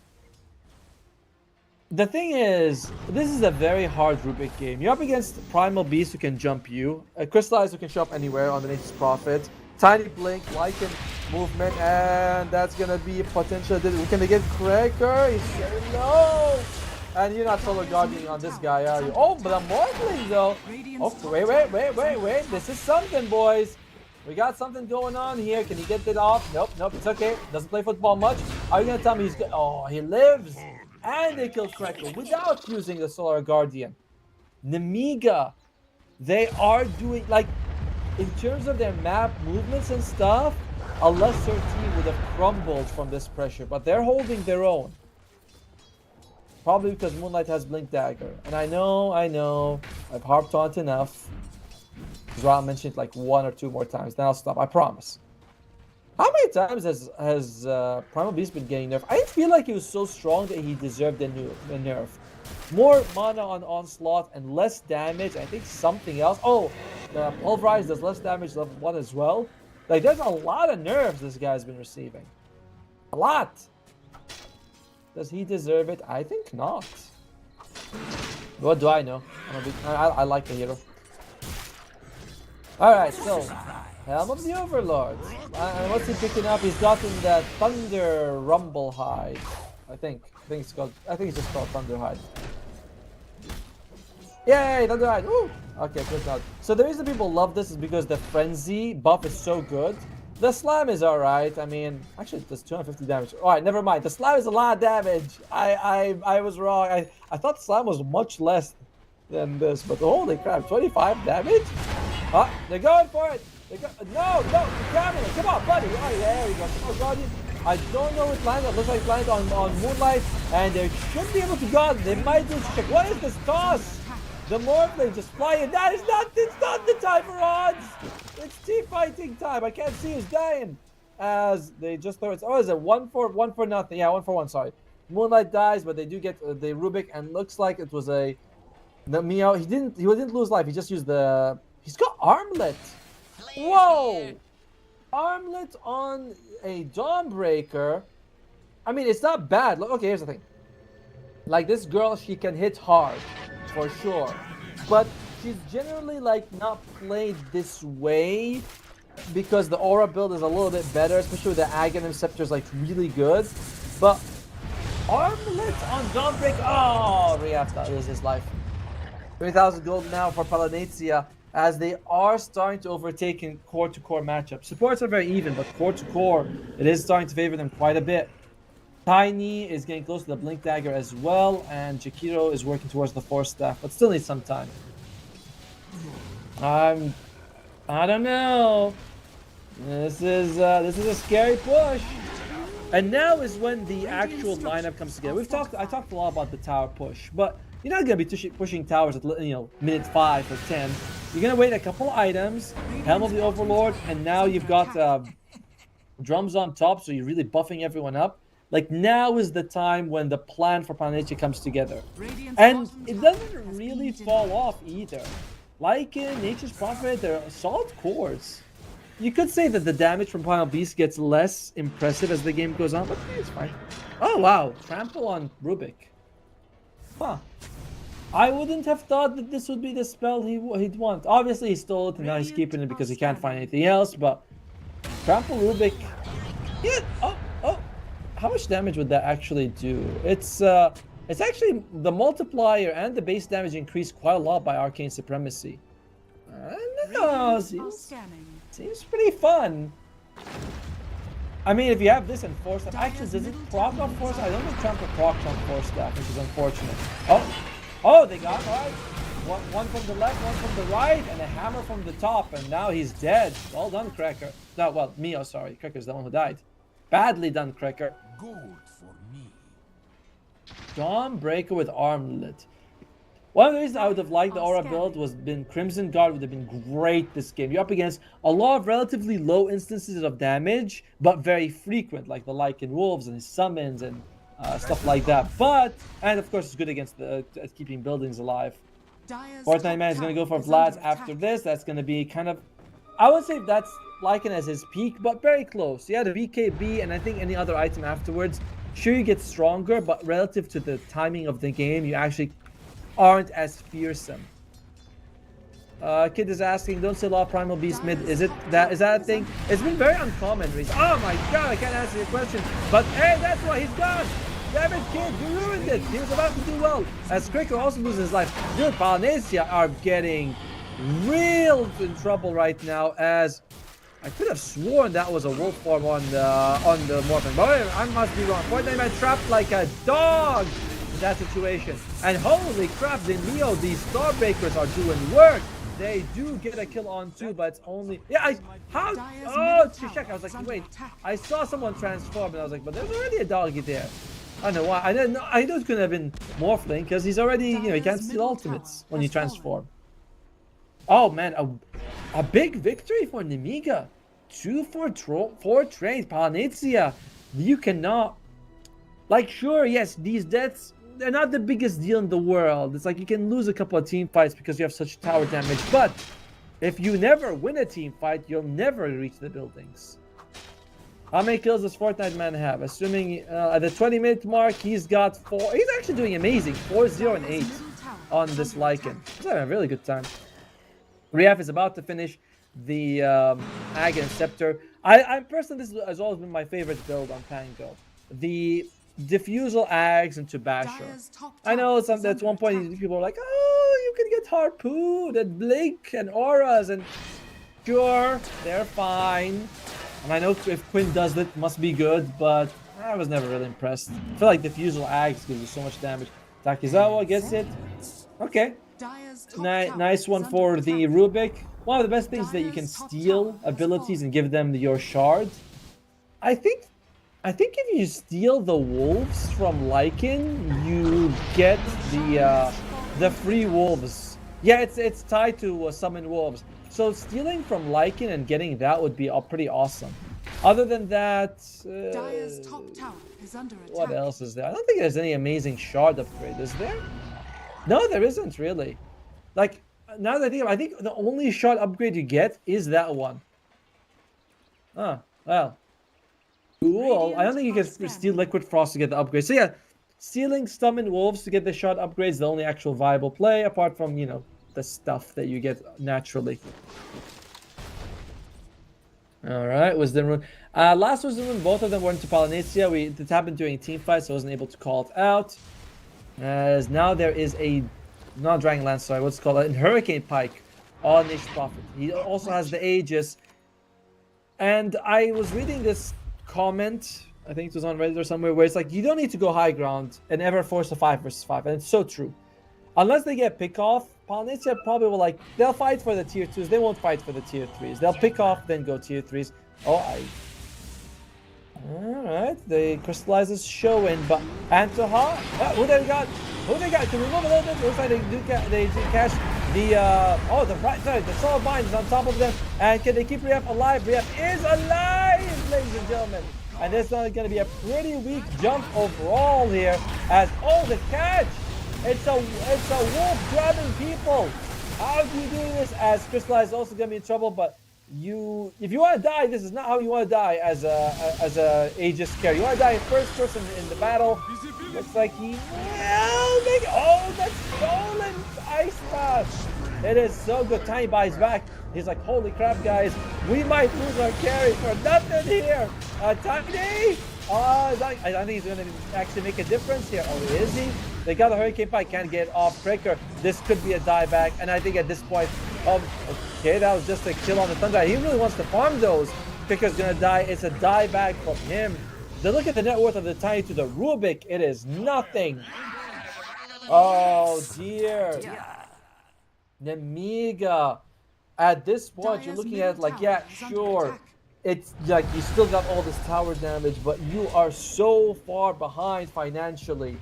S5: The thing is, this is a very hard Rubik game. You're up against Primal Beast who can jump you, Crystallize who can show up anywhere on the Nature's Prophet, Tiny Blink, Lycan movement, and that's gonna be a potential. Can they get Cracker? He's saying no. And you're not Solar Guardian on this guy, are you? Oh, but the Morphling though. Oh, wait. This is something, boys. We got something going on here. Can he get it off? Nope, it's okay. Doesn't play football much. Are you gonna tell me he's good? Oh, he lives. And they kill Cracker without using the Solar Guardian. Nemiga, they are doing, like, in terms of their map movements and stuff, a lesser team would have crumbled from this pressure, but they're holding their own. Probably because Moonlight has Blink Dagger. And I know, I've harped on it enough. I'll mention it like 1 or 2 more times, then I'll stop, I promise. How many times has Primal Beast been getting nerfed? I didn't feel like he was so strong that he deserved a nerf. More mana on Onslaught and less damage. I think something else. Oh, the Pulverize does less damage level 1 as well. Like, there's a lot of nerfs this guy's been receiving. A lot. Does he deserve it? I think not. What do I know? I like the hero. Alright, so Helm of the Overlord. And what's he picking up? He's gotten that Thunder Rumble Hide. I think it's just called Thunder Hide. Yay, Thunder Hide! Woo! Okay, good job. So the reason people love this is because the Frenzy buff is so good. The Slam is alright. I mean, actually it does 250 damage. Alright, never mind. The Slam is a lot of damage. I was wrong. I thought the Slam was much less than this, but holy crap, 25 damage? Ah, they're going for it. No, Camilla, come on, buddy. Oh, there we go. Come on, Guardian. I don't know which landed. It looks like it landed on Moonlight, and they should be able to guard. They might just check. What is this toss? The Morphling just flying. That is not. It's not the time for odds. It's team fighting time. I can't see who's dying. As they just throw it. Oh, is it 1 for nothing? Yeah, 1 for 1. Sorry. Moonlight dies, but they do get the Rubik, and looks like it was the Meow. He didn't lose life. He just used the. He's got Armlet. Whoa! Armlet on a Dawnbreaker. I mean, it's not bad. Look, okay, here's the thing. Like, this girl, she can hit hard, for sure. But she's generally, like, not played this way because the Aura build is a little bit better, especially with the Aghanim Scepter is, like, really good. But Armlet on Dawnbreaker. Oh, Riafta loses his life. 3,000 gold now for Palinazia, as they are starting to overtake in core-to-core matchups. Supports are very even, but core-to-core, it is starting to favor them quite a bit. Tiny is getting close to the Blink Dagger as well, and Jakiro is working towards the Force Staff, but still needs some time. I don't know. This is a scary push. And now is when the actual lineup comes together. I talked a lot about the tower push, but you're not going to be pushing towers at, minute 5 or 10. You're going to wait a couple items, Helm of the Overlord, and now you've got drums on top, so you're really buffing everyone up. Like, now is the time when the plan for Palinazia comes together. And it doesn't really fall off either. Like in Nature's Prophet, they're solid cores. You could say that the damage from Primal Beast gets less impressive as the game goes on, but it's fine. Oh, wow. Trample on Rubik. Huh. I wouldn't have thought that this would be the spell he'd want. Obviously, he stole it, and now he's keeping it because he can't find anything else, but Trample Rubik... Yeah, oh. How much damage would that actually do? It's actually the multiplier and the base damage increase quite a lot by Arcane Supremacy. I don't know, seems pretty fun. I mean, if you have this and Force Staff, actually, does it proc on Force? I don't think Trample procs on Force Staff, which is unfortunate. Oh, they got right. One from the left, one from the right, and a hammer from the top, and now he's dead. Well done, Cracker. No, well, Mio, sorry. Cracker's the one who died. Badly done, Cracker.
S2: Good for me.
S5: Dawnbreaker with Armlet. One of the reasons I would have liked the Aura build was Crimson Guard would have been great this game. You're up against a lot of relatively low instances of damage, but very frequent, like the Lycan Wolves and his summons and stuff like that. And of course, it's good against at keeping buildings alive. Fortnite Man is going to go for Vlad's after this. That's going to be kind of, I would say that's Lycan as his peak, but very close. Yeah, the BKB and I think any other item afterwards. Sure, you get stronger, but relative to the timing of the game, you actually aren't as fearsome. Kid is asking, don't say a lot of Primal Beast mid. Is that a thing? It's been very uncommon recently. Oh my god, I can't answer your question. But hey, that's why he's gone. Damn it, kid, you ruined it. He was about to do well. As Cricker also loses his life. Dude, Polynesia are getting real in trouble right now, as I could have sworn that was a wolf form on the Morphin. But I must be wrong. Fortnite man trapped like a dog in that situation. And holy crap, the Neo, these Starbreakers are doing work. They do get a kill on too, but it's only... Yeah, oh, check. I was like, wait. I saw someone transform, and I was like, but there's already a doggy there. I don't know why. I know it couldn't have been Morphling, because he's already, you know, he can't steal ultimates when you transform. Oh, man. A big victory for Nemiga. 2 for 4 trades. Palinazia. You cannot... Like, sure, yes, these deaths... They're not the biggest deal in the world. It's like you can lose a couple of team fights because you have such tower damage. But if you never win a team fight, you'll never reach the buildings. How many kills does Fortnite man have? Assuming at the 20-minute mark, he's got 4. He's actually doing amazing. 4, 0, and 8 on this Lycan. He's having a really good time. Riaf is about to finish the Ag and Scepter. I'm personally, this has always been my favorite build on Pango. The Diffusal Ags into Basher. I know at one point people are like, oh, you can get Harpoon and Blink and Auras, and sure, they're fine. And I know if Quinn does it, must be good, but I was never really impressed. I feel like Diffusal Ags gives you so much damage. Takizawa gets it. Okay. Nice one for the Rubik. One of the best things is that you can steal abilities and give them your shard. I think if you steal the wolves from Lycan, you get the free wolves. Yeah, it's tied to summon wolves. So stealing from Lycan and getting that would be pretty awesome. Other than that, what else is there? I don't think there's any amazing shard upgrade, is there? No, there isn't really. Like, now that I think of it, I think the only shard upgrade you get is that one. Oh, well. Cool. I don't think you can steal Liquid Frost to get the upgrade. So yeah, stealing Summon Wolves to get the shard upgrade is the only actual viable play, apart from, you know, the stuff that you get naturally. Alright, Wisdom Rune. Last Wisdom Rune, both of them were into Polynesia. It happened during team fight, so I wasn't able to call it out. As now there is a, not Dragon Lance, sorry, what's it called? A Hurricane Pike on Niche Prophet. He also has the Aegis. And I was reading this comment, I think it was on Reddit or somewhere, where it's like, you don't need to go high ground and ever force a 5 versus 5, and it's so true. Unless they get pick off, Polynesia probably will, like, they'll fight for the tier 2s, they won't fight for the tier 3s. They'll pick off, then go tier 3s. Alright, the crystallizes showing, but Antoha, who they got? To remove a little bit, looks like they do catch the Soul Bind is on top of them, and can they keep Rief alive? Rief is alive, ladies and gentlemen, and this is going to be a pretty weak jump overall here, as the catch, it's a wolf grabbing people. How do you do this? As Crystallize is also going to be in trouble, but if you want to die, this is not how you want to die as a Aegis carry. You want to die first person in the battle. Looks like he that's stolen Ice Path. It is so good. Tiny buys back. He's like, holy crap, guys, we might lose our carry for nothing here. Tiny, I think he's gonna actually make a difference here. Oh, is he? They got a Hurricane Pike, can't get off Pricker. This could be a dieback, and I think at this point, okay, that was just a kill on the Thunder. He really wants to farm those. Pricker's gonna die. It's a dieback from him. Then look at the net worth of the Tiny to the Rubik. It is nothing. Oh dear. Nemiga. At this point, you're looking at it like, yeah, sure. It's like you still got all this tower damage, but you are so far behind financially.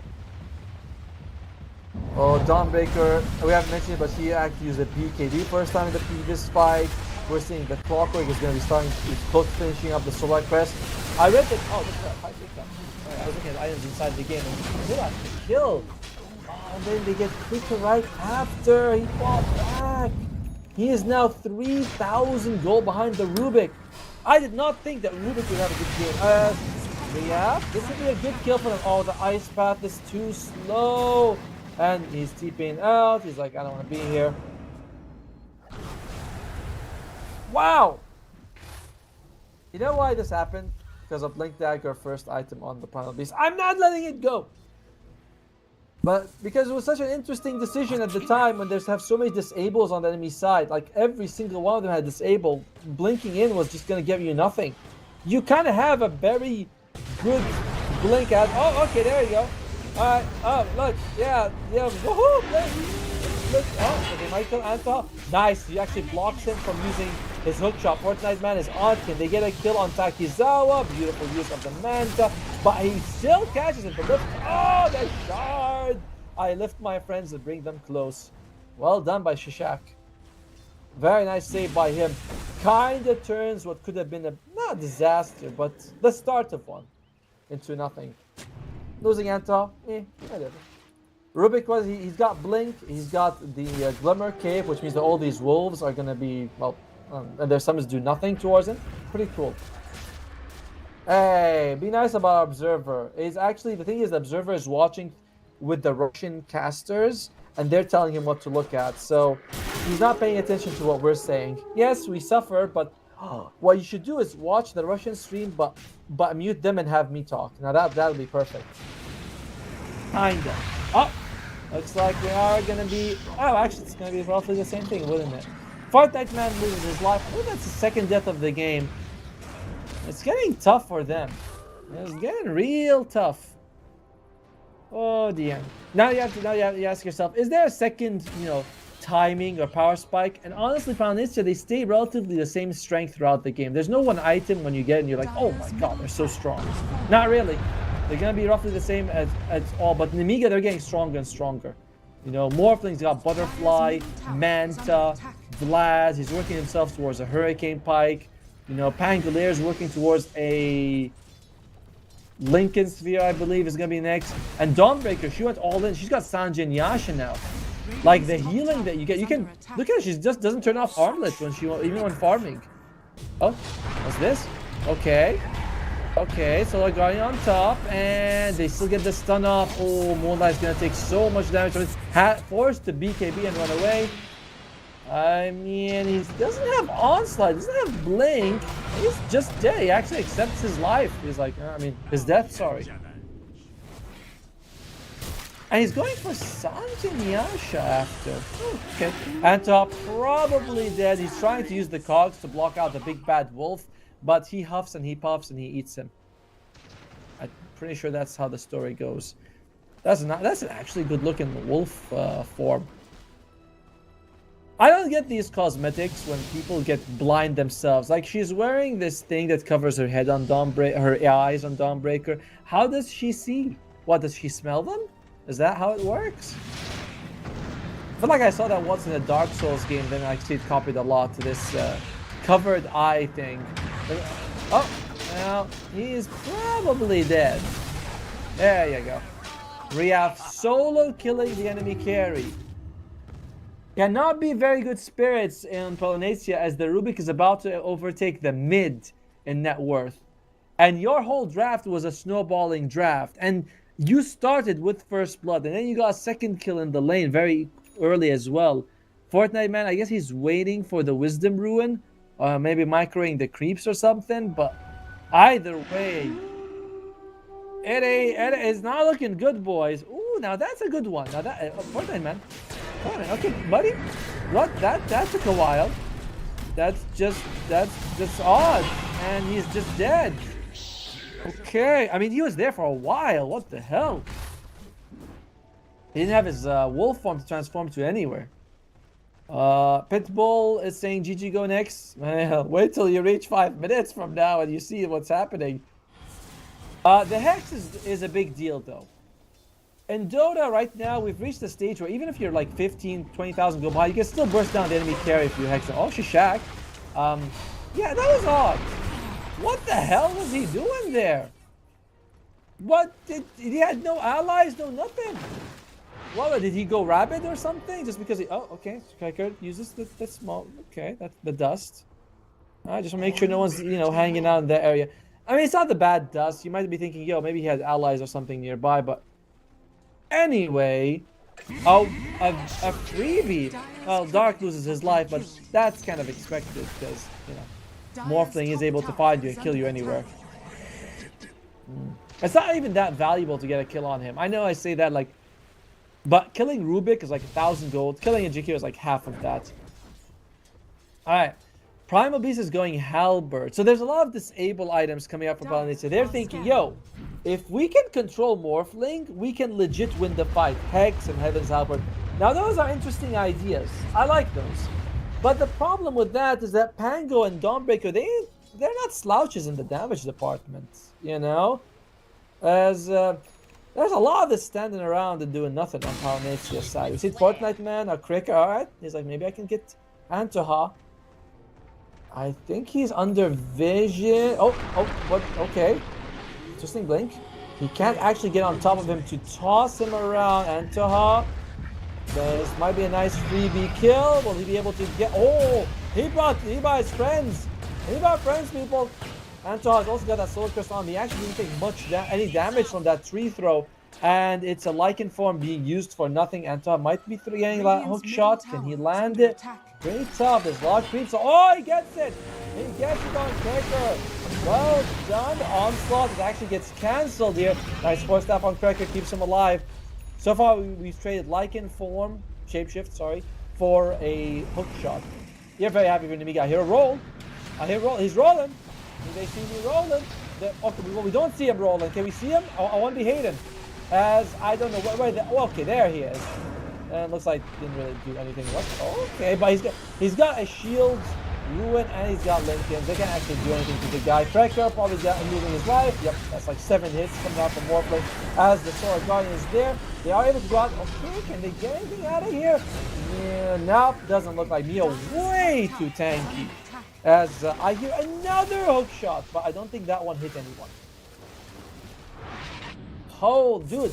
S5: Oh, Dawnbreaker, we haven't mentioned it, but he actually used a BKB first time in the previous fight. We're seeing the Clockwork is going to be it's close to finishing up the Select Quest. I read that, look at that, I was looking at items inside the game, and look at the kill. And then they get quicker right after. He fought back. He is now 3,000 gold behind the Rubik. I did not think that Rubik would have a good game. Yeah, this would be a good kill for them. Oh, the Ice Path is too slow. And he's TPing out. He's like, I don't want to be here. Wow. You know why this happened? because of Blink Dagger first item on the Primal Beast. I'm not letting it go! But because it was such an interesting decision at the time when there's have so many disables on the enemy side, like every single one of them had disable, blinking in was just gonna give you nothing. You kind of have a very good blink out. Oh, okay, there you go. Alright, oh, look, yeah, woohoo, blink. Look, oh, okay, Michael Anton, nice, he actually blocks him from using his hook shot. Fortnite Man is on. Can they get a kill on Takizawa? Beautiful use of the Manta. But he still catches him. Oh, the shard! I lift my friends and bring them close. Well done by Shishak. Very nice save by him. Kinda turns what could have been a, not a disaster, but the start of one into nothing. Losing Anta, whatever. Rubik was, he's got Blink, he's got the Glimmer Cape, which means that all these wolves are gonna be, well, and their summons do nothing towards him. Pretty cool. Hey, be nice about Observer. Is actually, the thing is, the Observer is watching with the Russian casters, and they're telling him what to look at. So he's not paying attention to what we're saying. Yes, we suffer, but what you should do is watch the Russian stream, but mute them and have me talk. Now that'll be perfect. Kinda. Oh, looks like we are gonna be. Oh, actually, it's gonna be roughly the same thing, wouldn't it? Fortnite Man loses his life. I think that's the second death of the game. It's getting tough for them. It's getting real tough. Oh dear. Now you have to ask yourself, is there a second, timing or power spike? And honestly, Finalizing, they stay relatively the same strength throughout the game. There's no one item when you get it and you're like, oh my god, they're so strong. Not really. They're gonna be roughly the same as all, but in Amiga they're getting stronger and stronger. Morphling's got Butterfly, Manta, Vlad, he's working himself towards a Hurricane Pike. Pangolier is working towards a Lincoln Sphere, I believe, is going to be next. And Dawnbreaker, she went all in. She's got Sanjay and Yasha now. Like, the healing that you get, you can... Look at her, she just doesn't turn off armlet even when farming. Oh, what's this? Okay. Okay, so they're Guardian on top, and they still get the stun off. Oh, Moonlight's going to take so much damage from this. Forced to BKB and run away. I mean, he doesn't have Onslaught, he doesn't have Blink. He's just dead. He actually accepts his life. He's like, his death, sorry. And he's going for Sanjay Yasha after. Okay. Anta probably dead. He's trying to use the cogs to block out the big bad wolf, but he huffs and he puffs and he eats him. I'm pretty sure that's how the story goes. That's an actually good looking wolf form. I don't get these cosmetics when people get blind themselves. Like, she's wearing this thing that covers her head on her eyes on Dawnbreaker. How does she see? What, does she smell them? Is that how it works? I feel like I saw that once in a Dark Souls game, then I see it copied a lot to this covered eye thing. Oh, well, he's probably dead. There you go. Riaf solo killing the enemy carry. Cannot be very good spirits in Polynesia as the Rubik is about to overtake the mid in net worth. And your whole draft was a snowballing draft. And you started with first blood. And then you got a second kill in the lane very early as well. Fortnite Man, I guess he's waiting for the Wisdom Ruin. Maybe microing the creeps or something. But either way, it is not looking good, boys. Ooh, now that's a good one. Now that Fortnite Man. Okay, buddy. What? That took a while. That's odd. And he's just dead. Okay. I mean, he was there for a while. What the hell? He didn't have his wolf form to transform to anywhere. Pitbull is saying GG go next. Well, wait till you reach 5 minutes from now and you see what's happening. The Hex is a big deal, though. In Dota right now, we've reached a stage where even if you're like 15, 20,000 go by, you can still burst down the enemy carry if you hex them. Oh, Shishak. Yeah, that was odd. What the hell was he doing there? What? He had no allies, no nothing. What, did he go rabid or something? Just because he... Oh, okay. Striker uses the small... Okay, that's the dust. I just want to make sure no one's, hanging out in that area. I mean, it's not the bad dust. You might be thinking, yo, maybe he had allies or something nearby, but... Anyway, a freebie. Well, Dark loses his life, but that's kind of expected because, Morphling is able to find you and kill you anywhere. It's not even that valuable to get a kill on him. I know I say that like, but killing Rubik is like 1,000 gold. Killing a GK is like half of that. All right. Primal Beast is going Halberd. So there's a lot of disable items coming up for Palinese. They're thinking, yo, if we can control Morphling, we can legit win the fight. Hex and Heaven's Halberd. Now those are interesting ideas. I like those. But the problem with that is that Pango and Dawnbreaker, they're not slouches in the damage department, you know? As there's a lot of this standing around and doing nothing on Palinesia's side. We see Fortnite Man, a Cricker, alright. He's like, maybe I can get Antoha. I think he's under vision. What? Okay. Interesting blink. He can't actually get on top of him to toss him around. Antoha. This might be a nice freebie kill. Will he be able to get? Oh, he brought his friends. He brought friends, people. Antoha has also got that Soul Crystal on. He actually didn't take any damage from that tree throw. And it's a Lycan form being used for nothing. Antoha might be getting that hook shot. Can he land it? Very tough. There's a lot of creeps. Oh, he gets it. He gets it on Cracker. Well done. Onslaught. It actually gets cancelled here. Nice force staff on Cracker. Keeps him alive. So far, we've traded Lycan form, shapeshift, sorry, for a hook shot. You're very happy for Nemiga. I hear a roll. I hear a roll. He's rolling. Do they see me rolling? Okay, well, we don't see him rolling. Can we see him? I want to be Hayden. As I don't know okay, there he is. And looks like didn't really do anything. Okay, but he's got a shield, ruin, and he's got Lincoln. They can't actually do anything to the guy. Cracker probably got losing his life. Yep, that's like 7 hits coming out from Warplay. As the Sword Guardian is there, they are able to go out. Okay, can they get anything out of here? Yeah, nope, doesn't look like Mio. Way too tanky. As I hear another hook shot, but I don't think that one hit anyone. Oh, dude.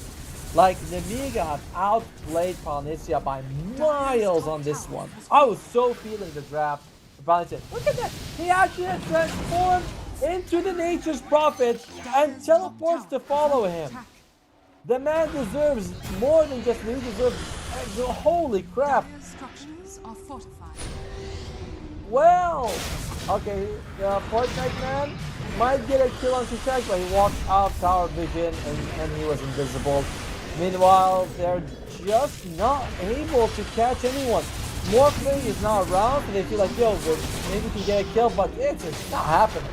S5: Like, Nemiga had outplayed Palinisia by miles on this one. I was so feeling the draft for Palinisia. Look at that! He actually had transformed into the Nature's Prophet and teleports to follow him. The man deserves more than just me. He deserves... holy crap! Well, okay, Fortnite Man might get a kill on Shishak, but he walked out of Tower Vision and he was invisible. Meanwhile, they're just not able to catch anyone. Morphling is not around, so they feel like, yo, maybe we can get a kill, but it's just not happening.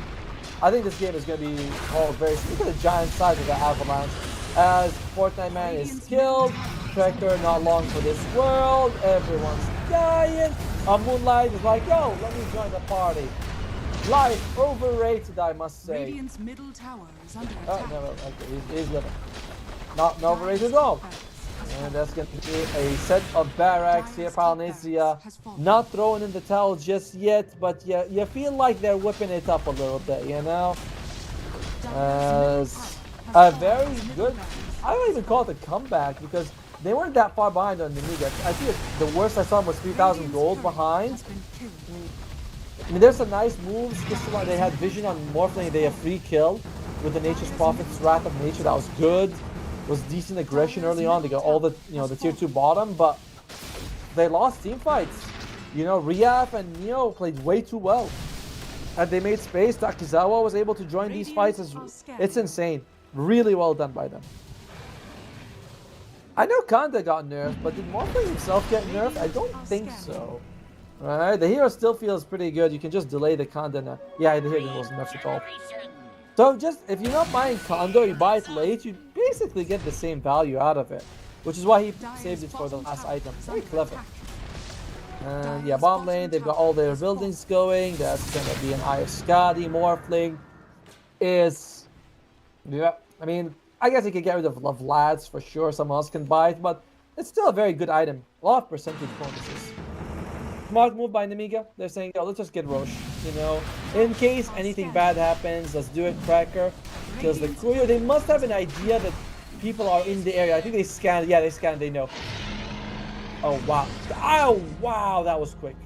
S5: I think this game is going to be called very... Look at the giant size of the Avalanche. As Fortnite Man is killed, Trekker not long for this world, everyone's dying. Moonlight is like, yo, let me join the party. Life overrated, I must say.
S3: Radiant's middle tower is under attack.
S5: No, okay, he's living. Not overrated at all. And that's going to be a set of barracks here. Palinisia not throwing in the towel just yet, but you feel like they're whipping it up a little bit, you know? A very good, I don't even call it a comeback because they weren't that far behind on Nemiga. I think the worst I saw was 3,000 gold behind. I mean, there's some nice moves. This is why they had vision on Morphling. They have free kill with the Nature's Prophet's Wrath of Nature. That was good. Was decent aggression early on. They got all the the tier 2 bottom, but they lost team fights. Riaf and Neo played way too well, and they made space. Takizawa was able to join these fights. It's insane. Really well done by them. I know Kanda got nerfed, but did Morphling himself get nerfed? I don't think so. Right, the hero still feels pretty good. You can just delay the Kanda now. Yeah, the hero wasn't nerfed at all. So just, if you're not buying Kanda, you buy it late, you basically get the same value out of it. Which is why he saved it for the last item. Very clever. And yeah, bomb lane, they've got all their buildings going. That's going to be an Eye of Skadi. Morphling is... Yeah, I mean, I guess you can get rid of Vlad's for sure. Someone else can buy it, but it's still a very good item. A lot of percentage bonuses. Smart move by Nemiga. They're saying, yo, let's just get Roche. In case anything bad happens, let's do it. Cracker kills the courier. They must have an idea that people are in the area. I think they scanned. Yeah, they scanned. They know. Oh, wow. Oh, wow. That was quick.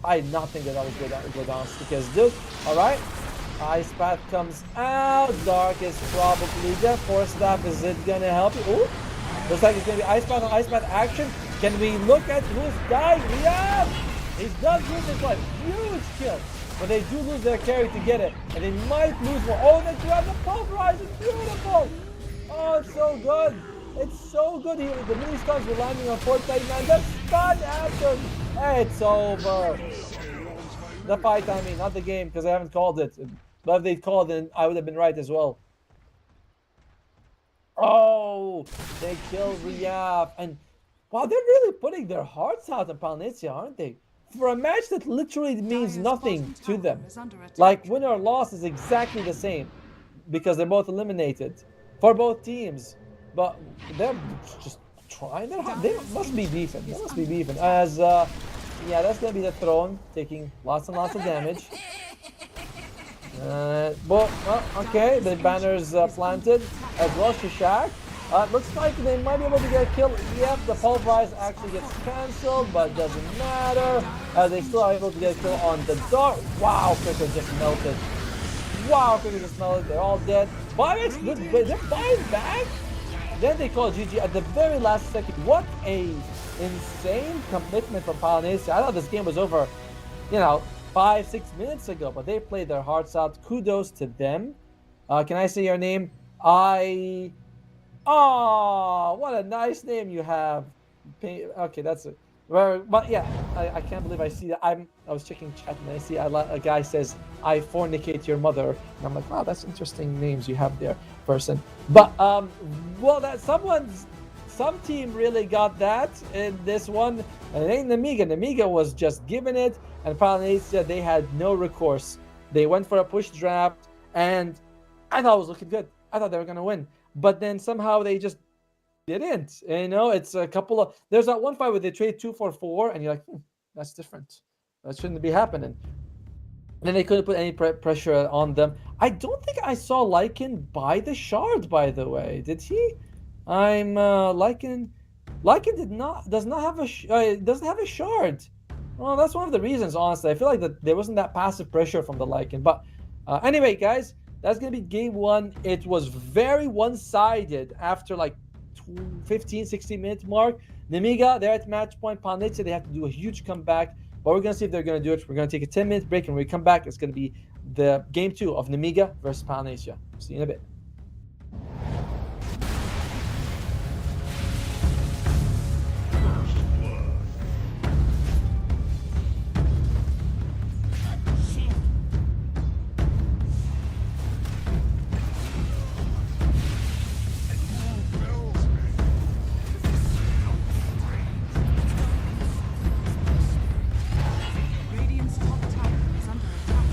S5: I did not think that was good honest, because this... Alright. Ice Path comes out. Dark is probably there. Force Staff, is it going to help you? Ooh. Looks like it's going to be Ice Path on Ice Path action. Can we look at who's dying? Yeah! He's done with his life. Huge kill. but they do lose their carry to get it, and they might lose more. Oh, they grab the pulverize. It's beautiful. Oh, it's so good. It's so good. The mini stuns were landing on Fortnite, man. The stun after. It's over. The fight, I mean, not the game, because I haven't called it. But if they'd called it, I would have been right as well. Oh, they killed Riaf. And wow, they're really putting their hearts out on Palnetia, aren't they? For a match that literally means nothing to them. Like, win or loss is exactly the same, because they're both eliminated for both teams. But they're just trying. They must be beefing. They must be beefing. As, yeah, that's going to be the throne, taking lots and lots of damage. Okay, the banner's planted as well. Shishak. Looks like they might be able to get a kill. Yep, the pulverize actually gets cancelled, but doesn't matter. They still are able to get a kill on the dart. Wow, Cricket just melted. Wow, Cricket just melted. They're all dead. Biox, they're buying back. Then they call GG at the very last second. What a insane commitment from Polynesia. I thought this game was over, 5-6 minutes ago, but they played their hearts out. Kudos to them. Can I say your name? Oh, what a nice name you have. Okay, that's it. But yeah, I can't believe I see that. I was checking chat and I see a guy says, I fornicate your mother. And I'm like, wow, that's interesting names you have there, person. But, well, some team really got that in this one. And it ain't Namiga. Namiga was just giving it. And Polynesia, they had no recourse. They went for a push draft. And I thought it was looking good. I thought they were going to win. But then somehow they just didn't. It's a couple of... There's that one fight where they trade 2 for 4. And you're like, that's different. That shouldn't be happening. And then they couldn't put any pressure on them. I don't think I saw Lycan buy the shard, by the way. Did he? Lycan does not have doesn't have a shard. Well, that's one of the reasons, honestly. I feel like that there wasn't that passive pressure from the Lycan. But anyway, guys, that's going to be game 1. It was very one-sided after like 15, 16 minute mark. Namiga, they're at match point. Palnetia, they have to do a huge comeback. But we're going to see if they're going to do it. We're going to take a 10-minute break, and when we come back, it's going to be the game 2 of Namiga versus Palnetia. See you in a bit.
S3: Radiant's top tower is under attack.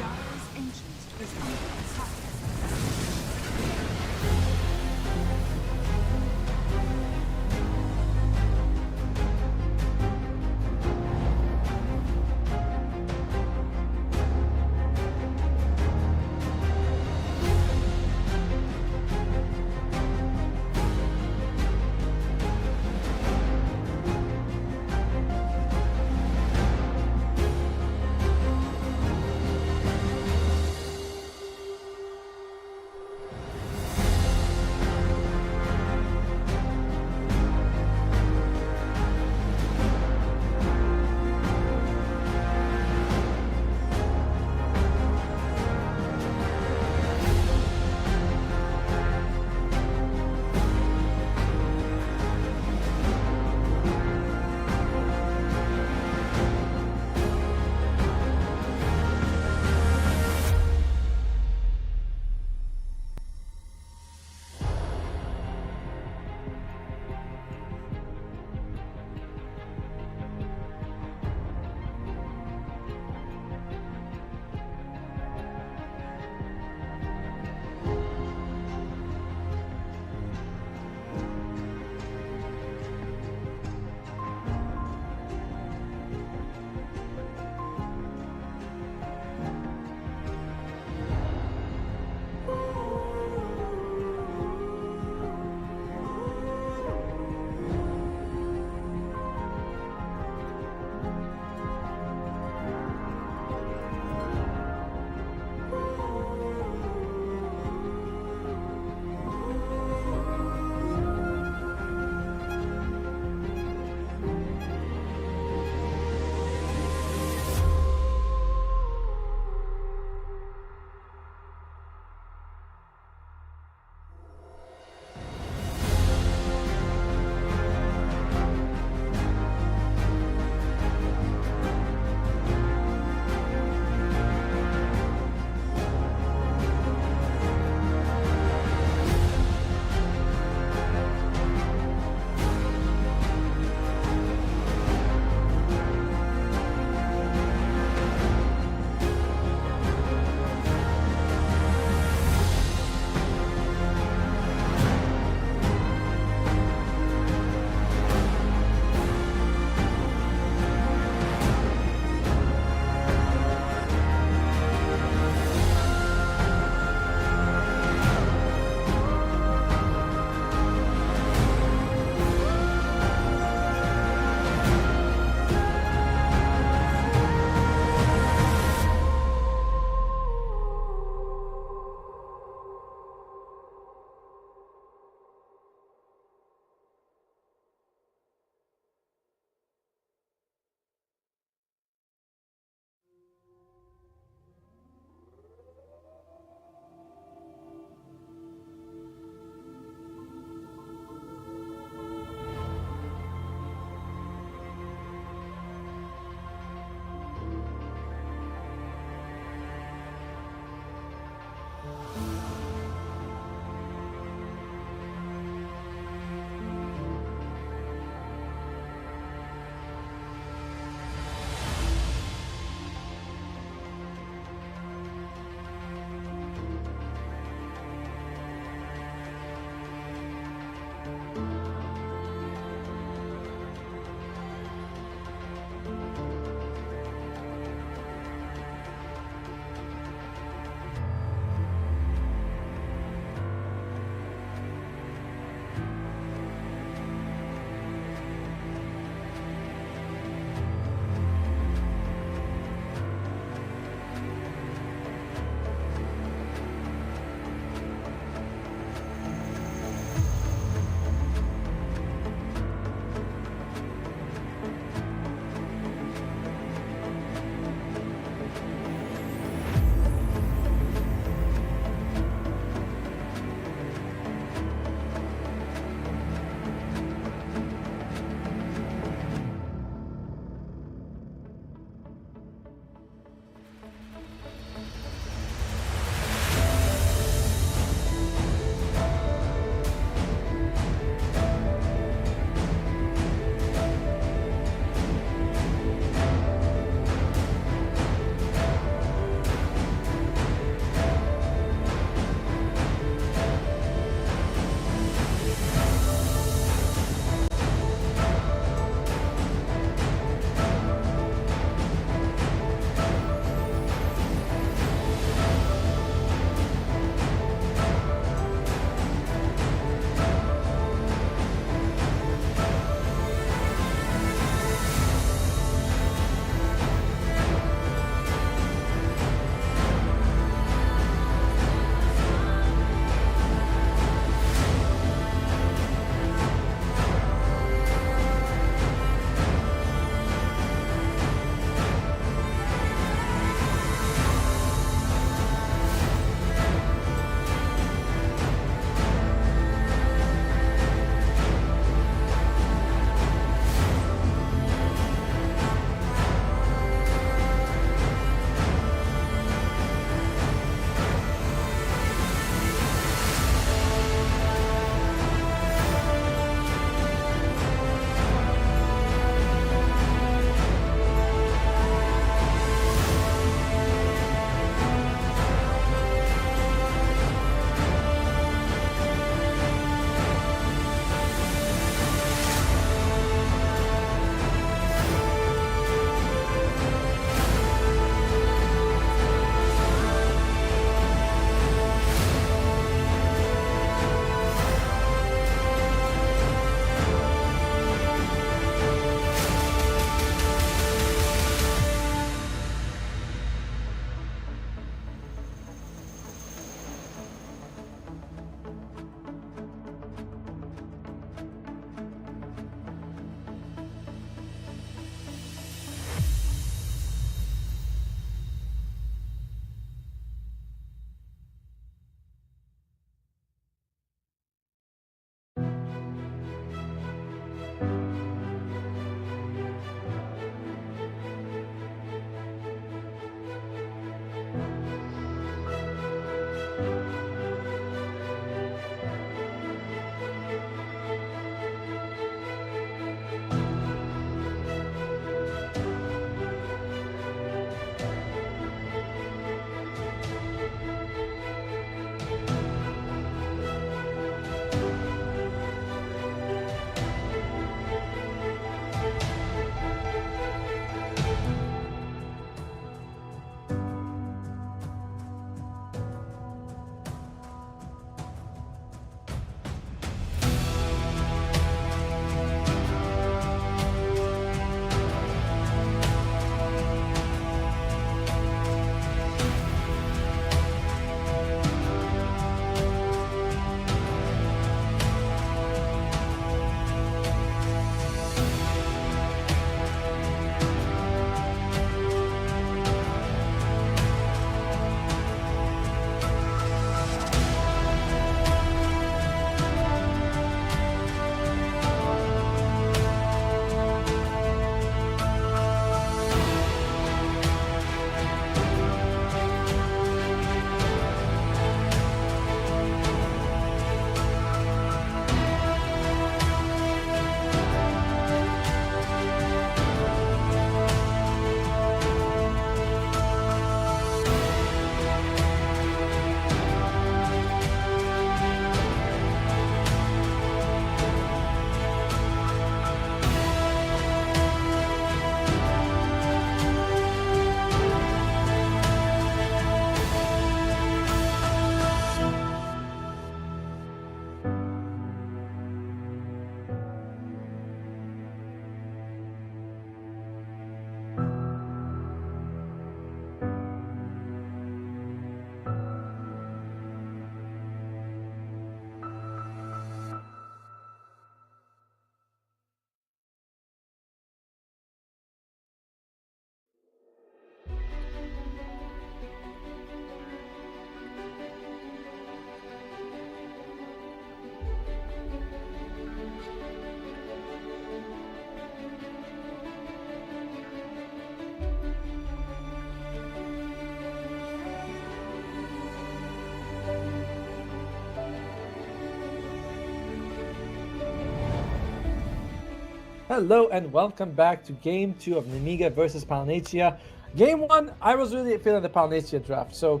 S5: Hello and welcome back to Game 2 of Nemiga versus Palnatia. Game 1, I was really feeling the Palnatia draft, so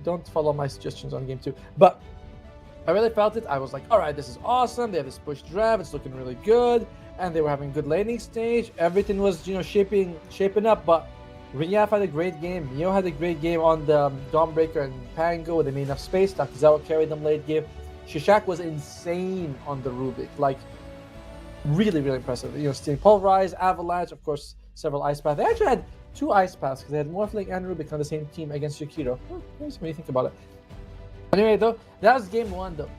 S5: don't follow my suggestions on Game 2. But I really felt it. I was like, all right, this is awesome. They have this push draft. It's looking really good. And they were having good laning stage. Everything was, shaping up. But Rinyaf had a great game. Mio had a great game on the Dawnbreaker and Pango with the main enough space. Takizawa carried them late game. Shishak was insane on the Rubik. Like, really, really impressive. Stealing Pulverize, Avalanche, of course, several Ice Paths. They actually had 2 Ice Paths because they had Morphling and Rubik on the same team against Yukiro. Nice when you think about it. Anyway, though, that was game 1, though.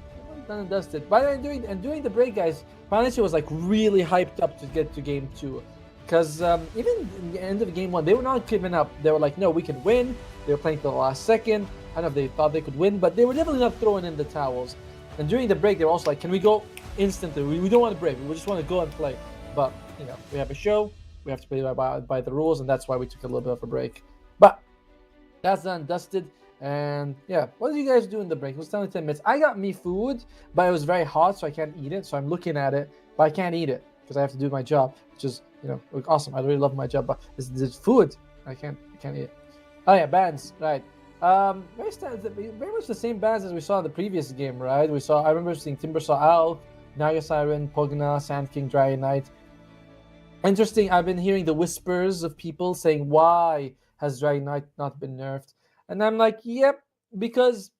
S5: Done and dusted. By the way, during the break, guys, Palnatia was like really hyped up to get to game 2. Because even in the end of game 1, they were not giving up. They were like, no, we can win. They were playing till the last second. I don't know if they thought they could win, but they were definitely not throwing in the towels. And during the break, they were also like, can we go instantly? We don't want to break. We just want to go and play. But, we have a show. We have to play by the rules, and that's why we took a little bit of a break. But that's done and dusted. And yeah, what did you guys do in the break? It was only 10 minutes. I got me food, but it was very hot, so I can't eat it. So I'm looking at it, but I can't eat it because I have to do my job, which is, awesome. I really love my job, but this food, I can't eat it. Oh yeah, bands, right. Very much the same bands as we saw in the previous game, right? I remember seeing Timbersaw Owl, Naga Siren, Pugna, Sand King, Dragon Knight. Interesting, I've been hearing the whispers of people saying, why has Dragon Knight not been nerfed? And I'm like, yep, because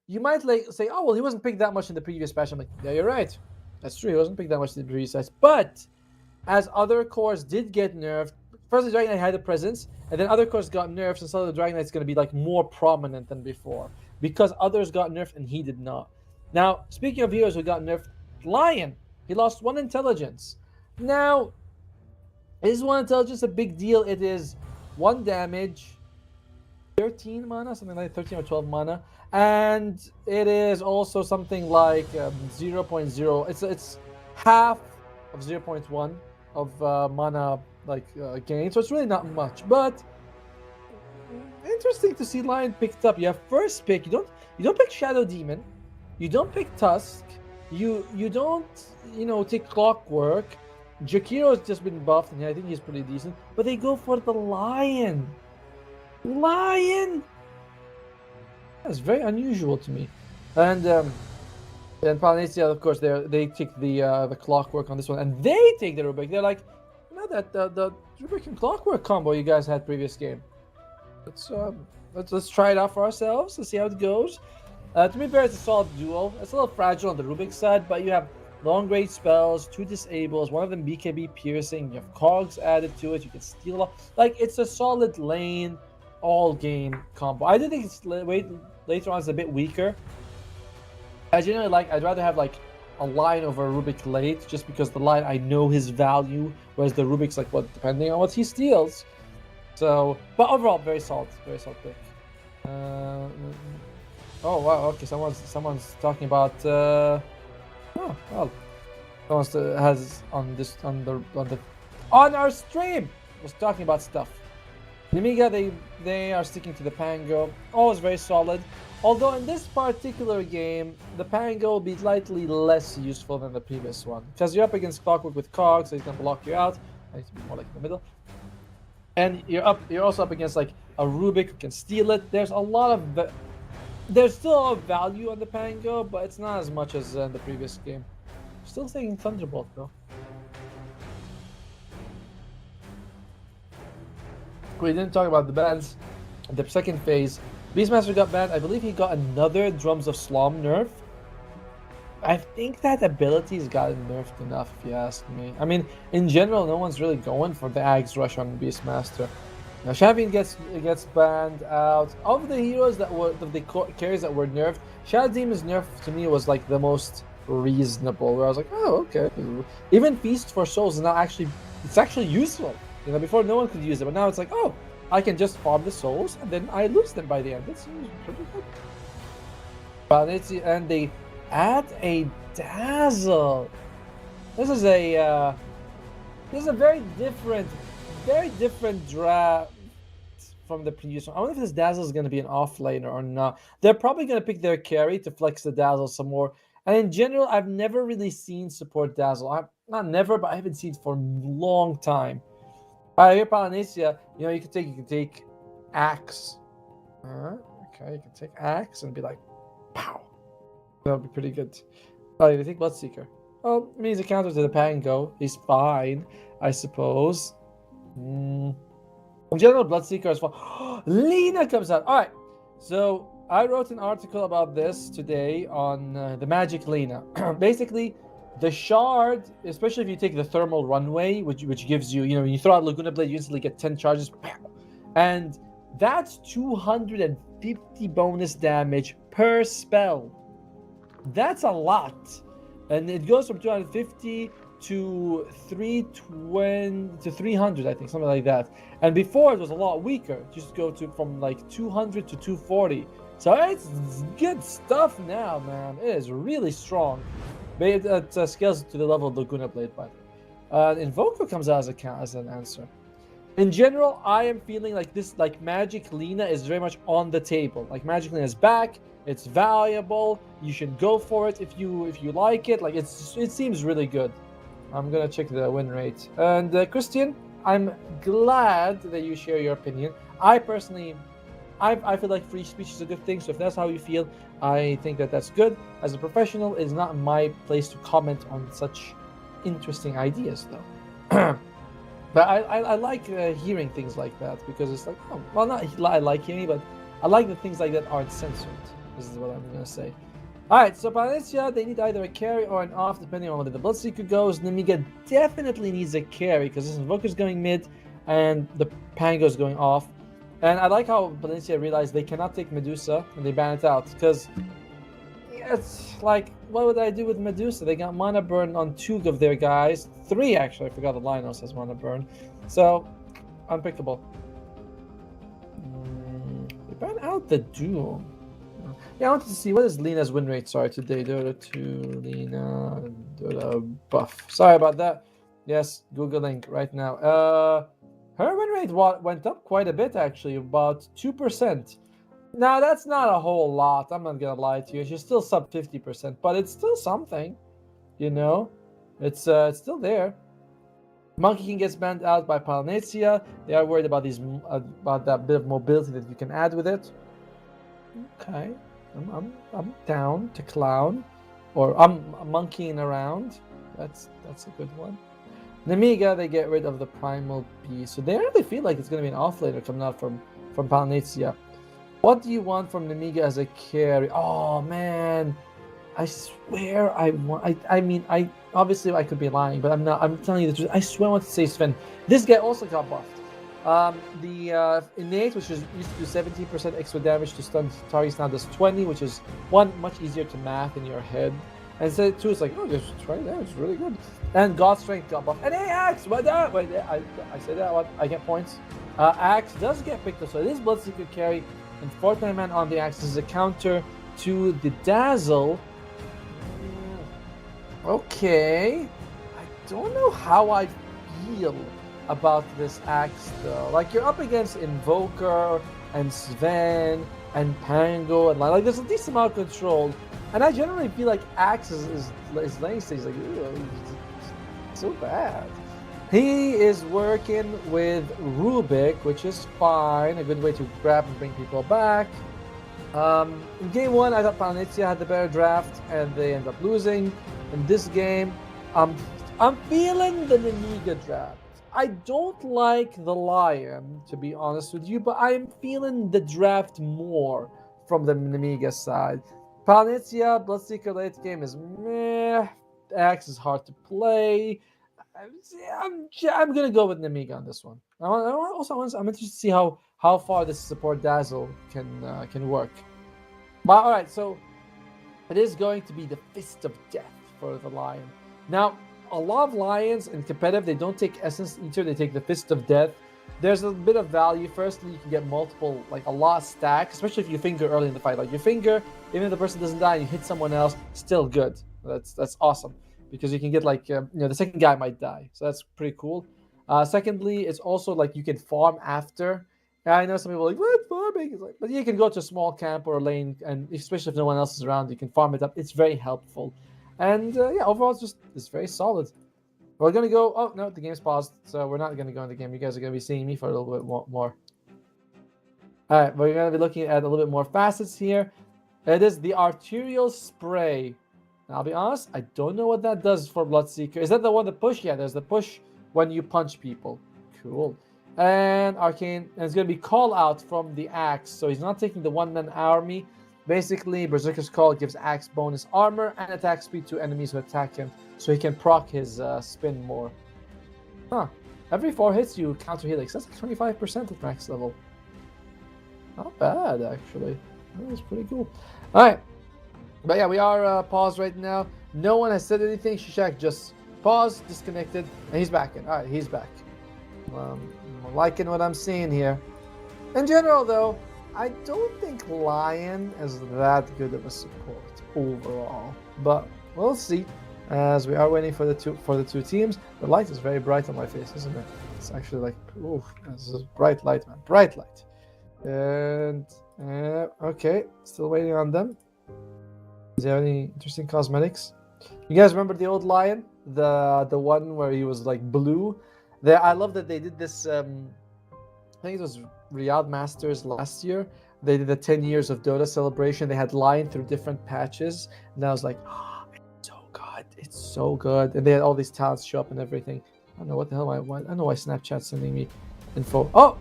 S5: you might say, oh, well, he wasn't picked that much in the previous patch. I'm like, yeah, you're right. That's true. He wasn't picked that much in the previous patch. But as other cores did get nerfed, first the Dragon Knight had a presence, and then other cores got nerfed, and so the Dragon Knight's going to be like more prominent than before because others got nerfed and he did not. Now, speaking of heroes who got nerfed, Lion, he lost 1 intelligence. Now, is 1 intelligence a big deal? It is 1 damage. 13 mana, something like 13 or 12 mana, and it is also something like 0.0. It's half of 0.1 of mana gain, so it's really not much. But interesting to see Lion picked up. You have first pick. You don't pick Shadow Demon. You don't pick Tusk. You don't take Clockwork. Jakiro has just been buffed, and I think he's pretty decent. But they go for the Lion. That's very unusual to me. And Palnatia, of course, they take the Clockwork on this one, and they take the Rubik. They're like, that the Rubik and Clockwork combo you guys had previous game. Let's try it out for ourselves and see how it goes. To be fair, it's a solid duel. It's a little fragile on the Rubik side, but you have long range spells, 2 disables, one of them BKB piercing. You have cogs added to it. You can steal off. It's a solid lane. All game combo. I do think it's later on it's a bit weaker. I generally I'd rather have a line over a Rubik late, just because the line I know his value, whereas the Rubik's depending on what he steals. So, but overall, very solid pick. Oh wow, okay, someone's talking about. Oh well, someone has on our stream was talking about stuff. Nemiga, they are sticking to the Pango. Always very solid. Although in this particular game, the Pango will be slightly less useful than the previous one. Because you're up against Clockwork with Cogs, so he's going to block you out. I need to be more in the middle. And you're also up against a Rubik who can steal it. There's still a lot of value on the Pango, but it's not as much as in the previous game. Still thinking Thunderbolt though. We didn't talk about the bans. The second phase, Beastmaster got banned. I believe he got another Drums of Slom nerf. I think that ability's gotten nerfed enough, if you ask me. I mean, in general, no one's really going for the Axe Rush on Beastmaster. Now, Champion gets banned out. Of the heroes carries that were nerfed, Shadow Demon's nerf to me was the most reasonable. Where I was like, oh, okay. Even Feast for Souls is now actually useful. Before no one could use it, but now it's oh, I can just farm the souls and then I lose them by the end. That's pretty good. And they add a Dazzle. This is a very different draft from the previous one. I wonder if this Dazzle is going to be an offlaner or not. They're probably going to pick their carry to flex the Dazzle some more. And in general, I've never really seen support Dazzle. Not never, but I haven't seen it for a long time. Here, Polynesia, you can take Axe. Okay, you can take Axe and be like, pow. That would be pretty good. Oh, you think Bloodseeker? Well, I mean, he's a counter to the Pango. He's fine, I suppose. In general, Bloodseeker is fine. Lina comes out. All right, so I wrote an article about this today on the Magic Lina. Basically, the shard, especially if you take the thermal runway, which gives you, when you throw out Laguna Blade, you instantly get 10 charges. And that's 250 bonus damage per spell. That's a lot. And it goes from 250 to 320 to 300, I think, something like that. And before it was a lot weaker. Just go from like 200 to 240. So it's good stuff now, man. It is really strong. But it scales to the level of Laguna Blade, by the way. Invoker comes out as an answer. In general, I am feeling like this, like Magic Lina is very much on the table. Like Magic Lina is back. It's valuable. You should go for it if you like it. Like it seems really good. I'm gonna check the win rate. And Christian, I'm glad that you share your opinion. I personally, I feel like free speech is a good thing. So if that's how you feel, I think that's good. As a professional, it's not my place to comment on such interesting ideas, though. But I like hearing things like that because it's like, oh, well, not I like hearing, but I like the things like that aren't censored. This is what I'm gonna say. All right, so Valencia, they need either a carry or an off, depending on whether the Bloodseeker goes. Nemiga definitely needs a carry because this Invoker's going mid and the Pango's going off. And I like how Valencia realized they cannot take Medusa and they ban it out because it's like, what would I do with Medusa? They got mana burn on 2 of their guys. 3, actually. I forgot the Linos has mana burn. So, unpickable. They ban out the Doom. Yeah, I wanted to see what is Lina's win rate. Sorry, today. Dota 2, Lina, Dota buff. Sorry about that. Yes, Googling right now. Her win rate went up quite a bit, actually, about 2%. Now, that's not a whole lot. I'm not going to lie to you. She's still sub 50%, but it's still something, It's still there. Monkey King gets banned out by Polynesia. They are worried about about that bit of mobility that you can add with it. Okay. I'm down to clown. Or I'm monkeying around. That's a good one. Nemiga, they get rid of the Primal Beast. So they really feel like it's going to be an offlaner coming out from Polynesia. What do you want from Nemiga as a carry? Oh man, I swear I want. I mean, obviously I could be lying, but I'm not. I'm telling you the truth. I swear I want to say Sven. This guy also got buffed. The innate, which used to do 17% extra damage to stun targets, now does 20, which is much easier to math in your head. And so 2 is like, oh, just try that. It's really good. And God Strength got buffed. And hey, Axe, what that? Wait, I said that. I get points. Axe does get picked up, so it is Bloodseeker carry. And 49 man on the Axe is a counter to the Dazzle. Okay. I don't know how I feel about this Axe though. Like you're up against Invoker and Sven and Pango and like there's a decent amount of control. And I generally feel like Axe is lane stage like so bad. He is working with Rubik, which is fine. A good way to grab and bring people back. In game 1, I thought Polynesia had the better draft, and they end up losing. In this game, I'm feeling the Nemiga draft. I don't like the Lion, to be honest with you, but I'm feeling the draft more from the Nemiga side. Polynesia, Bloodseeker late game is meh. Axe is hard to play. I'm gonna go with Nemiga on this one. I'm interested to see how far this support Dazzle can work. But all right, so it is going to be the Fist of Death for the Lion. Now, a lot of Lions in competitive, they don't take Essence Eater, they take the Fist of Death. There's a bit of value. Firstly, you can get multiple, like a lot of stacks, especially if you finger early in the fight. Like you finger, even if the person doesn't die and you hit someone else, still good. That's awesome. Because you can get like, the second guy might die. So that's pretty cool. Secondly, it's also like you can farm after. I know some people are like, what farming? It's like, but you can go to a small camp or a lane, and especially if no one else is around, you can farm it up. It's very helpful, and yeah, overall, it's very solid. We're gonna go. Oh no, the game's paused, so we're not gonna go in the game. You guys are gonna be seeing me for a little bit more. All right, we're gonna be looking at a little bit more facets here. It is the arterial spray. Now, I'll be honest, I don't know what that does for Bloodseeker. Is that the one that push? Yeah, there's the push when you punch people. Cool. And Arcane, and it's going to be call out from the axe. So he's not taking the one-man army. Basically, Berserker's Call gives axe bonus armor and attack speed to enemies who attack him. So he can proc his spin more. Huh. Every 4 hits you counter helix. That's like 25% at max level. Not bad, actually. That was pretty cool. Alright. But yeah, we are paused right now. No one has said anything. Shishak just paused, disconnected, and he's back in. Alright, he's back. I'm liking what I'm seeing here. In general, though, I don't think Lion is that good of a support overall. But we'll see. As we are waiting for the two teams. The light is very bright on my face, isn't it? It's actually like, ooh, this is bright light, man. Bright light. And okay, still waiting on them. Is there any interesting cosmetics? You guys remember the old Lion, the one where he was like blue? There, I love that they did this. I think it was Riyadh Masters last year. They did the 10 years of Dota celebration. They had Lion through different patches, and I was like, oh, it's so good, it's so good. And they had all these talents show up and everything. I don't know what the hell I don't know why Snapchat's sending me info. Oh,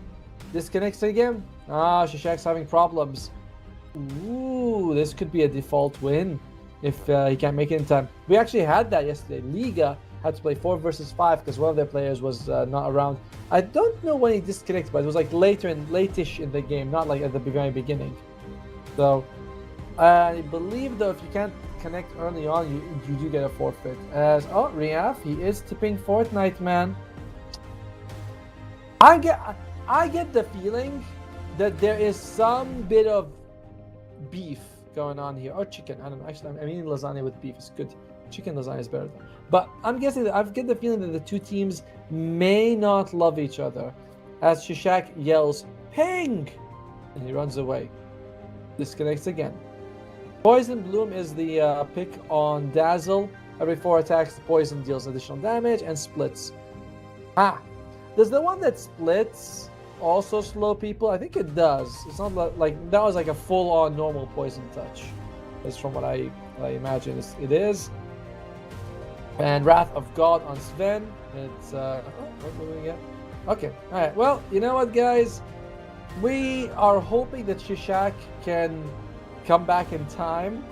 S5: disconnects again. Ah, Shishak's having problems. Ooh, this could be a default win if he can't make it in time. We actually had that yesterday. Liga had to play 4 versus 5 because one of their players was not around. I don't know when he disconnected, but it was like late-ish in the game, not like at the very beginning. So I believe though if you can't connect early on, you do get a forfeit. As Riaf, he is tipping Fortnite, man. I get the feeling that there is some bit of beef going on here, or chicken. I don't know. Actually, I mean lasagna with beef is good. Chicken lasagna is better though. But I'm guessing that I get the feeling that the two teams may not love each other. As Shishak yells, "Ping!" and he runs away. Disconnects again. Poison Bloom is the pick on Dazzle. Every 4 attacks, the poison deals additional damage and splits. Does the one that splits also slow people? I think it does. It's not like that was like a full-on normal poison touch. That's from what I imagine it is. And Wrath of God on Sven. It's what do we get? Okay, all right. Well, you know what, guys? We are hoping that Shishak can come back in time,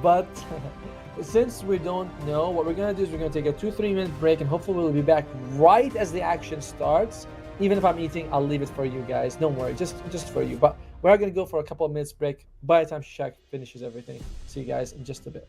S5: but since we don't know, what we're gonna do is we're gonna take a 2-3 minute break, and hopefully we'll be back right as the action starts. Even if I'm eating, I'll leave it for you guys. Don't worry, just for you. But we're gonna go for a couple of minutes break by the time Shishak finishes everything. See you guys in just a bit.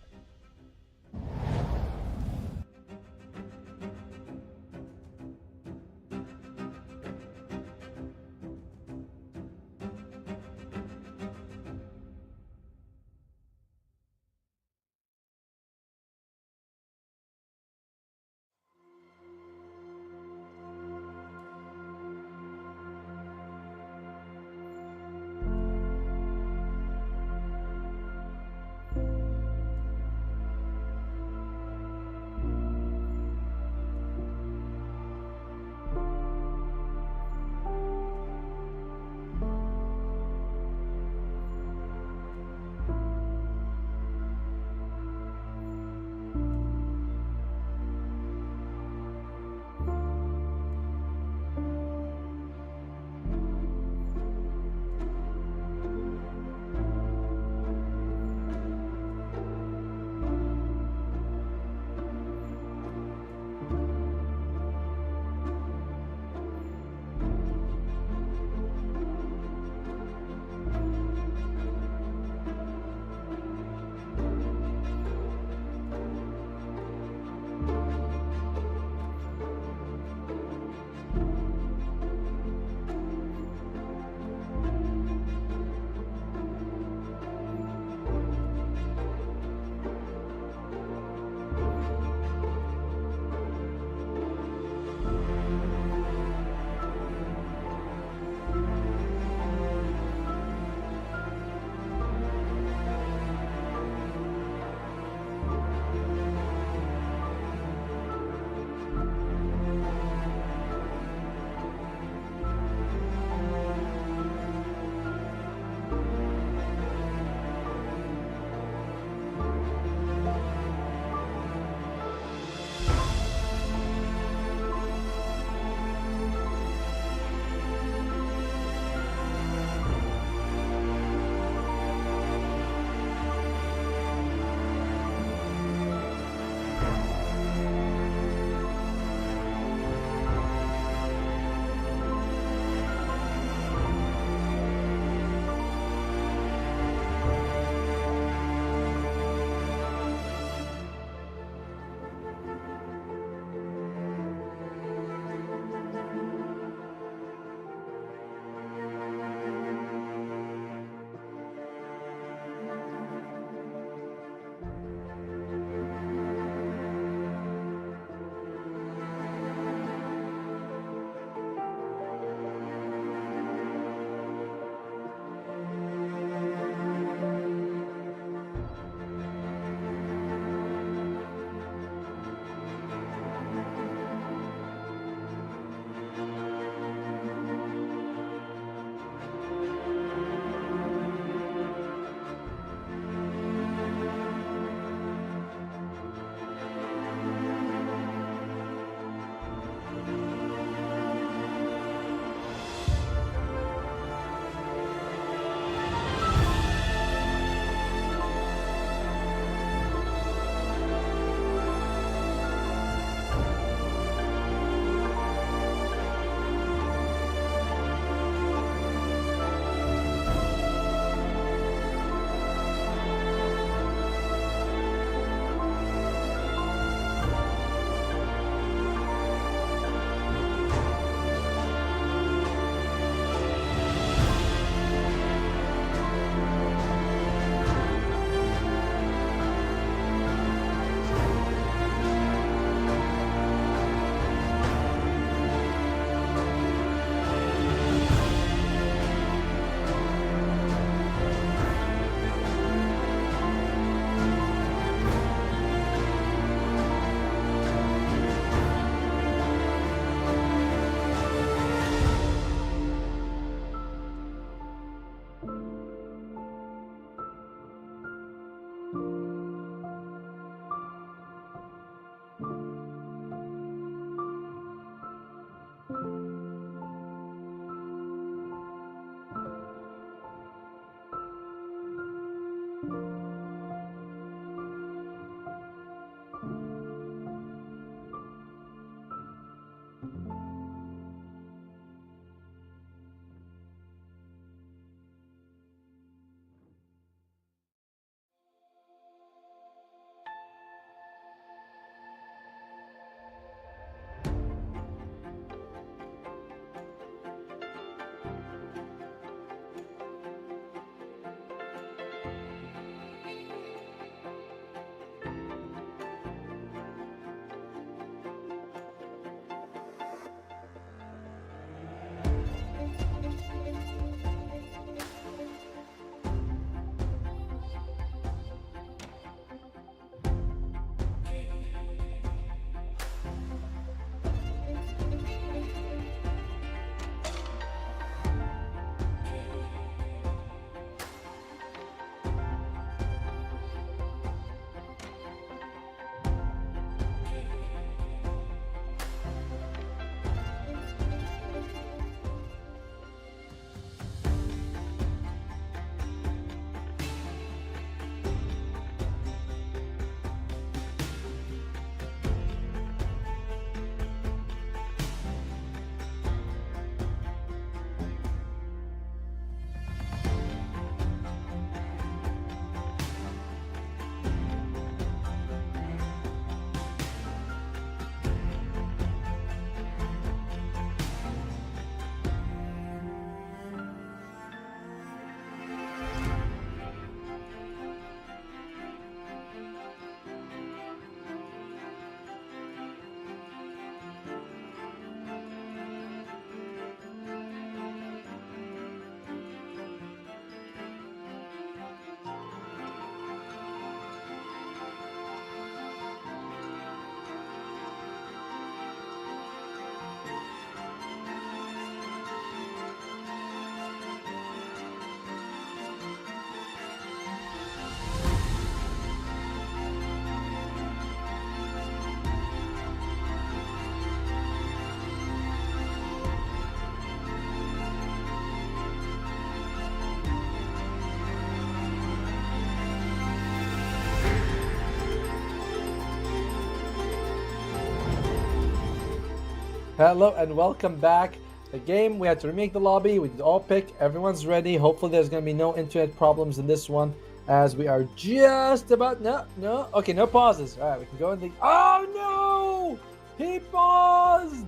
S5: Hello and welcome back. The game, we had to remake the lobby. We did all pick. Everyone's ready. Hopefully there's going to be no internet problems in this one, as we are just about... No. Okay, no pauses. All right, we can go in the... Oh, no! He paused!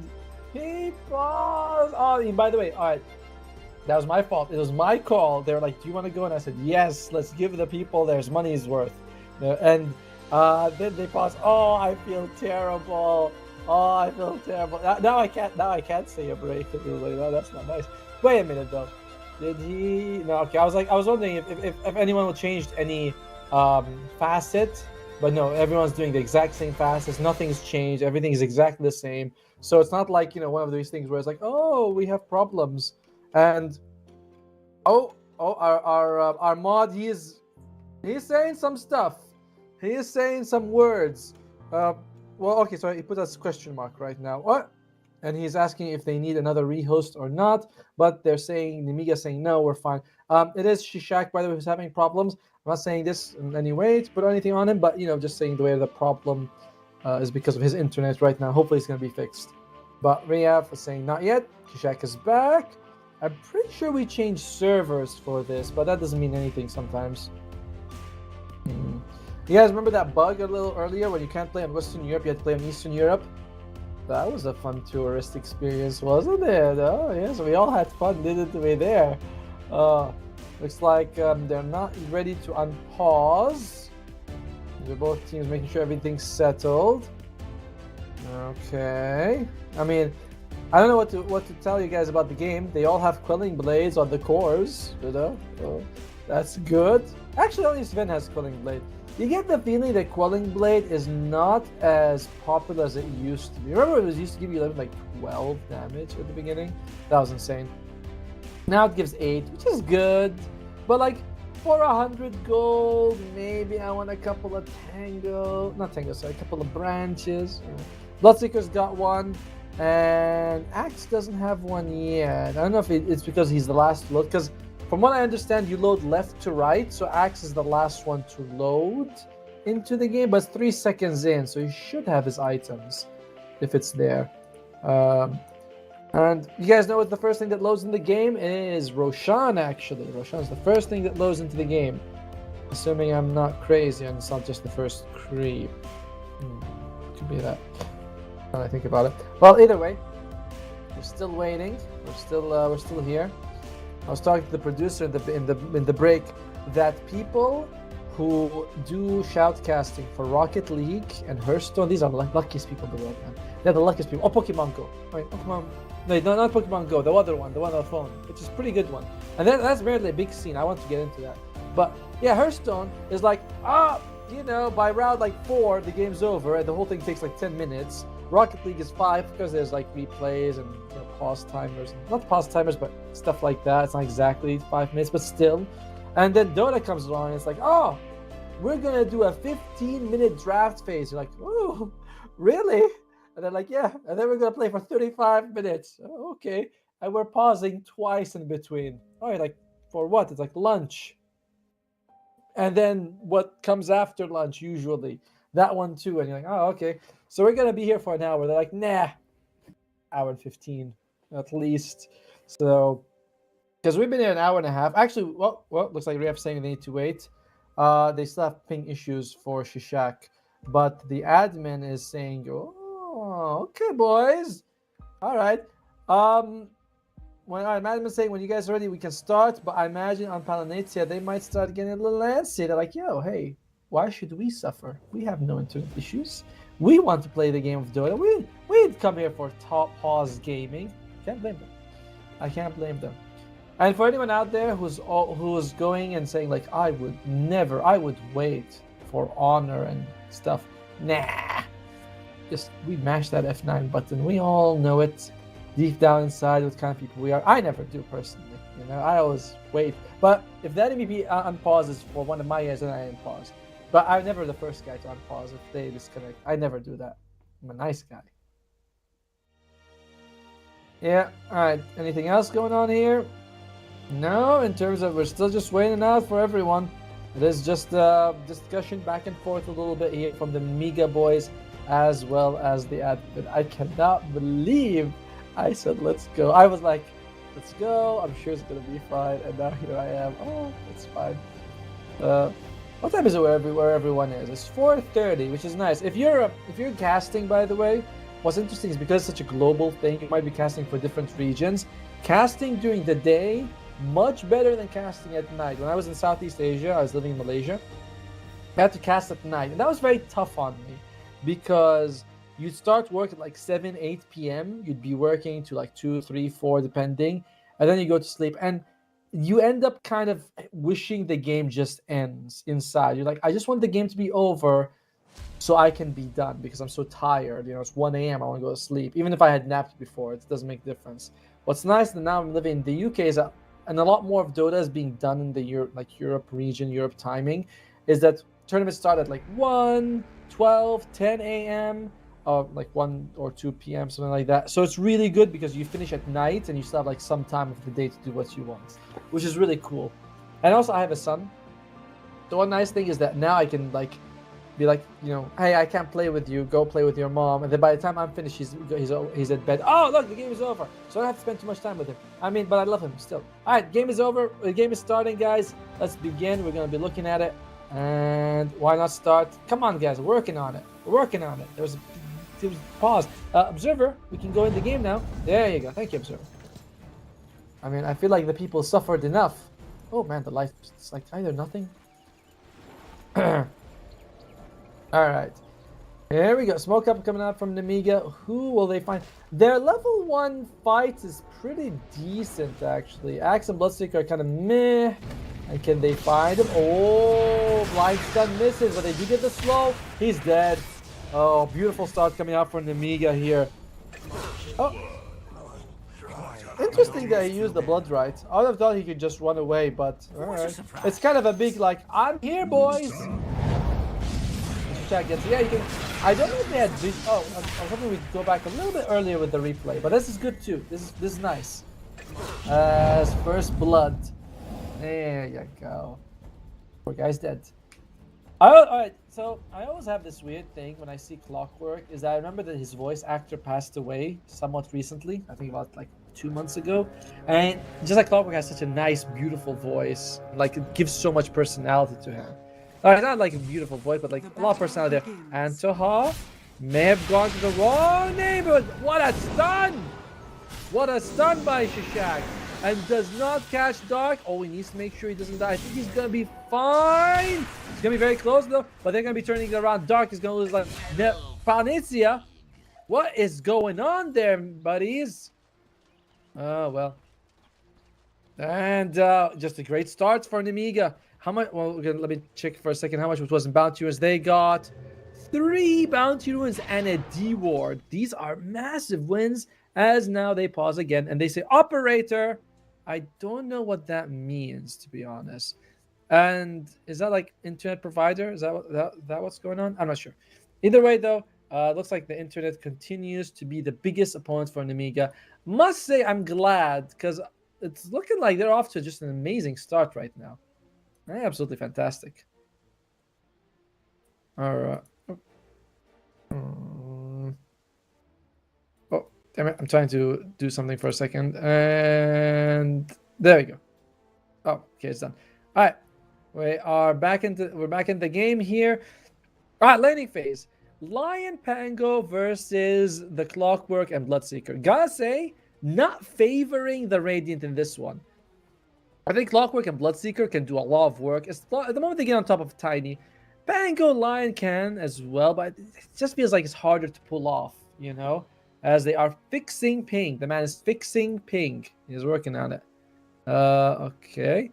S5: Oh, and by the way, all right. That was my fault. It was my call. They were like, do you want to go? And I said, yes, let's give the people their money's worth. And then they paused. Oh, I feel terrible. Oh, I feel terrible. Now I can't say a break. No, that's not nice. Wait a minute though. Did he? No. Okay. I was wondering if anyone will change any facet, but no. Everyone's doing the exact same facets. Nothing's changed. Everything is exactly the same. So it's not like one of these things where it's like, oh, we have problems, and our mod he's saying some stuff. He is saying some words. Well, okay, so he put a question mark right now. What? And he's asking if they need another rehost or not. But they're saying, Nemiga saying, no, we're fine. It is Shishak, by the way, who's having problems. I'm not saying this in any way to put anything on him, but, just saying the way the problem is because of his internet right now. Hopefully it's going to be fixed. But Riyaf is saying, not yet. Shishak is back. I'm pretty sure we changed servers for this, but that doesn't mean anything sometimes. You guys remember that bug a little earlier when you can't play on Western Europe, you had to play on Eastern Europe? That was a fun tourist experience, wasn't it? Oh, yes, we all had fun, didn't we, there? Looks like they're not ready to unpause. They're both teams making sure everything's settled. Okay. I mean, I don't know what to tell you guys about the game. They all have quelling blades on the cores, So that's good. Actually, only Sven has quelling blade. You get the feeling that quelling blade is not as popular as it used to be. Remember, it used to give you like 12 damage at the beginning? That was insane. Now it gives 8, which is good. But like, for 100 gold, maybe I want a couple of a couple of branches. Bloodseeker's got one, and Axe doesn't have one yet. I don't know if it's because he's the last load, because from what I understand, you load left to right, so Axe is the last one to load into the game, but it's 3 seconds in, so he should have his items if it's there. And you guys know what the first thing that loads in the game is? Roshan, actually. Roshan's the first thing that loads into the game. Assuming I'm not crazy and it's not just the first creep. Could be that. When I think about it. Well, either way, we're still waiting. We're still here. I was talking to the producer in the break that people who do shoutcasting for Rocket League and Hearthstone, these are the luckiest people in the world, man. They're the luckiest people. Oh, Pokemon Go. Wait, Pokemon. No, not Pokemon Go. The other one, the one on the phone, which is a pretty good one. And that's apparently a big scene. I want to get into that. But yeah, Hearthstone is like, by round like 4, the game's over, and the whole thing takes like 10 minutes. Rocket League is 5 because there's like replays and pause timers. Not pause timers, but stuff like that. It's not exactly 5 minutes, but still. And then Dota comes along and it's like, oh, we're going to do a 15-minute draft phase. You're like, oh, really? And they're like, yeah. And then we're going to play for 35 minutes. Oh, okay. And we're pausing twice in between. Oh, you're like, for what? It's like lunch. And then what comes after lunch usually. That one too. And you're like, oh, okay. So we're going to be here for an hour. They're like, nah. Hour and 15 at least. So, because we've been here an hour and a half. Actually, well, looks like we have saying they need to wait. They still have ping issues for Shishak. But the admin is saying, oh, okay, boys. All right. When our admin is saying, when you guys are ready, we can start. But I imagine on Palanatia, they might start getting a little antsy. They're like, yo, hey, why should we suffer? We have no internet issues. We want to play the game of Dota. We'd come here for top pause gaming. Can't blame them. I can't blame them. And for anyone out there who's going and saying like, I would wait for honor and stuff. Nah. Just we mash that F9 button. We all know it deep down inside what kind of people we are. I never do personally. I always wait. But if that MVP unpauses for one of my years, then I unpause. But I'm never the first guy to unpause if they disconnect. I never do that. I'm a nice guy. Yeah, alright. Anything else going on here? No, in terms of we're still just waiting out for everyone. It is just discussion back and forth a little bit here from the Mega boys as well as the admin. I cannot believe I said let's go. I was like, let's go. I'm sure it's gonna be fine. And now here I am. Oh, it's fine. What time is it where everyone is? It's 4:30, which is nice. If you're casting, by the way, what's interesting is because it's such a global thing, you might be casting for different regions. Casting during the day, much better than casting at night. When I was in Southeast Asia, I was living in Malaysia. I had to cast at night, and that was very tough on me because you'd start work at like 7, 8 p.m. You'd be working to like 2, 3, 4, depending, and then you go to sleep. And you end up kind of wishing the game just ends inside. You're like, I just want the game to be over so I can be done because I'm so tired. It's 1 a.m. I want to go to sleep. Even if I had napped before, it doesn't make a difference. What's nice that now I'm living in the UK is that, and a lot more of Dota is being done in the Europe region, Europe timing, is that tournaments start at like 1, 12, 10 a.m., like 1 or 2 p.m., something like that. So it's really good because you finish at night and you still have like some time of the day to do what you want, which is really cool. And also I have a son. The one nice thing is that now I can like be like, hey, I can't play with you, go play with your mom. And then by the time I'm finished, he's at bed. Oh, look, the game is over. So I don't have to spend too much time with him. I mean, but I love him still. All right, game is over. The game is starting, guys. Let's begin. We're going to be looking at it. And why not start? Come on, guys. We're working on it. We're working on it. There was pause. Observer, we can go in the game now. There you go. Thank you, Observer. I mean, I feel like the people suffered enough. Oh, man, the light. It's like either nothing. All right. Here we go. Smoke up coming out from Nemiga. Who will they find? Their level 1 fight is pretty decent, actually. Axe and Bloodseeker are kind of meh. And can they find him? Oh, blind stun misses, but they do get the slow. He's dead. Oh, beautiful start coming out from Nemiga here. Oh. Interesting that he used the blood right. I would have thought he could just run away, but alright. It's kind of a big, like, I'm here, boys. Chat gets, yeah, you can. I don't know if they had. Oh, I was hoping we could go back a little bit earlier with the replay, but this is good too. This is nice. First blood. There you go. Poor guy's dead. Alright, so I always have this weird thing when I see Clockwork, is that I remember that his voice actor passed away somewhat recently. I think about like 2 months ago. And just like Clockwork has such a nice, beautiful voice. Like, it gives so much personality to him. Not like a beautiful voice, but like a lot of personality there. And Toha may have gone to the wrong neighborhood. What a stun! What a stun by Shishak. And does not catch Dark. Oh, he needs to make sure he doesn't die. I think he's going to be fine. He's going to be very close, though. But they're going to be turning it around. Dark is going to lose like Palnitzia. What is going on there, buddies? Oh, well. And just a great start for Nemiga. How much? Well, let me check for a second how much it was in bounty ruins. They got 3 bounty ruins and a D ward. These are massive wins. As now they pause again and they say, "Operator." I don't know what that means, to be honest. And is that like internet provider? Is that what's going on? I'm not sure. Either way, though, looks like the internet continues to be the biggest opponent for Nemiga. Must say, I'm glad because it's looking like they're off to just an amazing start right now. Absolutely fantastic. All right. Oh, damn it. I'm trying to do something for a second. And there we go. Oh, okay, it's done. All right. We're back in the game here. All right, laning phase. Lion Pango versus the Clockwork and Bloodseeker. Gotta say, not favoring the Radiant in this one. I think Clockwork and Bloodseeker can do a lot of work. At the moment they get on top of Tiny, Pango Lion can as well, but it just feels like it's harder to pull off, as they are fixing ping. The man is fixing ping. He's working on it. Okay.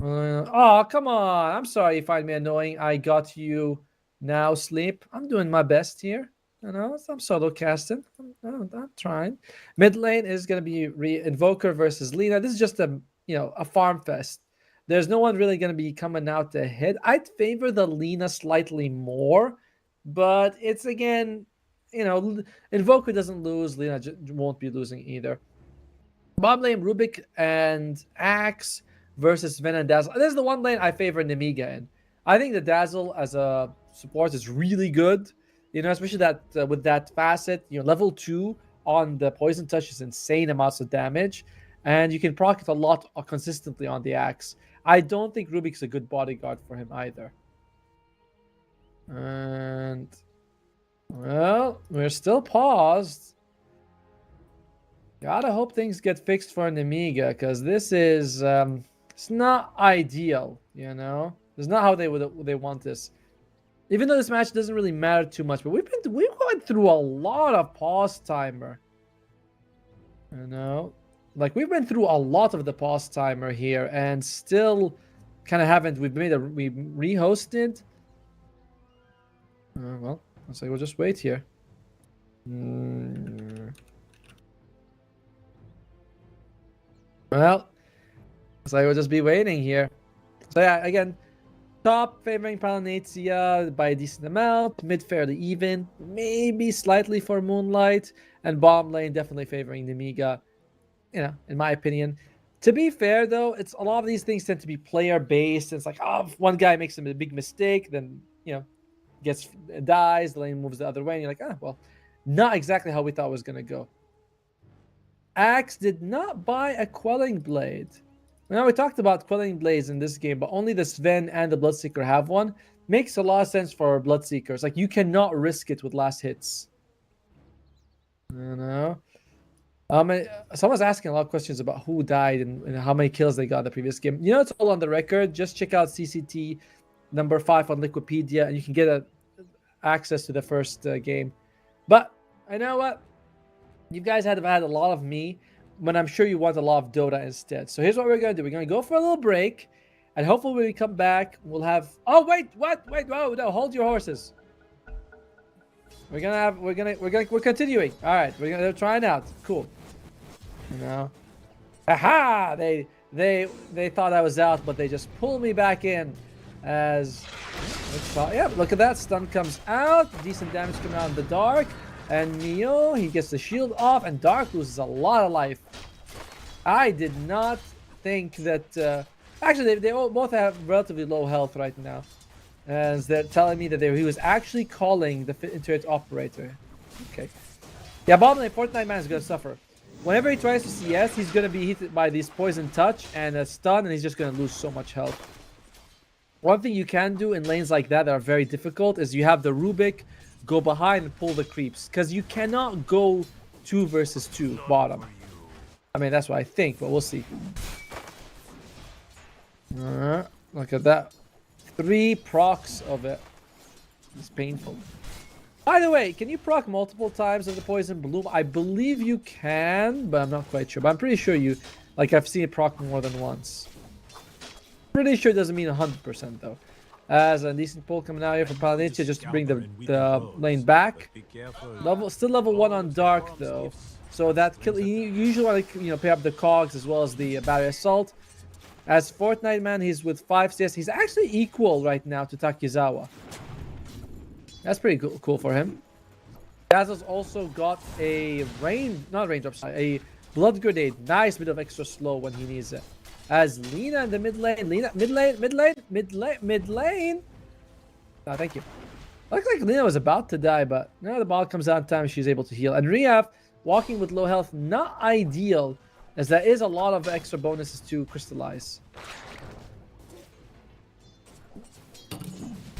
S5: Oh, come on. I'm sorry you find me annoying. I got you now, Sleep. I'm doing my best here. I'm solo casting. I'm trying. Mid lane is going to be Invoker versus Lina. This is just a farm fest. There's no one really going to be coming out ahead. I'd favor the Lina slightly more, but it's again, Invoker doesn't lose. Lina won't be losing either. Bottom lane, Rubik and Axe versus Ven and Dazzle. This is the one lane I favor Nemiga in. I think the Dazzle as a support is really good. You know, especially that with that facet, you know, level 2 on the poison touch is insane amounts of damage, and you can proc it a lot consistently on the axe. I don't think Rubik's a good bodyguard for him either. And well, we're still paused. Gotta hope things get fixed for Nemiga, because this is it's not ideal, you know. It's not how they want this. Even though this match doesn't really matter too much, but we've gone through a lot of pause timer. You know, like we've been through a lot of the pause timer here, and still kind of haven't. We rehosted. Well, looks like we'll just wait here. Well, looks like we'll just be waiting here. So yeah, again. Top favoring Palanatia by a decent amount, mid fairly even, maybe slightly for Moonlight, and bottom lane definitely favoring Nemiga, you know, in my opinion. To be fair though, it's a lot of these things tend to be player based. It's like, oh, if one guy makes a big mistake, then, you know, dies, the lane moves the other way, and you're like, ah, well, not exactly how we thought it was gonna go. Axe did not buy a Quelling Blade. Now, we talked about Quelling Blades in this game, but only the Sven and the Bloodseeker have one. Makes a lot of sense for Bloodseekers. Like, you cannot risk it with last hits. You know? Someone's asking a lot of questions about who died and how many kills they got in the previous game. You know, it's all on the record. Just check out CCT number 5 on Wikipedia, and you can get access to the first game. But, I know what? You guys have had a lot of me, but I'm sure you want a lot of Dota instead. So here's what we're going to do. We're going to go for a little break, and hopefully when we come back, we'll have... Oh, wait, what? Wait, whoa, no, hold your horses. We're continuing. All right, they're trying out. Cool. You know? Aha! They thought I was out, but they just pulled me back in as... Yeah, look at that. Stun comes out. Decent damage coming out in the dark. And Neo, he gets the shield off, and Dark loses a lot of life. I did not think that... actually, they both have relatively low health right now. As they're telling me that he was actually calling the Internet operator. Okay. Yeah, bottom lane, Fortnite Man is going to suffer. Whenever he tries to CS, he's going to be hit by this poison touch and a stun, and he's just going to lose so much health. One thing you can do in lanes like that are very difficult is you have the Rubik go behind and pull the creeps, because you cannot go 2 versus 2 bottom. I mean, that's what I think, but we'll see. Look at that. 3 procs of it. It's painful. By the way, can you proc multiple times of the Poison Bloom? I believe you can, but I'm not quite sure. But I'm pretty sure you... Like, I've seen it proc more than once. Pretty sure it doesn't mean 100% though. As a decent pull coming out here from Palanatia just to bring the lane back. Still level 1 on Dark though. So that kill, you usually want to, you know, pair up the cogs as well as the battery assault. As Fortnite Man, he's with 5 CS. He's actually equal right now to Takizawa. That's pretty cool for him. Dazzle's also got a a blood grenade. Nice bit of extra slow when he needs it. As Lina in the mid lane. Oh, thank you. Looks like Lina was about to die, but now the ball comes out in time, she's able to heal. And Riaf, walking with low health, not ideal, as there is a lot of extra bonuses to crystallize.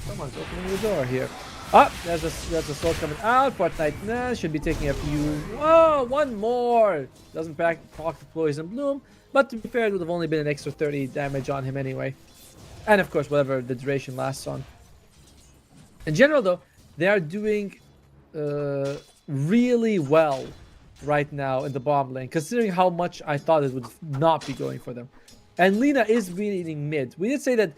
S5: Someone's opening the door here. Oh, there's a soul coming out. Fortnite should be taking a few. Whoa, one more. Doesn't proc the Poison Bloom. But to be fair, it would have only been an extra 30 damage on him anyway. And of course, whatever the duration lasts on. In general, though, they are doing really well right now in the bottom lane, considering how much I thought it would not be going for them. And Lina is leading mid. We did say that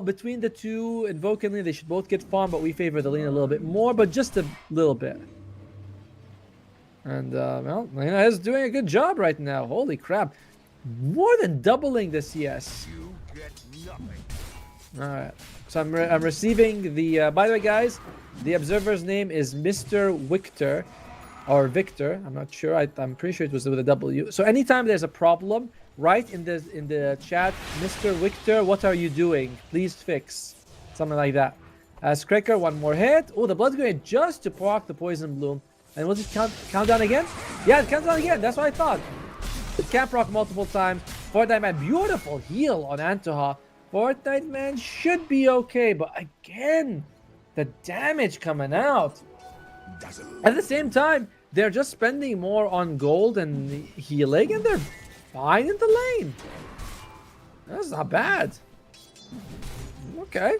S5: between the two, Invoke and Lina, they should both get farm, but we favor the Lina a little bit more, but just a little bit. And, well, Lina is doing a good job right now. Holy crap. More than doubling the CS. Alright. So I'm receiving the... by the way, guys, the observer's name is Mr. Victor. Or Victor. I'm not sure. I'm pretty sure it was with a W. So anytime there's a problem, write in the chat, Mr. Victor, what are you doing? Please fix. Something like that. As Cracker, one more hit. Oh, the Blood's going just to proc the Poison Bloom. And will it count down again? Yeah, it counts down again. That's what I thought. It can proc multiple times. Fortnite Man, beautiful heal on Antoha. Fortnite Man should be okay, but again, the damage coming out. At the same time, they're just spending more on gold and healing, and they're fine in the lane. That's not bad. Okay.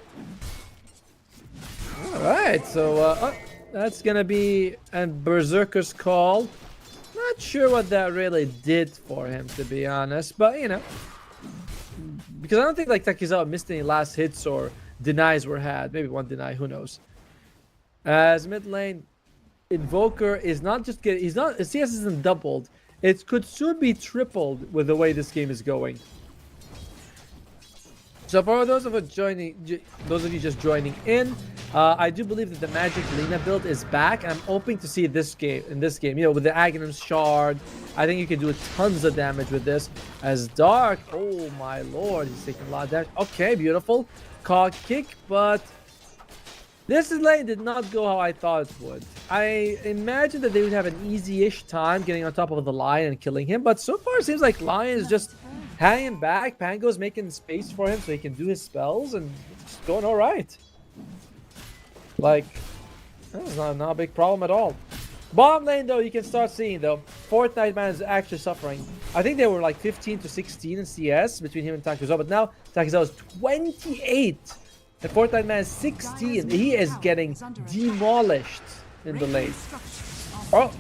S5: Alright, so that's gonna be a Berserker's Call. Not sure what that really did for him, to be honest, but you know. Because I don't think like Takizawa missed any last hits or denies were had. Maybe one deny, who knows. As mid lane, Invoker is not just getting, his CS isn't doubled. It could soon be tripled with the way this game is going. So for those of you just joining in, I do believe that the Magic Lina build is back. I'm hoping to see this game you know, with the Aghanim's Shard. I think you can do tons of damage with this. As Dark, oh my lord, he's taking a lot of damage. Okay, beautiful. Cog kick, but this lane did not go how I thought it would. I imagined that they would have an easy-ish time getting on top of the Lion and killing him, but so far it seems like Lion is just hanging back. Pango's making space for him so he can do his spells, and it's going all right. Like, that's not a big problem at all. Bottom lane, though, you can start seeing, though, Fortnite Man is actually suffering. I think they were like 15 to 16 in CS between him and Takizawa, but now Takizawa is 28. And Fortnite Man is 16. He is getting demolished in the lane. Oh!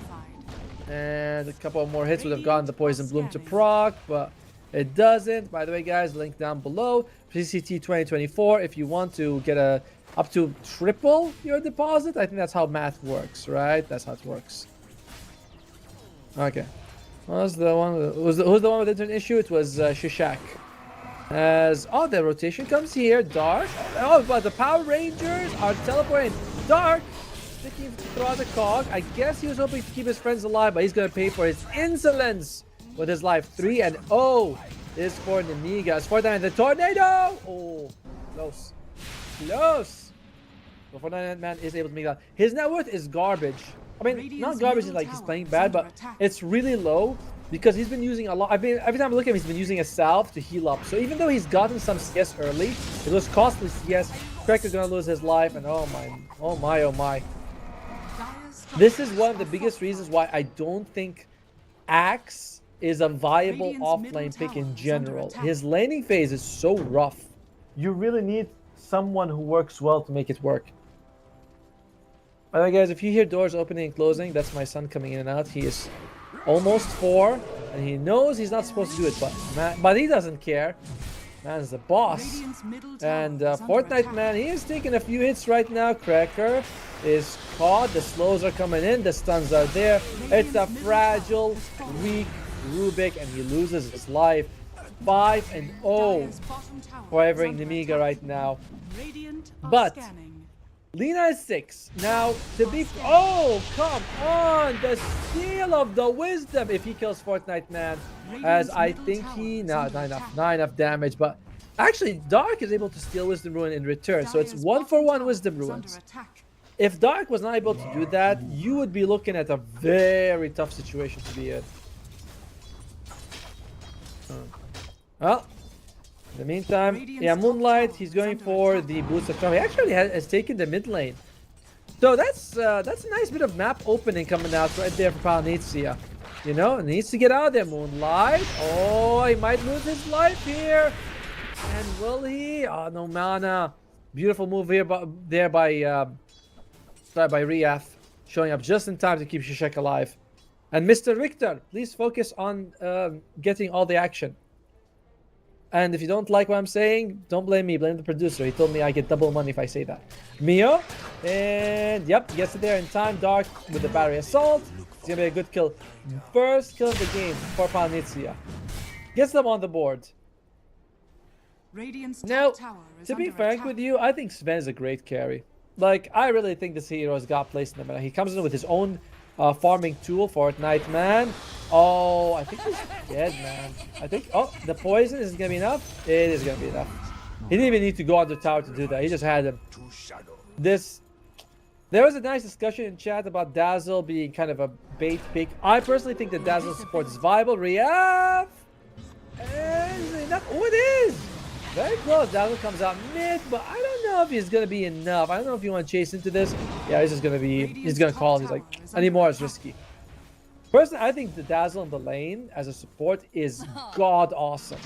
S5: And a couple more hits would have gotten the Poison Bloom to proc, but it doesn't. By the way, guys, link down below. CCT 2024 if you want to get up to triple your deposit. I think that's how math works, right? That's how it works. Okay. Who's the one with the internet issue? It was Shishak. As the rotation comes here. Dark. Oh, but the Power Rangers are teleporting. Dark sticking throughout the cog. I guess he was hoping to keep his friends alive, but he's gonna pay for his insolence with his life. 3-0 is for Nemiga. As for the tornado. Oh, close. Close. So Fortnite Man is able to make that. His net worth is garbage. I mean, not garbage is like he's playing bad, but it's really low because he's been using a lot. Every time I look at him, he's been using a salve to heal up. So even though he's gotten some CS early, it was costly CS. Cracker's gonna lose his life, and oh my. This is one of the biggest reasons why I don't think Axe is a viable off-lane pick in general. His laning phase is so rough. You really need someone who works well to make it work. Alright guys, if you hear doors opening and closing, that's my son coming in and out. He is almost 4 and he knows he's not supposed to do it, but he doesn't care. Man's the boss. And Fortnite Man, he is taking a few hits right now. Cracker is caught. The slows are coming in. The stuns are there. It's a fragile, weak Rubik, and he loses his life. 5-0 for Evering Nemiga right now. But Lina is 6. Now, to be... Oh, come on! The Seal of the Wisdom if he kills Fortnite Man. As I think he... No, not enough damage. But actually, Dark is able to steal Wisdom Rune in return. So it's 1-for-1 Wisdom Runes. If Dark was not able to do that, you would be looking at a very tough situation to be in. Well, in the meantime, yeah, Moonlight, he's going for the boost of charm. He actually has taken the mid lane. So that's a nice bit of map opening coming out right there for Palnizia. You know, needs to get out of there, Moonlight. Oh, he might lose his life here. And will he? Oh, no mana. Beautiful move here by Riaf. Showing up just in time to keep Shishak alive. And Mr. Richter, please focus on getting all the action. And if you don't like what I'm saying, don't blame me, blame the producer. He told me I get double money if I say that. Mio, and yep, gets it there in time. Dark with the Battery Assault. It's gonna be a good kill. First kill of the game for Palnizia. Gets them on the board. Now, to be frank with you, I think Sven is a great carry. Like, I really think this hero has got placed in the meta. He comes in with his own farming tool, Fortnite Man. Oh, I think he's dead, man. I think, oh, the poison is gonna be enough. It is gonna be enough. He didn't even need to go on the tower to do that. He just had him. this. There was a nice discussion in chat about Dazzle being kind of a bait pick. I personally think that Dazzle support is viable. Riaf! Is it enough? Oh, it is! Very close. Dazzle comes out mid, but I don't know if he's going to be enough. I don't know if you want to chase into this. Yeah, he's just going to be... He's going to call. He's like, anymore is risky. Personally, I think the Dazzle in the lane as a support is god awesome.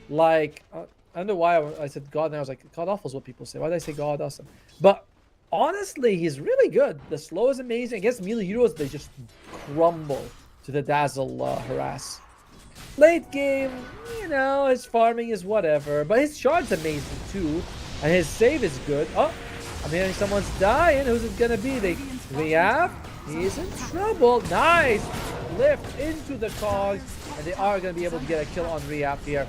S5: Like, I don't know why I said god, and I was like, god awful is what people say. Why did I say god awesome? But honestly, he's really good. The slow is amazing. Against melee heroes, they just crumble to the Dazzle harass. Late game, you know, his farming is whatever, but his shard's amazing too, and his save is good. Oh, I'm hearing someone's dying. Who's it gonna be? Riaf? He's in trouble. Nice lift into the cogs, and they are gonna be able to get a kill on Riaf here.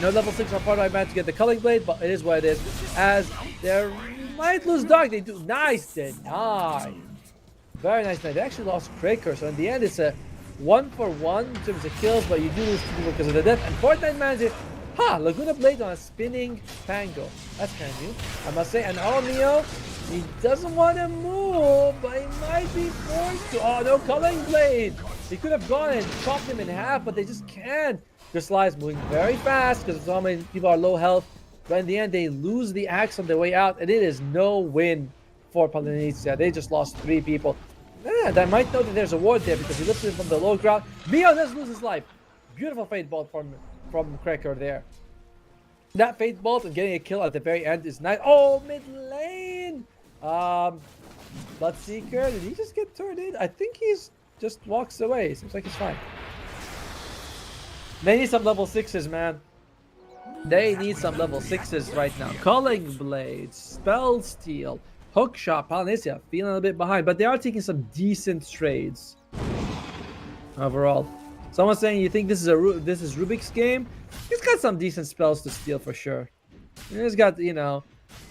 S5: No level 6 on part of my man to get the culling blade, but it is what it is. As they might lose Dark, they do. Nice deny. Very nice deny. They actually lost Cracker, so in the end, it's a 1-for-1 in terms of kills, but you do lose 2 people because of the death. And Fortnite man's here. Ha! Laguna Blade on a spinning Pango. That's kind of new, I must say. And Mio, he doesn't want to move, but he might be forced to. Oh, no, Culling Blade. He could have gone and chopped him in half, but they just can't. Grisly is moving very fast because so many people are low health. But in the end, they lose the axe on their way out, and it is no win for Polynesia. They just lost 3 people. Yeah, they might know that there's a ward there because he lifted him from the low ground. Mio does lose his life. Beautiful Fate Bolt from Cracker there. That Fate Bolt and getting a kill at the very end is nice. Oh, mid lane! Bloodseeker, did he just get turned in? I think he's just walks away. Seems like he's fine. They need some level 6s, man. They need some level 6s right now. Culling Blades, Spell Steal, Hookshot, Polynesia feeling a bit behind, but they are taking some decent trades overall. Someone's saying you think this is Rubik's game? He's got some decent spells to steal for sure. He's got, you know,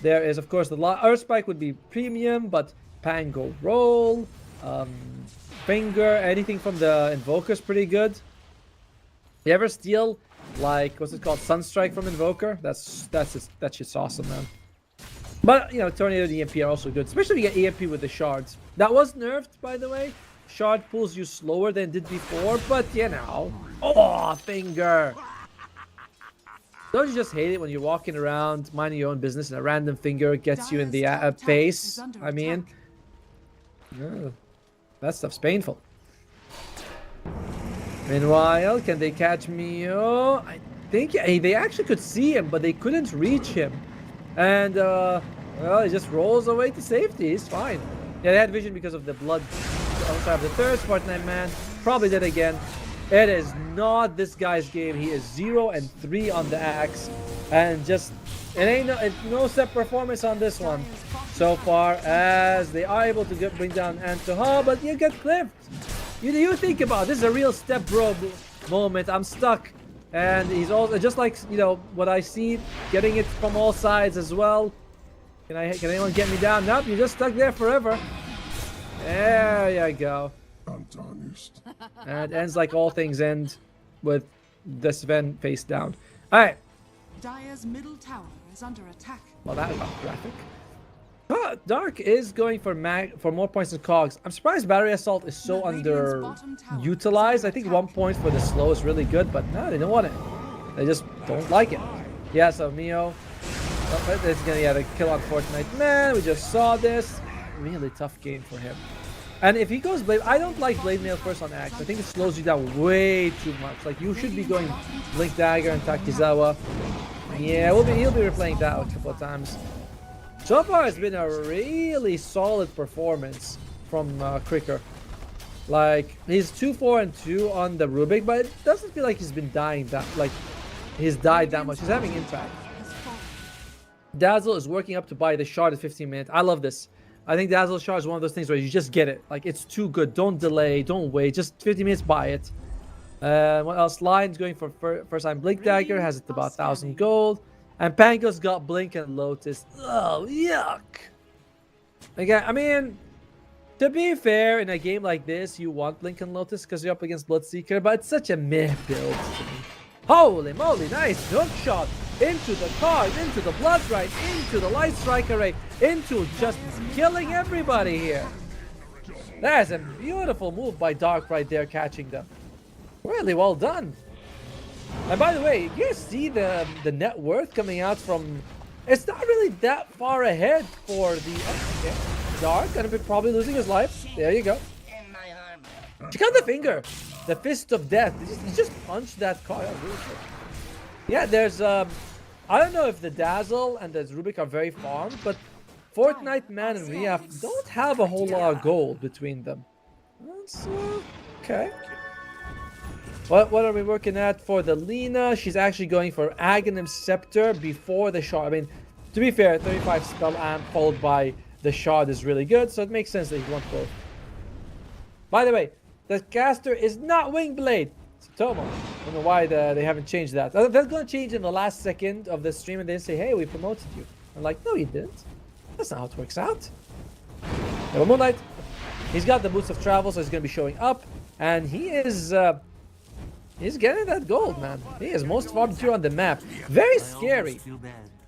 S5: there is of course the Earth Spike would be premium, but Pango Roll, Finger, anything from the Invoker's pretty good. You ever steal like what's it called, Sunstrike from Invoker? That shit's awesome, man. But you know, Tornado and EMP are also good, especially if you get EMP with the shards. That was nerfed, by the way. Shard pulls you slower than it did before, but you know. Oh, Finger! Don't you just hate it when you're walking around minding your own business and a random finger gets you in the face? I mean, yeah, that stuff's painful. Meanwhile, can they catch Mio? I think they actually could see him, but they couldn't reach him. And, well, he just rolls away to safety. He's fine. Yeah, they had vision because of the blood outside of the third Fortnite man. Probably did again. It is not this guy's game. He is 0 and 3 on the axe. And just, it's no set performance on this one so far, as they are able to bring down Antoha, but you get clipped. You think about it, this is a real step bro moment. I'm stuck, and he's also just like, you know, what I see, getting it from all sides as well. Can anyone get me down? Nope, you're just stuck there forever. There you go.
S2: Untarnished.
S5: And it ends like all things end, with the Sven face down. All right.
S3: Dire's middle tower is under attack.
S5: Well, that got graphic. Dark is going for more points than cogs. I'm surprised Battery Assault is so underutilized. I think 1 point for the slow is really good, but no, they don't want it. They just don't like it. Yeah, so Mio, is gonna get a kill on Fortnite. Man, we just saw this. Really tough game for him. And if he goes Blade, I don't like Blade Mail first on Axe. I think it slows you down way too much. Like, you should be going Blink Dagger and Takizawa. Yeah, he'll be replaying that a couple of times. So far, it's been a really solid performance from Cricker. Like, he's 2-4-2 on the Rubik, but it doesn't feel like he's been dying that, like, he's died that much. He's having impact. Dazzle is working up to buy the shard at 15 minutes. I love this. I think Dazzle shard is one of those things where you just get it. Like, it's too good. Don't delay. Don't wait. Just 15 minutes, buy it. What else? Lion's going for first time Blink Dagger. Has it about 1,000 gold. And Pango's got Blink and Lotus. Oh, yuck. Again, I mean, to be fair, in a game like this, you want Blink and Lotus because you're up against Bloodseeker, but it's such a meh build to me. Holy moly, nice hook shot into the card, into the blood right, into the light strike array, into just killing everybody here. That's a beautiful move by Dark right there, catching them. Really well done. And by the way, you guys see the net worth coming out from... It's not really that far ahead for the... Okay. Dark gonna be probably losing his life. There you go. Check out the finger. The fist of death. He just punched that card. Yeah, there's... I don't know if the Dazzle and the Rubik are very farmed, but Fortnite Man and Riaf don't have a whole lot of gold between them. That's okay. What are we working at for the Lina? She's actually going for Aghanim Scepter before the Shard. I mean, to be fair, 35 spell amp followed by the Shard is really good, so it makes sense that you want both. By the way, the caster is not Wingblade. It's Tomo. I don't know why they haven't changed that. They're going to change in the last second of the stream and then say, hey, we promoted you. I'm like, no, you didn't. That's not how it works out. Double Moonlight. He's got the Boots of Travel, so he's going to be showing up. And he is... he's getting that gold, man. He is most farmed here on the map. Very scary.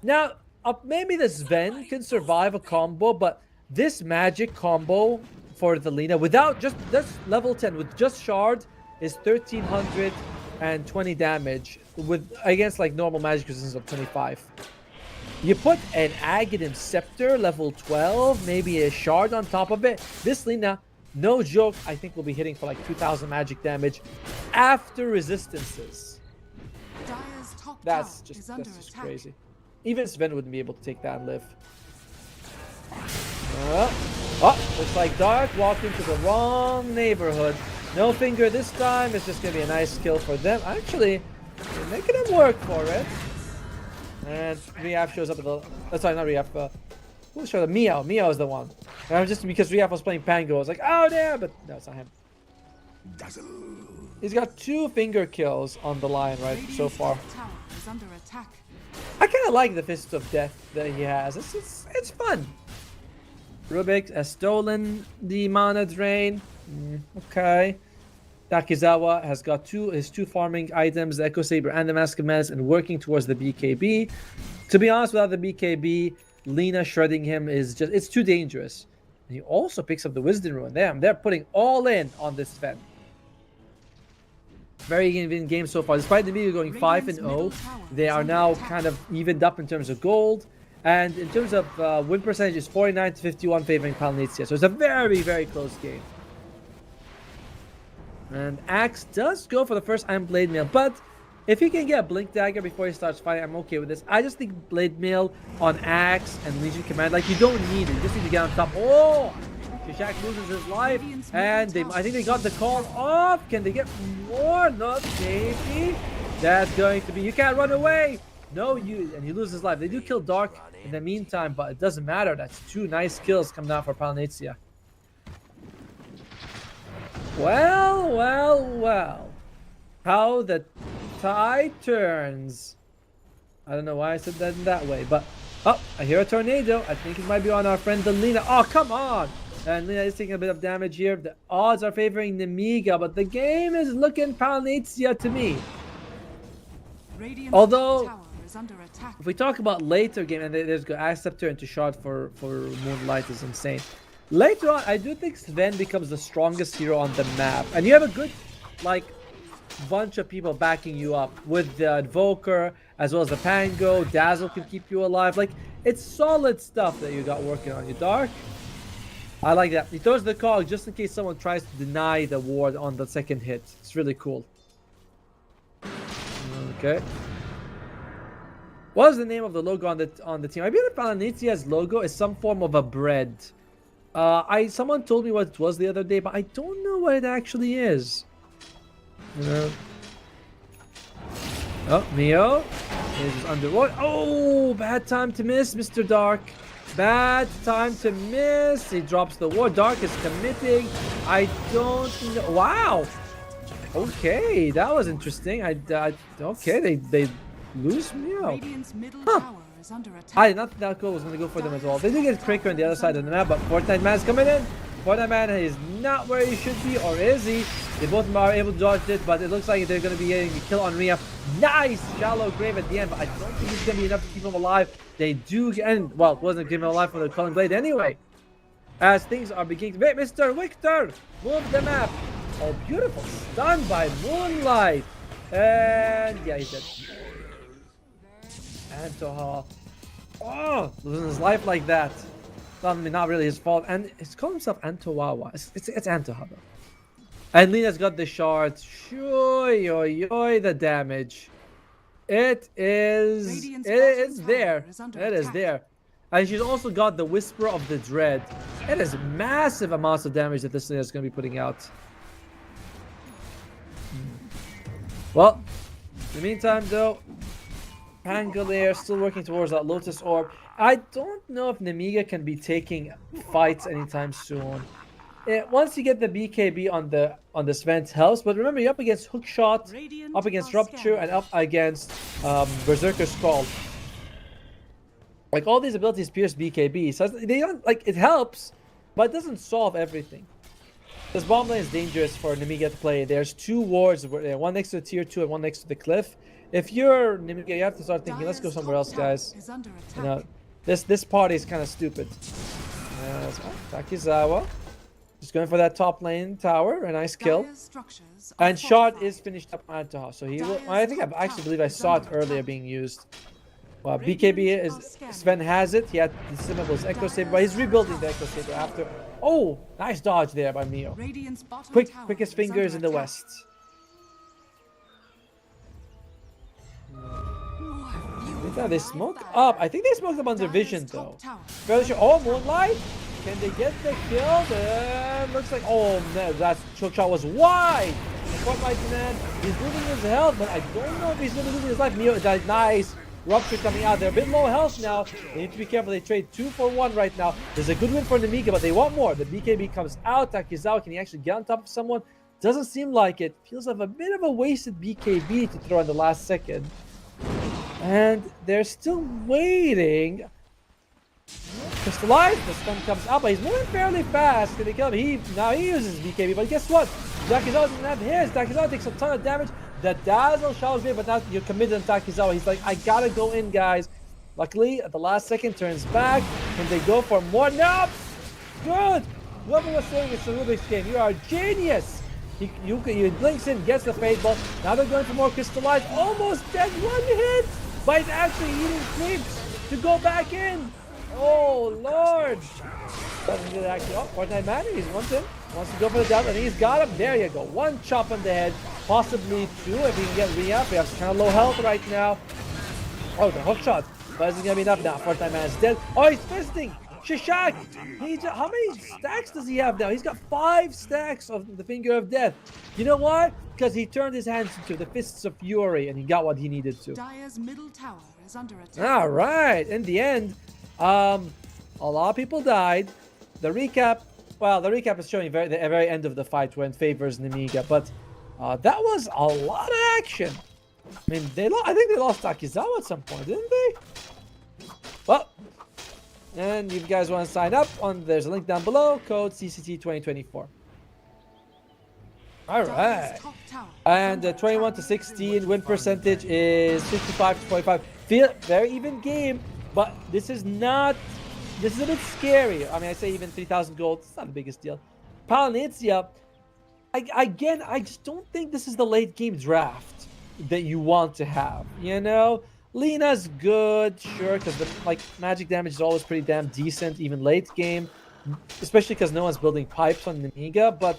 S5: Now, maybe the Sven can survive a combo, but this magic combo for the Lina, without just this level 10, with just Shard, is 1320 damage with against like normal magic resistance of 25. You put an Aghanim Scepter, level 12, maybe a Shard on top of it. This Lina, no joke, I think will be hitting for like 2000 magic damage after resistances. That's just crazy. Even Sven wouldn't be able to take that and live. Looks like Dark walked into the wrong neighborhood. No finger this time. It's just going to be a nice kill for them. Actually, they're making him work for it. And Riaf shows up at the... sorry, not Riaf. Who showed up? Meow. Meow is the one. And just because Riaf was playing Pango, I was like, oh, damn. But no, it's not him. He's got 2 finger kills on the line, right, so far. I kind of like the Fist of Death that he has. It's fun. Rubik has stolen the mana drain. Okay. Takizawa has got his two farming items, the Echo Saber and the Mask of Menace, and working towards the BKB. To be honest, without the BKB, Lina shredding him is just, it's too dangerous. And he also picks up the Wisdom Rune. They're putting all in on this Sven. Very even game so far. Despite the media going 5-0, they are now kind of evened up in terms of gold. And in terms of win percentage, it's 49-51 favoring Palnizia. So it's a very, very close game. And Axe does go for the first Iron Blade Mail, but if he can get a Blink Dagger before he starts fighting, I'm okay with this. I just think Blade Mail on Axe and Legion Command, like, you don't need it. You just need to get on top. Oh! Shishak loses his life, and I think they got the call off. Can they get more? Not maybe. That's going to be... You can't run away! No, and he loses his life. They do kill Dark in the meantime, but it doesn't matter. That's 2 nice kills coming out for Palnizia. Well. How the tide turns. I don't know why I said that in that way, but... Oh, I hear a tornado. I think it might be on our friend Lina. Oh, come on! And Lina is taking a bit of damage here. The odds are favoring Nemiga, but the game is looking Palnizia to me. Although, if we talk about later game, and there's Scepter into Shard for Moonlight is insane. Later on, I do think Sven becomes the strongest hero on the map. And you have a good, like, bunch of people backing you up with the Advoker, as well as the Pango. Dazzle can keep you alive. Like, it's solid stuff that you got working on you, Dark. I like that. He throws the cog just in case someone tries to deny the ward on the second hit. It's really cool. Okay. What is the name of the logo on the team? I believe Palnizia's logo is some form of a bread. Someone told me what it was the other day, but I don't know what it actually is. Oh, Mio is underwater. Oh, bad time to miss, Mr. Dark. Bad time to miss. He drops the ward. Dark is committing. I don't know. Wow. Okay, that was interesting. Okay, they lose Mio. Huh. I did not think that goal was going to go for them as well. They do get Cracker on the other side of the map, but Fortnite Man's coming in. Fortnite Man is not where he should be, or is he? They both are able to dodge it, but it looks like they're going to be getting the kill on Rhea. Nice shallow grave at the end, but I don't think it's going to be enough to keep him alive. They do, and well, it wasn't keeping him alive for the Culling Blade anyway. As things are beginning to... Wait, Mr. Victor! Move the map! Oh, beautiful. Stunned by Moonlight. And yeah, he's dead. Antoha. Oh, losing his life like that. I mean, not really his fault. And he's calling himself Antowawa. It's Antoha though. And Lina's got the shard. Shoy, yoy, yoy, the damage. It is... It's there. It is there. And she's also got the Whisper of the Dread. It is massive amounts of damage that this thing is going to be putting out. Well, in the meantime though, Pangolier still working towards that Lotus Orb. I don't know if Nemiga can be taking fights anytime soon. Once you get the BKB on the Sven helps, but remember you're up against Hookshot, up against Rupture, and up against Berserker Scald. Like all these abilities pierce BKB, so they don't like it helps, but it doesn't solve everything. This bomb lane is dangerous for Nemiga to play. There's two wards, one next to the tier 2 and one next to the cliff. If you're Nemiga, you have to start thinking, let's go somewhere else, guys. You know, this party is kind of stupid. Takizawa just going for that top lane tower, a nice kill. And Shard is finished up on Antoha, so he will. I think I actually believe I saw it earlier being used. Well, BKB is Sven has it. He had the Similar's Echo Saber, but he's rebuilding the Echo Saber after. Oh, nice dodge there by Mio. Quickest fingers in the west. They smoked up. I think they smoked up under vision though. Fairly sure. Oh, Moonlight. Can they get the kill? Looks like, oh no, that Chocha was wide. Spotlight man, he's losing his health, but I don't know if he's going to lose his life. Mio, that nice. Rupture coming out. They're a bit low health now. They need to be careful. They trade 2 for 1 right now. There's a good win for Nemiga, but they want more. The BKB comes out. Takizawa, can he actually get on top of someone? Doesn't seem like it. Feels like a bit of a wasted BKB to throw in the last second. And they're still waiting. Crystallize. The stun comes out, but he's moving fairly fast. Can they kill him? Now he uses BKB, but guess what? Takizawa doesn't have his. Takizawa takes a ton of damage. The dazzle showers great, but now you're committed on Takizawa. He's like, I gotta go in, guys. Luckily, at the last second, turns back. Can they go for more? Nope! Good! Whoever was saying it's a Rubik's game, you are a genius! He blinks in, gets the Fade Ball. Now they're going for more Crystallize. Almost dead, 1 hit! But he's actually eating creeps to go back in. Oh, Lord! Doesn't get actually. Oh, Fortnite Man, he's wants him. Wants to go for the down, and he's got him. There you go. 1 chop on the head. Possibly 2 if he can get re-up. He has kind of low health right now. Oh, the hook shot. But is it going to be enough now? Fortnite Man is dead. Oh, he's fisting. Shishak. How many stacks does he have now? He's got 5 stacks of the Finger of Death. You know why? Because he turned his hands into the Fists of Fury and he got what he needed to.
S3: Dire's middle tower is under attack.
S5: All right. In the end, a lot of people died. The recap, well, the recap is showing the very end of the fight when favors Nemiga, but that was a lot of action. I mean, I think they lost Takizawa at some point, didn't they? Well, and if you guys want to sign up, there's a link down below, code CCT 2024. All right. And 21 to 16 win percentage is 55 to 45. Feel very even game, but this is a bit scary. I mean, I say even 3,000 gold, it's not the biggest deal. Palanizia, again, I just don't think this is the late game draft that you want to have, you know? Lina's good, sure, because the magic damage is always pretty damn decent, even late game, especially because no one's building pipes on Nemiga, but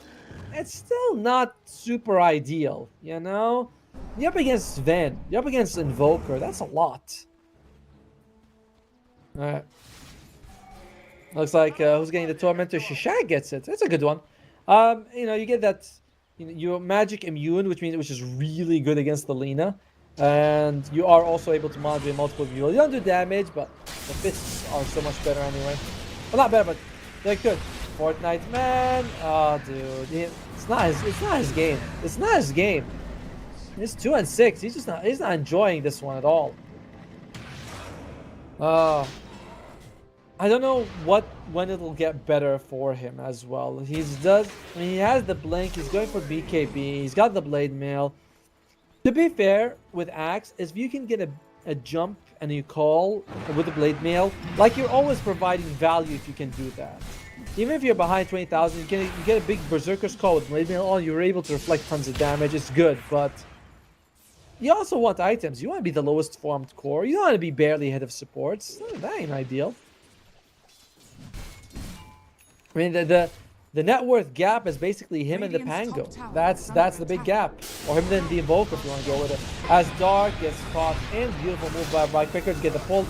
S5: it's still not super ideal, you know? You're up against Sven, you're up against Invoker, that's a lot. Alright. Looks like who's getting the Tormentor? Shishak gets it. That's a good one. You know, you get that you're magic immune, which is really good against the Lina. And you are also able to monitor multiple views. You don't do damage, but the fists are so much better anyway. Well, not better, but they're good. Fortnite Man. Oh, dude. It's not his game. It's not his game. It's 2 and 6. He's not enjoying this one at all. I don't know when it'll get better for him as well. I mean, he has the blink. He's going for BKB. He's got the blade mail. To be fair, with Axe, if you can get a jump and you call with the blade mail, like you're always providing value if you can do that. Even if you're behind 20,000, you get a big berserker's call with blade mail. You're able to reflect tons of damage. It's good, but you also want items. You want to be the lowest formed core. You don't want to be barely ahead of supports. That ain't ideal. I mean, the net worth gap is basically him and the Pango. That's the big gap. Or him and the Invoker if you want to go with it. As Dark gets caught in, beautiful move by Quicker to get the pull,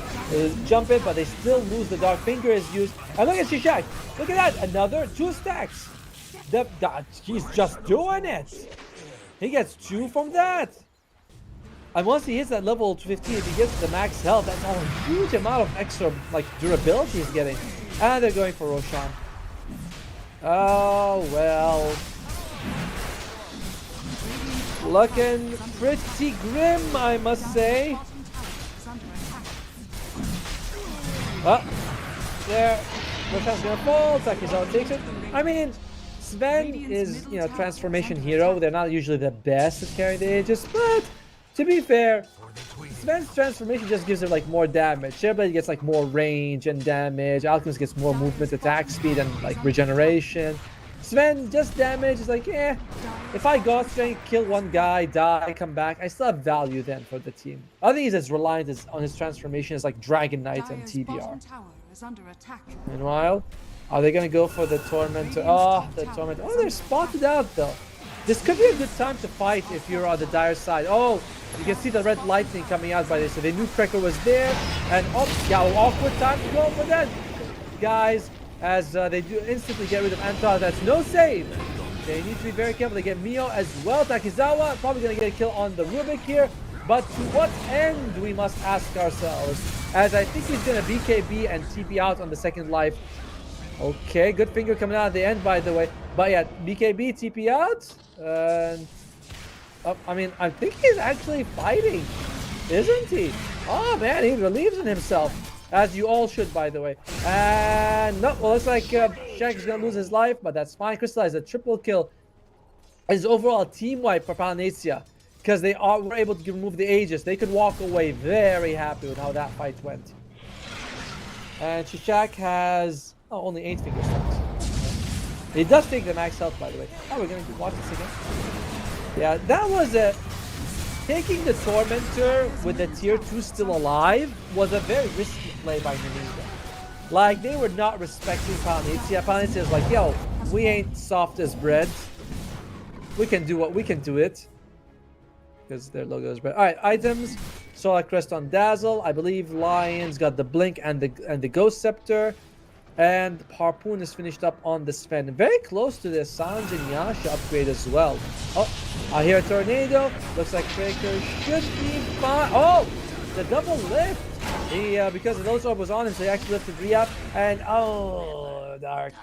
S5: jump it, but they still lose. The Dark Finger is used. And look at Shishak. Look at that. Another 2 stacks. He's just doing it. He gets 2 from that. And once he hits that level 15, if he gets the max health, that's a huge amount of extra like durability he's getting. And they're going for Roshan. Oh, well. Looking pretty grim, I must say. There. Roshan's gonna fall. Takizawa takes it. I mean, Sven is, transformation hero. They're not usually the best at carrying the Aegis, but to be fair, Sven's transformation just gives her like more damage. Shareblade gets like more range and damage. Alchemist gets more movement, attack speed, and like regeneration. Sven just damage is like, if I got strength, kill one guy, die, come back, I still have value then for the team. I think he's as reliant on his transformation as like Dragon Knight and TBR. Meanwhile, are they gonna go for the Tormentor? Oh, the Tormentor. Oh, they're spotted out though. This could be a good time to fight if you're on the dire side. Oh, you can see the red lightning coming out by this. So they knew Cracker was there. And awkward time to go for that. Guys, as they do instantly get rid of Antar, that's no save. They need to be very careful. They get Mio as well. Takizawa probably going to get a kill on the Rubik here. But to what end, we must ask ourselves. As I think he's going to BKB and TP out on the second life. Okay, good finger coming out at the end, by the way. But yeah, BKB, TP out. I mean, I think he's actually fighting, isn't he? Oh man, he believes in himself, as you all should, by the way. And no, well, looks like Shaq is gonna lose his life, but that's fine. Crystallize a triple kill. Is overall a team wipe for Palanesia because they were able to remove the Aegis. They could walk away very happy with how that fight went. And Shishak has only 8 fingers left. He does take the max health, by the way. Oh, we're gonna watch this again. Yeah, that was taking the Tormentor with the tier 2 still alive was a very risky play by Naniga. Like, they were not respecting Palanesia. Palanesia is like, yo, we ain't soft as bread. We can do what we can do it. Because their logo is bread. Alright, items. Solar Crest on Dazzle. I believe Lion's got the Blink and the Ghost Scepter. And Harpoon is finished up on the Sven. Very close to the Sanj and Yasha upgrade as well. Oh, I hear a tornado. Looks like Cracker should be fine. Oh, the double lift. He, because the Lotus Orb was on him, so he actually lifted Rehab. And oh, Dark.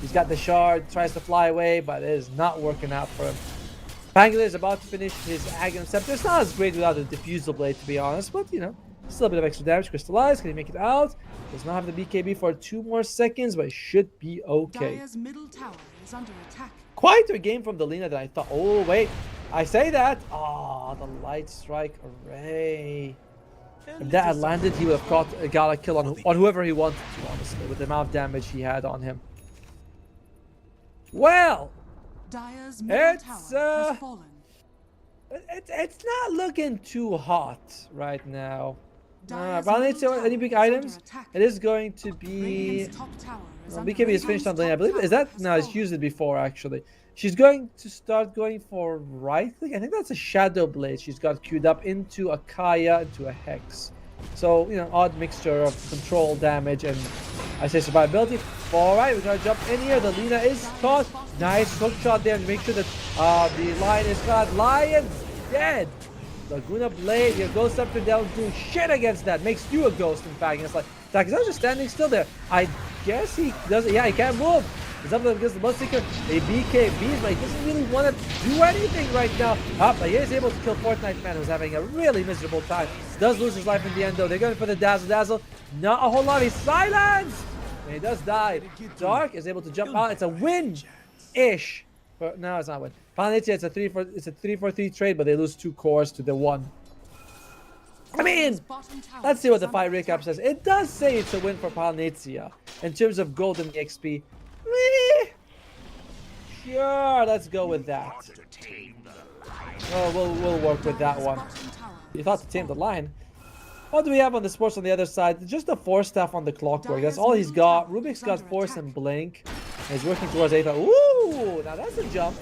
S5: He's got the shard, tries to fly away, but it is not working out for him. Pangler is about to finish his Aghanim Scepter. It's not as great without the Diffusal Blade, to be honest, but still a bit of extra damage. Crystallize, can he make it out? Does not have the BKB for 2 more seconds, but it should be okay.
S3: Dire's middle tower is under attack.
S5: Quieter game from the Lina than I thought. Oh, wait. I say that. Oh, the Light Strike Array. If that had landed, he would have got a kill on whoever he wanted to, honestly, with the amount of damage he had on him. Well,
S3: Dire's middle tower has fallen.
S5: It's not looking too hot right now. Any big items? It is going to be... BKB is finished on the lane, I believe. Is that? No, she's used it before, actually. She's going to start going for right click. I think that's a Shadow Blade she's got queued up into a Kaya, into a Hex. So, odd mixture of control, damage, and I say survivability. Alright, we're going to jump in here. The Lina is caught. Nice hook shot there to make sure that the Lion is caught. Lion's dead. Laguna Blade, your Ghost Scepter down do shit against that. Makes you a ghost, in fact. And it's like, Takizawa's just standing still there. I guess he doesn't. Yeah, he can't move. It's up against the Bloodseeker. A BKB, but he doesn't really want to do anything right now. But he is able to kill Fortnite Man, who's having a really miserable time. Does lose his life in the end, though. They're going for the Dazzle. Not a whole lot. He's silenced! And he does die. Dark is able to jump out. It's a win-ish. No, it's not a win. Finalizing, it's a 3-4-3 trade, but they lose 2 cores to the 1. I mean, let's see what the fight recap says. It does say it's a win for Palnizia in terms of gold and XP. Sure, let's go with that. Oh, we'll work with that one. You thought to tame the lion. What do we have on the sports on the other side? Just the Force Staff on the Clockwork. That's all he's got. Rubik's got Force and Blink. He's working towards Aether. Ooh, now that's a jump.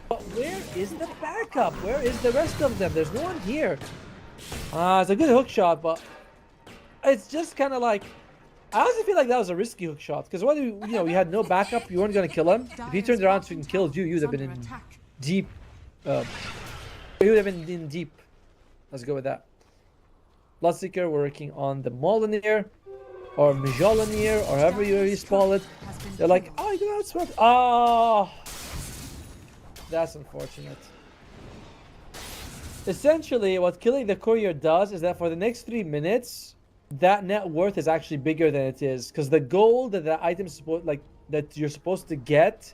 S5: But where is the backup? Where is the rest of them? There's no one here. It's a good hook shot, but it's just kind of like, I honestly feel like that was a risky hook shot, because what you you had no backup, you weren't going to kill him. If he turned around and killed you, you'd have been in deep. You would have been in deep. Let's go with that. Bloodseeker working on the Molyneux or Mjolnir or however you spell it. They're like, oh, you know that's oh, that's unfortunate. Essentially, what killing the courier does is that for the next 3 minutes, that net worth is actually bigger than it is, because the gold that the item is supposed that you're supposed to get,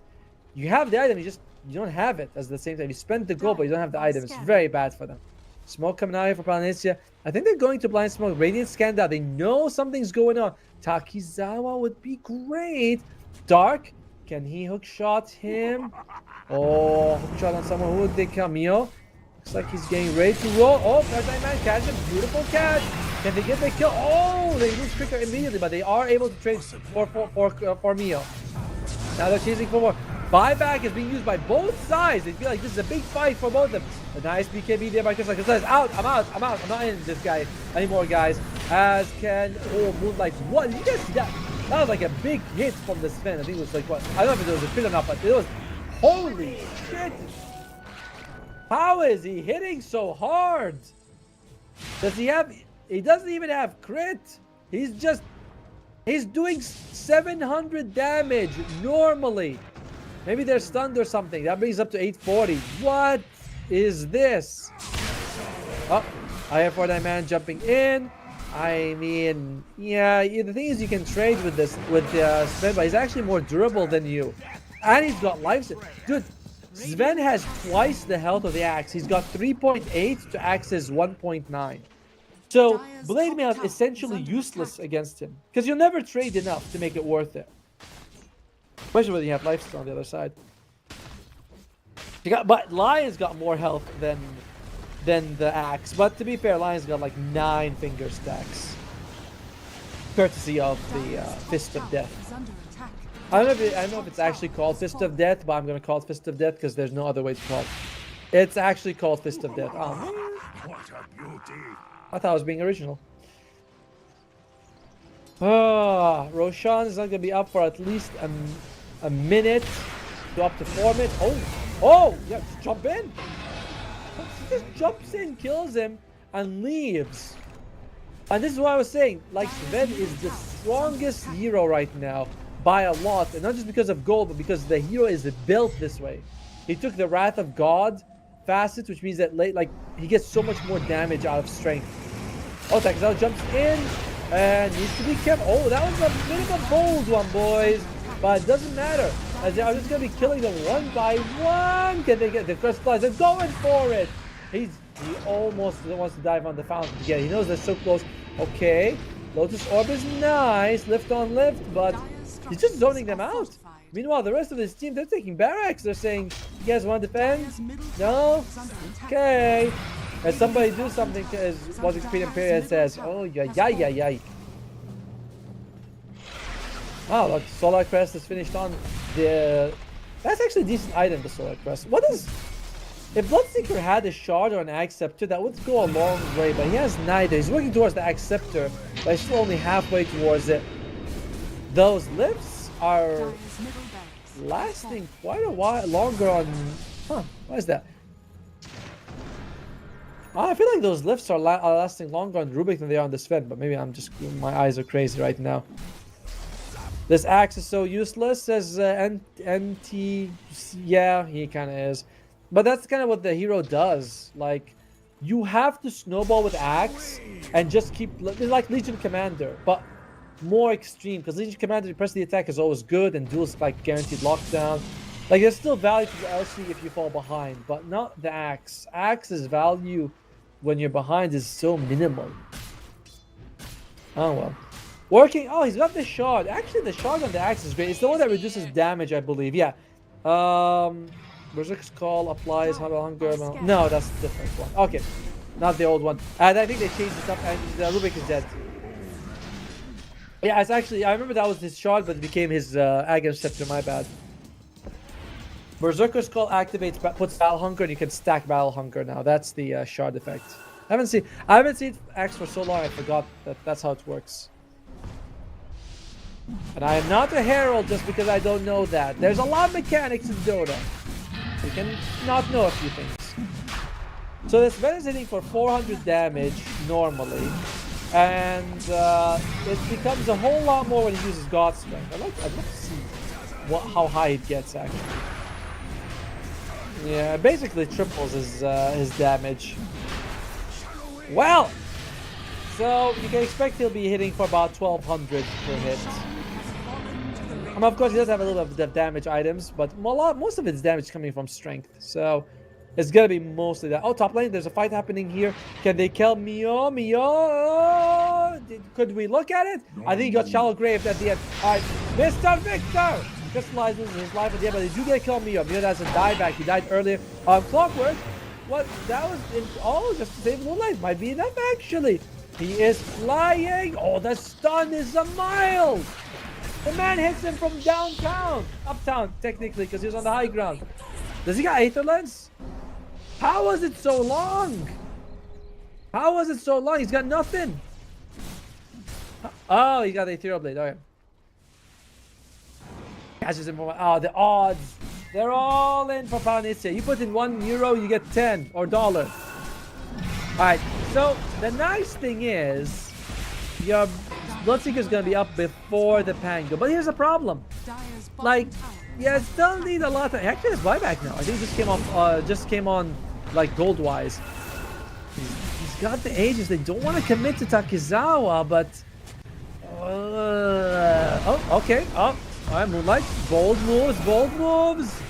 S5: you have the item, you don't have it at the same time. You spend the gold, but you don't have the item. It's very bad for them. Smoke coming out here for Palnizia. I think they're going to blind smoke. Radiant scanned out. They know something's going on. Takizawa would be great. Dark, can he hook shot him? Oh, hook shot on someone. Who would they come? Mio. Looks like he's getting ready to roll. Oh, Fortnite Man catch him. Beautiful catch. Can they get the kill? Oh, they lose Trigger immediately, but they are able to trade for Mio. Now they're chasing for more. Buyback is being used by both sides. They feel like this is a big fight for both of them. A nice BKB there by Chris. Like says, out. I'm out. I'm not in this guy anymore, guys. As can Moonlight. What? Did you guys see that? That was like a big hit from the Sven. I think it was like what? I don't know if it was a spin or not, but it was. Holy shit! How is he hitting so hard? Does he have? He doesn't even have crit. He's doing 700 damage normally. Maybe they're stunned or something. That brings up to 840. What is this? Oh, I have Fortnite Man jumping in. I mean, yeah, the thing is you can trade with this, with Sven, but he's actually more durable than you. And he's got life. Dude, Sven has twice the health of the axe. He's got 3.8 to Axe's 1.9. So, Blade Mail is essentially useless against him, because you'll never trade enough to make it worth it. Especially when you have lifesteal on the other side. But Lion's got more health than the axe. But to be fair, Lion's got like 9 finger stacks, courtesy of the Fist of Death. I don't know if it's actually called Fist of Death, but I'm gonna call it Fist of Death because there's no other way to call it. It's actually called Fist of Death. Oh man,
S2: What a beauty!
S5: I thought I was being original. Roshan is not gonna be up for at least a minute to up to 4 minutes. Oh, yeah, just jump in. He just jumps in, kills him, and leaves. And this is what I was saying. Like, Sven is the strongest hero right now by a lot, and not just because of gold, but because the hero is built this way. He took the Wrath of God facet, which means that he gets so much more damage out of strength. Oh, Takizawa jumps in and needs to be careful. Oh, that was a bit of a bold one, boys. But it doesn't matter, as they are just going to be killing them one by one. Can they get the first flies? They're going for it. He almost wants to dive on the fountain again. He knows they're so close. Okay, Lotus Orb is nice. Lift on lift, but he's just zoning them out. Meanwhile, the rest of his team, they're taking barracks. They're saying, you guys want to defend? No? Okay. And somebody do something, as what Expedient Period says. Oh, yay. Wow, look, Solar Crest is finished on the... That's actually a decent item, the Solar Crest. What is... If Bloodseeker had a shard or an Axe Scepter, that would go a long way, but he has neither. He's working towards the Axe Scepter, but he's still only halfway towards it. Those lifts are lasting quite a while longer on... Huh, what is that? I feel like those lifts are lasting longer on Rubik than they are on the Sven, but maybe I'm just... My eyes are crazy right now. This axe is so useless, says NT. Yeah, he kind of is. But that's kind of what the hero does. Like, you have to snowball with axe and just keep like Legion Commander, but more extreme. Because Legion Commander, you press the attack is always good, and duels like guaranteed lockdown. Like, there's still value to the LC if you fall behind, but not the axe. Axe's value when you're behind is so minimal. Oh well. Working. Oh, he's got the shard. Actually, the shard on the axe is great. It's the one that reduces damage, I believe. Yeah. Berserk's Call applies hunger. No, that's a different one. Okay, not the old one. And I think they changed it up. And Rubik is dead. Yeah, it's actually. I remember that was his shard, but it became his Agam Scepter. My bad. Berserker's Call activates, puts Battle Hunger, and you can stack Battle Hunger now. That's the shard effect. I haven't seen Axe for so long. I forgot that that's how it works. And I am not a herald just because I don't know that. There's a lot of mechanics in Dota. You can not know a few things. So this Ven is hitting for 400 damage normally. And it becomes a whole lot more when he uses God Strength. I'd love to see how high it gets actually. Yeah, it basically triples his damage. Well, so you can expect he'll be hitting for about 1200 per hit. Of course, he does have a little bit of damage items, but most of his damage is coming from strength. So it's gonna be mostly that. Oh, top lane, there's a fight happening here. Can they kill Mio? Could we look at it? I think he got shallow grave at the end. All right, Mr. Victor crystallizes his life at the end, but they do get kill Mio. Mio doesn't die back. He died earlier. Clockwork. What? That was just to save Moonlight. Might be enough actually. He is flying. Oh, the stun is a mile. The man hits him from downtown. Uptown, technically, because he was on the high ground. Does he got Aether Lens? How was it so long? How was it so long? He's got nothing. Oh, he got the Ethereal Blade. Okay. Catches him. Oh, the odds. They're all in for Palanitia. You put in €1, you get 10 or dollar. Alright, so the nice thing is your Bloodseeker's gonna be up before the Pango. But here's the problem. Like, yeah, still need a lot of actually it's buyback now. I think just came on like gold wise. He's got the ages. They don't want to commit to Takizawa, but oh, okay. Oh, alright, Moonlight. Bold moves.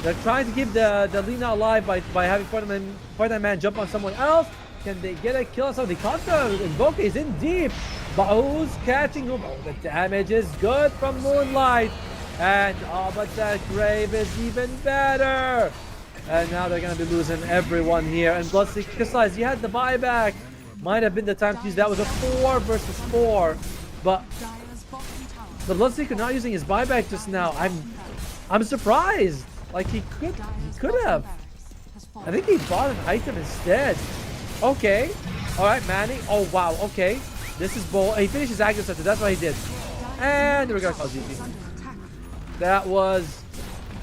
S5: They're trying to keep the Lina alive by having Fortnite Man jump on someone else. Can they get a kill on someone? They caught the Invoker. He's in deep. But who's catching him? Oh, the damage is good from Moonlight. And but that grave is even better. And now they're gonna be losing everyone here. And Bloodseeker Crystallized, you had the buyback. Might have been the time to use that. Was a 4 versus 4. But the Bloodseeker not using his buyback just now. I'm surprised. Like he could have. I think he bought an item instead. Okay. Alright, Manny. Oh wow, okay. This is bold. He finishes active center, that's what he did. And we're gonna call GG. That was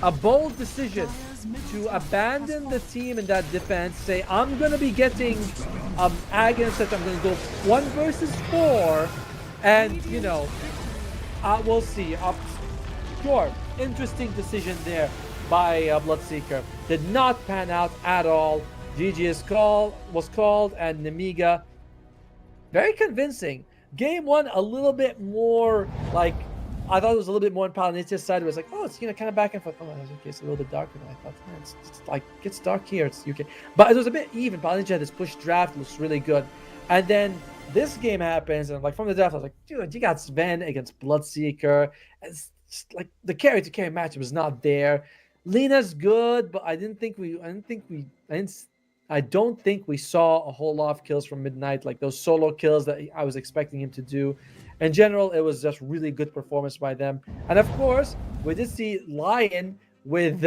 S5: a bold decision to abandon the team in that defense. Say, I'm gonna be getting against it. I'm gonna go 1 versus 4. And you know, we'll see. Sure, interesting decision there by Bloodseeker. Did not pan out at all. GG was called, and Nemiga very convincing. Game 1 a little bit more like I thought it was a little bit more on Palanitia's side. It was like, oh, it's kind of back and forth. Oh, okay, it's a little bit darker than I thought. It's like it's dark here. It's UK, but it was a bit even. Palanitia had this push draft, looks really good, and then this game happens, and like from the draft, I was like, dude, you got Sven against Bloodseeker. It's just, like the carry to carry matchup was not there. Lina's good, but I don't think we saw a whole lot of kills from Midnight, like those solo kills that I was expecting him to do. In general, it was just really good performance by them. And of course, we did see Lion with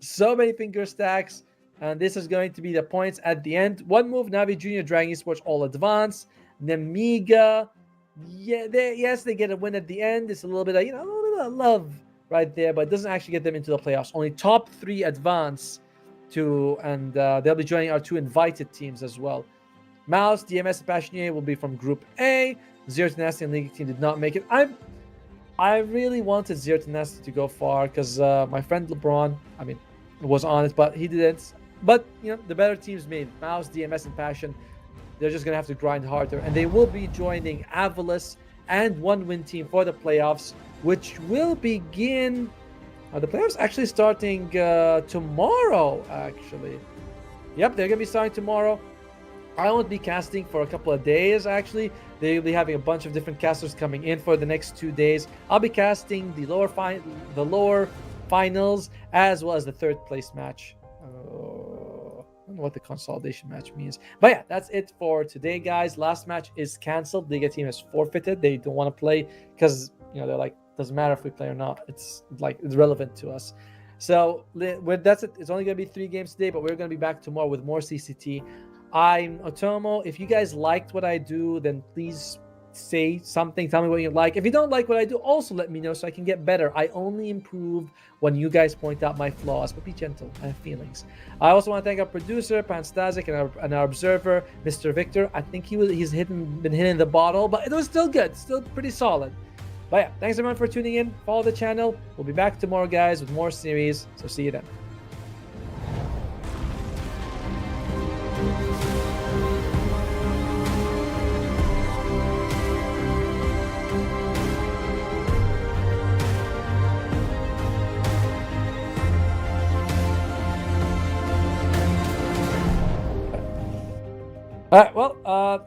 S5: so many finger stacks. And this is going to be the points at the end. 1 move, Navi Junior Dragon Esports all advance. Nemiga, yeah, they get a win at the end. It's a little bit of, a little bit of love right there, but it doesn't actually get them into the playoffs. Only top 3 advance and they'll be joining our 2 invited teams as well. Mouse, DMS, and Passionnier will be from Group A. Zero Tenacity and League team did not make it. I really wanted Zero to Nest to go far because my friend LeBron, I mean, was on it, but he didn't. But the better teams made Mouse, DMS, and Passion. They're just gonna have to grind harder, and they will be joining Avalis and One Win Team for the playoffs, which will begin. The playoffs actually starting tomorrow. Actually, yep, they're gonna be starting tomorrow. I won't be casting for a couple of days. Actually, they'll be having a bunch of different casters coming in for the next 2 days. I'll be casting the lower finals as well as the third place match. I don't know what the consolidation match means, but yeah, that's it for today, guys. Last match is canceled. The Liga team has forfeited. They don't want to play because they're like, doesn't matter if we play or not. It's like it's relevant to us. So that's it. It's only gonna be 3 games today, but we're gonna be back tomorrow with more CCT. I'm Otomo. If you guys liked what I do, then please say something. Tell me what you like. If you don't like what I do, also let me know so I can get better. I only improve when you guys point out my flaws, but be gentle. I have feelings. I also want to thank our producer, Panstazic, and our observer, Mr. Victor. I think he's been hitting the bottle, but it was still good. Still pretty solid. But yeah, thanks everyone for tuning in. Follow the channel. We'll be back tomorrow, guys, with more series. So see you then. All right, well,